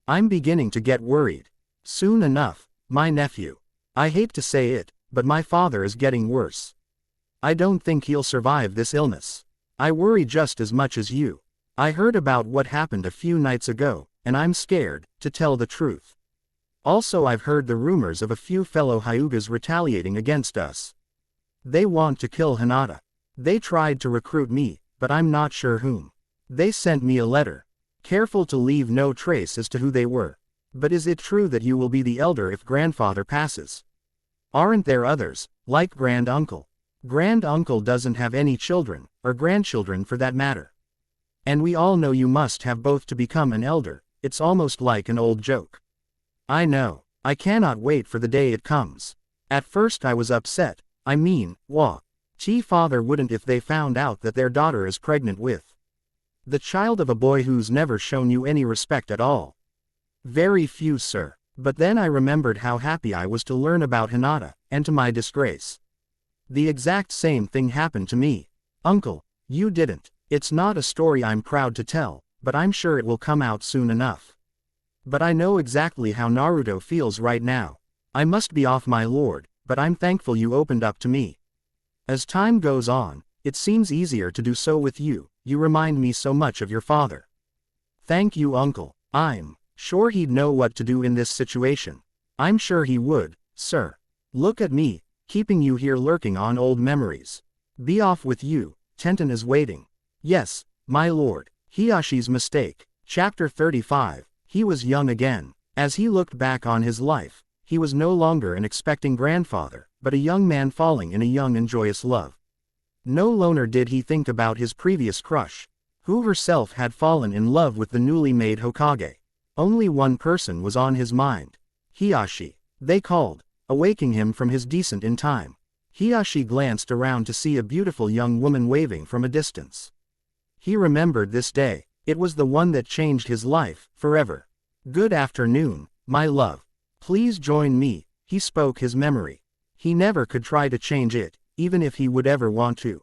I'm beginning to get worried. Soon enough, my nephew. I hate to say it, but my father is getting worse. I don't think he'll survive this illness. I worry just as much as you. I heard about what happened a few nights ago, and I'm scared, to tell the truth. Also, I've heard the rumors of a few fellow Hyugas retaliating against us. They want to kill Hinata. They tried to recruit me, but I'm not sure whom. They sent me a letter. Careful to leave no trace as to who they were. But is it true that you will be the elder if grandfather passes? Aren't there others, like grand-uncle? Grand-uncle doesn't have any children, or grandchildren for that matter. And we all know you must have both to become an elder. It's almost like an old joke. I know. I cannot wait for the day it comes. At first I was upset. I mean, father wouldn't if they found out that their daughter is pregnant with the child of a boy who's never shown you any respect at all. Very few, sir. But then I remembered how happy I was to learn about Hinata, and to my disgrace. The exact same thing happened to me. Uncle, you didn't. It's not a story I'm proud to tell, but I'm sure it will come out soon enough. But I know exactly how Naruto feels right now. I must be off, my lord, but I'm thankful you opened up to me. As time goes on, it seems easier to do so with you. You remind me so much of your father. Thank you, uncle. I'm sure he'd know what to do in this situation. I'm sure he would, sir. Look at me, keeping you here lurking on old memories. Be off with you, Tenten is waiting. Yes, my lord. Hiyashi's mistake. Chapter 35. He was young again. As he looked back on his life, he was no longer an expecting grandfather, but a young man falling in a young and joyous love. No longer did he think about his previous crush, who herself had fallen in love with the newly made Hokage. Only one person was on his mind. Hiyashi. They called, awaking him from his descent in time. Hiyashi glanced around to see a beautiful young woman waving from a distance. He remembered this day. It was the one that changed his life, forever. Good afternoon, my love. Please join me, he spoke his memory. He never could try to change it, even if he would ever want to.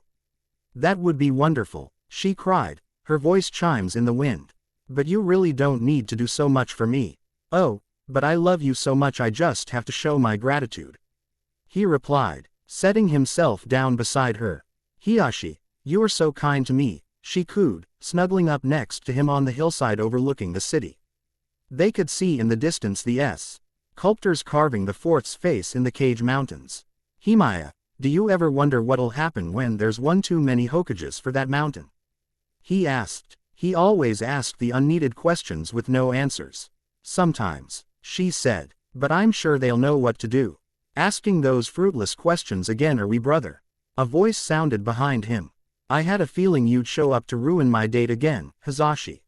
That would be wonderful, she cried, her voice chimes in the wind. But you really don't need to do so much for me. Oh, but I love you so much I just have to show my gratitude. He replied, setting himself down beside her. Hiashi, you are so kind to me, she cooed, snuggling up next to him on the hillside overlooking the city. They could see in the distance the sculptors carving the fourth's face in the Cage Mountains. Himaya, do you ever wonder what'll happen when there's one too many Hokages for that mountain? He asked. He always asked the unneeded questions with no answers. Sometimes, she said, but I'm sure they'll know what to do. Asking those fruitless questions again, are we, brother? A voice sounded behind him. I had a feeling you'd show up to ruin my date again, Hisashi.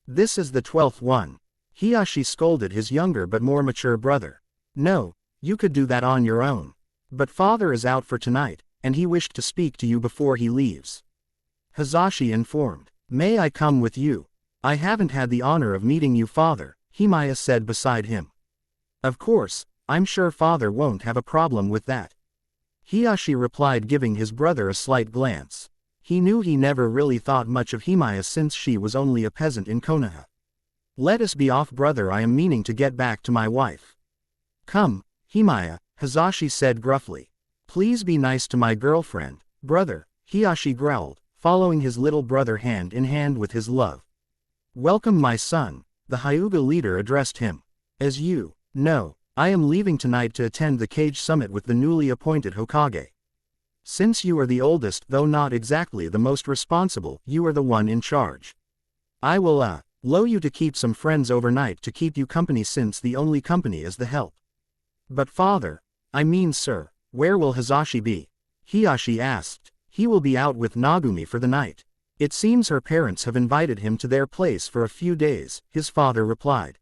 This is the 12th one. Hiashi scolded his younger but more mature brother. No, you could do that on your own. But father is out for tonight, and he wished to speak to you before he leaves. Hisashi informed. May I come with you? I haven't had the honor of meeting you, father, Himaya said beside him. Of course, I'm sure father won't have a problem with that. Hiashi replied, giving his brother a slight glance. He knew he never really thought much of Himaya since she was only a peasant in Konoha. Let us be off, brother, I am meaning to get back to my wife. Come, Himaya, Hisashi said gruffly. Please be nice to my girlfriend, brother, Hiashi growled, following his little brother hand in hand with his love. Welcome, my son, the Hyuga leader addressed him. As you know, I am leaving tonight to attend the Cage Summit with the newly appointed Hokage. Since you are the oldest, though not exactly the most responsible, you are the one in charge. I will allow you to keep some friends overnight to keep you company, since the only company is the help. But father, I mean sir, where will Hisashi be? Hiashi asked. He will be out with Nagumi for the night. It seems her parents have invited him to their place for a few days, his father replied.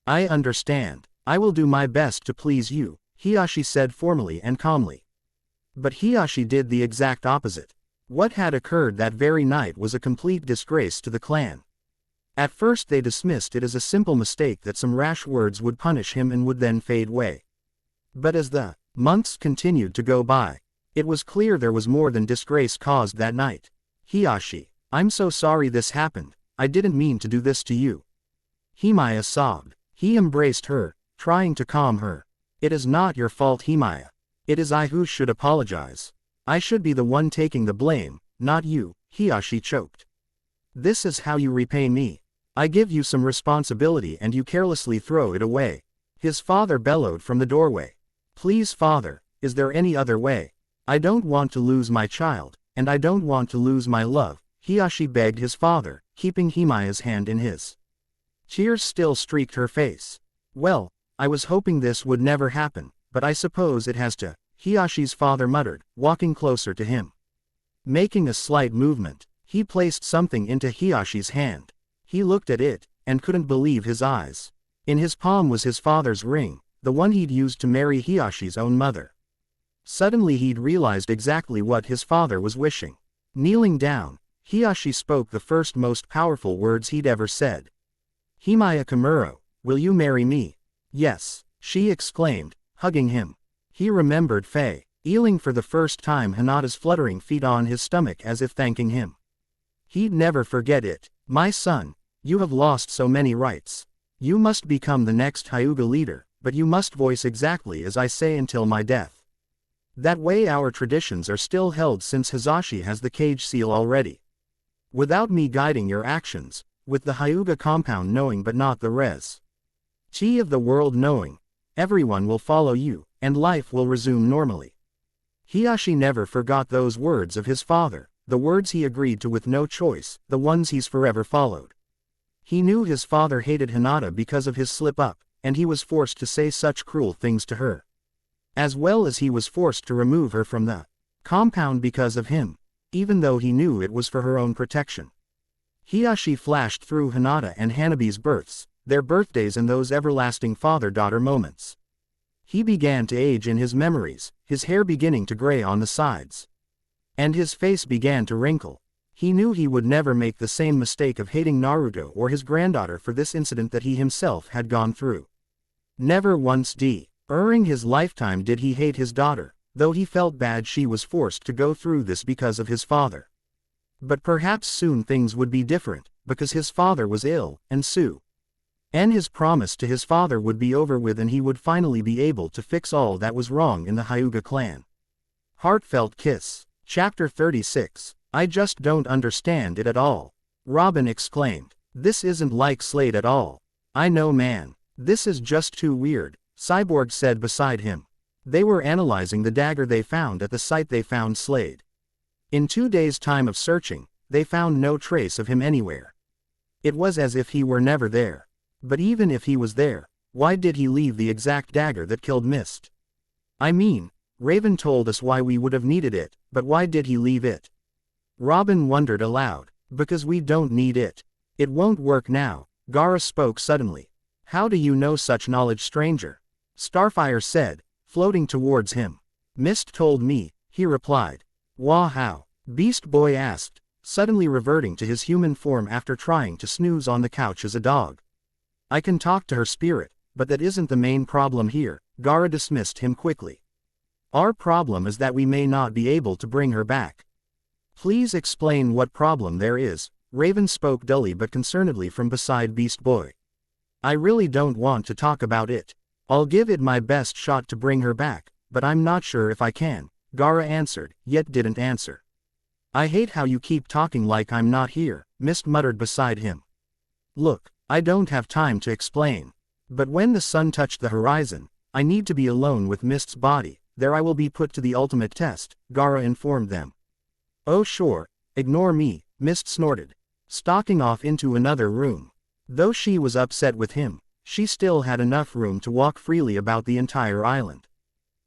I understand. I will do my best to please you, Hiashi said formally and calmly. But Hiashi did the exact opposite. What had occurred that very night was a complete disgrace to the clan. At first they dismissed it as a simple mistake that some rash words would punish him and would then fade away. But as the months continued to go by, it was clear there was more than disgrace caused that night. Hiashi, I'm so sorry this happened, I didn't mean to do this to you. Himaya sobbed. He embraced her, trying to calm her. It is not your fault, Himaya. It is I who should apologize. I should be the one taking the blame, not you, Hiashi choked. This is how you repay me. I give you some responsibility and you carelessly throw it away. His father bellowed from the doorway. Please, father, is there any other way? I don't want to lose my child, and I don't want to lose my love, Hiashi begged his father, keeping Himaya's hand in his. Tears still streaked her face. Well, I was hoping this would never happen, but I suppose it has to, Hiashi's father muttered, walking closer to him. Making a slight movement, he placed something into Hiyashi's hand. He looked at it, and couldn't believe his eyes. In his palm was his father's ring, the one he'd used to marry Hiyashi's own mother. Suddenly he'd realized exactly what his father was wishing. Kneeling down, Hiashi spoke the first most powerful words he'd ever said. Himaya Kimuro, will you marry me? Yes, she exclaimed, hugging him. He remembered feeling for the first time Hinata's fluttering feet on his stomach as if thanking him. He'd never forget it. My son, you have lost so many rights. You must become the next Hyuga leader, but you must voice exactly as I say until my death. That way our traditions are still held, since Hisashi has the cage seal already. Without me guiding your actions, with the Hyuga compound knowing but not the res. Chi of the world knowing, everyone will follow you, and life will resume normally. Hiashi never forgot those words of his father, the words he agreed to with no choice, the ones he's forever followed. He knew his father hated Hinata because of his slip-up, and he was forced to say such cruel things to her. As well as he was forced to remove her from the compound because of him, even though he knew it was for her own protection. Hiashi flashed through Hinata and Hanabi's births, their birthdays and those everlasting father-daughter moments. He began to age in his memories, his hair beginning to gray on the sides. And his face began to wrinkle. He knew he would never make the same mistake of hating Naruto or his granddaughter for this incident that he himself had gone through. Never once during his lifetime did he hate his daughter, though he felt bad she was forced to go through this because of his father. But perhaps soon things would be different, because his father was ill, and his promise to his father would be over with and he would finally be able to fix all that was wrong in the Hyuga clan. Heartfelt Kiss. Chapter 36. I just don't understand it at all. Robin exclaimed. This isn't like Slade at all. I know, man. This is just too weird, Cyborg said beside him. They were analyzing the dagger they found at the site they found Slade. In 2 days' time of searching, they found no trace of him anywhere. It was as if he were never there. But even if he was there, why did he leave the exact dagger that killed Mist? I mean, Raven told us why we would have needed it, but why did he leave it? Robin wondered aloud. Because we don't need it. It won't work now, Gaara spoke suddenly. How do you know such knowledge, stranger? Starfire said, floating towards him. Mist told me, he replied. Wah how? Beast Boy asked, suddenly reverting to his human form after trying to snooze on the couch as a dog. I can talk to her spirit, but that isn't the main problem here, Gaara dismissed him quickly. Our problem is that we may not be able to bring her back. Please explain what problem there is, Raven spoke dully but concernedly from beside Beast Boy. I really don't want to talk about it. I'll give it my best shot to bring her back, but I'm not sure if I can, Gaara answered, yet didn't answer. I hate how you keep talking like I'm not here, Mist muttered beside him. Look, I don't have time to explain. But when the sun touched the horizon, I need to be alone with Mist's body, there I will be put to the ultimate test, Gaara informed them. Oh sure, ignore me, Mist snorted, stalking off into another room. Though she was upset with him, she still had enough room to walk freely about the entire island.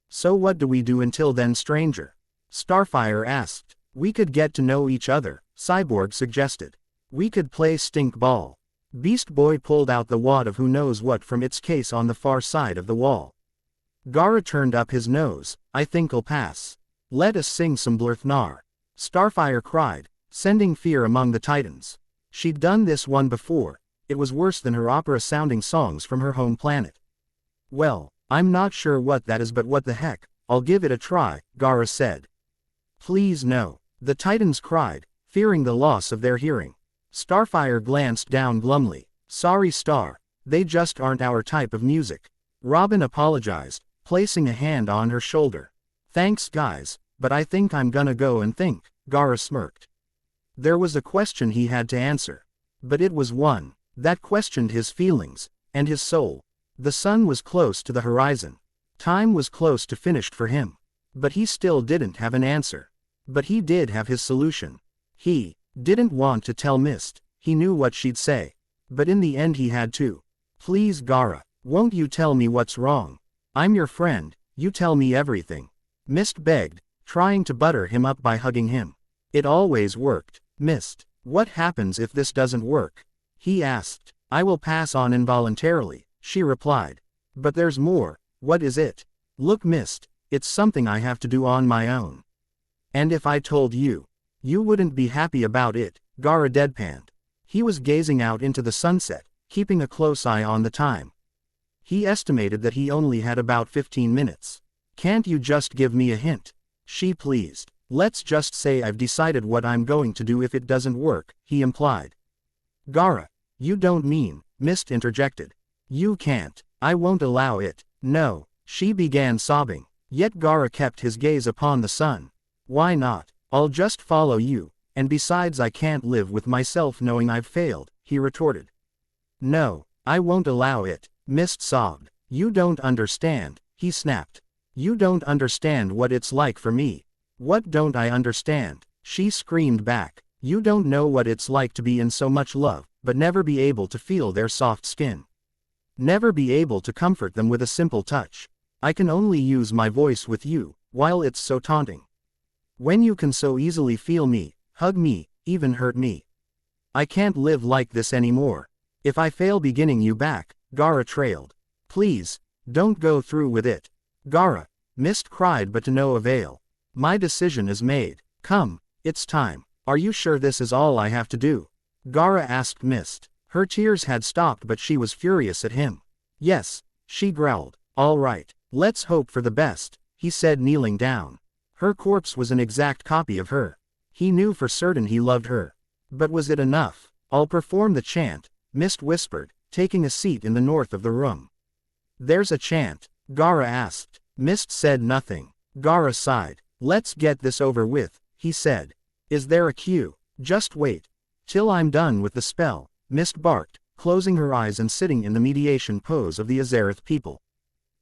So what do we do until then, stranger? Starfire asked. We could get to know each other, Cyborg suggested. We could play stink ball. Beast Boy pulled out the wad of who knows what from its case on the far side of the wall. Gaara turned up his nose. I think I'll pass. Let us sing some Blurthnar. Starfire cried, sending fear among the Titans. She'd done this one before. It was worse than her opera-sounding songs from her home planet. Well, I'm not sure what that is, but what the heck, I'll give it a try, Gaara said. Please no, the Titans cried, fearing the loss of their hearing. Starfire glanced down glumly. Sorry Star, they just aren't our type of music. Robin apologized, placing a hand on her shoulder. Thanks guys, but I think I'm gonna go and think, Gaara smirked. There was a question he had to answer. But it was one that questioned his feelings, and his soul. The sun was close to the horizon. Time was close to finished for him. But he still didn't have an answer. But he did have his solution. He didn't want to tell Mist, he knew what she'd say. But in the end he had to. Please Gaara, won't you tell me what's wrong? I'm your friend, you tell me everything. Mist begged, trying to butter him up by hugging him. It always worked. Mist, what happens if this doesn't work? He asked. I will pass on involuntarily, she replied. But there's more. What is it? Look Mist, it's something I have to do on my own. And if I told you, you wouldn't be happy about it, Gaara deadpanned. He was gazing out into the sunset, keeping a close eye on the time. He estimated that he only had about 15 minutes. Can't you just give me a hint? She pleased. Let's just say I've decided what I'm going to do if it doesn't work, he implied. Gaara, you don't mean, Mist interjected. You can't. I won't allow it. No, she began sobbing. Yet Gaara kept his gaze upon the sun. Why not? I'll just follow you, and besides I can't live with myself knowing I've failed, he retorted. No, I won't allow it, Mist sobbed. You don't understand, he snapped. You don't understand what it's like for me. What don't I understand? She screamed back. You don't know what it's like to be in so much love, but never be able to feel their soft skin. Never be able to comfort them with a simple touch. I can only use my voice with you, while it's so taunting. When you can so easily feel me, hug me, even hurt me. I can't live like this anymore. If I fail beginning you back, Gaara trailed. Please, don't go through with it. Gaara, Mist cried but to no avail. My decision is made. Come, it's time. Are you sure this is all I have to do? Gara asked Mist. Her tears had stopped but she was furious at him. Yes, she growled. All right, let's hope for the best, he said kneeling down. Her corpse was an exact copy of her. He knew for certain he loved her. But was it enough? I'll perform the chant, Mist whispered, taking a seat in the north of the room. There's a chant? Gara asked. Mist said nothing. Gara sighed. Let's get this over with, he said. Is there a cue? Just wait. Till I'm done with the spell, Mist barked, closing her eyes and sitting in the mediation pose of the Azereth people.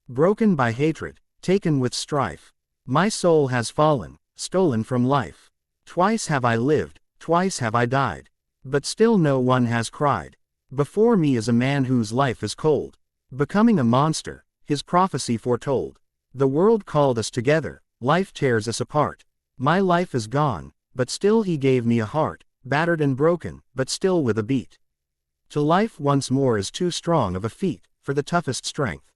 Broken by hatred, taken with strife. My soul has fallen, stolen from life. Twice have I lived, twice have I died. But still no one has cried. Before me is a man whose life is cold. Becoming a monster, his prophecy foretold. The world called us together, life tears us apart. My life is gone, but still he gave me a heart, battered and broken, but still with a beat. To life once more is too strong of a feat, for the toughest strength.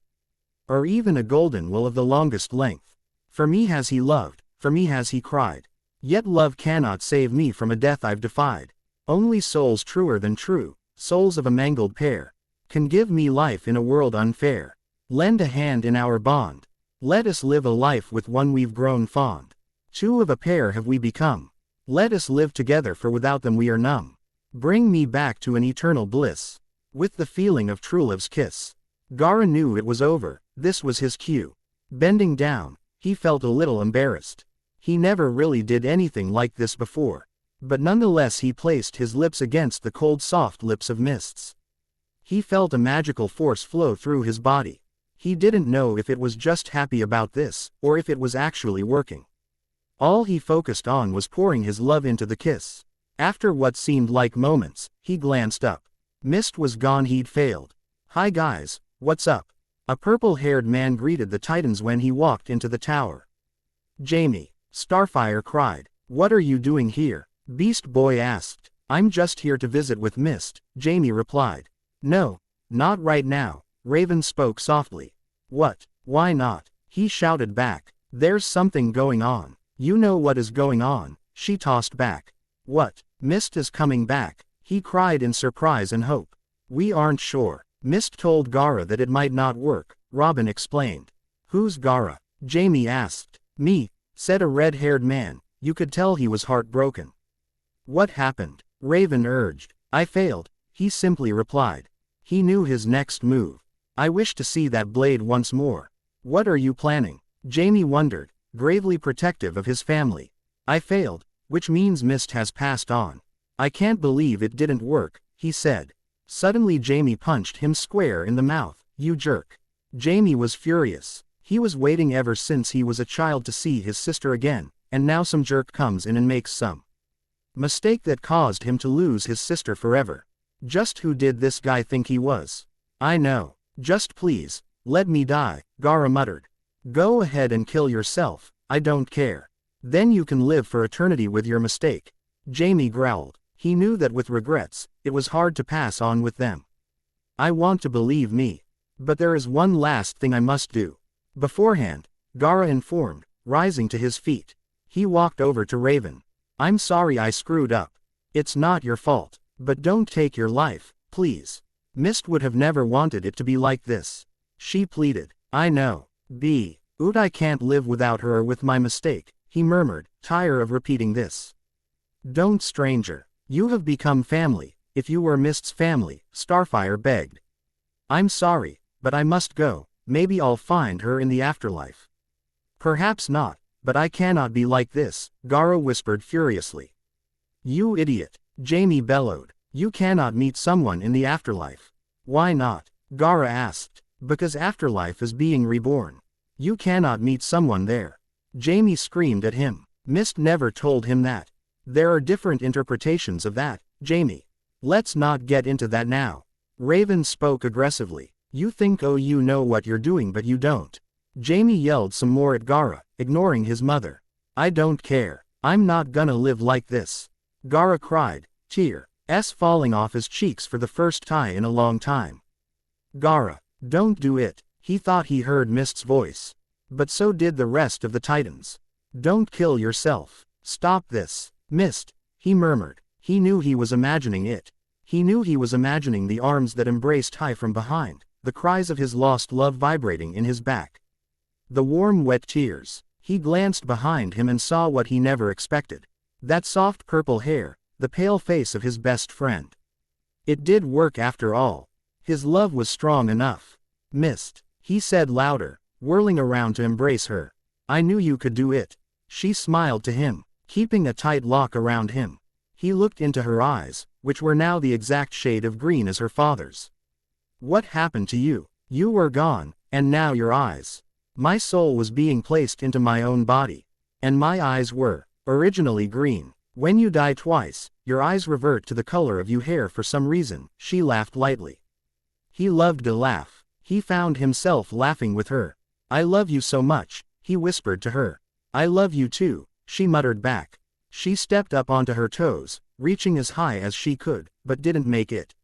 Or even a golden will of the longest length. For me has he loved, for me has he cried. Yet love cannot save me from a death I've defied. Only souls truer than true, souls of a mangled pair, can give me life in a world unfair. Lend a hand in our bond. Let us live a life with one we've grown fond. Two of a pair have we become. Let us live together for without them we are numb. Bring me back to an eternal bliss. With the feeling of true love's kiss. Gara knew it was over, this was his cue. Bending down, he felt a little embarrassed. He never really did anything like this before. But nonetheless he placed his lips against the cold soft lips of Mist's. He felt a magical force flow through his body. He didn't know if it was just happy about this, or if it was actually working. All he focused on was pouring his love into the kiss. After what seemed like moments, he glanced up. Mist was gone, he'd failed. Hi guys, what's up? A purple-haired man greeted the Titans when he walked into the tower. Jamie, Starfire cried. What are you doing here? Beast Boy asked. I'm just here to visit with Mist, Jamie replied. No, not right now, Raven spoke softly. What? Why not? He shouted back. There's something going on. You know what is going on, she tossed back. What? Mist is coming back, he cried in surprise and hope. We aren't sure. Mist told Gara that it might not work, Robin explained. Who's Gara? Jamie asked. Me, said a red-haired man, you could tell he was heartbroken. What happened? Raven urged. I failed, he simply replied. He knew his next move. I wish to see that blade once more. What are you planning? Jamie wondered, gravely protective of his family. I failed, which means Mist has passed on. I can't believe it didn't work, he said. Suddenly Jamie punched him square in the mouth. You jerk. Jamie was furious. He was waiting ever since he was a child to see his sister again, and now some jerk comes in and makes some mistake that caused him to lose his sister forever. Just who did this guy think he was? I know. Just please, let me die, Gara muttered. Go ahead and kill yourself, I don't care. Then you can live for eternity with your mistake. Jamie growled. He knew that with regrets, it was hard to pass on with them. I want to believe me. But there is one last thing I must do. Beforehand, Gara informed, rising to his feet. He walked over to Raven. I'm sorry I screwed up. It's not your fault, but don't take your life, please. Mist would have never wanted it to be like this. She pleaded. I know. I can't live without her or with my mistake, he murmured, tired of repeating this. Don't, stranger. You have become family, if you were Mist's family, Starfire begged. I'm sorry, but I must go, maybe I'll find her in the afterlife. Perhaps not, but I cannot be like this, Gara whispered furiously. You idiot, Jamie bellowed. You cannot meet someone in the afterlife. Why not? Gara asked. Because afterlife is being reborn. You cannot meet someone there. Jamie screamed at him. Mist never told him that. There are different interpretations of that, Jamie. Let's not get into that now. Raven spoke aggressively. You think you know what you're doing but you don't. Jamie yelled some more at Gara, ignoring his mother. I don't care. I'm not gonna live like this. Gara cried, tears falling off his cheeks for the first time in a long time. Gara, don't do it, he thought he heard Mist's voice. But so did the rest of the Titans. Don't kill yourself. Stop this. Mist, he murmured. He knew he was imagining it. He knew he was imagining the arms that embraced high from behind, the cries of his lost love vibrating in his back. The warm wet tears. He glanced behind him and saw what he never expected. That soft purple hair, the pale face of his best friend. It did work after all. His love was strong enough. Mist, he said louder, whirling around to embrace her. I knew you could do it. She smiled to him, keeping a tight lock around him. He looked into her eyes, which were now the exact shade of green as her father's. What happened to you? You were gone, and now your eyes. My soul was being placed into my own body. And my eyes were, originally green. When you die twice, your eyes revert to the color of your hair for some reason, she laughed lightly. He loved to laugh. He found himself laughing with her. I love you so much, he whispered to her. I love you too, she muttered back. She stepped up onto her toes, reaching as high as she could, but didn't make it.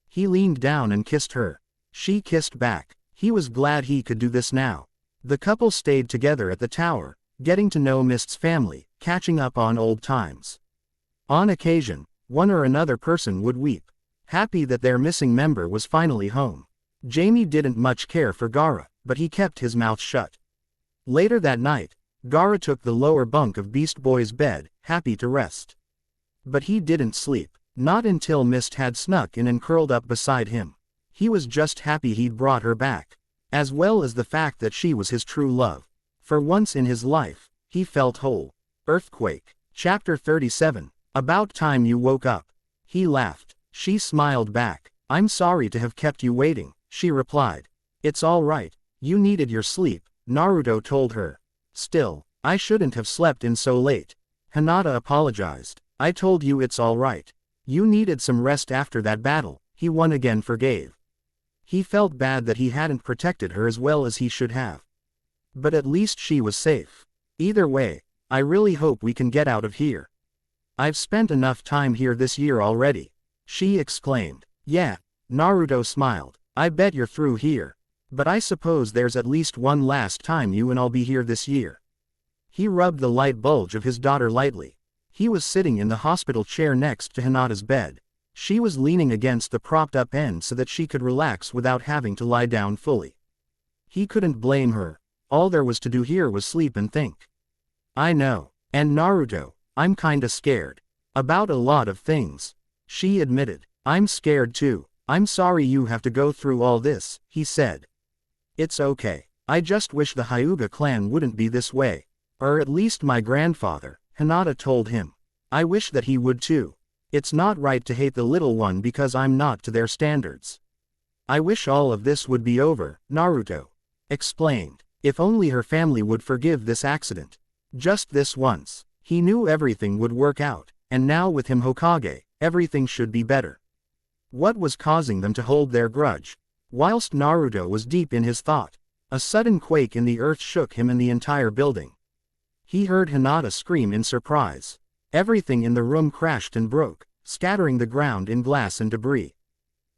He leaned down and kissed her. She kissed back. He was glad he could do this now. The couple stayed together at the tower, getting to know Mist's family, catching up on old times. On occasion, one or another person would weep, happy that their missing member was finally home. Jamie didn't much care for Gara, but he kept his mouth shut. Later that night, Gara took the lower bunk of Beast Boy's bed, happy to rest. But he didn't sleep, not until Mist had snuck in and curled up beside him. He was just happy he'd brought her back, as well as the fact that she was his true love. For once in his life, he felt whole. Earthquake. Chapter 37. About time you woke up. He laughed. She smiled back. I'm sorry to have kept you waiting, she replied. It's all right. You needed your sleep, Naruto told her. Still, I shouldn't have slept in so late. Hinata apologized. I told you it's all right. You needed some rest after that battle, he once again forgave. He felt bad that he hadn't protected her as well as he should have. But at least she was safe. Either way, I really hope we can get out of here. I've spent enough time here this year already, she exclaimed. Yeah, Naruto smiled. I bet you're through here. But I suppose there's at least one last time you and I'll be here this year. He rubbed the light bulge of his daughter lightly. He was sitting in the hospital chair next to Hinata's bed. She was leaning against the propped-up end so that she could relax without having to lie down fully. He couldn't blame her. All there was to do here was sleep and think. I know. And Naruto, I'm kinda scared. About a lot of things. She admitted. I'm scared too. I'm sorry you have to go through all this, he said. It's okay. I just wish the Hyuga clan wouldn't be this way. Or at least my grandfather, Hinata told him. I wish that he would too. It's not right to hate the little one because I'm not to their standards. I wish all of this would be over, Naruto explained. If only her family would forgive this accident. Just this once. He knew everything would work out, and now with him Hokage, everything should be better. What was causing them to hold their grudge? Whilst Naruto was deep in his thought, a sudden quake in the earth shook him and the entire building. He heard Hinata scream in surprise. Everything in the room crashed and broke, scattering the ground in glass and debris.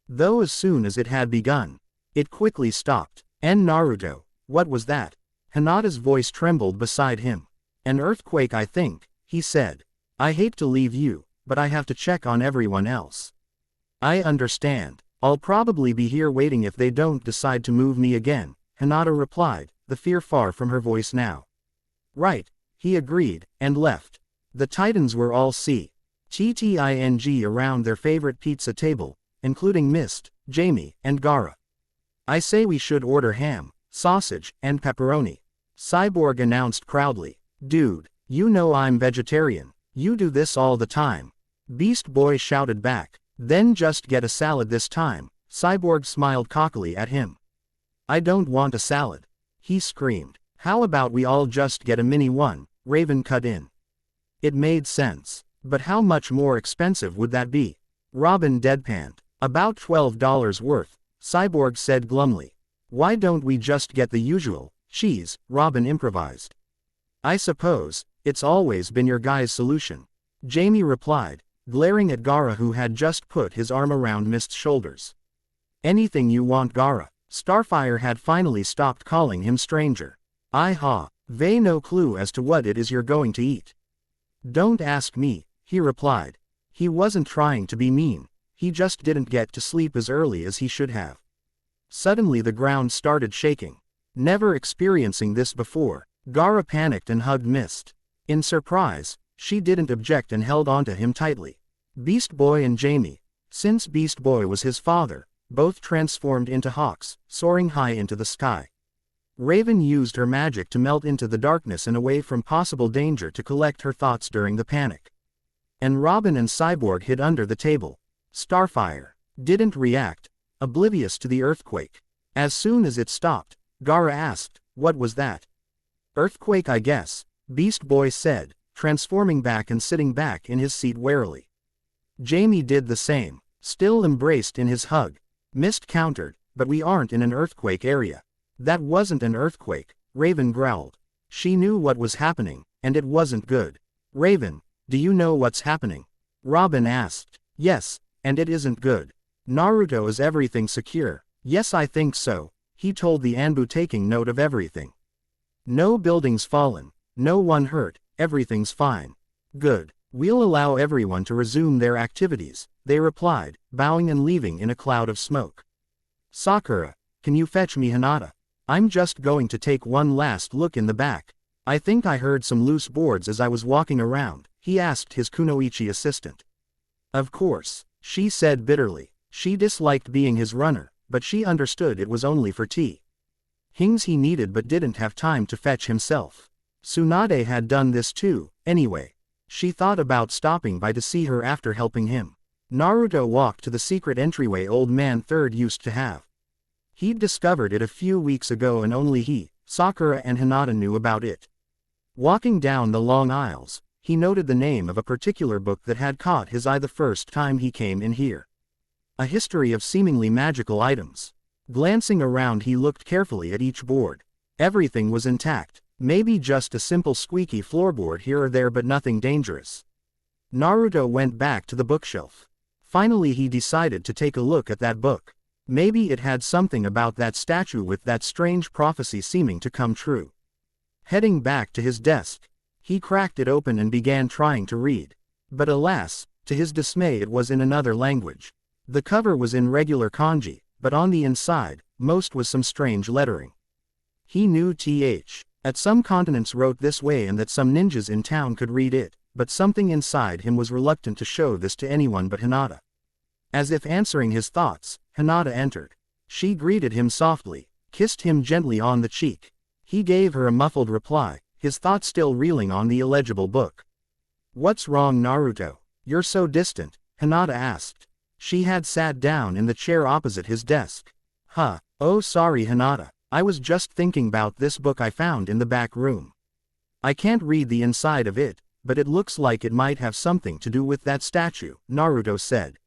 Though as soon as it had begun, it quickly stopped. And Naruto, what was that? Hinata's voice trembled beside him. An earthquake, I think, he said. I hate to leave you, but I have to check on everyone else. I understand. I'll probably be here waiting if they don't decide to move me again, Hinata replied, the fear far from her voice now. Right, he agreed, and left. The Titans were all sitting around their favorite pizza table, including Mist, Jamie, and Gara. I say we should order ham, sausage, and pepperoni, Cyborg announced proudly. Dude, you know I'm vegetarian. You do this all the time. Beast Boy shouted back. Then just get a salad this time, Cyborg smiled cockily at him. I don't want a salad, he screamed. How about we all just get a mini one, Raven cut in. It made sense. But how much more expensive would that be? Robin deadpanned. About $12 worth, Cyborg said glumly. Why don't we just get the usual cheese, Robin improvised. I suppose, it's always been your guy's solution, Jamie replied, glaring at Gara who had just put his arm around Mist's shoulders. Anything you want, Gara. Starfire had finally stopped calling him stranger. I ha, they no clue as to what it is you're going to eat. Don't ask me, he replied. He wasn't trying to be mean, he just didn't get to sleep as early as he should have. Suddenly the ground started shaking. Never experiencing this before, Gara panicked and hugged Mist. In surprise, she didn't object and held onto him tightly. Beast Boy and Jamie, since Beast Boy was his father, both transformed into hawks, soaring high into the sky. Raven used her magic to melt into the darkness and away from possible danger to collect her thoughts during the panic. And Robin and Cyborg hid under the table. Starfire didn't react, oblivious to the earthquake. As soon as it stopped, Gara asked, "What was that?" "Earthquake, I guess," Beast Boy said, transforming back and sitting back in his seat warily. Jamie did the same, still embraced in his hug. Mist countered, "But we aren't in an earthquake area." "That wasn't an earthquake," Raven growled. She knew what was happening, and it wasn't good. "Raven, do you know what's happening?" Robin asked. "Yes, and it isn't good. Naruto, is everything secure?" "Yes, I think so," he told the Anbu, taking note of everything. "No buildings fallen, no one hurt, everything's fine." "Good. We'll allow everyone to resume their activities," they replied, bowing and leaving in a cloud of smoke. "Sakura, can you fetch me Hinata? I'm just going to take one last look in the back. I think I heard some loose boards as I was walking around," he asked his Kunoichi assistant. "Of course," she said bitterly. She disliked being his runner, but she understood it was only for things he needed but didn't have time to fetch himself. Tsunade had done this too, anyway. She thought about stopping by to see her after helping him. Naruto walked to the secret entryway Old Man Third used to have. He'd discovered it a few weeks ago and only he, Sakura and Hinata knew about it. Walking down the long aisles, he noted the name of a particular book that had caught his eye the first time he came in here. A history of seemingly magical items. Glancing around, he looked carefully at each board. Everything was intact, maybe just a simple squeaky floorboard here or there, but nothing dangerous. Naruto went back to the bookshelf. Finally he decided to take a look at that book. Maybe it had something about that statue with that strange prophecy seeming to come true. Heading back to his desk, he cracked it open and began trying to read. But alas, to his dismay, it was in another language. The cover was in regular kanji, but on the inside, most was some strange lettering. He knew at some continents wrote this way and that some ninjas in town could read it, but something inside him was reluctant to show this to anyone but Hinata. As if answering his thoughts, Hinata entered. She greeted him softly, kissed him gently on the cheek. He gave her a muffled reply, his thoughts still reeling on the illegible book. "What's wrong, Naruto? You're so distant," Hinata asked. She had sat down in the chair opposite his desk. "Oh sorry Hinata, I was just thinking about this book I found in the back room. I can't read the inside of it, but it looks like it might have something to do with that statue," Naruto said.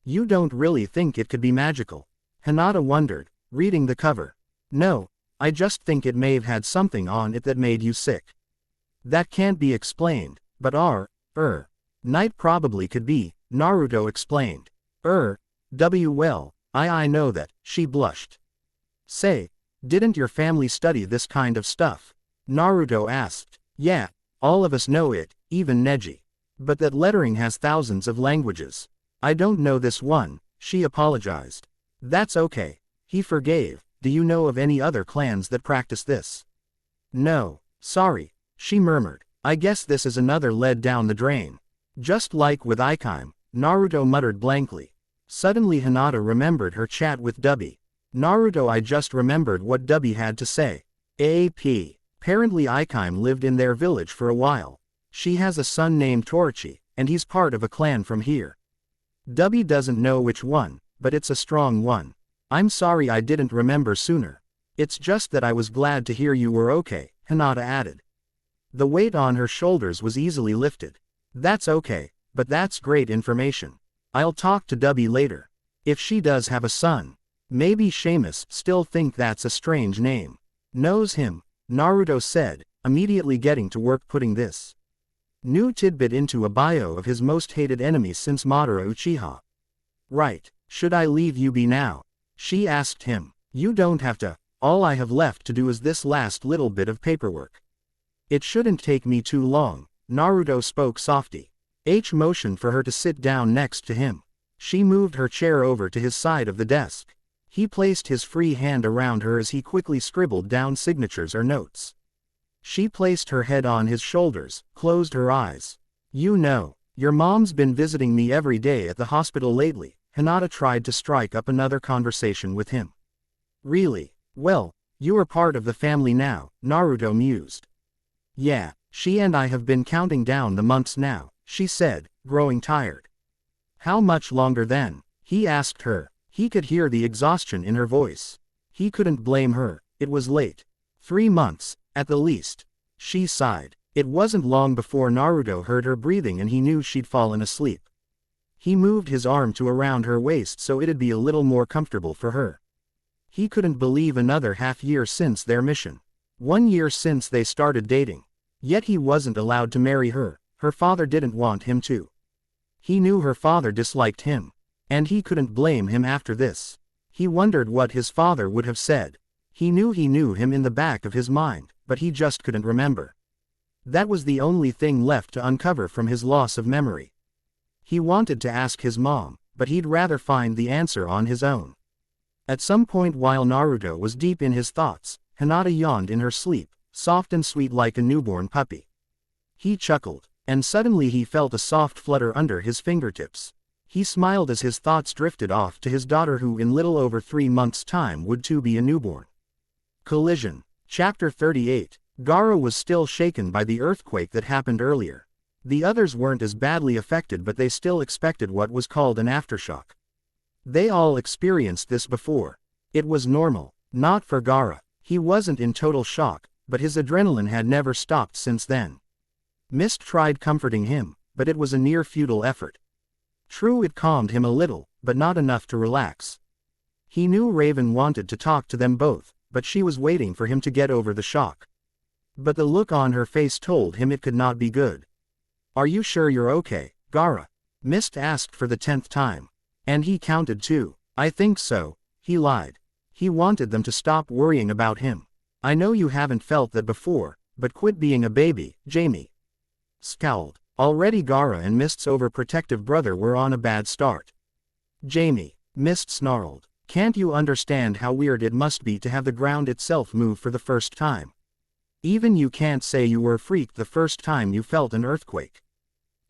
"You don't really think it could be magical?" Hinata wondered, reading the cover. "No, I just think it may have had something on it that made you sick. That can't be explained, but night probably could be," Naruto explained. Well, I know that," she blushed. "Say, didn't your family study this kind of stuff?" Naruto asked. "Yeah, all of us know it, even Neji. But that lettering has thousands of languages. I don't know this one," she apologized. "That's okay," he forgave. "Do you know of any other clans that practice this?" "No, sorry," she murmured. "I guess this is another lead down the drain. Just like with Ikeim," Naruto muttered blankly. Suddenly Hinata remembered her chat with Dubby. "Naruto, I just remembered what Dubby had to say. Apparently Ikeim lived in their village for a while. She has a son named Torichi, and he's part of a clan from here. Dubby doesn't know which one, but it's a strong one. I'm sorry I didn't remember sooner. It's just that I was glad to hear you were okay," Hinata added. The weight on her shoulders was easily lifted. "That's okay, but that's great information. I'll talk to Dubby later. If she does have a son, maybe Seamus still think that's a strange name. Knows him," Naruto said, immediately getting to work putting this new tidbit into a bio of his most hated enemy since Madara Uchiha. "Right, should I leave you be now?" she asked him. "You don't have to, all I have left to do is this last little bit of paperwork. It shouldn't take me too long," Naruto spoke softly. H motioned for her to sit down next to him. She moved her chair over to his side of the desk. He placed his free hand around her as he quickly scribbled down signatures or notes. She placed her head on his shoulders, closed her eyes. You know, your mom's been visiting me every day at the hospital lately. Hinata tried to strike up another conversation with him. Really? Well, you are part of the family now, Naruto mused. Yeah, she and I have been counting down the months now, she said, growing tired. How much longer then? He asked her. He could hear the exhaustion in her voice. He couldn't blame her, it was late. 3 months, at the least. She sighed. It wasn't long before Naruto heard her breathing and he knew she'd fallen asleep. He moved his arm to around her waist so it'd be a little more comfortable for her. He couldn't believe another half-year since their mission. 1 year since they started dating. Yet he wasn't allowed to marry her. Her father didn't want him to. He knew her father disliked him. And he couldn't blame him after this. He wondered what his father would have said. He knew him in the back of his mind, but he just couldn't remember. That was the only thing left to uncover from his loss of memory. He wanted to ask his mom, but he'd rather find the answer on his own. At some point while Naruto was deep in his thoughts, Hinata yawned in her sleep, soft and sweet like a newborn puppy. He chuckled, and suddenly he felt a soft flutter under his fingertips. He smiled as his thoughts drifted off to his daughter who in little over 3 months' time would too be a newborn. Collision. Chapter 38. Gaara was still shaken by the earthquake that happened earlier. The others weren't as badly affected but they still expected what was called an aftershock. They all experienced this before. It was normal. Not for Gaara. He wasn't in total shock, but his adrenaline had never stopped since then. Mist tried comforting him, but it was a near futile effort. True, it calmed him a little, but not enough to relax. He knew Raven wanted to talk to them both, but she was waiting for him to get over the shock. But the look on her face told him it could not be good. Are you sure you're okay, Gaara? Mist asked for the 10th time. And he counted too. I think so, he lied. He wanted them to stop worrying about him. I know you haven't felt that before, but quit being a baby, Jamie. Scowled. Already Gaara and Mist's overprotective brother were on a bad start. Jamie, Mist snarled. Can't you understand how weird it must be to have the ground itself move for the first time? Even you can't say you were freaked the first time you felt an earthquake.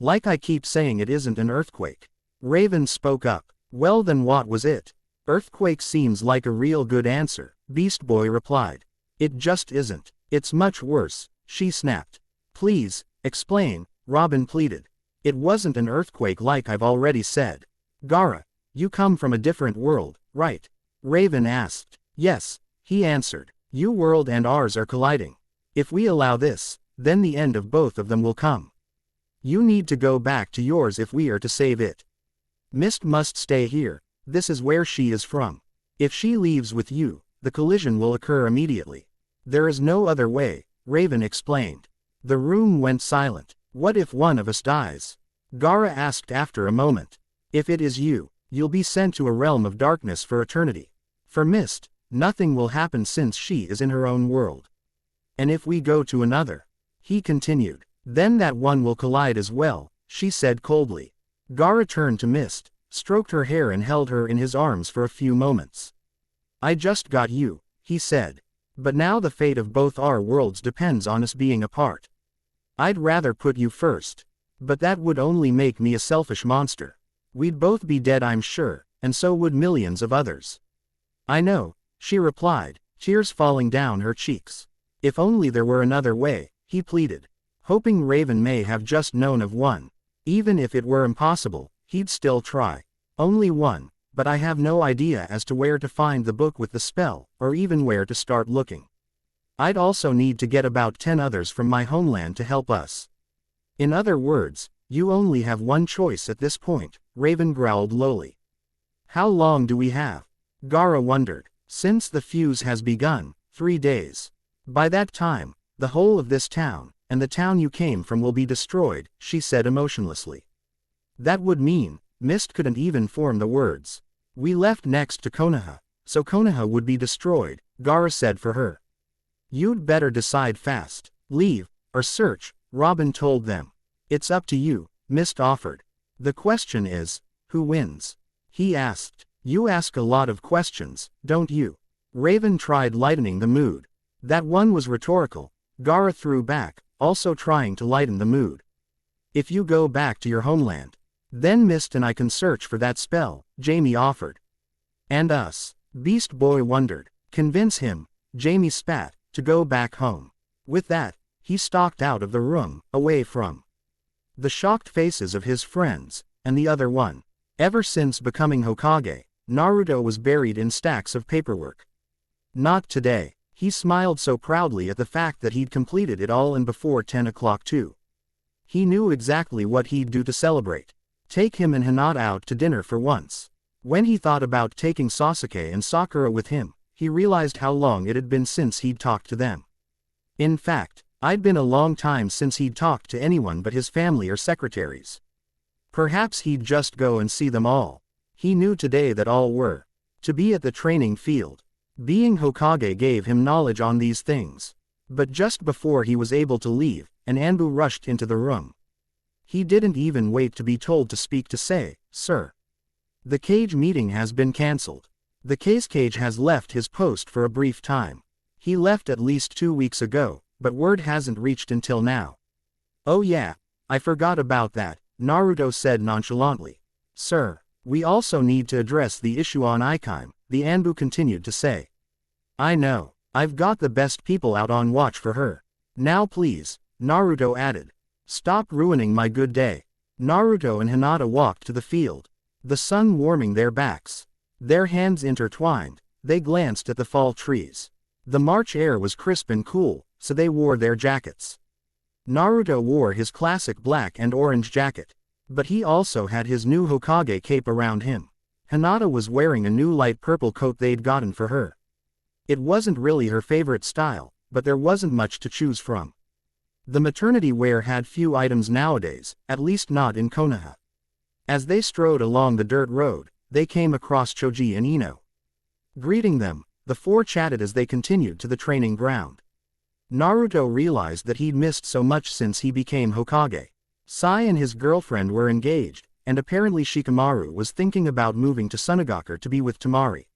Like I keep saying, it isn't an earthquake. Raven spoke up. Well then what was it? Earthquake seems like a real good answer, Beast Boy replied. It just isn't. It's much worse, she snapped. Please, explain, Robin pleaded. It wasn't an earthquake like I've already said. Gaara, you come from a different world, right? Raven asked. Yes, he answered. Your world and ours are colliding. If we allow this, then the end of both of them will come. You need to go back to yours if we are to save it. Mist must stay here. This is where she is from. If she leaves with you, the collision will occur immediately. There is no other way, Raven explained. The room went silent. What if one of us dies? Gaara asked after a moment. If it is you, you'll be sent to a realm of darkness for eternity. For Mist, nothing will happen since she is in her own world. And if we go to another, he continued, then that one will collide as well, she said coldly. Gaara turned to Mist, stroked her hair and held her in his arms for a few moments. I just got you, he said. But now the fate of both our worlds depends on us being apart. I'd rather put you first. But that would only make me a selfish monster. We'd both be dead, I'm sure, and so would millions of others. I know, she replied, tears falling down her cheeks. If only there were another way, he pleaded. Hoping Raven may have just known of one. Even if it were impossible, he'd still try. Only one, but I have no idea as to where to find the book with the spell, or even where to start looking. I'd also need to get about 10 others from my homeland to help us. In other words, you only have one choice at this point, Raven growled lowly. How long do we have? Gaara wondered. Since the fuse has begun, 3 days. By that time, the whole of this town, and the town you came from will be destroyed, she said emotionlessly. That would mean, Mist couldn't even form the words. We left next to Konoha, so Konoha would be destroyed, Gaara said for her. You'd better decide fast. Leave, or search, Robin told them. It's up to you, Mist offered. The question is, who wins? He asked. You ask a lot of questions, don't you? Raven tried lightening the mood. That one was rhetorical. Gara threw back, also trying to lighten the mood. If you go back to your homeland, then Mist and I can search for that spell, Jamie offered. And us? Beast Boy wondered. Convince him, Jamie spat, to go back home. With that, he stalked out of the room, away from the shocked faces of his friends, and the other one. Ever since becoming Hokage, Naruto was buried in stacks of paperwork. Not today. He smiled so proudly at the fact that he'd completed it all and before 10 o'clock too. He knew exactly what he'd do to celebrate. Take him and Hinata out to dinner for once. When he thought about taking Sasuke and Sakura with him, he realized how long it had been since he'd talked to them. In fact, I'd been a long time since he'd talked to anyone but his family or secretaries. Perhaps he'd just go and see them all. He knew today that all were to be at the training field. Being Hokage gave him knowledge on these things. But just before he was able to leave, an Anbu rushed into the room. He didn't even wait to be told to speak to say, "Sir, the cage meeting has been cancelled. The cage has left his post for a brief time. He left at least 2 weeks ago, but word hasn't reached until now." "Oh yeah, I forgot about that," Naruto said nonchalantly. "Sir, we also need to address the issue on Ikaim," the Anbu continued to say. "I know, I've got the best people out on watch for her. Now please," Naruto added. "Stop ruining my good day." Naruto and Hinata walked to the field. The sun warming their backs. Their hands intertwined, they glanced at the fall trees. The March air was crisp and cool, so they wore their jackets. Naruto wore his classic black and orange jacket. But he also had his new Hokage cape around him. Hinata was wearing a new light purple coat they'd gotten for her. It wasn't really her favorite style, but there wasn't much to choose from. The maternity wear had few items nowadays, at least not in Konoha. As they strode along the dirt road, they came across Choji and Ino. Greeting them, the four chatted as they continued to the training ground. Naruto realized that he'd missed so much since he became Hokage. Sai and his girlfriend were engaged, and apparently Shikamaru was thinking about moving to Sunagakure to be with Temari.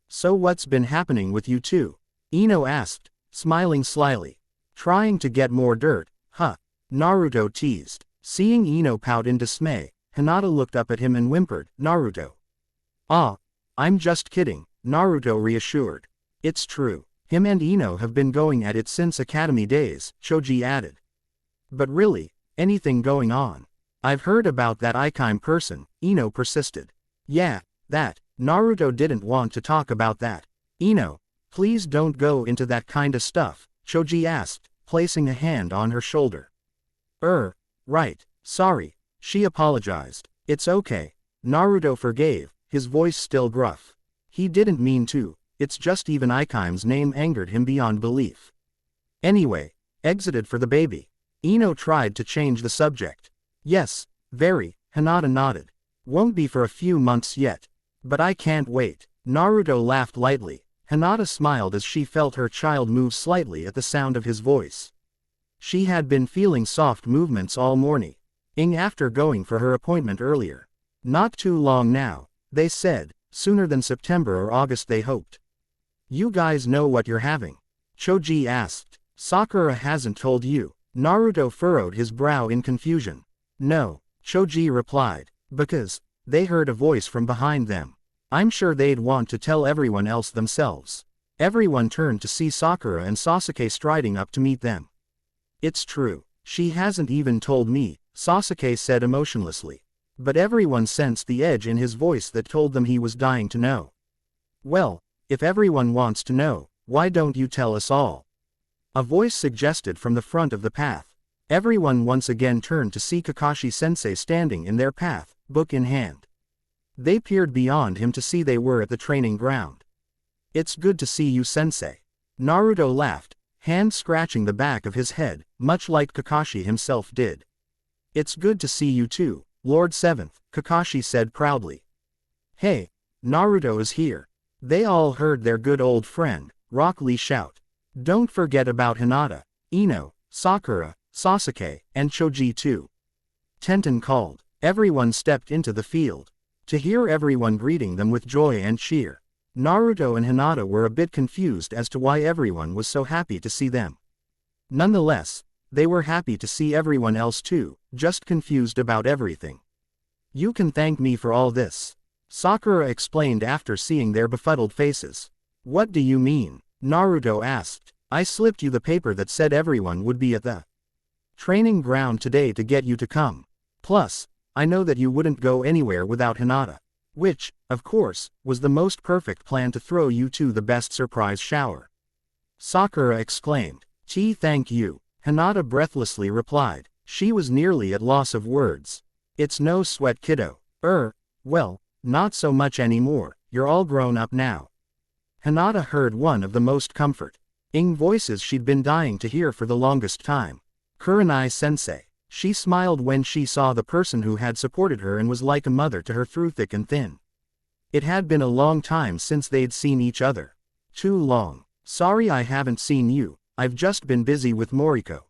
"So what's been happening with you two?" Ino asked, smiling slyly. "Trying to get more dirt, huh?" Naruto teased. Seeing Ino pout in dismay, Hinata looked up at him and whimpered, "Naruto." "Ah, I'm just kidding," Naruto reassured. "It's true. Him and Ino have been going at it since academy days," Choji added. "But really, anything going on?" "I've heard about that Ikaim person," Ino persisted. "Yeah, that." Naruto didn't want to talk about that. "Ino, please don't go into that kinda stuff," Choji asked, placing a hand on her shoulder. Right, sorry," she apologized. "It's okay." Naruto forgave, his voice still gruff. He didn't mean to, it's just even Ikaim's name angered him beyond belief. "Anyway, exited for the baby?" Ino tried to change the subject. "Yes, very," Hinata nodded. "Won't be for a few months yet. But I can't wait." Naruto laughed lightly. Hinata smiled as she felt her child move slightly at the sound of his voice. She had been feeling soft movements all morning after going for her appointment earlier. "Not too long now," they said, sooner than September or August they hoped. "You guys know what you're having?" Choji asked. "Sakura hasn't told you." Naruto furrowed his brow in confusion. "No," Choji replied, "because they heard a voice from behind them. I'm sure they'd want to tell everyone else themselves." Everyone turned to see Sakura and Sasuke striding up to meet them. "It's true, she hasn't even told me," Sasuke said emotionlessly. But everyone sensed the edge in his voice that told them he was dying to know. "Well, if everyone wants to know, why don't you tell us all?" A voice suggested from the front of the path. Everyone once again turned to see Kakashi-sensei standing in their path, book in hand. They peered beyond him to see they were at the training ground. "It's good to see you, sensei." Naruto laughed, hand scratching the back of his head, much like Kakashi himself did. "It's good to see you too, Lord Seventh," Kakashi said proudly. "Hey, Naruto is here." They all heard their good old friend, Rock Lee shout. "Don't forget about Hinata, Ino, Sakura, Sasuke, and Choji too." Tenten called. Everyone stepped into the field. To hear everyone greeting them with joy and cheer, Naruto and Hinata were a bit confused as to why everyone was so happy to see them. Nonetheless, they were happy to see everyone else too, just confused about everything. "You can thank me for all this," Sakura explained after seeing their befuddled faces. "What do you mean?" Naruto asked. "I slipped you the paper that said everyone would be at the training ground today to get you to come. Plus, I know that you wouldn't go anywhere without Hinata. Which, of course, was the most perfect plan to throw you two the best surprise shower," Sakura exclaimed. Thank you," Hinata breathlessly replied. She was nearly at loss of words. "It's no sweat, kiddo. Well, not so much anymore, you're all grown up now." Hinata heard one of the most comforting voices she'd been dying to hear for the longest time. Kurenai-sensei. She smiled when she saw the person who had supported her and was like a mother to her through thick and thin. It had been a long time since they'd seen each other. "Too long. Sorry I haven't seen you, I've just been busy with Moriko.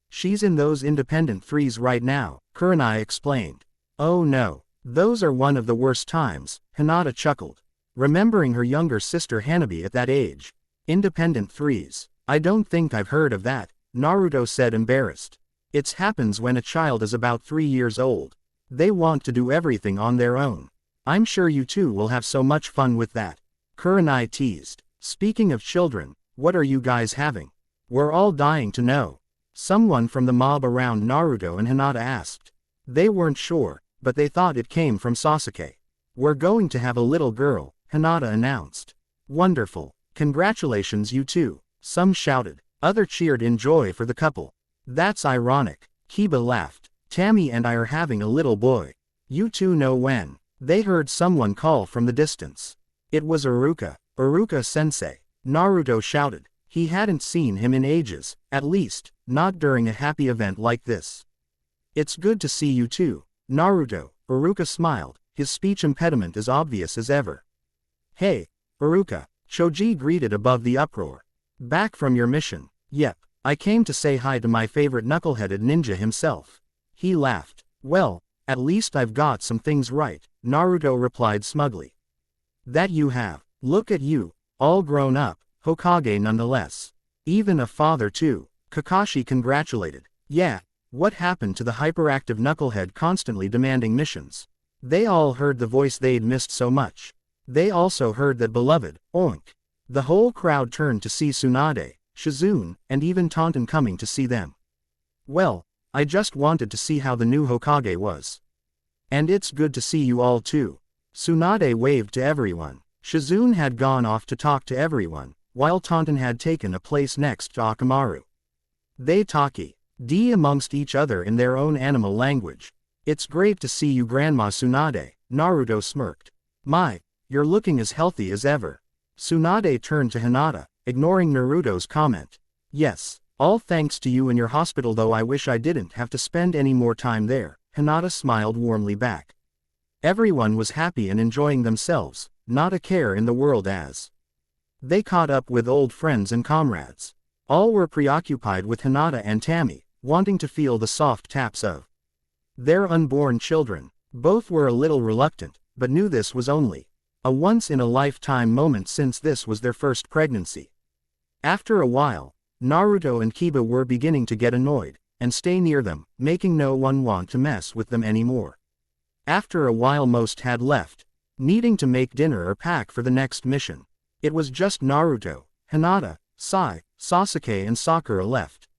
She's in those independent threes right now," Kurenai explained. "Oh no, those are one of the worst times," Hinata chuckled, remembering her younger sister Hanabi at that age. "Independent threes? I don't think I've heard of that," Naruto said, embarrassed. "It happens when a child is about 3 years old. They want to do everything on their own. I'm sure you two will have so much fun with that," Kurenai teased. "Speaking of children, what are you guys having? We're all dying to know," someone from the mob around Naruto and Hinata asked. They weren't sure, but they thought it came from Sasuke. "We're going to have a little girl," Hinata announced. "Wonderful. Congratulations you two," some shouted. Others cheered in joy for the couple. "That's ironic," Kiba laughed. "Tammy and I are having a little boy. You two know when." They heard someone call from the distance. It was Iruka. "Iruka-sensei," Naruto shouted. He hadn't seen him in ages, at least, not during a happy event like this. "It's good to see you too, Naruto," Iruka smiled, his speech impediment as obvious as ever. "Hey, Iruka," Choji greeted above the uproar. "Back from your mission?" "Yep. I came to say hi to my favorite knuckleheaded ninja himself." He laughed. "Well, at least I've got some things right," Naruto replied smugly. "That you have. Look at you, all grown up, Hokage nonetheless. Even a father too," Kakashi congratulated. "Yeah, what happened to the hyperactive knucklehead constantly demanding missions?" They all heard the voice they'd missed so much. They also heard that beloved, oink. The whole crowd turned to see Tsunade, Shizune, and even Taunton coming to see them. "Well, I just wanted to see how the new Hokage was. And it's good to see you all too." Tsunade waved to everyone. Shizune had gone off to talk to everyone, while Taunton had taken a place next to Akamaru. They talkie-d amongst each other in their own animal language. "It's great to see you, Grandma Tsunade," Naruto smirked. "My, you're looking as healthy as ever." Tsunade turned to Hinata, ignoring Naruto's comment. "Yes, all thanks to you and your hospital, though I wish I didn't have to spend any more time there," Hinata smiled warmly back. Everyone was happy and enjoying themselves, not a care in the world as they caught up with old friends and comrades. All were preoccupied with Hinata and Tammy, wanting to feel the soft taps of their unborn children. Both were a little reluctant, but knew this was only a once-in-a-lifetime moment since this was their first pregnancy. After a while, Naruto and Kiba were beginning to get annoyed, and stay near them, making no one want to mess with them anymore. After a while most had left, needing to make dinner or pack for the next mission. It was just Naruto, Hinata, Sasuke and Sakura left.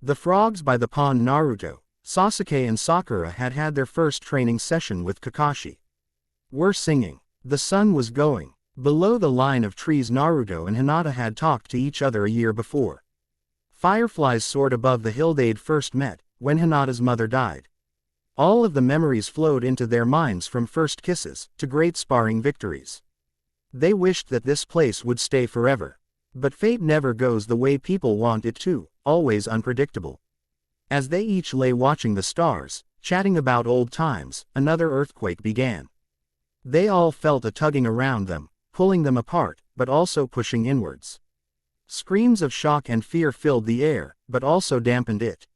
The frogs by the pond. Naruto, Sasuke and Sakura had had their first training session with Kakashi. Were singing. The sun was going below the line of trees. Naruto and Hinata had talked to each other a year before. Fireflies soared above the hill they'd first met, when Hinata's mother died. All of the memories flowed into their minds, from first kisses to great sparring victories. They wished that this place would stay forever. But fate never goes the way people want it to, always unpredictable. As they each lay watching the stars, chatting about old times, another earthquake began. They all felt a tugging around them, pulling them apart, but also pushing inwards. Screams of shock and fear filled the air, but also dampened it.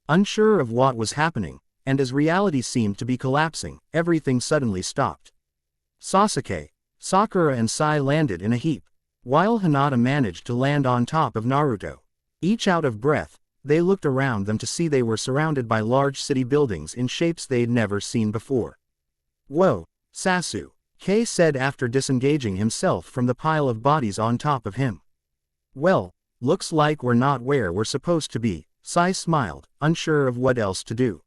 Unsure of what was happening, and as reality seemed to be collapsing, everything suddenly stopped. Sasuke, Sakura and Sai landed in a heap, while Hinata managed to land on top of Naruto. Each out of breath, they looked around them to see they were surrounded by large city buildings in shapes they'd never seen before. "Whoa, Sasuke said after disengaging himself from the pile of bodies on top of him. "Well, looks like we're not where we're supposed to be," Sai smiled, unsure of what else to do.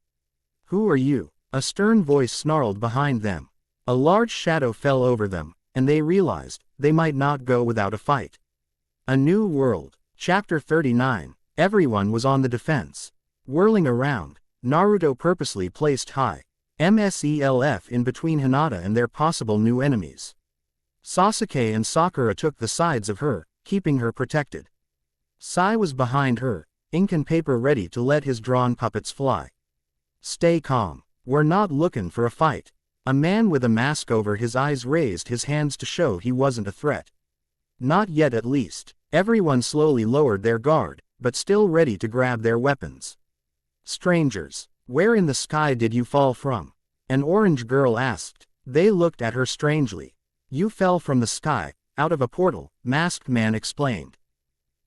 "Who are you?" a stern voice snarled behind them. A large shadow fell over them, and they realized they might not go without a fight. A New World. Chapter 39. Everyone was on the defense. Whirling around, Naruto purposely placed high MSELF in between Hinata and their possible new enemies. Sasuke and Sakura took the sides of her, keeping her protected. Sai was behind her, ink and paper ready to let his drawn puppets fly. "Stay calm. We're not looking for a fight." A man with a mask over his eyes raised his hands to show he wasn't a threat. Not yet at least. Everyone slowly lowered their guard, but still ready to grab their weapons. "Strangers, where in the sky did you fall from?" an orange girl asked. They looked at her strangely. "You fell from the sky, out of a portal," masked man explained.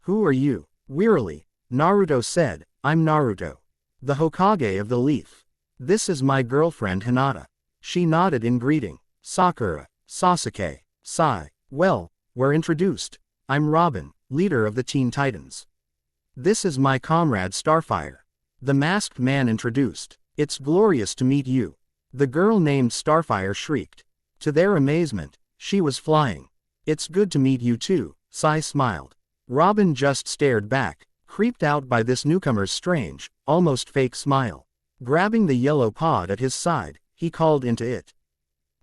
"Who are you?" Wearily, Naruto said, "I'm Naruto, the Hokage of the Leaf. This is my girlfriend Hinata." She nodded in greeting. "Sakura, Sasuke, Sai. Well, we're introduced. I'm Robin, leader of the Teen Titans. This is my comrade Starfire." The masked man introduced. "It's glorious to meet you." The girl named Starfire shrieked. To their amazement, she was flying. "It's good to meet you too," Sai smiled. Robin just stared back, creeped out by this newcomer's strange, almost fake smile. Grabbing the yellow pod at his side, he called into it.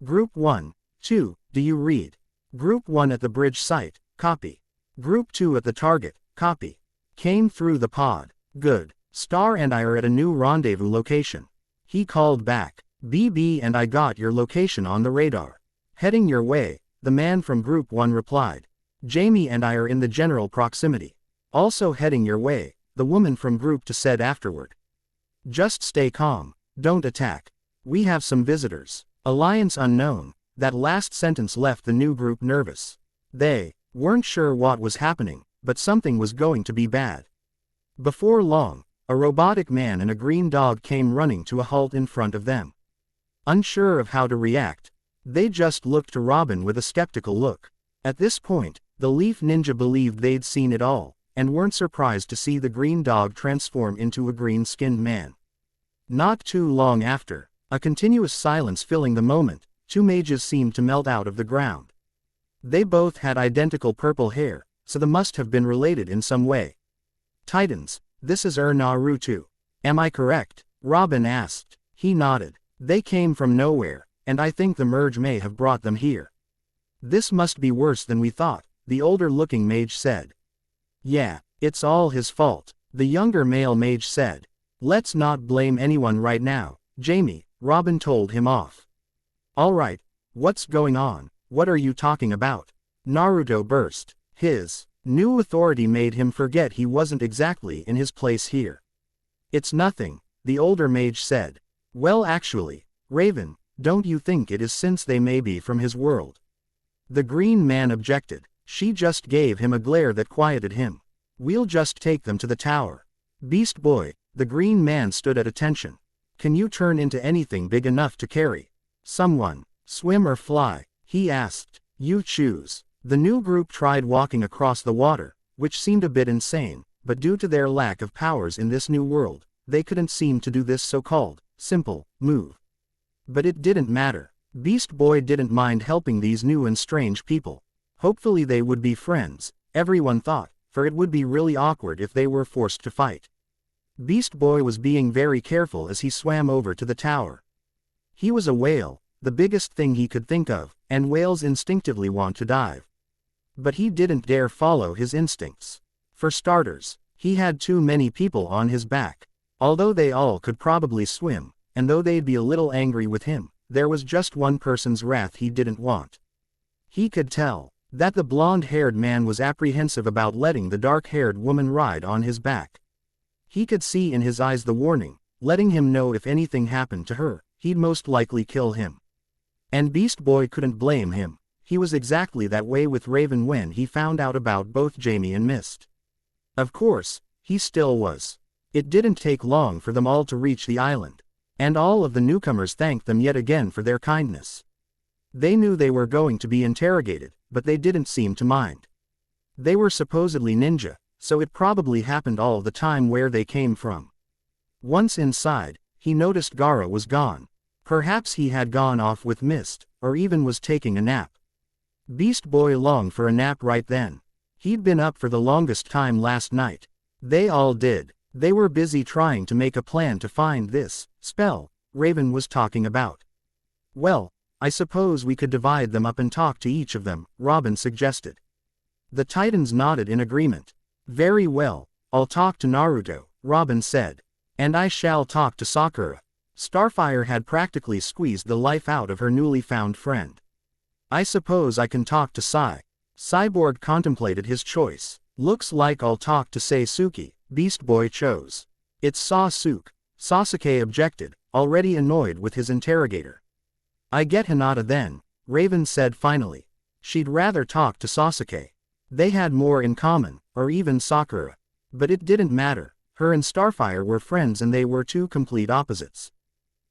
"Group 1, 2, do you read? Group 1 at the bridge site, copy. Group 2 at the target, copy." Came through the pod. "Good. Star and I are at a new rendezvous location." He called back. "BB and I got your location on the radar. Heading your way," the man from Group 1 replied. "Jamie and I are in the general proximity. Also heading your way," the woman from Group 2 said afterward. "Just stay calm, don't attack. We have some visitors." Alliance unknown. That last sentence left the new group nervous. They weren't sure what was happening, but something was going to be bad. Before long, a robotic man and a green dog came running to a halt in front of them. Unsure of how to react, they just looked to Robin with a skeptical look. At this point, the Leaf Ninja believed they'd seen it all, and weren't surprised to see the green dog transform into a green-skinned man. Not too long after, a continuous silence filling the moment, two mages seemed to melt out of the ground. They both had identical purple hair, so they must have been related in some way. "Titans, this is Naruto. Am I correct?" Robin asked. He nodded. "They came from nowhere, and I think the merge may have brought them here." "This must be worse than we thought," the older-looking mage said. "Yeah, it's all his fault," the younger male mage said. "Let's not blame anyone right now, Jamie," Robin told him off. "All right, what's going on? What are you talking about?" Naruto burst. His new authority made him forget he wasn't exactly in his place here. "It's nothing," the older mage said. "Well actually, Raven, don't you think it is since they may be from his world?" The green man objected. She just gave him a glare that quieted him. "We'll just take them to the tower." "Beast Boy," the green man stood at attention. "Can you turn into anything big enough to carry someone, swim or fly?" he asked. "You choose." The new group tried walking across the water, which seemed a bit insane, but due to their lack of powers in this new world, they couldn't seem to do this so-called simple move. But it didn't matter. Beast Boy didn't mind helping these new and strange people. Hopefully they would be friends, everyone thought, for it would be really awkward if they were forced to fight. Beast Boy was being very careful as he swam over to the tower. He was a whale, the biggest thing he could think of, and whales instinctively want to dive. But he didn't dare follow his instincts. For starters, he had too many people on his back. Although they all could probably swim, and though they'd be a little angry with him, there was just one person's wrath he didn't want. He could tell that the blonde-haired man was apprehensive about letting the dark-haired woman ride on his back. He could see in his eyes the warning, letting him know if anything happened to her, he'd most likely kill him. And Beast Boy couldn't blame him. He was exactly that way with Raven when he found out about both Jamie and Mist. Of course, he still was. It didn't take long for them all to reach the island. And all of the newcomers thanked them yet again for their kindness. They knew they were going to be interrogated, but they didn't seem to mind. They were supposedly ninja, so it probably happened all the time where they came from. Once inside, he noticed Gaara was gone. Perhaps he had gone off with Mist, or even was taking a nap. Beast Boy longed for a nap right then. He'd been up for the longest time last night. They all did. They were busy trying to make a plan to find this spell Raven was talking about. Well, I suppose we could divide them up and talk to each of them, Robin suggested. The Titans nodded in agreement. Very well, I'll talk to Naruto, Robin said. And I shall talk to Sakura. Starfire had practically squeezed the life out of her newly found friend. I suppose I can talk to Sai. Cyborg contemplated his choice. Looks like I'll talk to Sasuke, Beast Boy chose. It's Sasuke. Sasuke objected, already annoyed with his interrogator. I get Hinata then, Raven said finally. She'd rather talk to Sasuke. They had more in common, or even Sakura. But it didn't matter, her and Starfire were friends and they were two complete opposites.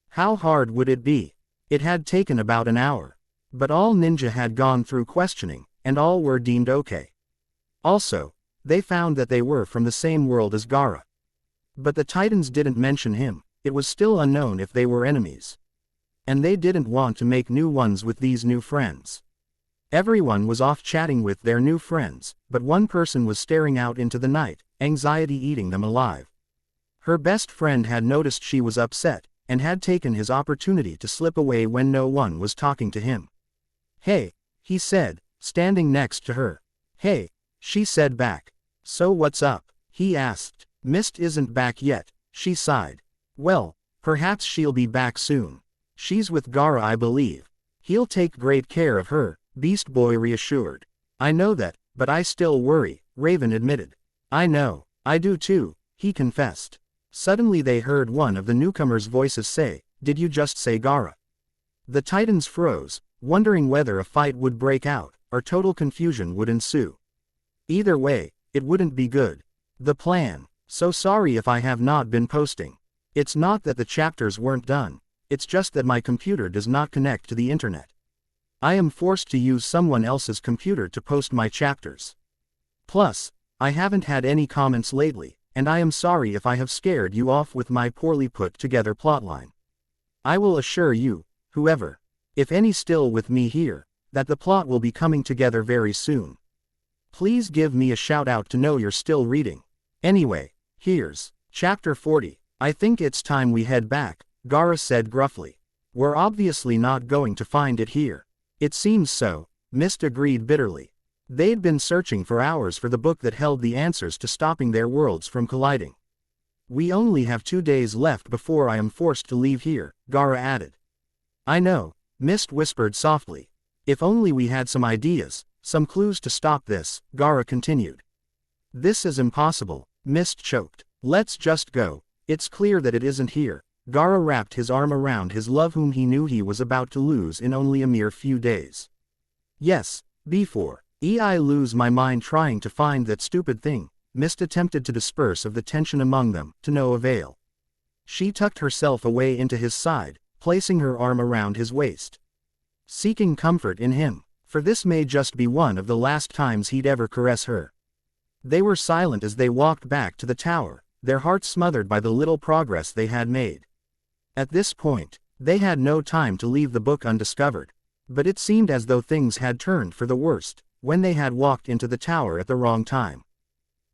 How hard would it be? It had taken about an hour. But all ninja had gone through questioning, and all were deemed okay. Also, they found that they were from the same world as Gaara. But the Titans didn't mention him, it was still unknown if they were enemies. And they didn't want to make new ones with these new friends. Everyone was off chatting with their new friends, but one person was staring out into the night, anxiety eating them alive. Her best friend had noticed she was upset, and had taken his opportunity to slip away when no one was talking to him. Hey, he said, standing next to her. Hey, she said back. So what's up? He asked. Mist isn't back yet, she sighed. Well, perhaps she'll be back soon. She's with Gaara, I believe. He'll take great care of her, Beast Boy reassured. I know that, but I still worry, Raven admitted. I know, I do too, he confessed. Suddenly they heard one of the newcomers' voices say, Did you just say Gaara? The Titans froze, wondering whether a fight would break out, or total confusion would ensue. Either way, it wouldn't be good. The plan. So sorry if I have not been posting. It's not that the chapters weren't done, it's just that my computer does not connect to the internet. I am forced to use someone else's computer to post my chapters. Plus, I haven't had any comments lately, and I am sorry if I have scared you off with my poorly put together plotline. I will assure you, whoever, if any still with me here, that the plot will be coming together very soon. Please give me a shout out to know you're still reading. Anyway, here's Chapter 40. I think it's time we head back, Gaara said gruffly. We're obviously not going to find it here. It seems so, Mist agreed bitterly. They'd been searching for hours for the book that held the answers to stopping their worlds from colliding. We only have 2 days left before I am forced to leave here, Gaara added. I know, Mist whispered softly. If only we had some ideas, some clues to stop this, Gaara continued. This is impossible, Mist choked. Let's just go. It's clear that it isn't here. Gaara wrapped his arm around his love whom he knew he was about to lose in only a mere few days. Yes, before I lose my mind trying to find that stupid thing, Mist attempted to disperse of the tension among them, to no avail. She tucked herself away into his side, placing her arm around his waist. Seeking comfort in him, for this may just be one of the last times he'd ever caress her. They were silent as they walked back to the tower, their hearts smothered by the little progress they had made. At this point, they had no time to leave the book undiscovered, but it seemed as though things had turned for the worst, when they had walked into the tower at the wrong time.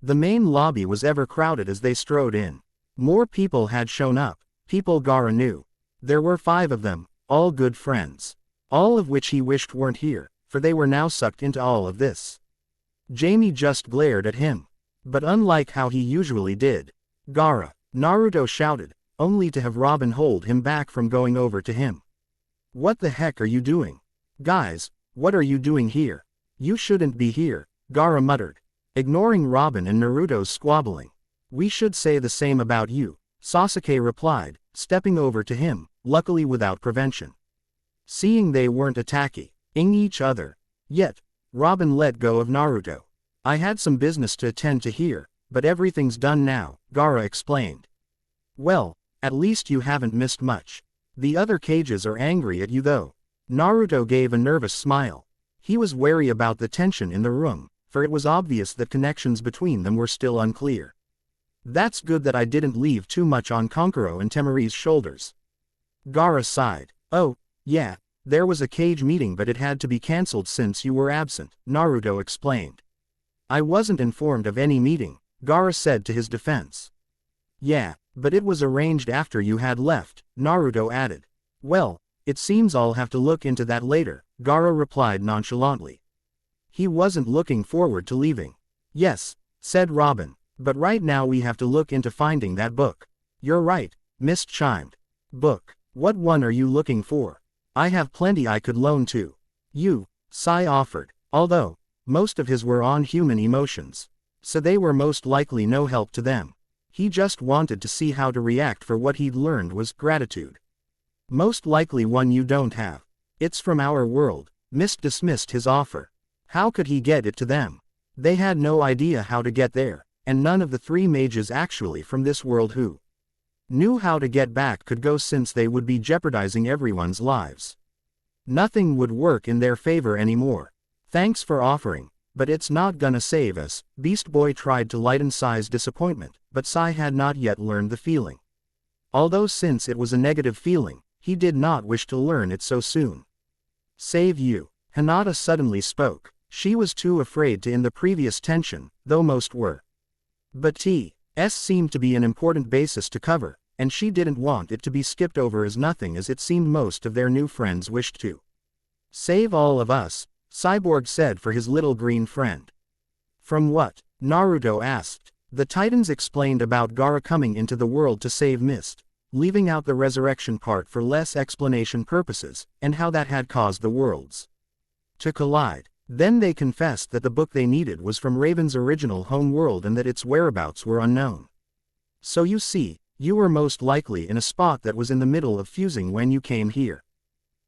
The main lobby was ever crowded as they strode in. More people had shown up, people Gaara knew. There were 5 of them, all good friends. All of which he wished weren't here, for they were now sucked into all of this. Jamie just glared at him. But unlike how he usually did, Gaara, Naruto shouted, only to have Robin hold him back from going over to him. What the heck are you doing? Guys, what are you doing here? You shouldn't be here, Gaara muttered, ignoring Robin and Naruto's squabbling. We should say the same about you, Sasuke replied, stepping over to him, luckily without prevention. Seeing they weren't attacking each other yet, Robin let go of Naruto. I had some business to attend to here, but everything's done now, Gaara explained. Well, at least you haven't missed much. The other cages are angry at you though. Naruto gave a nervous smile. He was wary about the tension in the room, for it was obvious that connections between them were still unclear. That's good that I didn't leave too much on Kankuro and Temari's shoulders. Gaara sighed. Oh, yeah, there was a cage meeting but it had to be cancelled since you were absent, Naruto explained. I wasn't informed of any meeting, Gaara said to his defense. Yeah, but it was arranged after you had left, Naruto added. Well, it seems I'll have to look into that later, Gaara replied nonchalantly. He wasn't looking forward to leaving. Yes, said Robin, but right now we have to look into finding that book. You're right, Mist chimed. Book? What one are you looking for? I have plenty I could loan to you, Sai offered, although most of his were on human emotions, so they were most likely no help to them. He just wanted to see how to react, for what he'd learned was gratitude. Most likely one you don't have. It's from our world. Mist dismissed his offer. How could he get it to them? They had no idea how to get there, and none of the three mages actually from this world who knew how to get back could go, since they would be jeopardizing everyone's lives. Nothing would work in their favor anymore. Thanks for offering, but it's not gonna save us. Beast Boy tried to lighten Sai's disappointment, but Sai had not yet learned the feeling. Although since it was a negative feeling, he did not wish to learn it so soon. Save you, Hinata suddenly spoke. She was too afraid to end the previous tension, though most were. But T.S. seemed to be an important basis to cover, and she didn't want it to be skipped over as nothing, as it seemed most of their new friends wished to. Save all of us, Cyborg said for his little green friend. From what? Naruto asked. The Titans explained about Gaara coming into the world to save Mist, leaving out the resurrection part for less explanation purposes, and how that had caused the worlds to collide. Then they confessed that the book they needed was from Raven's original home world and that its whereabouts were unknown. So you see, you were most likely in a spot that was in the middle of fusing when you came here.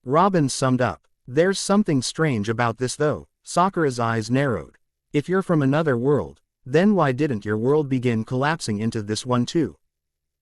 Robin summed up. There's something strange about this though. Sakura's eyes narrowed. If you're from another world, then why didn't your world begin collapsing into this one too?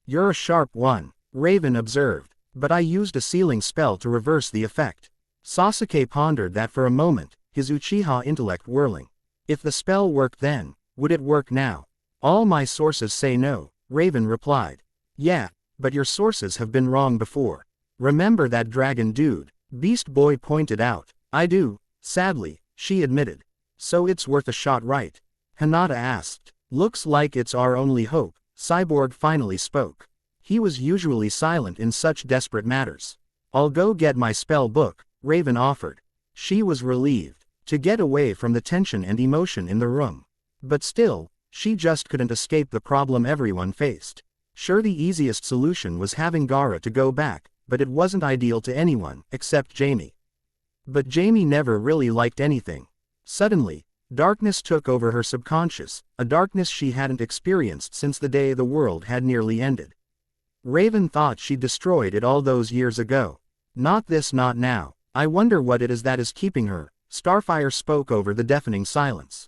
You're a sharp one, Raven observed, but I used a sealing spell to reverse the effect. Sasuke pondered that for a moment, his Uchiha intellect whirling. If the spell worked then, would it work now? All my sources say no, Raven replied. Yeah, but your sources have been wrong before. Remember that dragon dude? Beast Boy pointed out. I do, sadly, she admitted. So it's worth a shot, right? Hinata asked. Looks like it's our only hope, Cyborg finally spoke. He was usually silent in such desperate matters. I'll go get my spell book, Raven offered. She was relieved to get away from the tension and emotion in the room. But still, she just couldn't escape the problem everyone faced. Sure, the easiest solution was having Gaara to go back, but it wasn't ideal to anyone, except Jamie. But Jamie never really liked anything. Suddenly, darkness took over her subconscious, a darkness she hadn't experienced since the day the world had nearly ended. Raven thought she'd destroyed it all those years ago. Not this, not now. I wonder what it is that is keeping her, Starfire spoke over the deafening silence.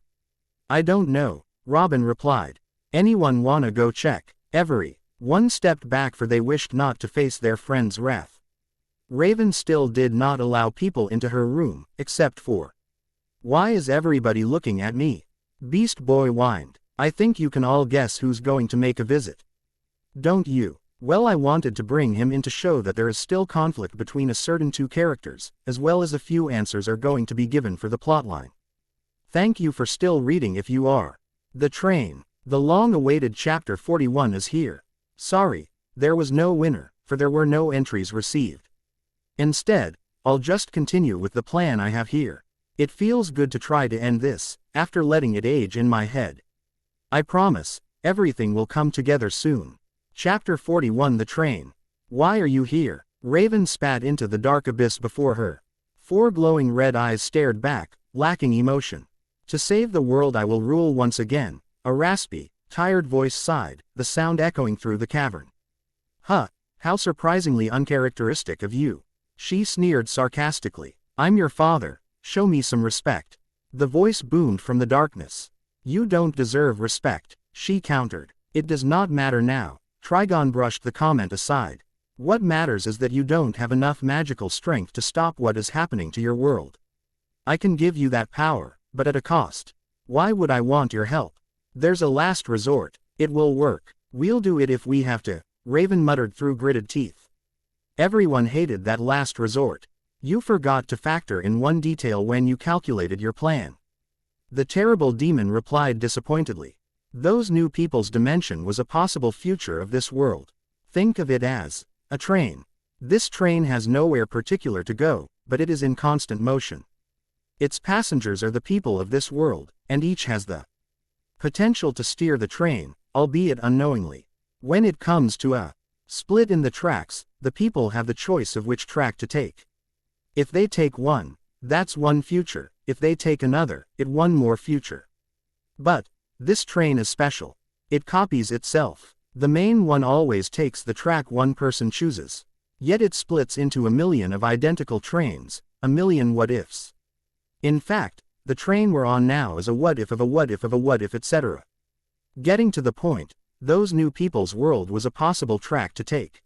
I don't know, Robin replied. Anyone wanna go check? Everyone stepped back, for they wished not to face their friend's wrath. Raven still did not allow people into her room, except for. Why is everybody looking at me? Beast Boy whined. I think you can all guess who's going to make a visit. Don't you? Well, I wanted to bring him in to show that there is still conflict between a certain two characters, as well as a few answers are going to be given for the plotline. Thank you for still reading if you are. The train. The long-awaited chapter 41 is here. Sorry, there was no winner, for there were no entries received. Instead, I'll just continue with the plan I have here. It feels good to try to end this, after letting it age in my head. I promise, everything will come together soon. Chapter 41 The Train. Why are you here? Raven spat into the dark abyss before her. 4 glowing red eyes stared back, lacking emotion. To save the world I will rule once again, a raspy, tired voice sighed, the sound echoing through the cavern. Huh, how surprisingly uncharacteristic of you. She sneered sarcastically. I'm your father, show me some respect. The voice boomed from the darkness. You don't deserve respect, she countered. It does not matter now. Trigon brushed the comment aside. What matters is that you don't have enough magical strength to stop what is happening to your world. I can give you that power, but at a cost. Why would I want your help? There's a last resort. It will work. We'll do it if we have to, Raven muttered through gritted teeth. Everyone hated that last resort. You forgot to factor in one detail when you calculated your plan. The terrible demon replied disappointedly. Those new people's dimension was a possible future of this world. Think of it as a train. This train has nowhere particular to go, but it is in constant motion. Its passengers are the people of this world, and each has the potential to steer the train, albeit unknowingly. When it comes to a split in the tracks, the people have the choice of which track to take. If they take one, that's one future. If they take another, it one more future. But this train is special. It copies itself. The main one always takes the track one person chooses. Yet it splits into a million of identical trains, a million what-ifs. In fact, the train we're on now is a what-if of a what-if of a what-if, etc. Getting to the point, those new people's world was a possible track to take.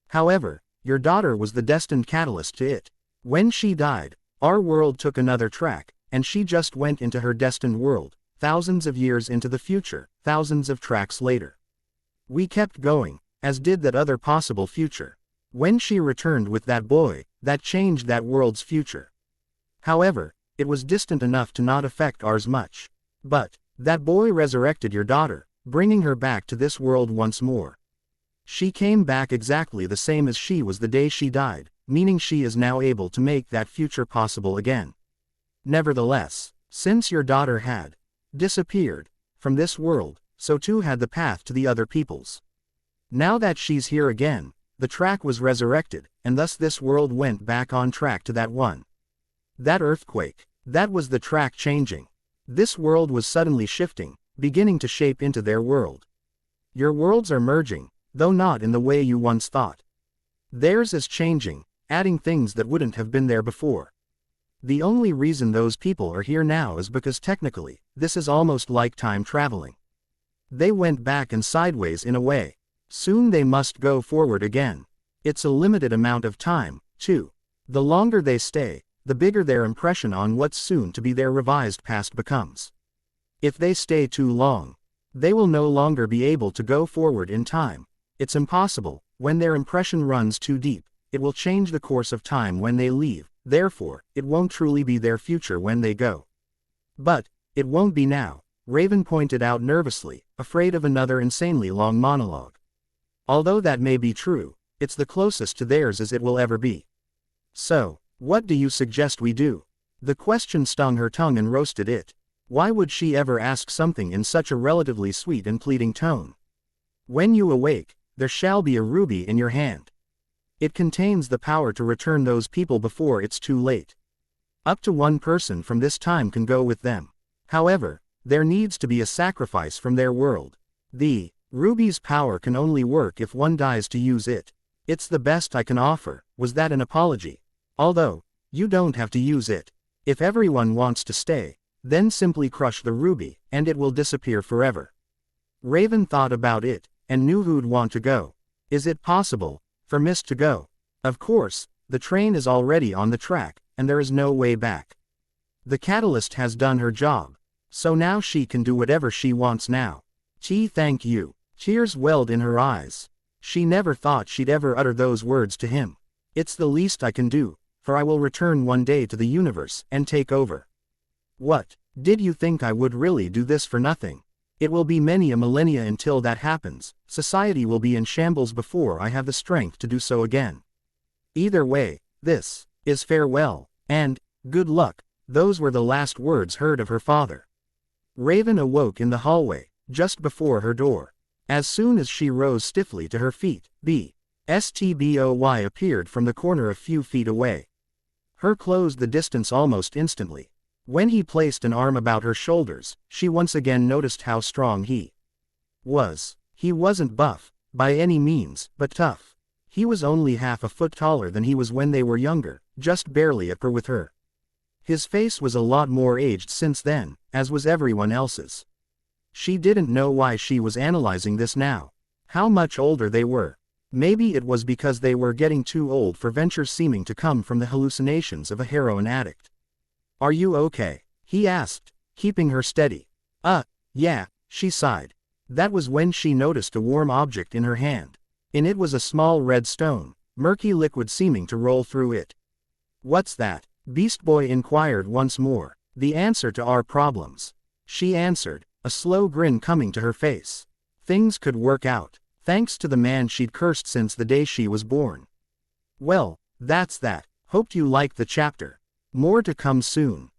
However, your daughter was the destined catalyst to it. When she died, our world took another track, and she just went into her destined world, thousands of years into the future, thousands of tracks later. We kept going, as did that other possible future. When she returned with that boy, that changed that world's future. However, it was distant enough to not affect ours much. But that boy resurrected your daughter, bringing her back to this world once more. She came back exactly the same as she was the day she died, meaning she is now able to make that future possible again. Nevertheless, since your daughter had disappeared from this world, so too had the path to the other peoples. Now that she's here again, the track was resurrected, and thus this world went back on track to that one. That earthquake, that was the track changing. This world was suddenly shifting, beginning to shape into their world. Your worlds are merging, though not in the way you once thought. Theirs is changing, adding things that wouldn't have been there before. The only reason those people are here now is because technically, this is almost like time traveling. They went back and sideways in a way. Soon they must go forward again. It's a limited amount of time, too. The longer they stay, the bigger their impression on what's soon to be their revised past becomes. If they stay too long, they will no longer be able to go forward in time. It's impossible. When their impression runs too deep, it will change the course of time when they leave, therefore, it won't truly be their future when they go. But it won't be now, Raven pointed out nervously, afraid of another insanely long monologue. Although that may be true, it's the closest to theirs as it will ever be. So, what do you suggest we do? The question stung her tongue and roasted it. Why would she ever ask something in such a relatively sweet and pleading tone? When you awake, there shall be a ruby in your hand. It contains the power to return those people before it's too late. Up to one person from this time can go with them. However, there needs to be a sacrifice from their world. The ruby's power can only work if one dies to use it. It's the best I can offer. Was that an apology? Although, you don't have to use it. If everyone wants to stay, then simply crush the ruby, and it will disappear forever. Raven thought about it, and knew who'd want to go. Is it possible for Mist to go? Of course, the train is already on the track, and there is no way back. The catalyst has done her job, so now she can do whatever she wants now. Thank you. Tears welled in her eyes. She never thought she'd ever utter those words to him. It's the least I can do, for I will return one day to the universe and take over. What, did you think I would really do this for nothing? It will be many a millennia until that happens. Society will be in shambles before I have the strength to do so again. Either way, this is farewell, and good luck. Those were the last words heard of her father. Raven awoke in the hallway, just before her door. As soon as she rose stiffly to her feet, Stboy appeared from the corner a few feet away. Her closed the distance almost instantly. When he placed an arm about her shoulders, she once again noticed how strong he was. He wasn't buff, by any means, but tough. He was only half a foot taller than he was when they were younger, just barely a per with her. His face was a lot more aged since then, as was everyone else's. She didn't know why she was analyzing this now. How much older they were. Maybe it was because they were getting too old for ventures seeming to come from the hallucinations of a heroin addict. "Are you okay?" he asked, keeping her steady. Yeah," she sighed. That was when she noticed a warm object in her hand. In it was a small red stone, murky liquid seeming to roll through it. "What's that?" Beast Boy inquired once more. "The answer to our problems," she answered, a slow grin coming to her face. Things could work out, thanks to the man she'd cursed since the day she was born. Well, that's that. Hoped you liked the chapter. More to come soon.